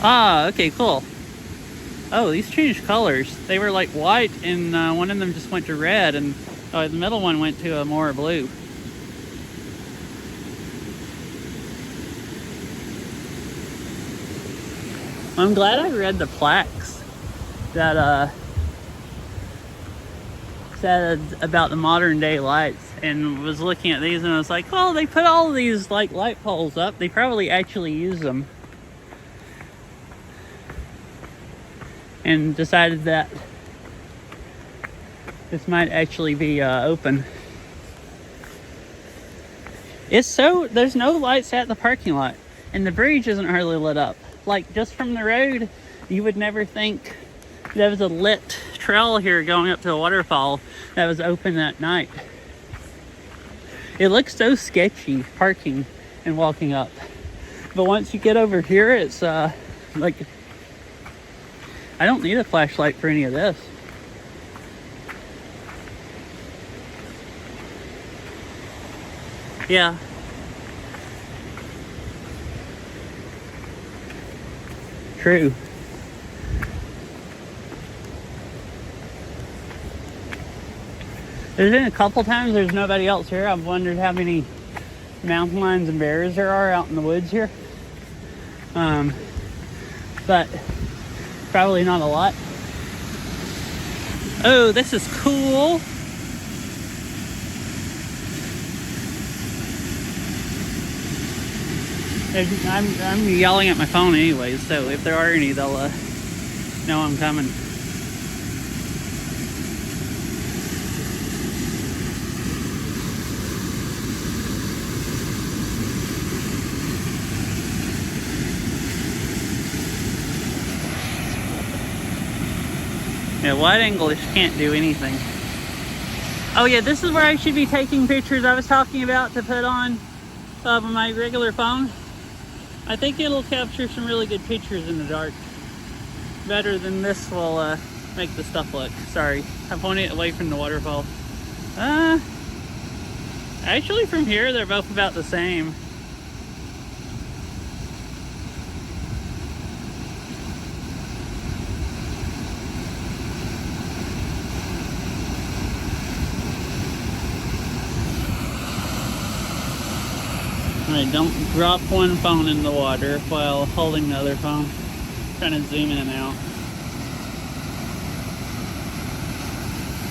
Ah, okay, cool. Oh, these changed colors. They were like white, and one of them just went to red, and the middle one went to a more blue. I'm glad I read the plaques that said about the modern day lights, and was looking at these, and I was like, well, they put all these like light poles up. They probably actually use them. And decided that this might actually be open. There's no lights at the parking lot, and the bridge isn't hardly lit up. Like, just from the road, you would never think there was a lit trail here going up to a waterfall that was open at night. It looks so sketchy parking and walking up. But once you get over here, it's like, I don't need a flashlight for any of this. Yeah. True. There's been a couple times there's nobody else here. I've wondered how many mountain lions and bears there are out in the woods here. But probably not a lot. Oh, this is cool. I'm yelling at my phone anyways, so if there are any, they'll know I'm coming. Yeah, wide angle just can't do anything. Oh yeah, this is where I should be taking pictures I was talking about to put on my regular phone. I think it'll capture some really good pictures in the dark. Better than this will make the stuff look. Sorry, I'm pointing it away from the waterfall. Actually from here, they're both about the same. Alright, don't drop one phone in the water while holding the other phone. Trying to zoom in and out.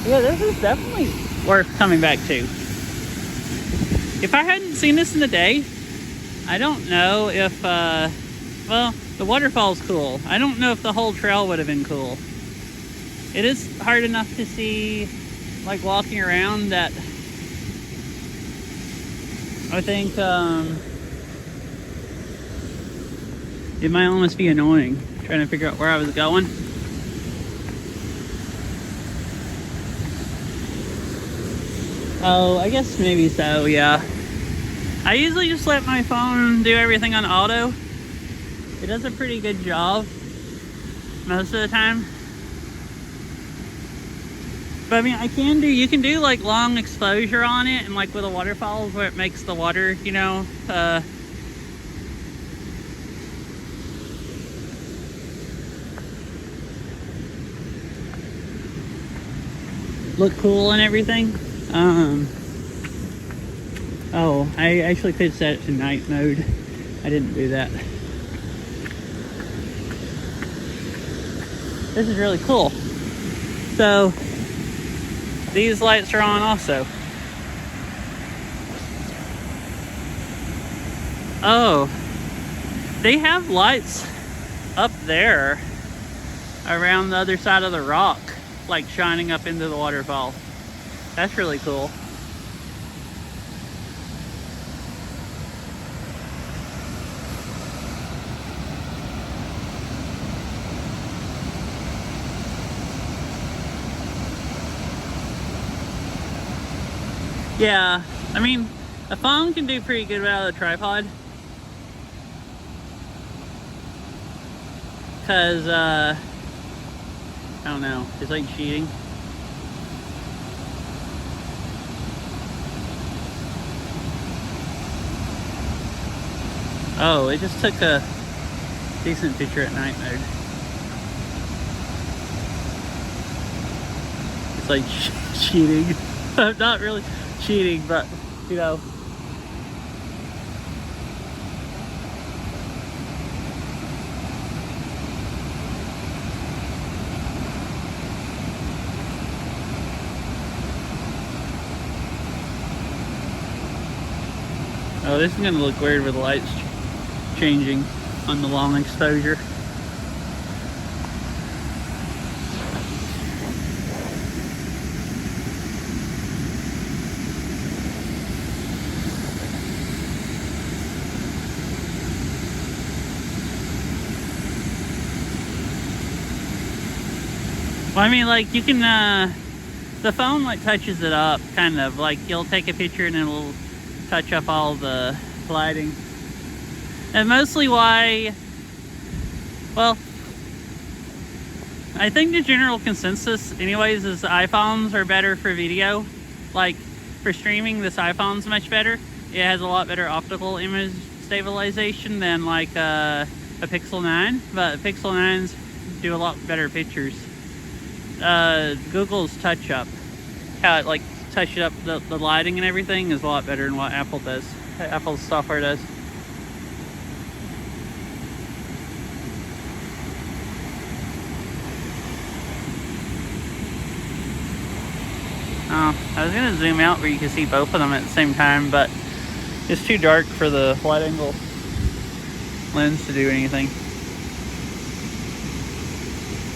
Yeah, this is definitely worth coming back to. If I hadn't seen this in the day, I don't know if, well, the waterfall's cool. I don't know if the whole trail would have been cool. It is hard enough to see, like, walking around that I think it might almost be annoying trying to figure out where I was going. Oh, I guess maybe so, yeah. I usually just let my phone do everything on auto. It does a pretty good job most of the time. But I mean, you can do like long exposure on it, and like with the waterfalls where it makes the water, you know, look cool and everything. Oh, I actually could set it to night mode. I didn't do that. This is really cool. So these lights are on also. Oh, they have lights up there around the other side of the rock, like shining up into the waterfall. That's really cool. Yeah, I mean, a phone can do pretty good without a tripod. Cause, I don't know, it's like cheating. Oh, it just took a decent picture at night mode. It's like cheating. Not really cheating, but you know. Oh, this is gonna look weird with the lights changing on the long exposure. Well, I mean, like, you can, the phone, like, touches it up, kind of. Like, you'll take a picture and it'll touch up all the lighting. And mostly why, well, I think the general consensus, anyways, is iPhones are better for video. Like, for streaming, this iPhone's much better. It has a lot better optical image stabilization than, like, a Pixel 9. But Pixel 9s do a lot better pictures. Google's touch up, how it like touches up the lighting and everything is a lot better than what Apple does. Apple's software does. Oh, I was gonna zoom out where you can see both of them at the same time, but it's too dark for the wide angle lens to do anything.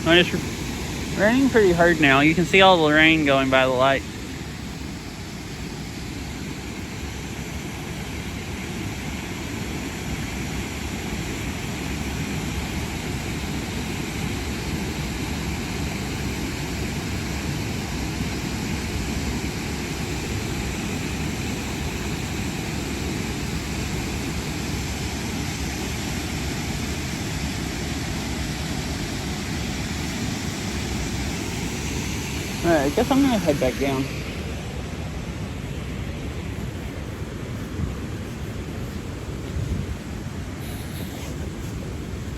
It's raining pretty hard now. You can see all the rain going by the light. Alright, I guess I'm gonna head back down.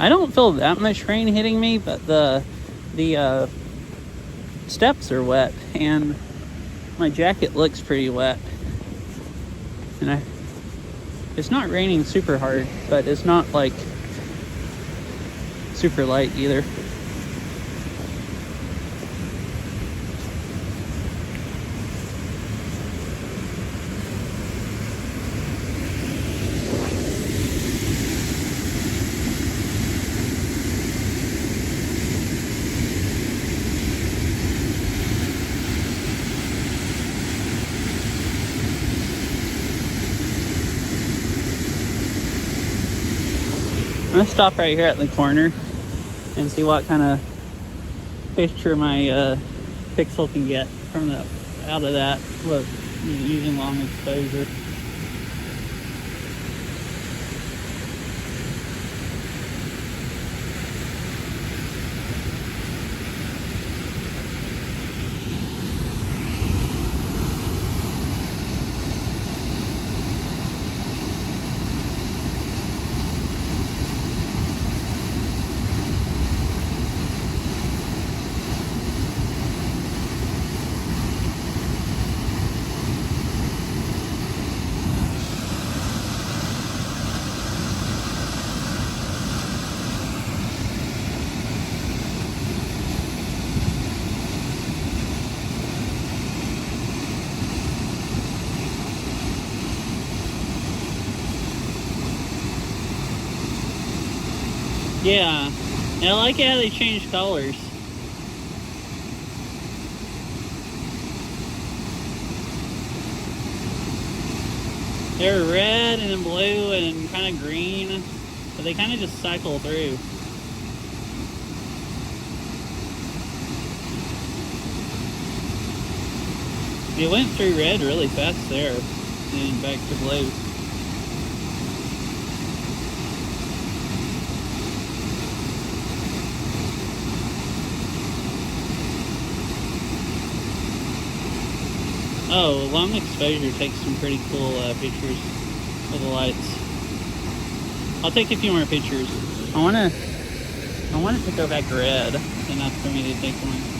I don't feel that much rain hitting me, but the steps are wet and my jacket looks pretty wet. And it's not raining super hard, but it's not like super light either. I'm gonna stop right here at the corner and see what kind of picture my Pixel can get from out of that. Look, using long exposure. Yeah, and I like how they change colors. They're red and then blue and kind of green, but they kind of just cycle through. It went through red really fast there, and back to blue. Oh, long exposure takes some pretty cool pictures of the lights. I'll take a few more pictures. I want it to go back red enough for me to take one.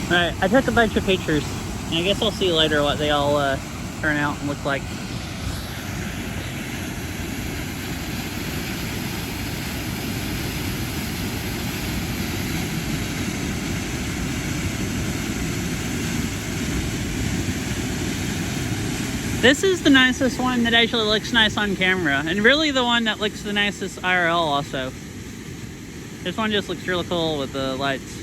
Alright, I took a bunch of pictures, and I guess I'll see later what they all turn out and look like. This is the nicest one that actually looks nice on camera, and really the one that looks the nicest IRL also. This one just looks really cool with the lights.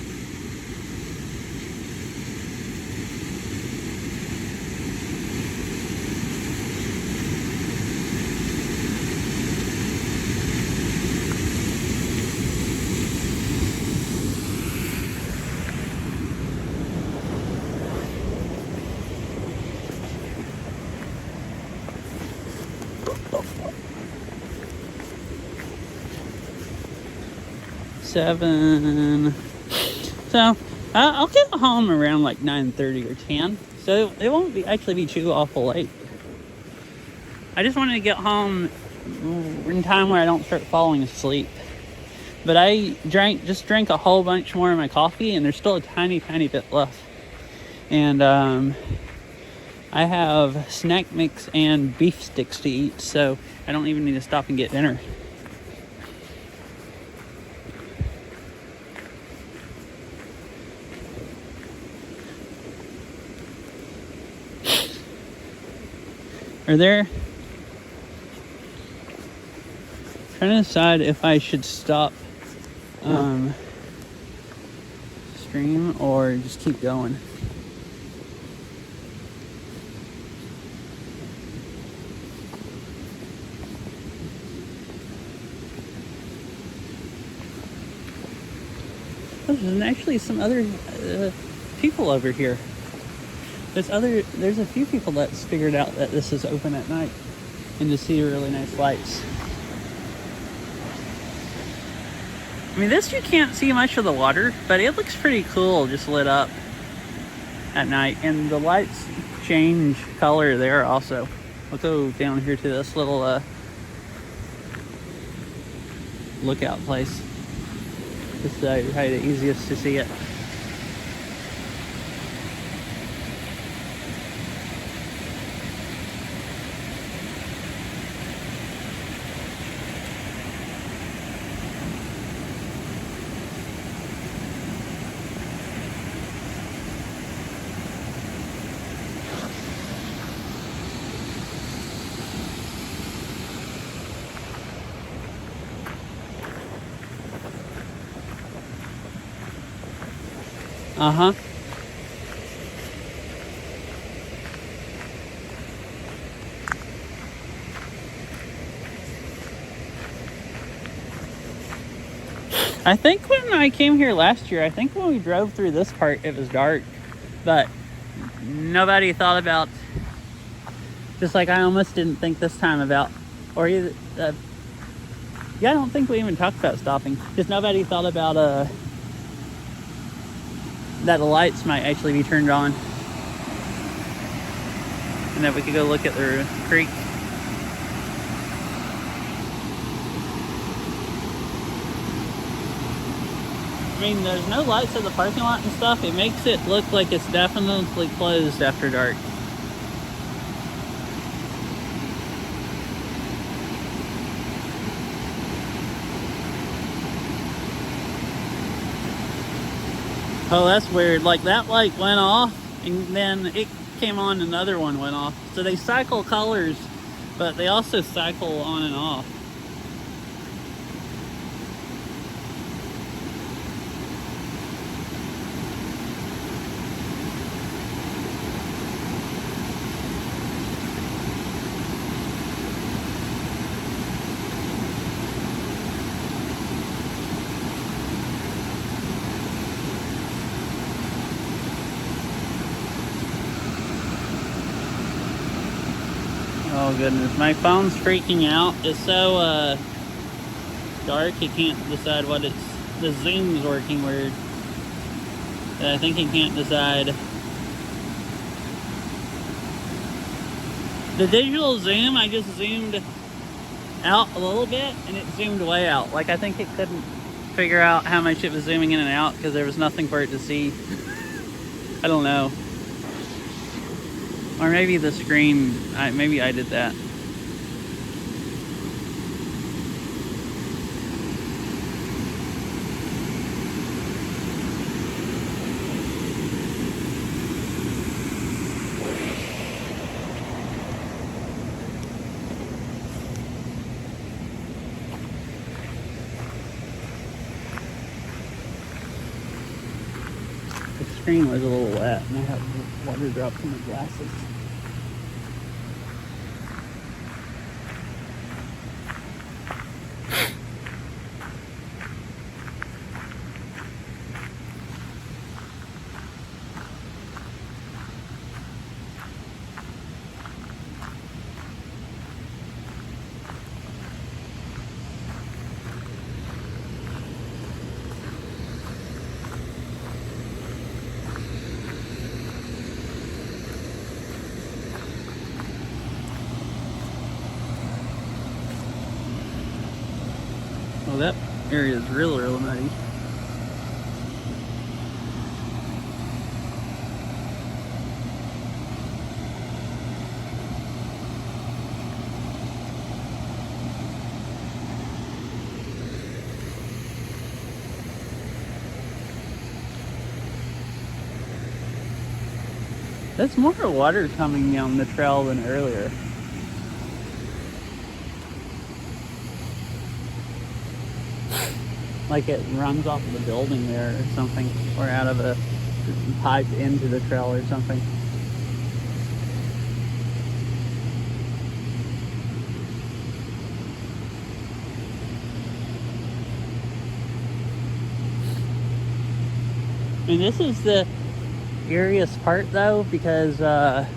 Seven. So I'll get home around like 9:30 or 10, so it won't actually be too awful late. I just wanted to get home in time where I don't start falling asleep. But I just drank a whole bunch more of my coffee, and there's still a tiny bit left. And I have snack mix and beef sticks to eat, so I don't even need to stop and get dinner. Trying to decide if I should stop stream or just keep going. There's actually some other people over here. There's a few people that's figured out that this is open at night and to see really nice lights. I mean, this you can't see much of the water, but it looks pretty cool just lit up at night. And the lights change color there also. We'll go down here to this little lookout place. This is probably the easiest to see it. Uh-huh. I think when I came here last year, I think when we drove through this part, it was dark. But nobody thought about, just like I almost didn't think this time about, or either, yeah, I don't think we even talked about stopping. Just nobody thought about that the lights might actually be turned on. And that we could go look at the creek. I mean, there's no lights at the parking lot and stuff. It makes it look like it's definitely closed after dark. Oh, that's weird. Like, that light went off, and then it came on, another one went off. So they cycle colors, but they also cycle on and off. Oh goodness, my phone's freaking out. It's so dark, it can't decide what it's, the zoom's working weird. I think it can't decide. The digital zoom, I just zoomed out a little bit and it zoomed way out. Like, I think it couldn't figure out how much it was zooming in and out because there was nothing for it to see. I don't know. Or maybe the screen, maybe I did that. The screen was a little wet and I have water drops in my glasses. Oh, that area is real muddy. There's more water coming down the trail than earlier. Like it runs off of the building there or something, or out of a pipe into the trail or something. And this is the eeriest part though, because well,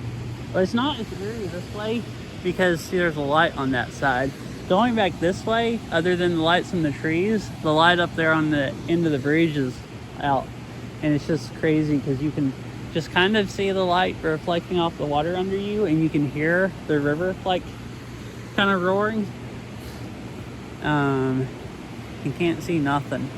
it's not as eerie this way because see, there's a light on that side. Going back this way, other than the lights from the trees, the light up there on the end of the bridge is out. And it's just crazy because you can just kind of see the light reflecting off the water under you, and you can hear the river like kind of roaring. You can't see nothing.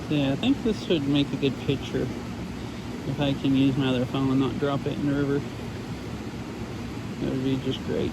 Yeah, I think this would make a good picture if I can use my other phone and not drop it in the river. That would be just great.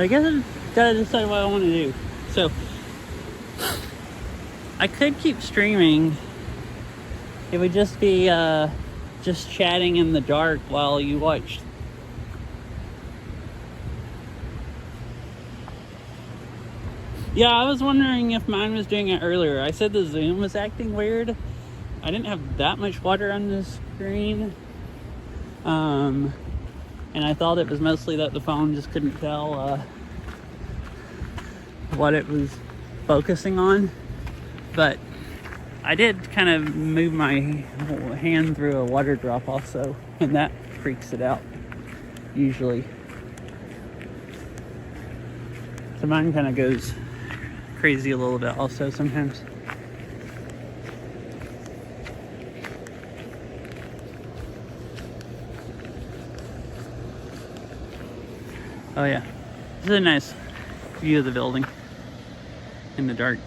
I guess I gotta decide what I want to do. So, I could keep streaming. It would just be just chatting in the dark while you watch. Yeah, I was wondering if mine was doing it earlier. I said the zoom was acting weird. I didn't have that much water on the screen. And I thought it was mostly that the phone just couldn't tell what it was focusing on. But I did kind of move my hand through a water drop also, and that freaks it out usually. So mine kind of goes crazy a little bit also sometimes. Oh yeah, this is a nice view of the building in the dark.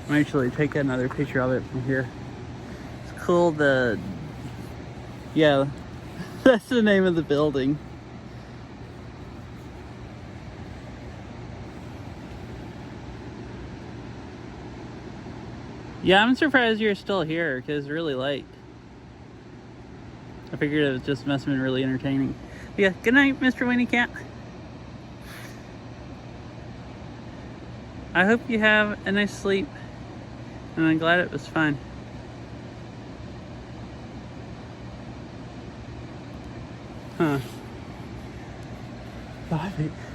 I'm actually take another picture of it from here. It's cool. Yeah, that's the name of the building. Yeah, I'm surprised you're still here because it's really late. I figured it was just must have been really entertaining. Yeah, good night, Mr. Winnie Cat. I hope you have a nice sleep, and I'm glad it was fun. Huh.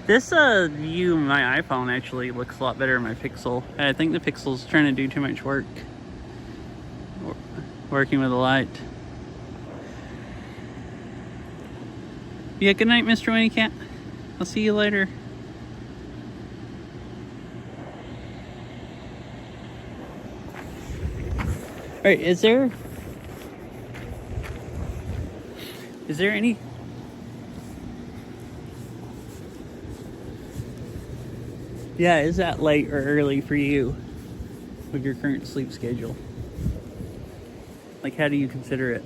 This view of my iPhone actually looks a lot better in my Pixel. I think the Pixel's trying to do too much work. Working with the light. Yeah, good night, Mr. Winnie Cat. I'll see you later. Alright, is there any... Yeah, is that late or early for you with your current sleep schedule? Like, how do you consider it?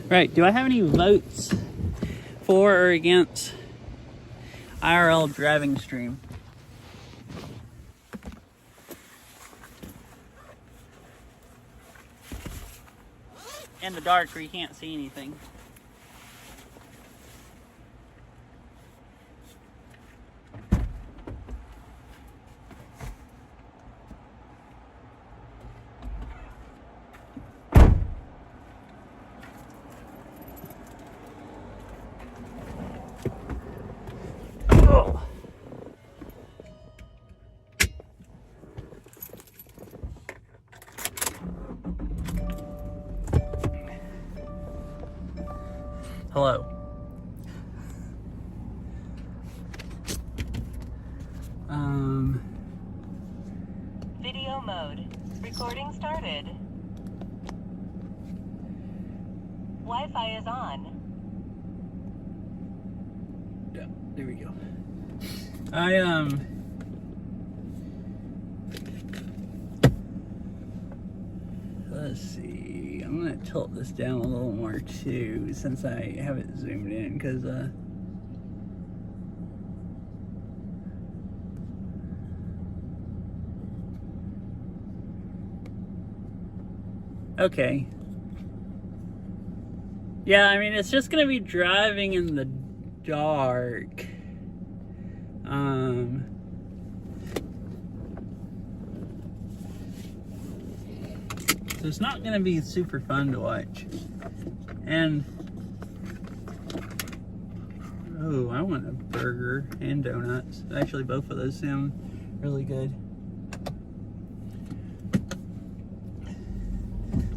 Right, do I have any votes for or against IRL driving stream? In the dark where you can't see anything. Hello. Video mode. Recording started. Wi-Fi is on. Yeah, there we go. Let's see. I'm gonna tilt this down a little more too, since I have it zoomed in, because okay. Yeah, I mean, it's just gonna be driving in the dark. So it's not gonna be super fun to watch. And oh, I want a burger and donuts. Actually, both of those sound really good.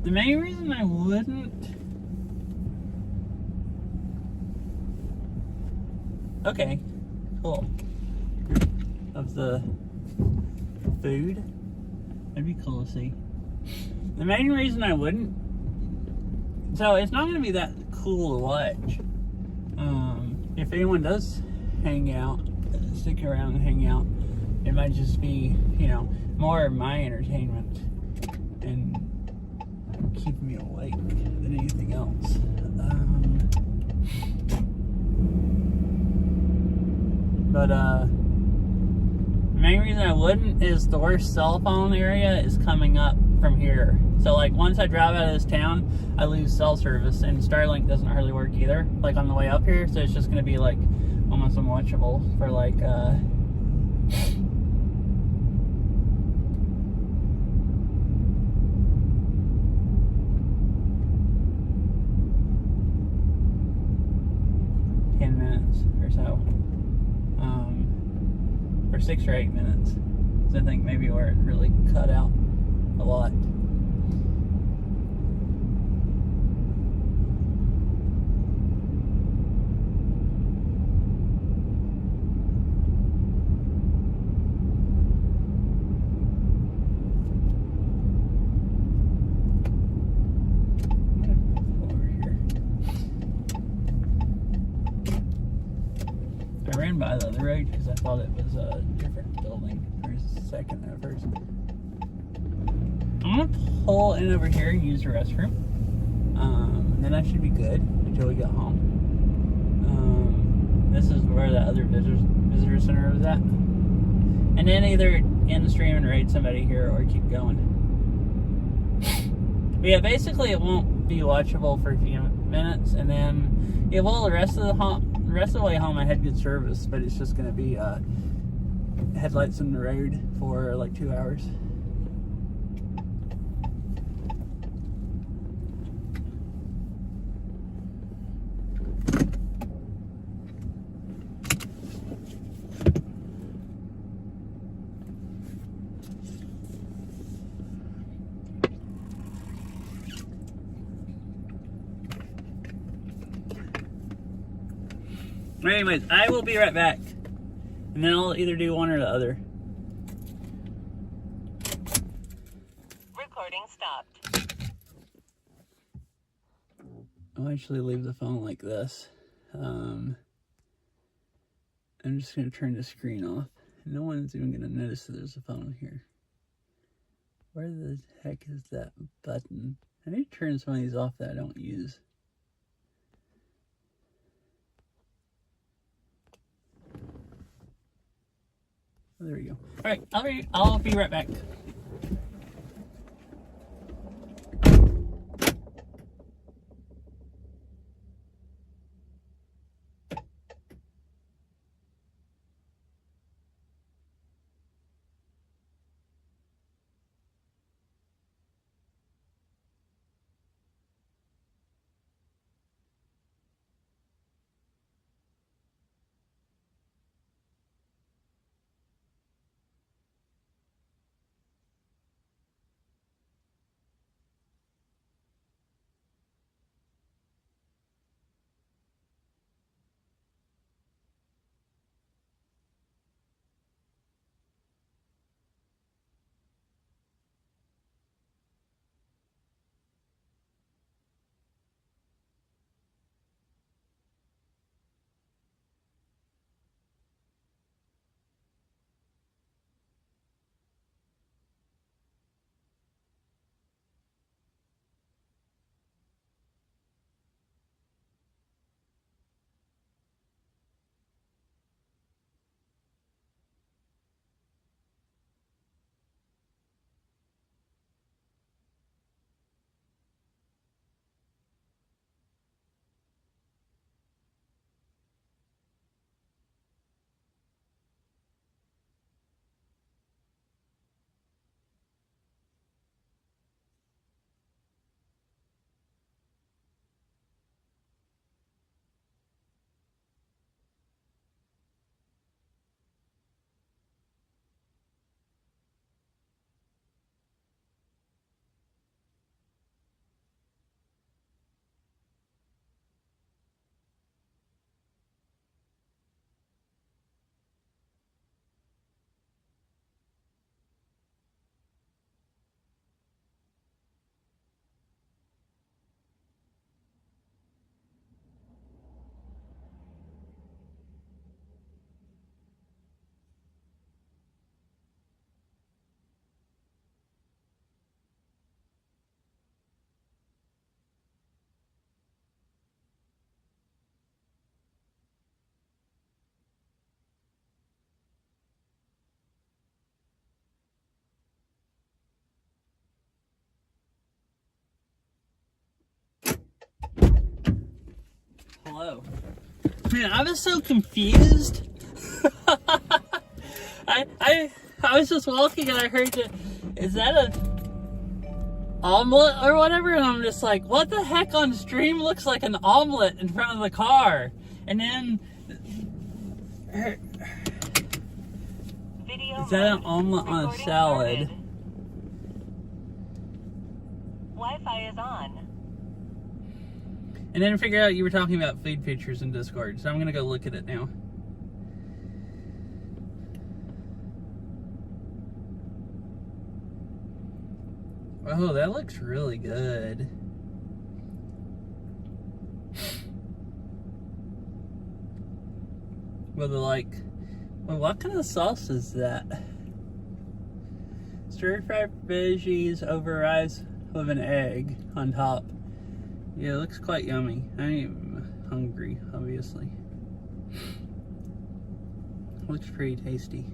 The main reason I wouldn't. Okay, cool. Of the food, that'd be cool to see. The main reason I wouldn't. So it's not going to be that cool to watch. If anyone does hang out, stick around and hang out, it might just be, you know, more of my entertainment and keeping me awake than anything else. But the main reason I wouldn't is the worst cell phone area is coming up from here. So like once I drive out of this town, I lose cell service, and Starlink doesn't hardly work either, like on the way up here. So it's just gonna be like almost unwatchable for like 10 minutes or so, or 6 or 8 minutes. So I think maybe where it really cut out a lot. I ran by the other road because I thought it was a different building for a second at first. I'm gonna pull in over here and use the restroom. Then I should be good until we get home. This is where the other visitor center was at. And then either end the stream and raid somebody here or keep going. But yeah, basically it won't be watchable for a few minutes, and then it will the rest of the way home. I had good service, but it's just gonna be headlights in the road for like 2 hours. Anyways, I will be right back. And then I'll either do one or the other. Recording stopped. I'll actually leave the phone like this. I'm just going to turn the screen off. No one's even going to notice that there's a phone here. Where the heck is that button? I need to turn some of these off that I don't use. There we go. All right, I'll be right back. hello. Man, I was so confused. I was just walking and I heard that, is that a omelet or whatever? And I'm just like, what the heck on stream looks like an omelet in front of the car? And then, Video is that an mode. omelet on a Recording salad? started. Wi-Fi is on. And then figure out you were talking about food pictures in Discord, so I'm gonna go look at it now. Oh, that looks really good. With the like, well, what kind of sauce is that? Stir-fried veggies over rice with an egg on top. Yeah, it looks quite yummy. I'm hungry, obviously. Looks pretty tasty.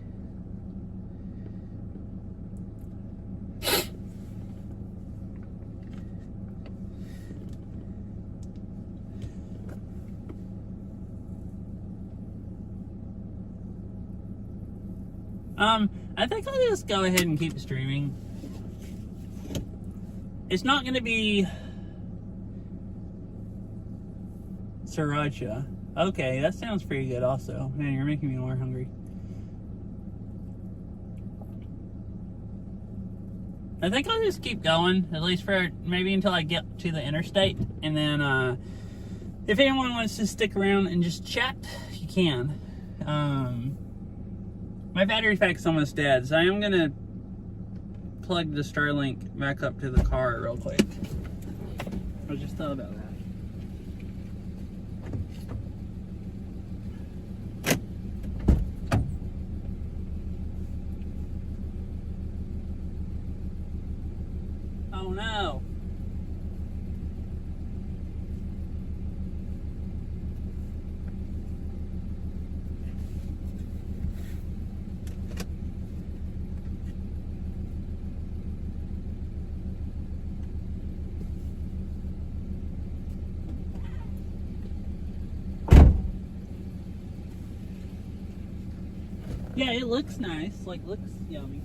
I think I'll just go ahead and keep streaming. It's not gonna be sriracha. Okay, that sounds pretty good also. Man, you're making me more hungry. I think I'll just keep going, at least for maybe until I get to the interstate. And then, if anyone wants to stick around and just chat, you can. My battery pack's almost dead, so I am gonna plug the Starlink back up to the car real quick. I just thought about that. Oh no. Yeah, it looks nice. Like, looks yummy.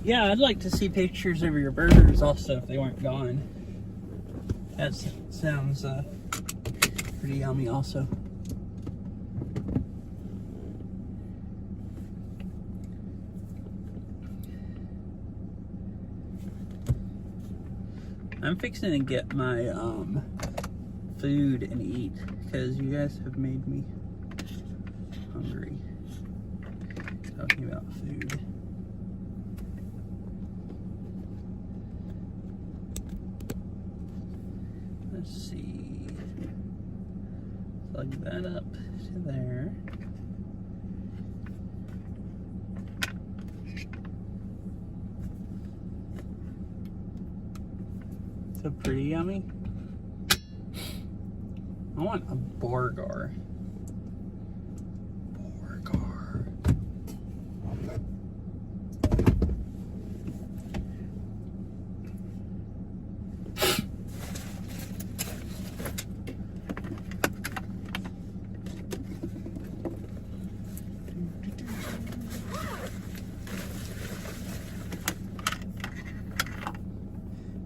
Yeah, I'd like to see pictures of your burgers also if they weren't gone. That sounds pretty yummy also. I'm fixing to get my food and eat because you guys have made me hungry talking about food. Let's see, plug that up to there. So pretty yummy. I want a burger. Burger.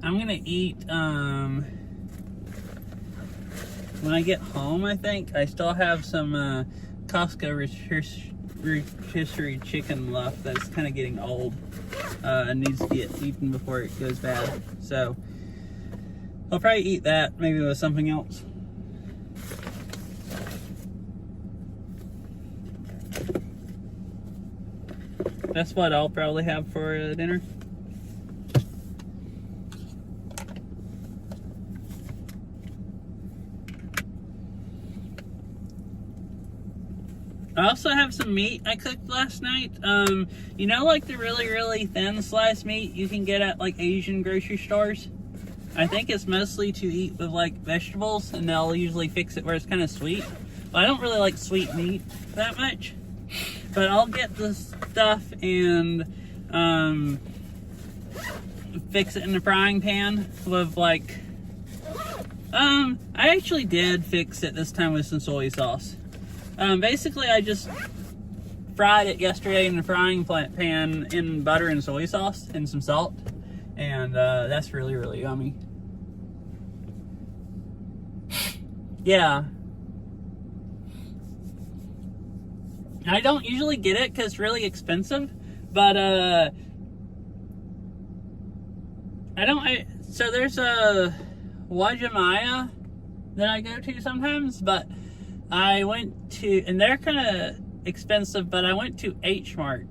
I'm gonna eat when I get home. I think I still have some Costco rotisserie chicken left that's kind of getting old and needs to get eaten before it goes bad. So I'll probably eat that maybe with something else. That's what I'll probably have for dinner. I also have some meat I cooked last night. You know, like the really, really thin sliced meat you can get at like Asian grocery stores? I think it's mostly to eat with like vegetables, and they'll usually fix it where it's kind of sweet. But I don't really like sweet meat that much. But I'll get the stuff and fix it in the frying pan with like, I actually did fix it this time with some soy sauce. Basically I just fried it yesterday in the frying pan in butter and soy sauce and some salt. And that's really, really yummy. Yeah. I don't usually get it because it's really expensive, but so there's a Wajimaya that I go to sometimes, but I went to, and they're kind of expensive, but I went to H Mart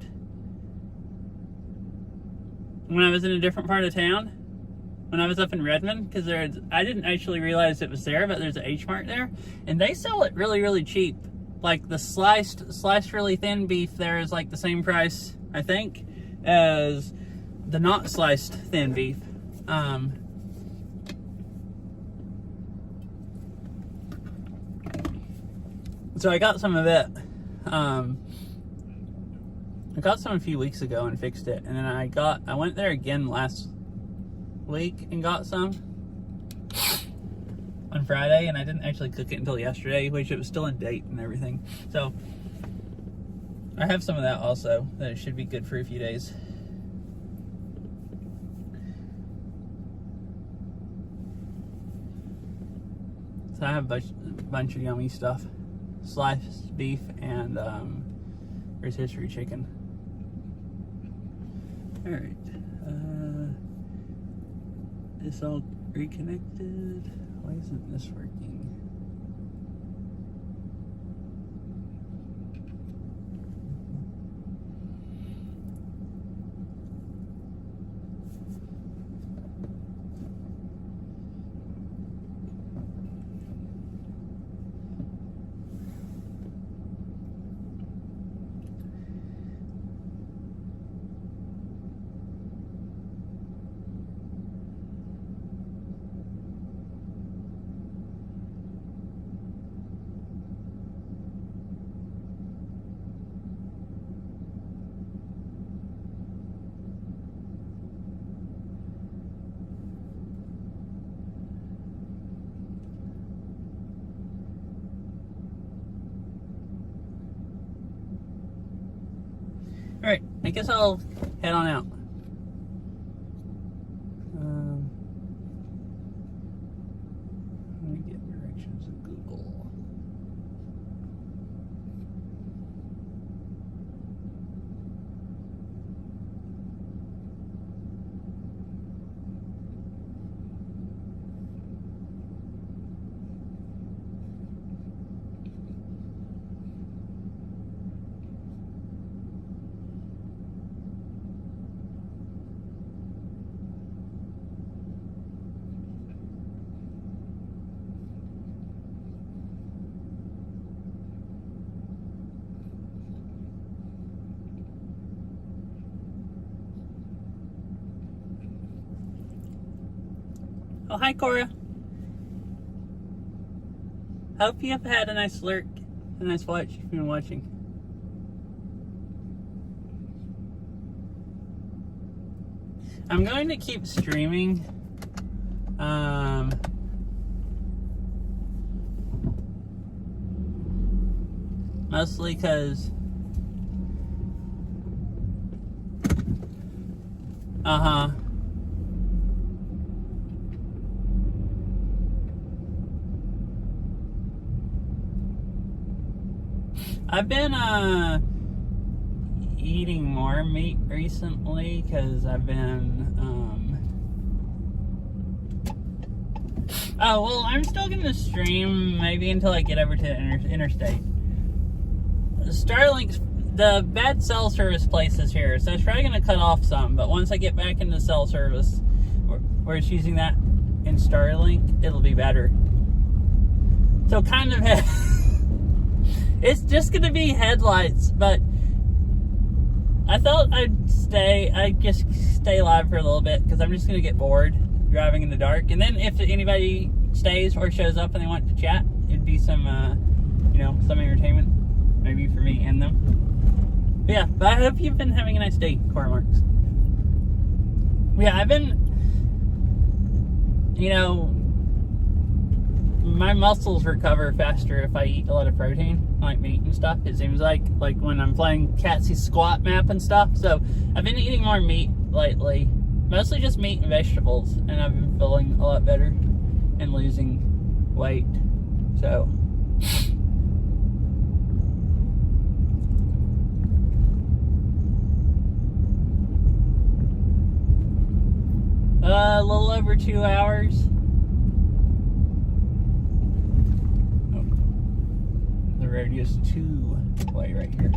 when I was in a different part of town, when I was up in Redmond, because I didn't actually realize it was there, but there's an H Mart there, and they sell it really, really cheap. Like the sliced really thin beef there is like the same price, I think, as the not sliced thin beef. So I got some of it. I got some a few weeks ago and fixed it, and then I went there again last week and got some on Friday, and I didn't actually cook it until yesterday, which it was still in date and everything. So I have some of that also, that it should be good for a few days. So I have a bunch of yummy stuff. Sliced beef and rotisserie chicken. Alright. This all reconnected. Why isn't this working? Alright, I guess I'll head on out. Let me get directions of Google. Oh, hi, Cora. Hope you have had a nice lurk, a nice watch if you've been watching. I'm going to keep streaming. Mostly because I've been eating more meat recently because I've been oh well, I'm still gonna stream maybe until I get over to the interstate. Starlink's, the bad cell service place is here, so it's probably gonna cut off some, but once I get back into cell service where it's using that in Starlink, it'll be better. So kind of it's just gonna be headlights, but I thought I'd just stay live for a little bit because I'm just gonna get bored driving in the dark. And then if anybody stays or shows up and they want to chat, it'd be some, some entertainment, maybe for me and them. But yeah, but I hope you've been having a nice day, Cora Marks. Yeah, I've been, my muscles recover faster if I eat a lot of protein, like meat and stuff. It seems like when I'm playing Catsy's squat map and stuff. So I've been eating more meat lately, mostly just meat and vegetables, and I've been feeling a lot better and losing weight. So a little over 2 hours. The road is two-way right here.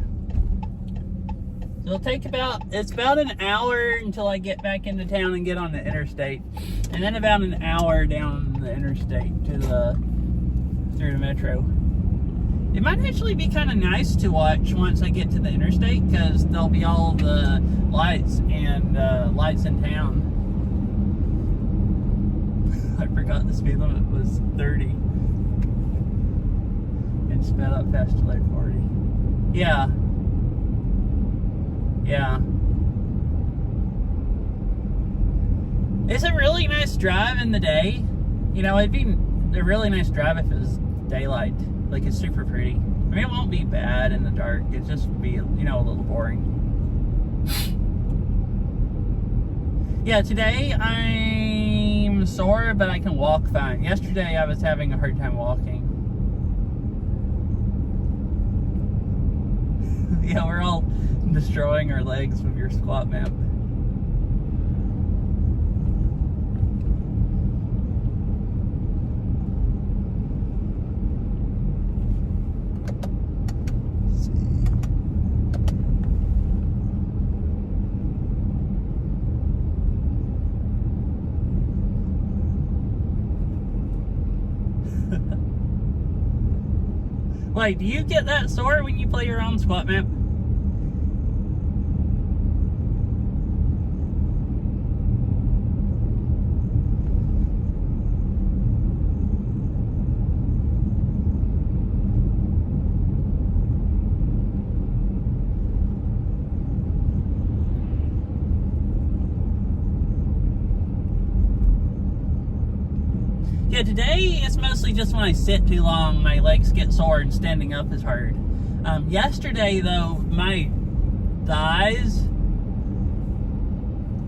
So it'll take it's about an hour until I get back into town and get on the interstate. And then about an hour down the interstate through the metro. It might actually be kind of nice to watch once I get to the interstate, because there'll be all the lights and lights in town. I forgot the speed limit was 30 and sped up past to like 40. Yeah. It's a really nice drive in the day. It'd be a really nice drive if it was daylight. Like, it's super pretty. I mean, it won't be bad in the dark. It just would be, a little boring. Yeah, today I'm sore, but I can walk fine. Yesterday I was having a hard time walking. Yeah, we're all destroying our legs with your squat map. Wait, do you get that sore when you play your own squat map? Yeah, today it's mostly just when I sit too long, my legs get sore and standing up is hard. Yesterday, though, my thighs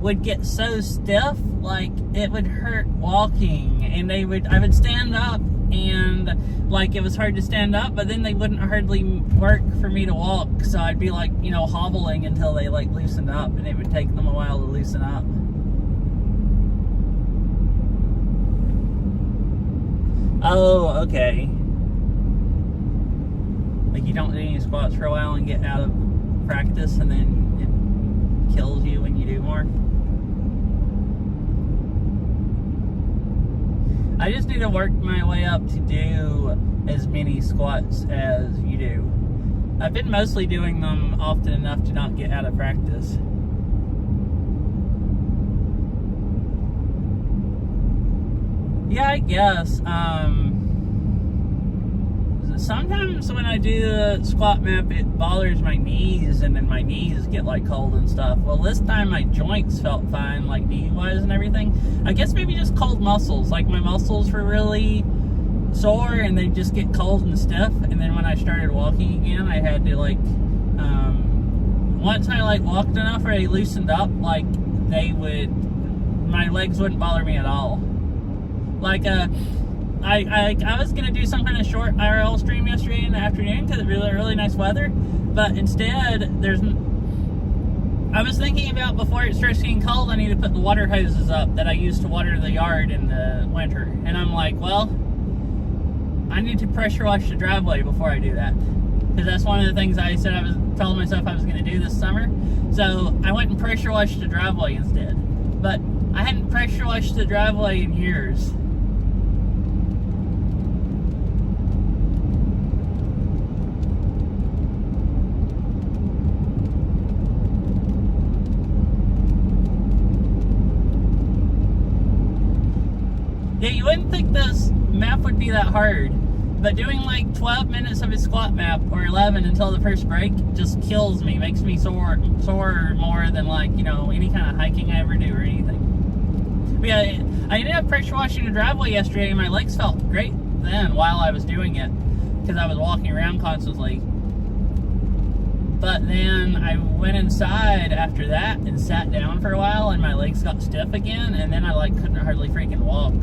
would get so stiff, like it would hurt walking, and I would stand up, and like it was hard to stand up, but then they wouldn't hardly work for me to walk, so I'd be like, hobbling until they like loosened up, and it would take them a while to loosen up. Oh, okay. Like you don't do any squats for a while and get out of practice, and then it kills you when you do more. I just need to work my way up to do as many squats as you do. I've been mostly doing them often enough to not get out of practice. Yeah, I guess. Sometimes when I do the squat map, it bothers my knees, and then my knees get like cold and stuff. Well, this time my joints felt fine, like knee-wise and everything. I guess maybe just cold muscles. Like my muscles were really sore, and they just get cold and stiff. And then when I started walking again, I had to like, once I like walked enough or they loosened up, like my legs wouldn't bother me at all. Like, I was going to do some kind of short IRL stream yesterday in the afternoon because it was really nice weather, but instead, I was thinking about before it starts getting cold, I need to put the water hoses up that I use to water the yard in the winter, and I'm like, well, I need to pressure wash the driveway before I do that, because that's one of the things I said I was telling myself I was going to do this summer, so I went and pressure washed the driveway instead, but I hadn't pressure washed the driveway in years. Yeah, you wouldn't think this map would be that hard, But doing like 12 minutes of his squat map or 11 until the first break just kills me, makes me sore more than like, you know, any kind of hiking I ever do or anything. But yeah, I ended up pressure washing the driveway yesterday and my legs felt great then while I was doing it because I was walking around constantly. But then I went inside after that and sat down for a while and my legs got stiff again and then I like couldn't hardly freaking walk.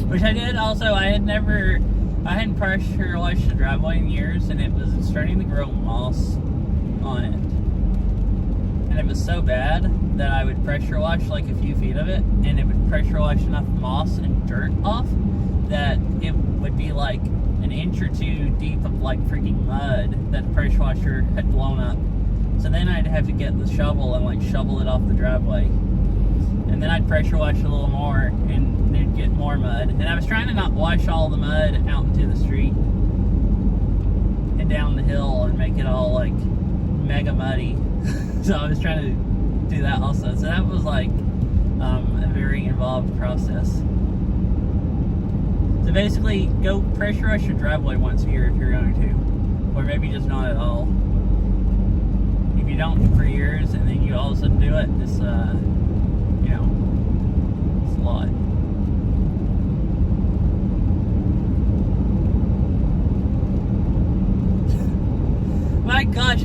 Which I did also, I hadn't pressure washed the driveway in years and it was starting to grow moss on it. And it was so bad that I would pressure wash like a few feet of it and it would pressure wash enough moss and dirt off that it would be like an inch or two deep of like freaking mud that the pressure washer had blown up. So then I'd have to get the shovel and like shovel it off the driveway. And then I'd pressure wash a little more and there'd get more mud. And I was trying to not wash all the mud out into the street and down the hill and make it all like mega muddy. So I was trying to do that also. So that was like a very involved process. So basically, go pressure wash your driveway once a year if you're going to. Or maybe just not at all. If you don't for years and then you all of a sudden do it, it's, you know, it's a lot. My gosh,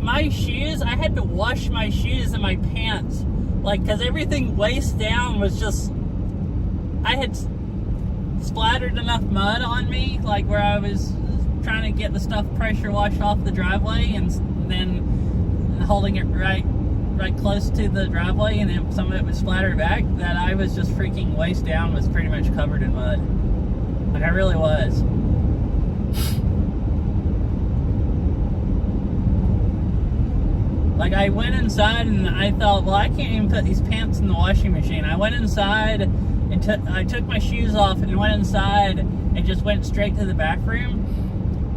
my shoes, I had to wash my shoes and my pants. Like, because everything waist down was just, I had splattered enough mud on me, like where I was trying to get the stuff pressure washed off the driveway and then holding it right close to the driveway and then some of it was splattered back, that I was just freaking waist down was pretty much covered in mud. Like, I really was. Like, I went inside and I thought, well, I can't even put these pants in the washing machine. I went inside and I took my shoes off and went inside and just went straight to the bathroom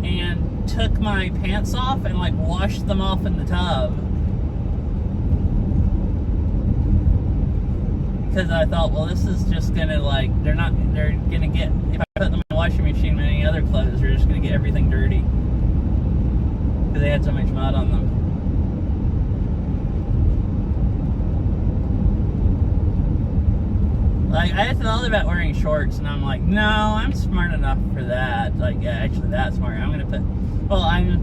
and took my pants off and like washed them off in the tub. Because I thought, well, this is just gonna like, they're gonna get, if I put them in the washing machine with any other clothes, they're just gonna get everything dirty. Because they had so much mud on them. Like, I had thought about wearing shorts, and I'm like, no, I'm smart enough for that. Like, yeah, actually, that's smart. I'm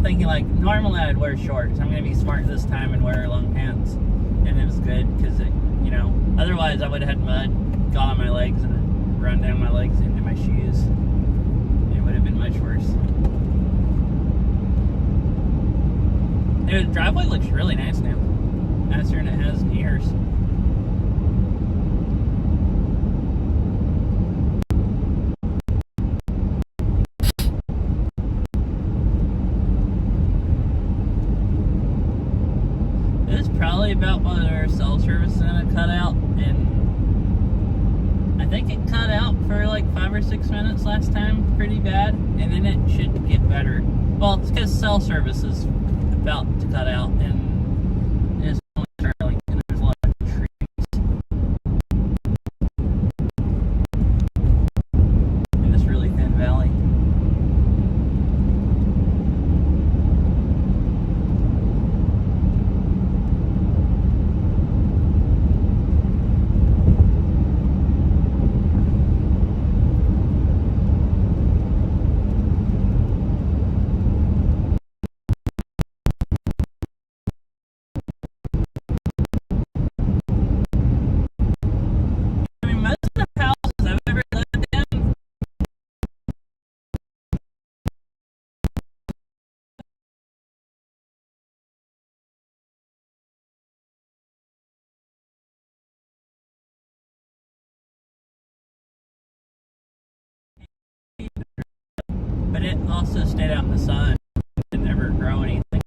thinking, like, normally I'd wear shorts. I'm going to be smart this time and wear long pants. And it was good, because, you know, otherwise I would have had mud got on my legs and run down my legs into my shoes. It would have been much worse. Anyway, the driveway looks really nice now. Nicer than it has in years. Probably about what our cell service is going to cut out, and I think it cut out for like 5 or 6 minutes last time pretty bad, and then it should get better. Well, it's because cell service is about to cut out and it's only Starlink and there's a lot of trees in this really thin valley. But it also stayed out in the sun and never grow anything.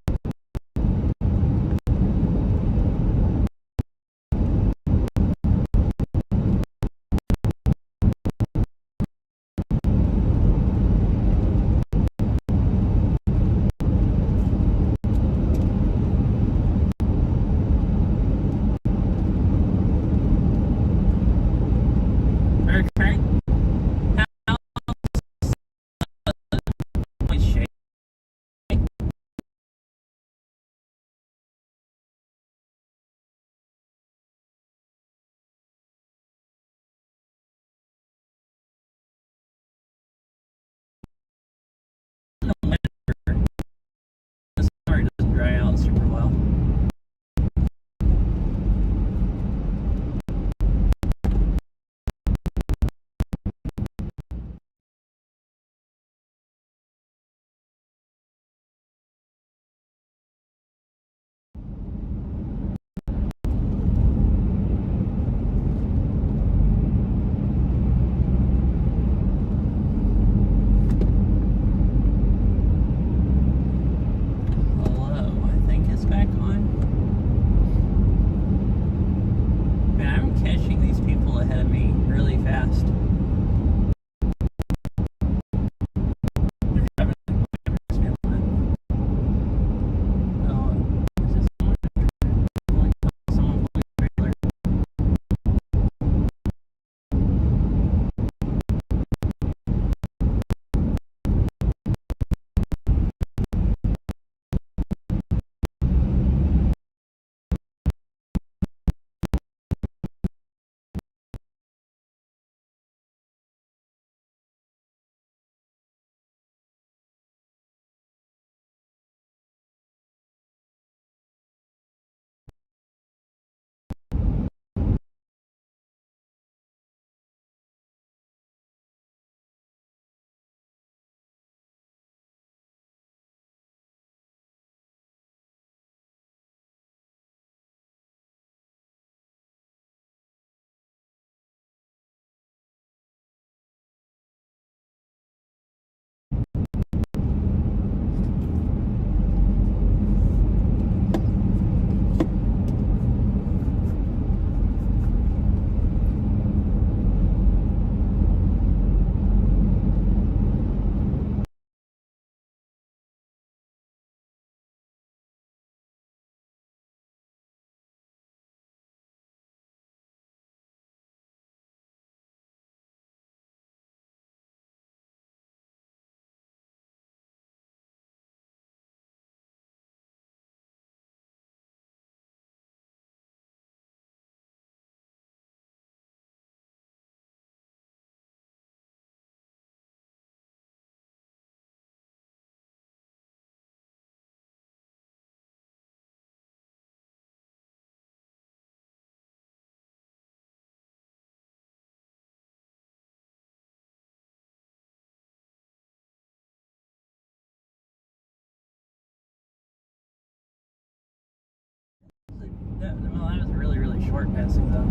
Well, that was a really, really short passing, though.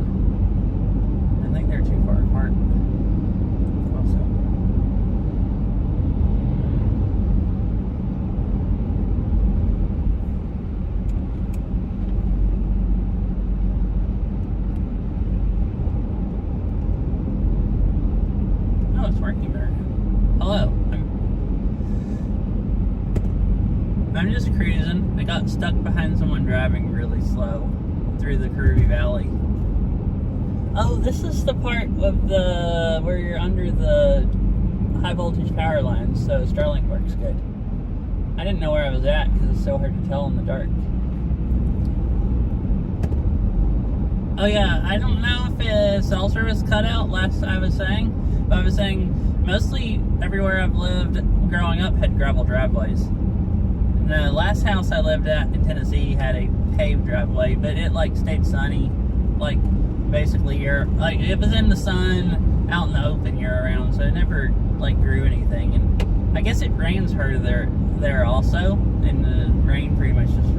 I think they're too far apart. Also. Oh, it's working better. Hello. I'm just cruising. I got stuck behind someone driving really slow through the curvy valley. Oh, this is the part of the where you're under the high voltage power lines, so Starlink works good. I didn't know where I was at because it's so hard to tell in the dark. Oh yeah, I don't know if cell service cut out last I was saying, but I was saying mostly everywhere I've lived growing up had gravel driveways. The last house I lived at in Tennessee had a paved driveway, but it like stayed sunny, like basically it was in the sun, out in the open year round, so it never like grew anything. And I guess it rains harder there also, and the rain pretty much just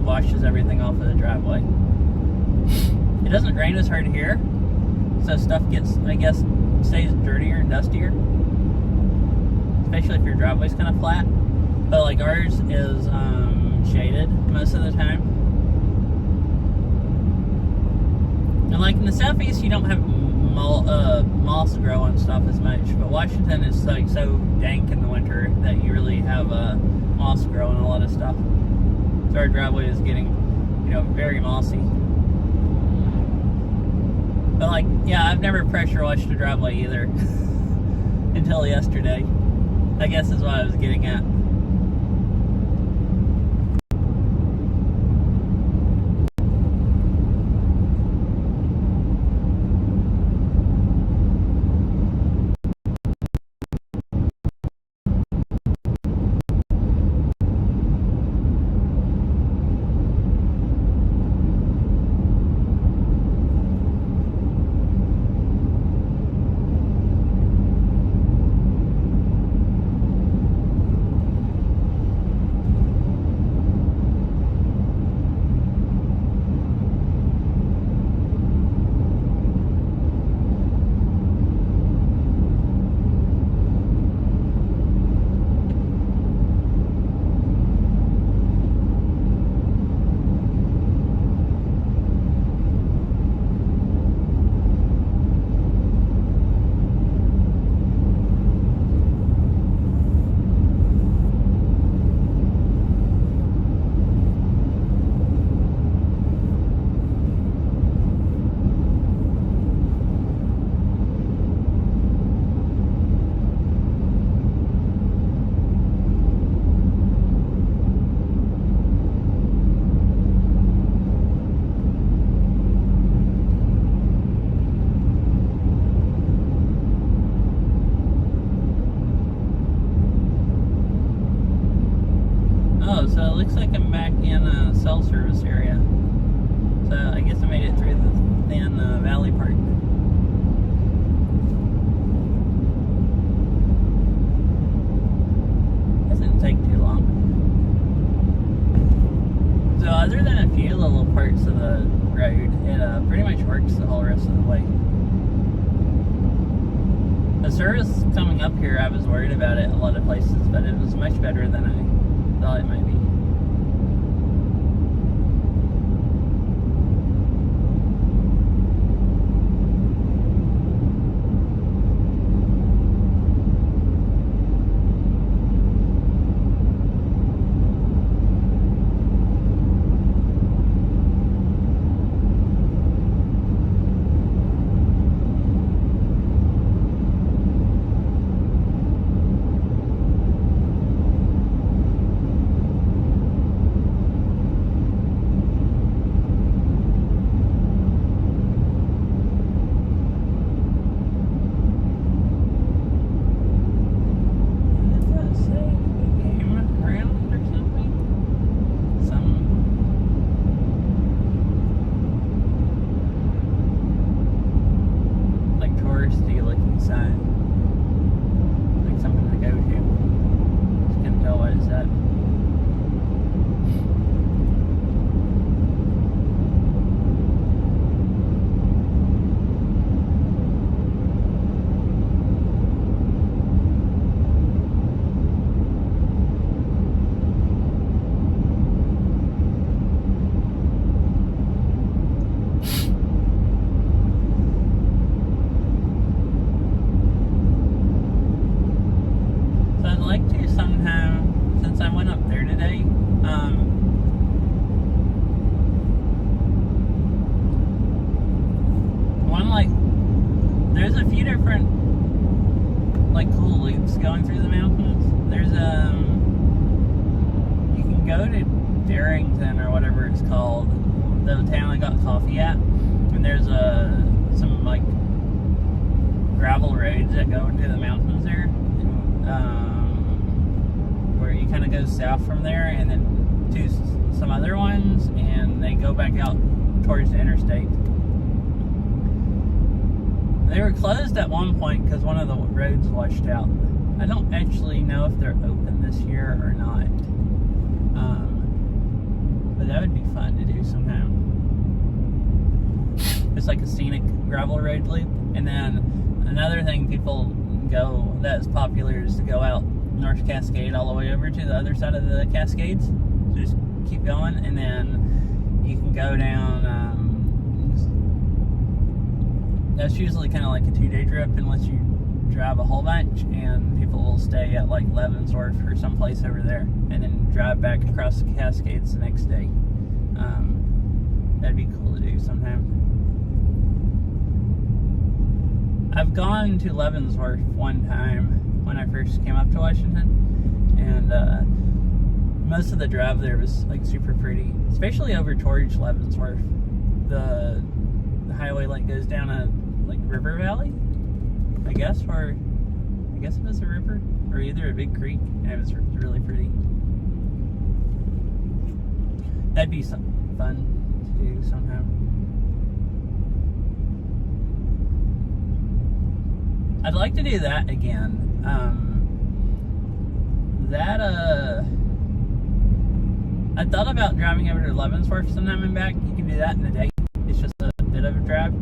washes everything off of the driveway. It doesn't rain as hard here, so stuff gets, I guess, stays dirtier and dustier, especially if your driveway's kind of flat. But like ours is shaded most of the time. And like in the southeast, you don't have moss grow on stuff as much. But Washington is like so dank in the winter that you really have moss grow on a lot of stuff. So our driveway is getting, very mossy. But like, yeah, I've never pressure washed a driveway either until yesterday. I guess is what I was getting at. So it looks like I'm back in a cell service area. So I guess I made it through the thin valley part. This didn't take too long. So other than a few little parts of the road, it pretty much works the whole rest of the way. The service coming up here, I was worried about it a lot of places, but it was much better than I thought it might be. Farrington or whatever it's called, the town I got coffee at, and there's some like gravel roads that go into the mountains there, where you kind of go south from there, and then to some other ones, and they go back out towards the interstate. They were closed at one point because one of the roads washed out. I don't actually know if they're open this year or not. But that would be fun to do sometime. It's like a scenic gravel road loop. And then another thing people go that is popular is to go out North Cascade all the way over to the other side of the Cascades. So just keep going, and then you can go down. That's usually kind of like a 2-day trip unless you drive a whole bunch, and people will stay at like Leavenworth or someplace over there and then drive back across the Cascades the next day. That'd be cool to do sometime. I've gone to Leavenworth one time when I first came up to Washington, and most of the drive there was like super pretty, especially over towards Leavenworth. The highway like goes down a like river valley, I guess it was a river or either a big creek, and it was really pretty. That'd be something fun to do sometime. I'd like to do that again. I thought about driving over to Leavenworth sometime and back. You can do that in a day. It's just a bit of a drive.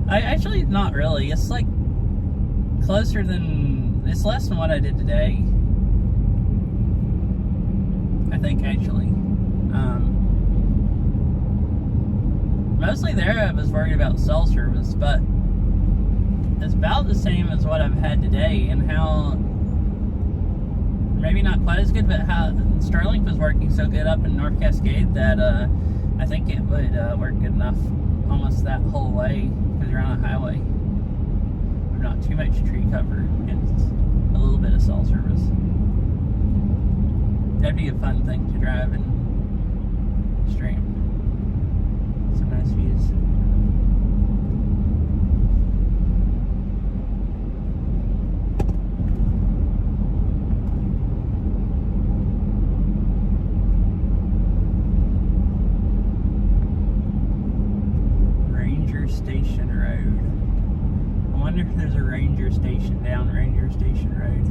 I actually, not really. It's like closer than, it's less than what I did today. I think, actually. Mostly there I was worried about cell service, but it's about the same as what I've had today, and how, maybe not quite as good, but how Starlink was working so good up in North Cascade that I think it would work good enough almost that whole way, because you're on a highway. There's not too much tree cover and a little bit of cell service. That'd be a fun thing to drive and stream. Some nice views. Station Road. I wonder if there's a ranger station down Ranger Station Road.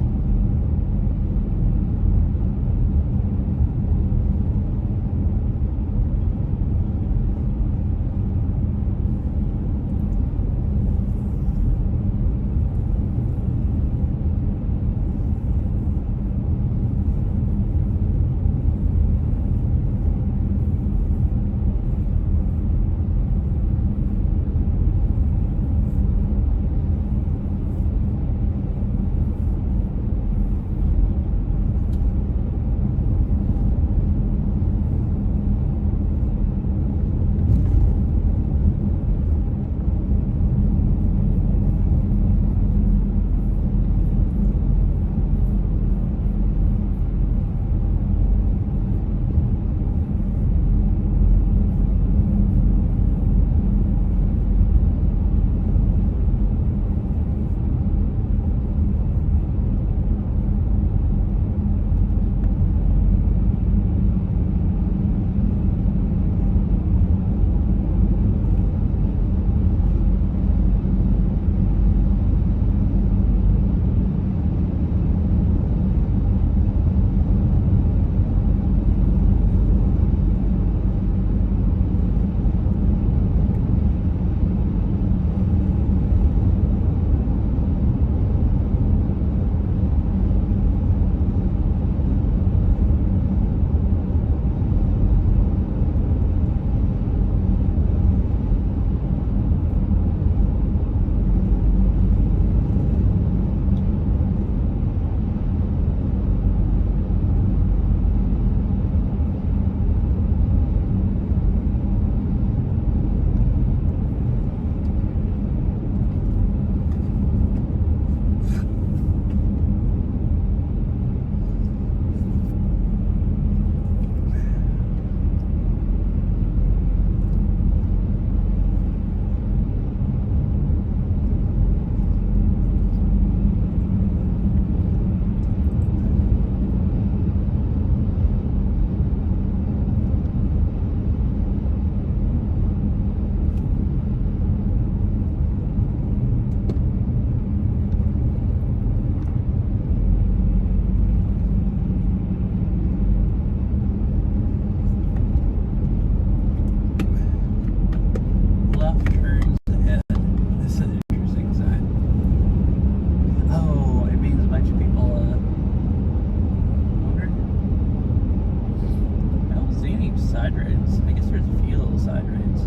side roads. I guess there's a few little side roads.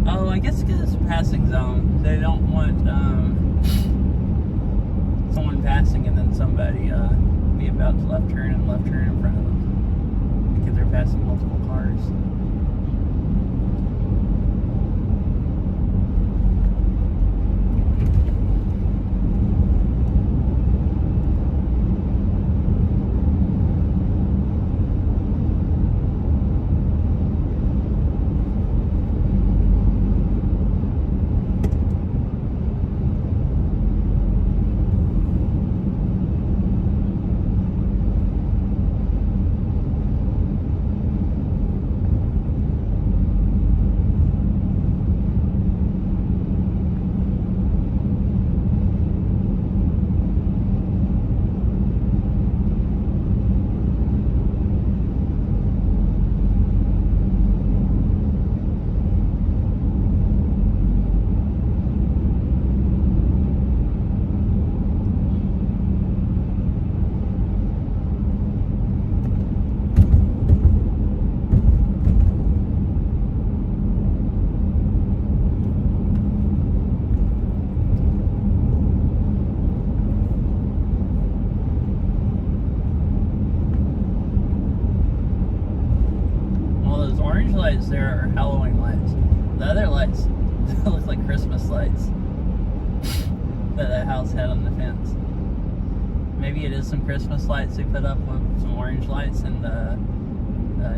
Oh, I guess because it's a passing zone. They don't want someone passing and then somebody be about to left turn in front of them. Because they're passing multiple cars. Lights there are Halloween lights. The other lights look like Christmas lights that the house had on the fence. Maybe it is some Christmas lights they put up with some orange lights and the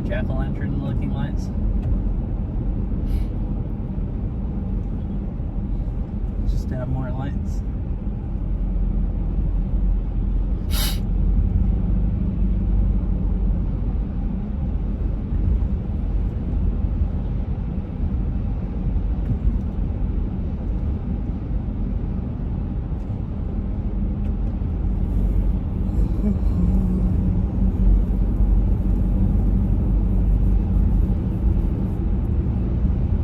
jack-o'-lantern looking lights. Just to have more lights.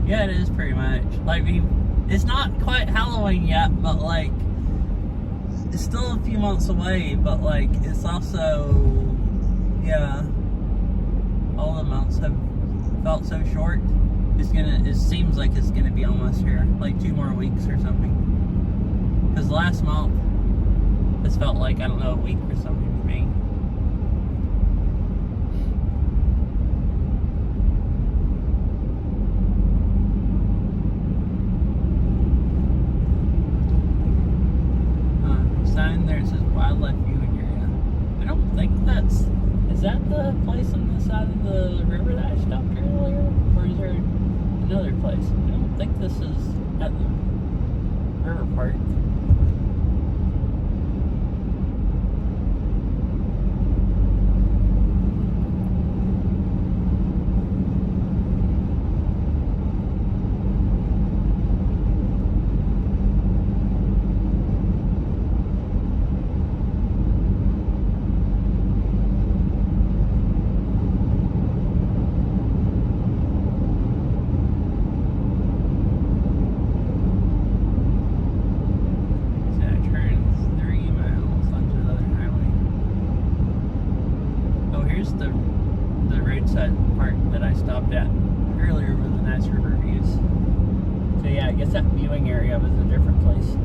Yeah, it is pretty much. Like, it's not quite Halloween yet, but like, it's still a few months away, but like, it's also, yeah, all the months have felt so short. It seems like it's gonna be almost here, like 2 more weeks or something. Because last month, it's felt like, I don't know, a week or something to me. Sign there says wildlife viewing area. I don't think is that the place on the side of the river that I stopped earlier? Or is there another place? I don't think this is at the river park. The roadside park that I stopped at earlier with the nice river views. So yeah, I guess that viewing area was a different place.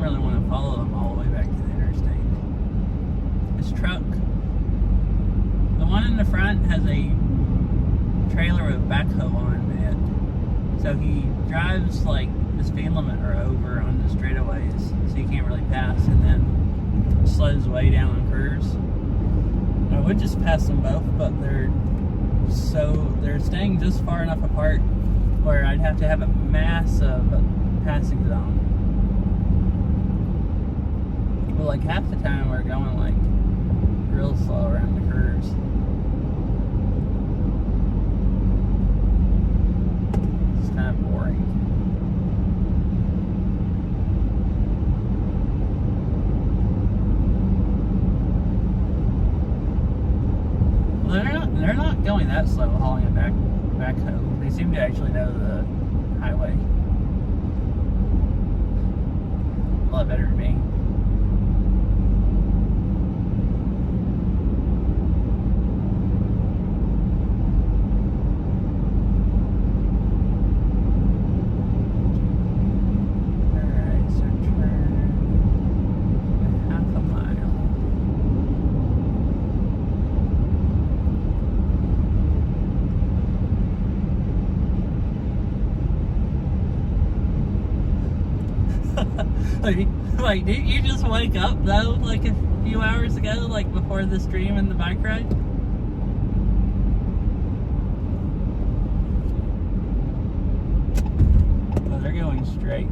really want to follow them all the way back to the interstate. This truck, the one in the front has a trailer with a backhoe on it. So he drives like the speed limit or over on the straightaways, so you can't really pass, and then slows way down on curves. I would just pass them both, but they're staying just far enough apart where I'd have to have a massive passing zone. But like half the time we're going like real slow around the curves. It's kind of boring. They're not going that slow hauling it back home. They seem to actually know the highway a lot better than me. Alright, so turn half a mile. Wait, didn't you just wake up though, like a few hours ago, like before the stream and the bike ride? Oh, they're going straight.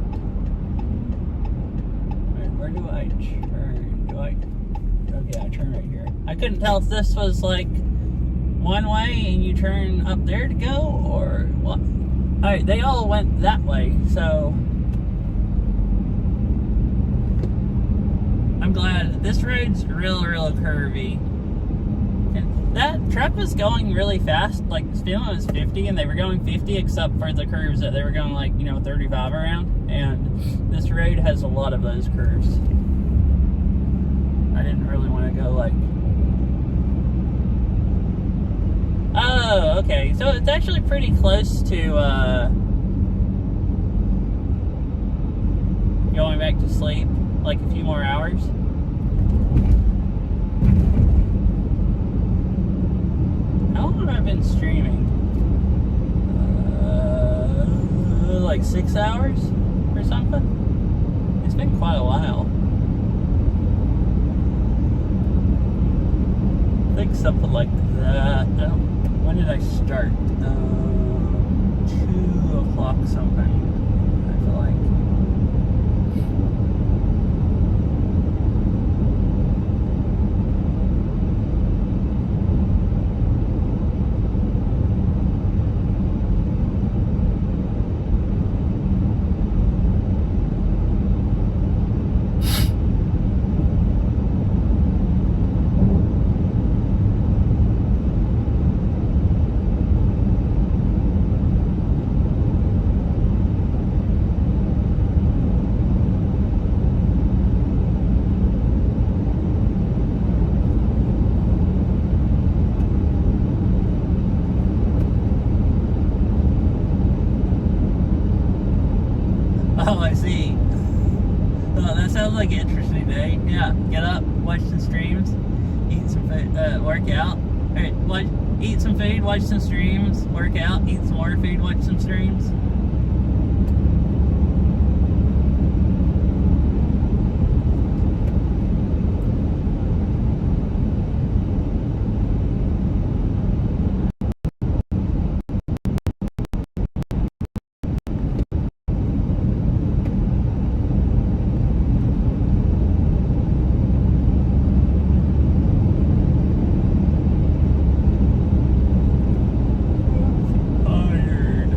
Where do I turn? Okay, I turn right here. I couldn't tell if this was like one way and you turn up there to go, or what. Alright, they all went that way, so I'm glad. This road's real curvy. And that truck was going really fast. Like, the speed limit was 50, and they were going 50 except for the curves that they were going, like, 35 around. And this road has a lot of those curves. I didn't really want to go, like... Oh, okay. So it's actually pretty close to, going back to sleep. Like a few more hours. How long have I been streaming? Like 6 hours or something? It's been quite a while. I think something like that. When did I start? 2 o'clock something, I feel like. Oh, I see. Oh, that sounds like an interesting day. Yeah, get up, watch some streams, eat some food, work out. Alright, eat some food, watch some streams, work out, eat some more food, watch some streams. Tired.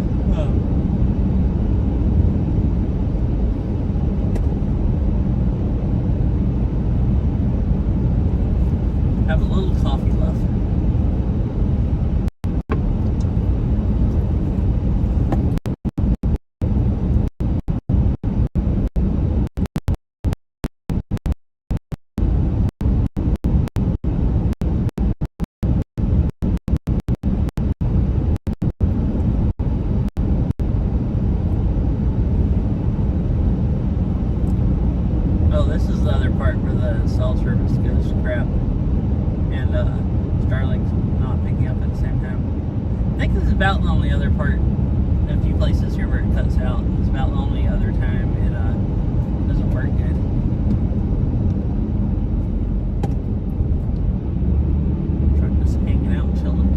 Well, this is the other part where the cell service goes to crap. And Starlink's not picking up at the same time. I think this is about the only other part. A few places here where it cuts out. It's about the only other time it doesn't work good. Truck just hanging out, chilling.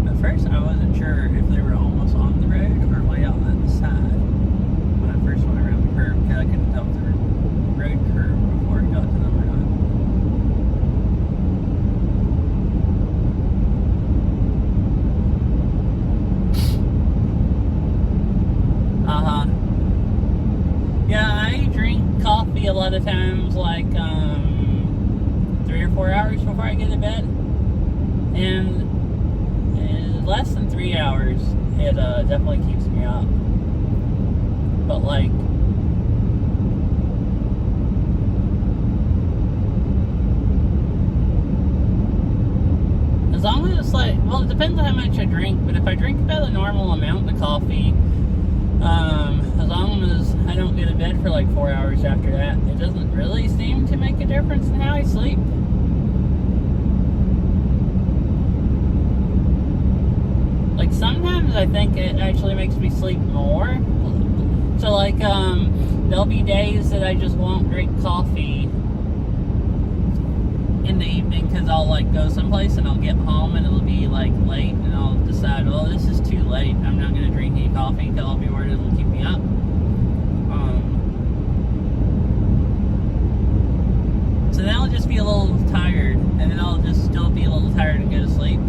At first, I wasn't sure if they were almost on the road or way out on the side. When I first went around the curve, because I couldn't tell if the road curve before it got to them or not. Yeah, I drink coffee a lot of times, like 3 or 4 hours before I get to bed, and less than 3 hours, it definitely keeps me up. But like, as long as it's like, well, it depends on how much I drink, but if I drink about a normal amount of coffee, as long as I don't go to bed for like 4 hours after that, it doesn't really seem to make a difference in how I sleep. Like sometimes I think it actually makes me sleep more. So like, there'll be days that I just won't drink coffee in the evening because I'll like go someplace and I'll get home and it'll be like late and I'll decide, well, this is too late. I'm not going to drink any coffee because I'll be worried it'll keep me up. So then I'll just be a little tired and then I'll just still be a little tired and go to sleep.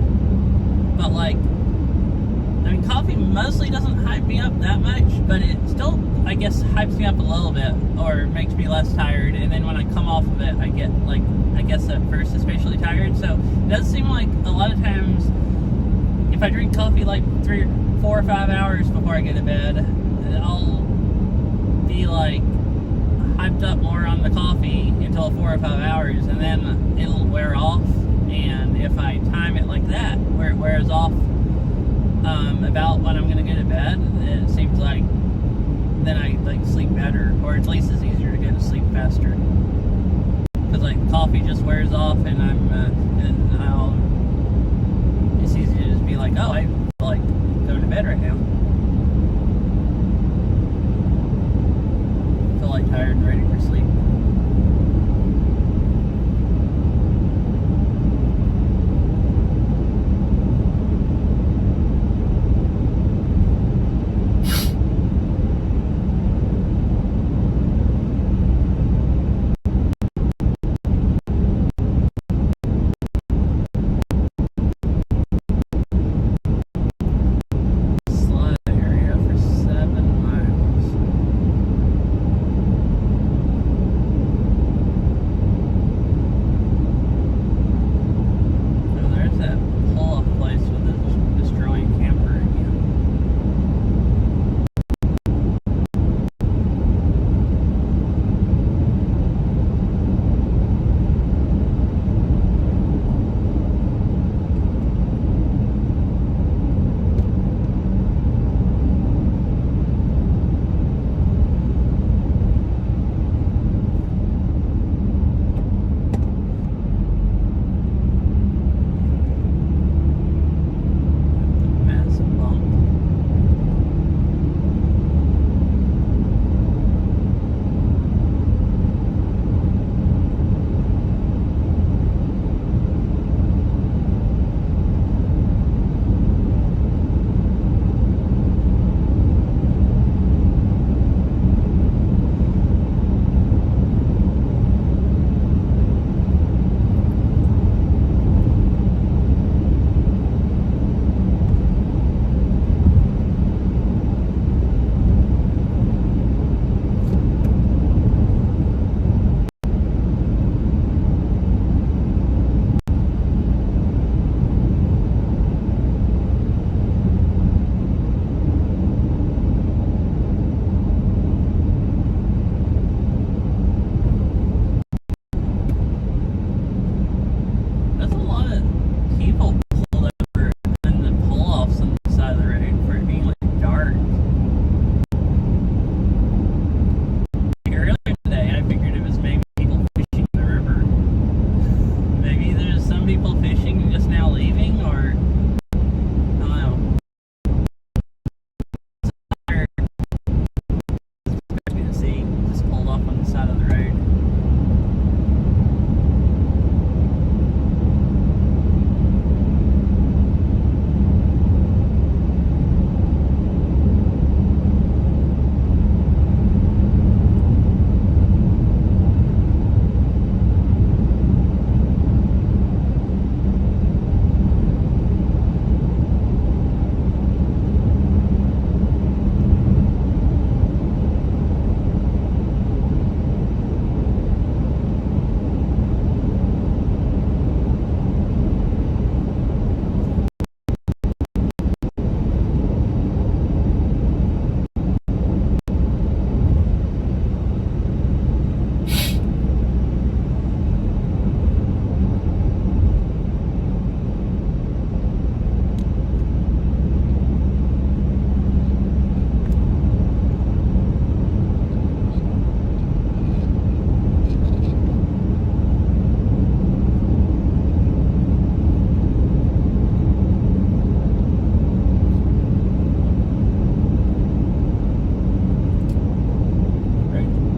But like, I mean, coffee mostly doesn't hype me up that much, but it still, I guess, hypes me up a little bit or makes me less tired. And then when I come off of it, I get like, I guess at first especially tired. So it does seem like a lot of times if I drink coffee like 3, 4, or 5 hours before I get to bed, I'll be like hyped up more on the coffee until 4 or 5 hours, and then it'll wear off. And if I time it like that, where it wears off about when I'm gonna go to bed, it seems like then I like sleep better, or at least it's easier to go to sleep faster. Because like coffee just wears off, and it's easy to just be like, oh, I like going to bed right now. I feel like tired and ready for sleep.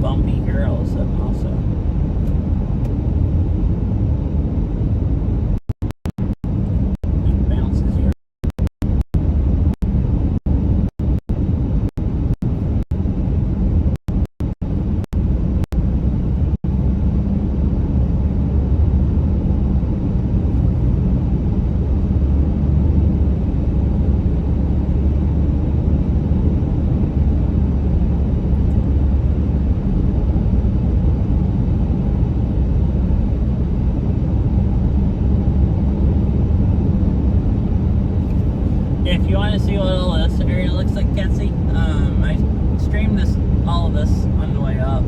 bumpy here all of a sudden also. It bounces here. If you want to see what all this area looks like, Kenzie, I streamed all of this on the way up.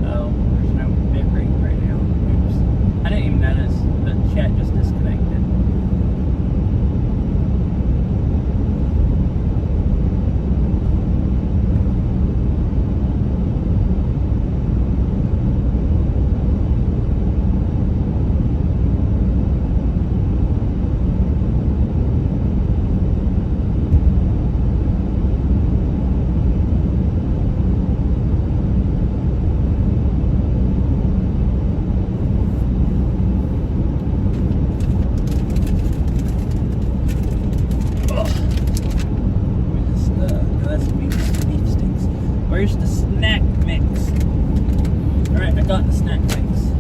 Oh, there's no bit rate right now. Oops. I didn't even notice the chat just disconnected. Where's the snack mix? Alright, I got the snack mix.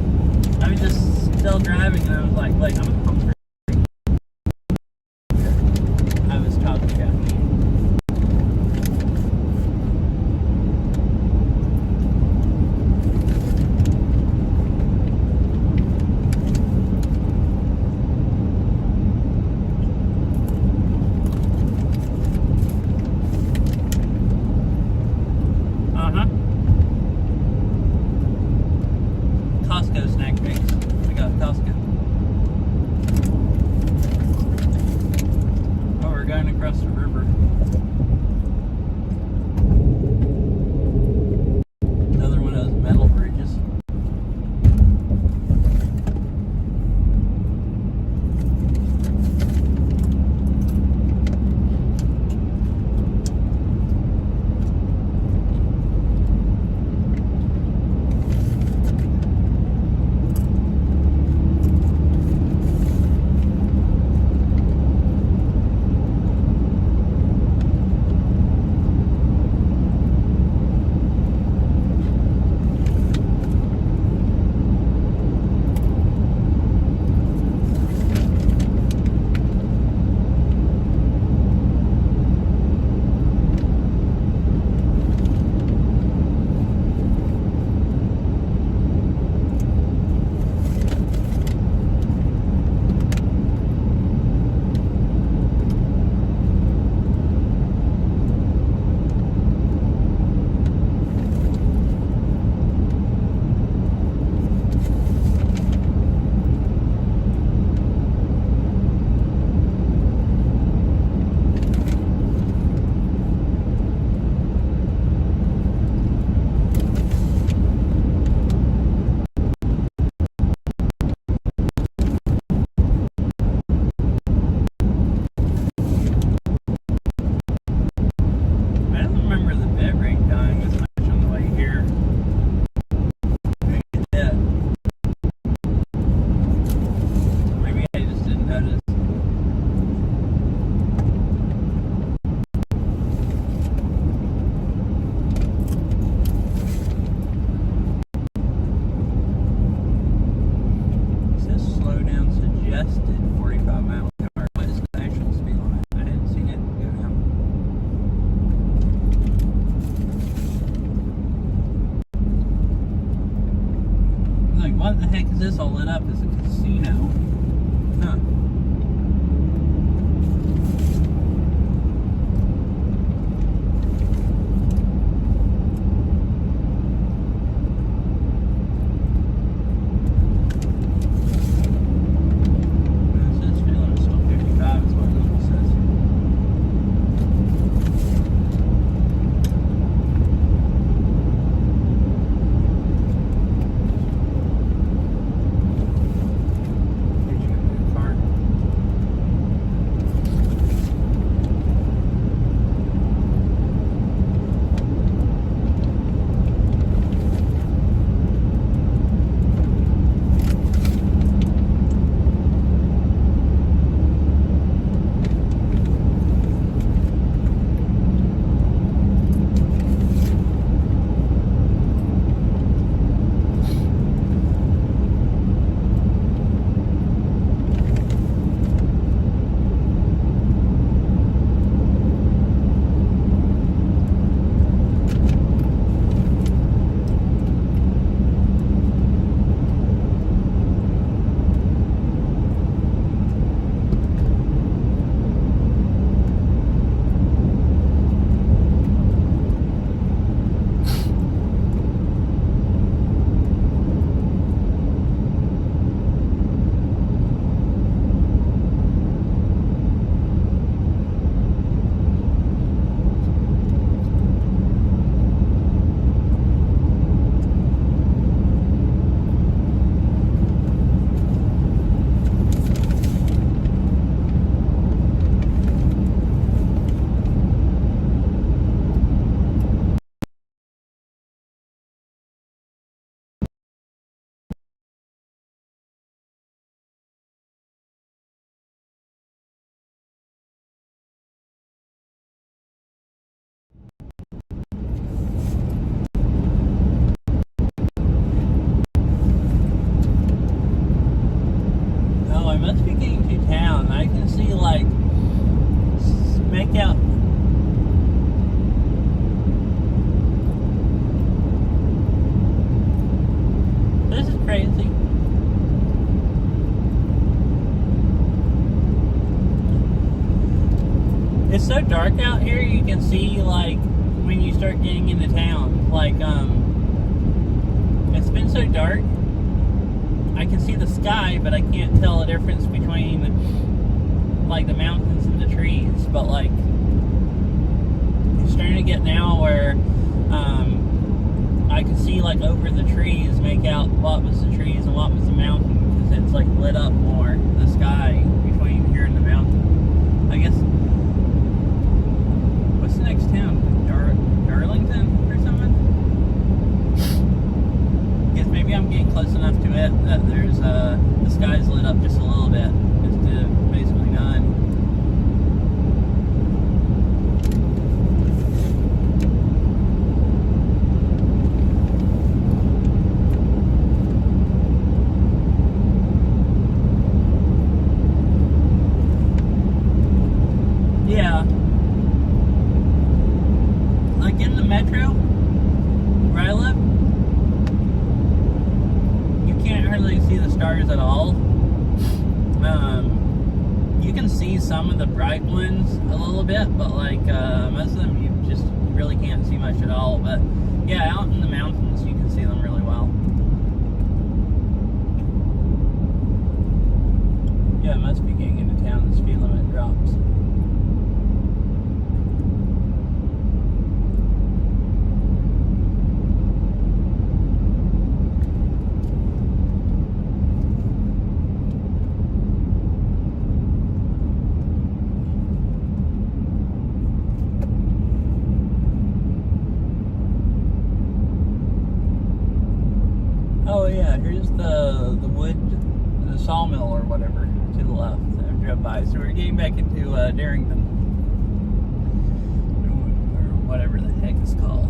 I was just still driving and I was like, wait, I'm hungry. I was talking about eating. Costco snack mix. I got Costco. Oh, we're going across the river. Another one of those metal bridges. What the heck is this all lit up as a casino? Huh. Car. dark out here, you can see like when you start getting into town. Like it's been so dark, I can see the sky, but I can't tell the difference between like the mountains and the trees. But like it's starting to get now where I can see like over the trees, make out what was the trees and what was the mountain, because it's like lit up more, the sky between here and the mountain. I guess, what's the next town? Darlington or something? I guess maybe I'm getting close enough to it that there's the sky's lit up just a little bit, just to basically none. Yeah. Like in the metro, where I live, you can't hardly see the stars at all. You can see some of the bright ones a little bit, but like most of them you just really can't see much at all. But yeah, out in the mountains you can see them really well. Yeah, it must be getting into town. The speed limit drops. Oh yeah, here's the wood, the sawmill or whatever to the left that I drove by. So we're getting back into Darrington, or whatever the heck it's called.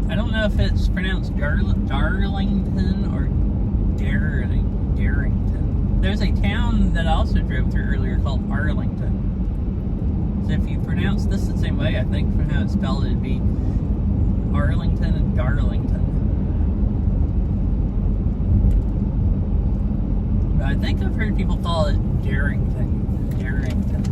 I don't know if it's pronounced Darlington or Darrington. There's a town that I also drove through earlier called Arlington. So if you pronounce this the same way, I think from how it's spelled, it'd be Arlington and Darlington. But I think I've heard people call it Darrington. Darrington.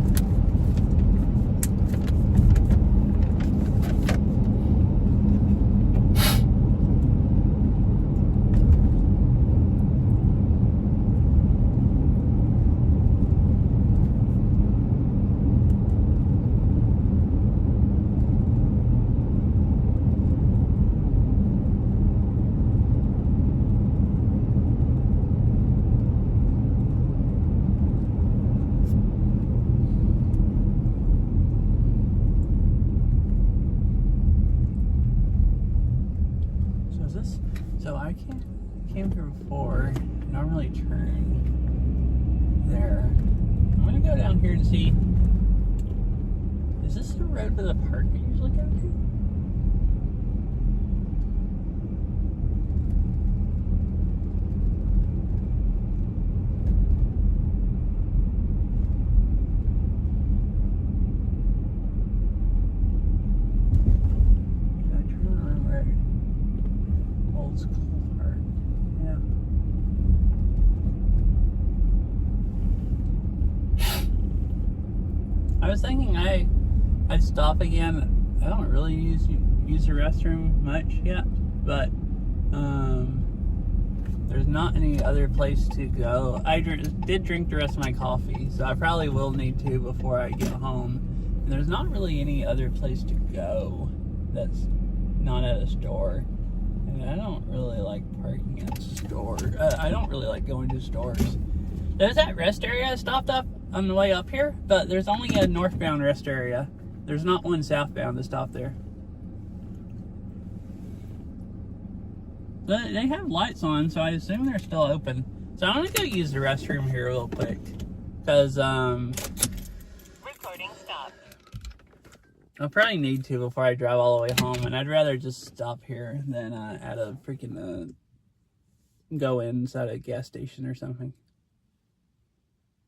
So I came here before, normally turn there. I'm gonna go down here and see, is this the road to the park I usually go to? I was thinking I'd stop again. I don't really use the restroom much yet, but there's not any other place to go. I did drink the rest of my coffee, so I probably will need to before I get home. And there's not really any other place to go that's not at a store. And I don't really like parking at stores. I don't really like going to stores. There's that rest area I stopped up on the way up here, but there's only a northbound rest area. There's not one southbound to stop there. But they have lights on, so I assume they're still open. So I'm gonna go use the restroom here real quick. Because, Recording stopped. I'll probably need to before I drive all the way home, and I'd rather just stop here than at a freaking go inside a gas station or something.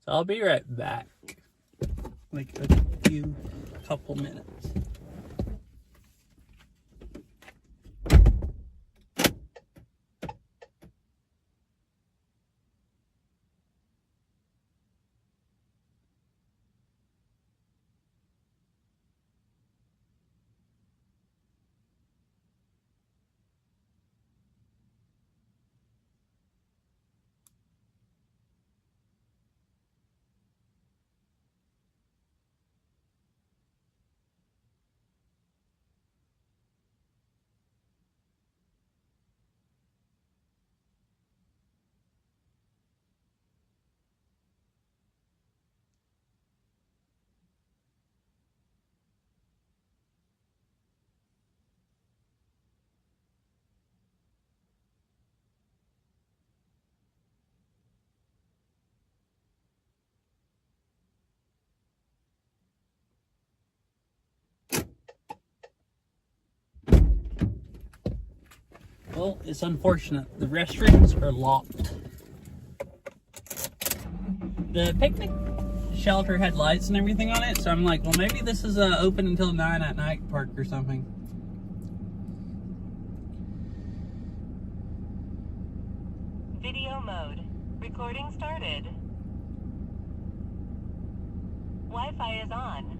So I'll be right back. Like a couple minutes. Well, it's unfortunate. The restrooms are locked. The picnic shelter had lights and everything on it, so I'm like, well, maybe this is open until 9 at night park or something. Video mode. Recording started. Wi-Fi is on.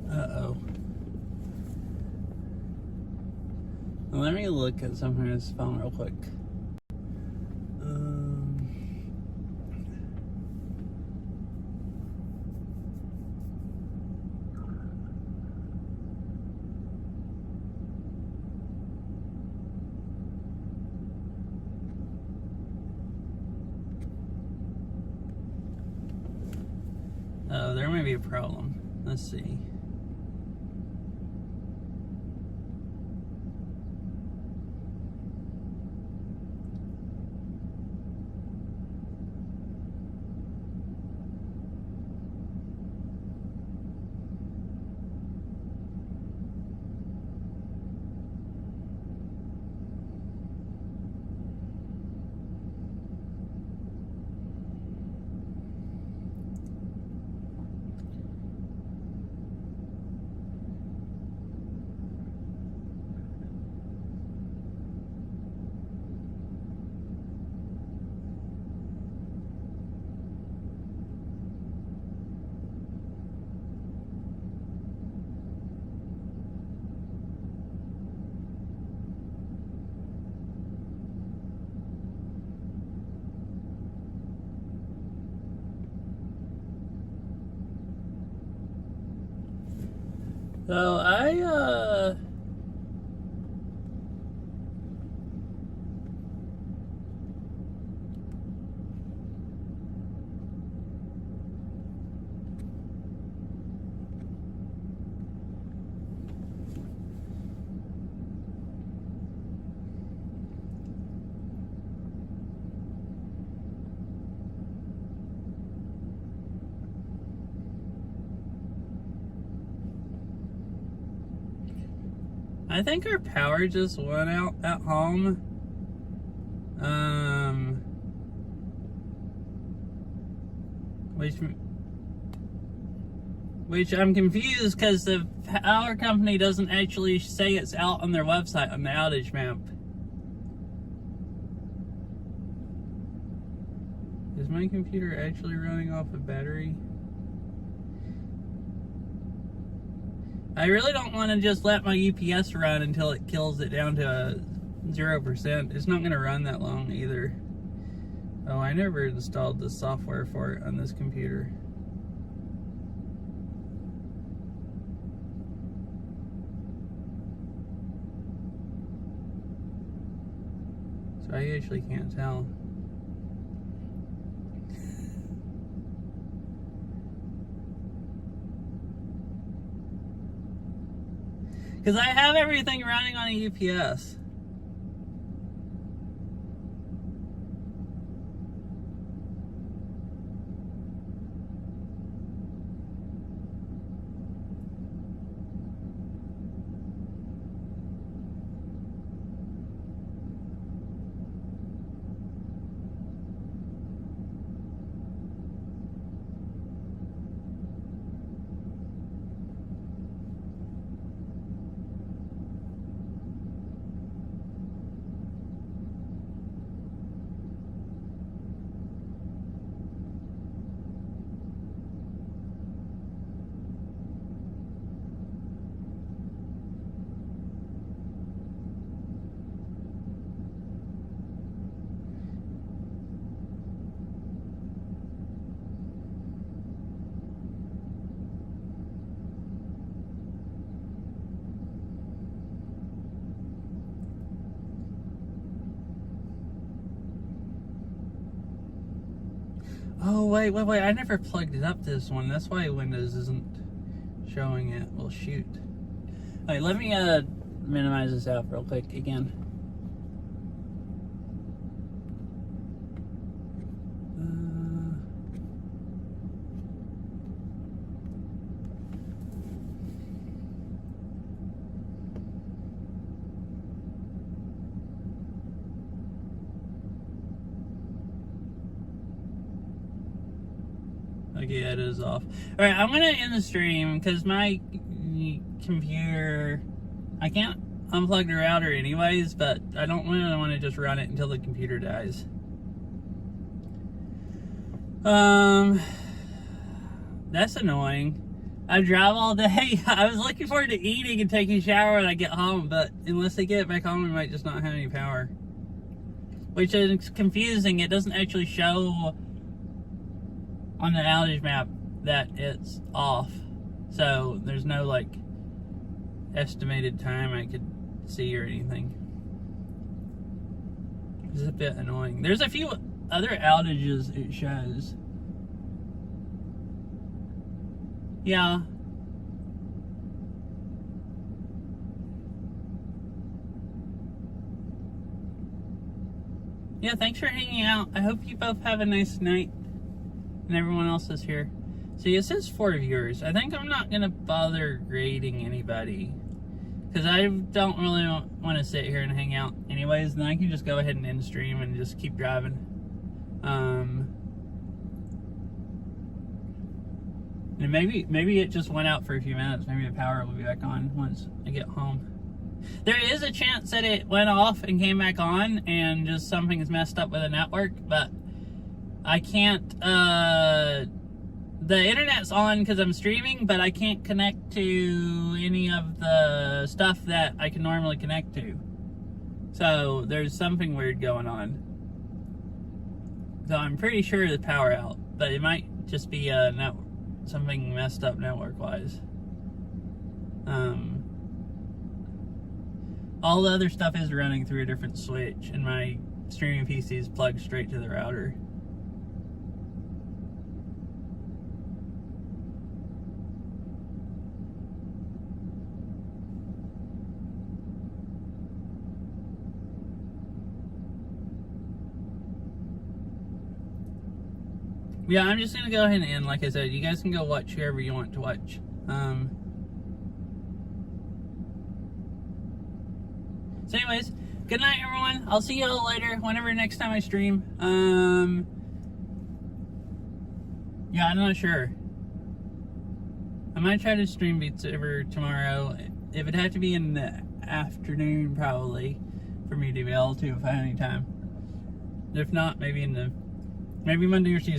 Uh-oh. Let me look at something on this phone real quick. Oh, there may be a problem. Let's see. So I think our power just went out at home. Which I'm confused because the power company doesn't actually say it's out on their website on the outage map. Is my computer actually running off a battery? I really don't want to just let my UPS run until it kills it down to 0%. It's not going to run that long either. Oh, I never installed the software for it on this computer. So I actually can't tell. Because I have everything running on a UPS. Oh, wait. I never plugged it up this one. That's why Windows isn't showing it. Well, shoot. Alright, let me minimize this out real quick again. Okay, it is off. Alright, I'm gonna end the stream because my computer, I can't unplug the router anyways, but I don't really want to just run it until the computer dies. That's annoying. I drive all day. I was looking forward to eating and taking a shower when I get home, but unless they get it back home, we might just not have any power. Which is confusing. It doesn't actually show on the outage map that it's off. So there's no like estimated time I could see or anything. It's a bit annoying. There's a few other outages it shows. Yeah. Yeah, thanks for hanging out. I hope you both have a nice night. And everyone else is here. See, it says 4 viewers. I think I'm not gonna bother grading anybody. Because I don't really want to sit here and hang out anyways. Then I can just go ahead and end stream and just keep driving. And maybe it just went out for a few minutes. Maybe the power will be back on once I get home. There is a chance that it went off and came back on and just something is messed up with the network, but I can't, the internet's on because I'm streaming, but I can't connect to any of the stuff that I can normally connect to. So there's something weird going on. So I'm pretty sure the power out, but it might just be something messed up network-wise. All the other stuff is running through a different switch, and my streaming PC is plugged straight to the router. Yeah, I'm just gonna go ahead and end. Like I said, you guys can go watch whoever you want to watch. So anyways, good night, everyone. I'll see y'all later, whenever next time I stream. Yeah, I'm not sure. I might try to stream Beat Saber tomorrow. It would have to be in the afternoon, probably, for me to be able to if I have any time. If not, maybe Monday or Tuesday.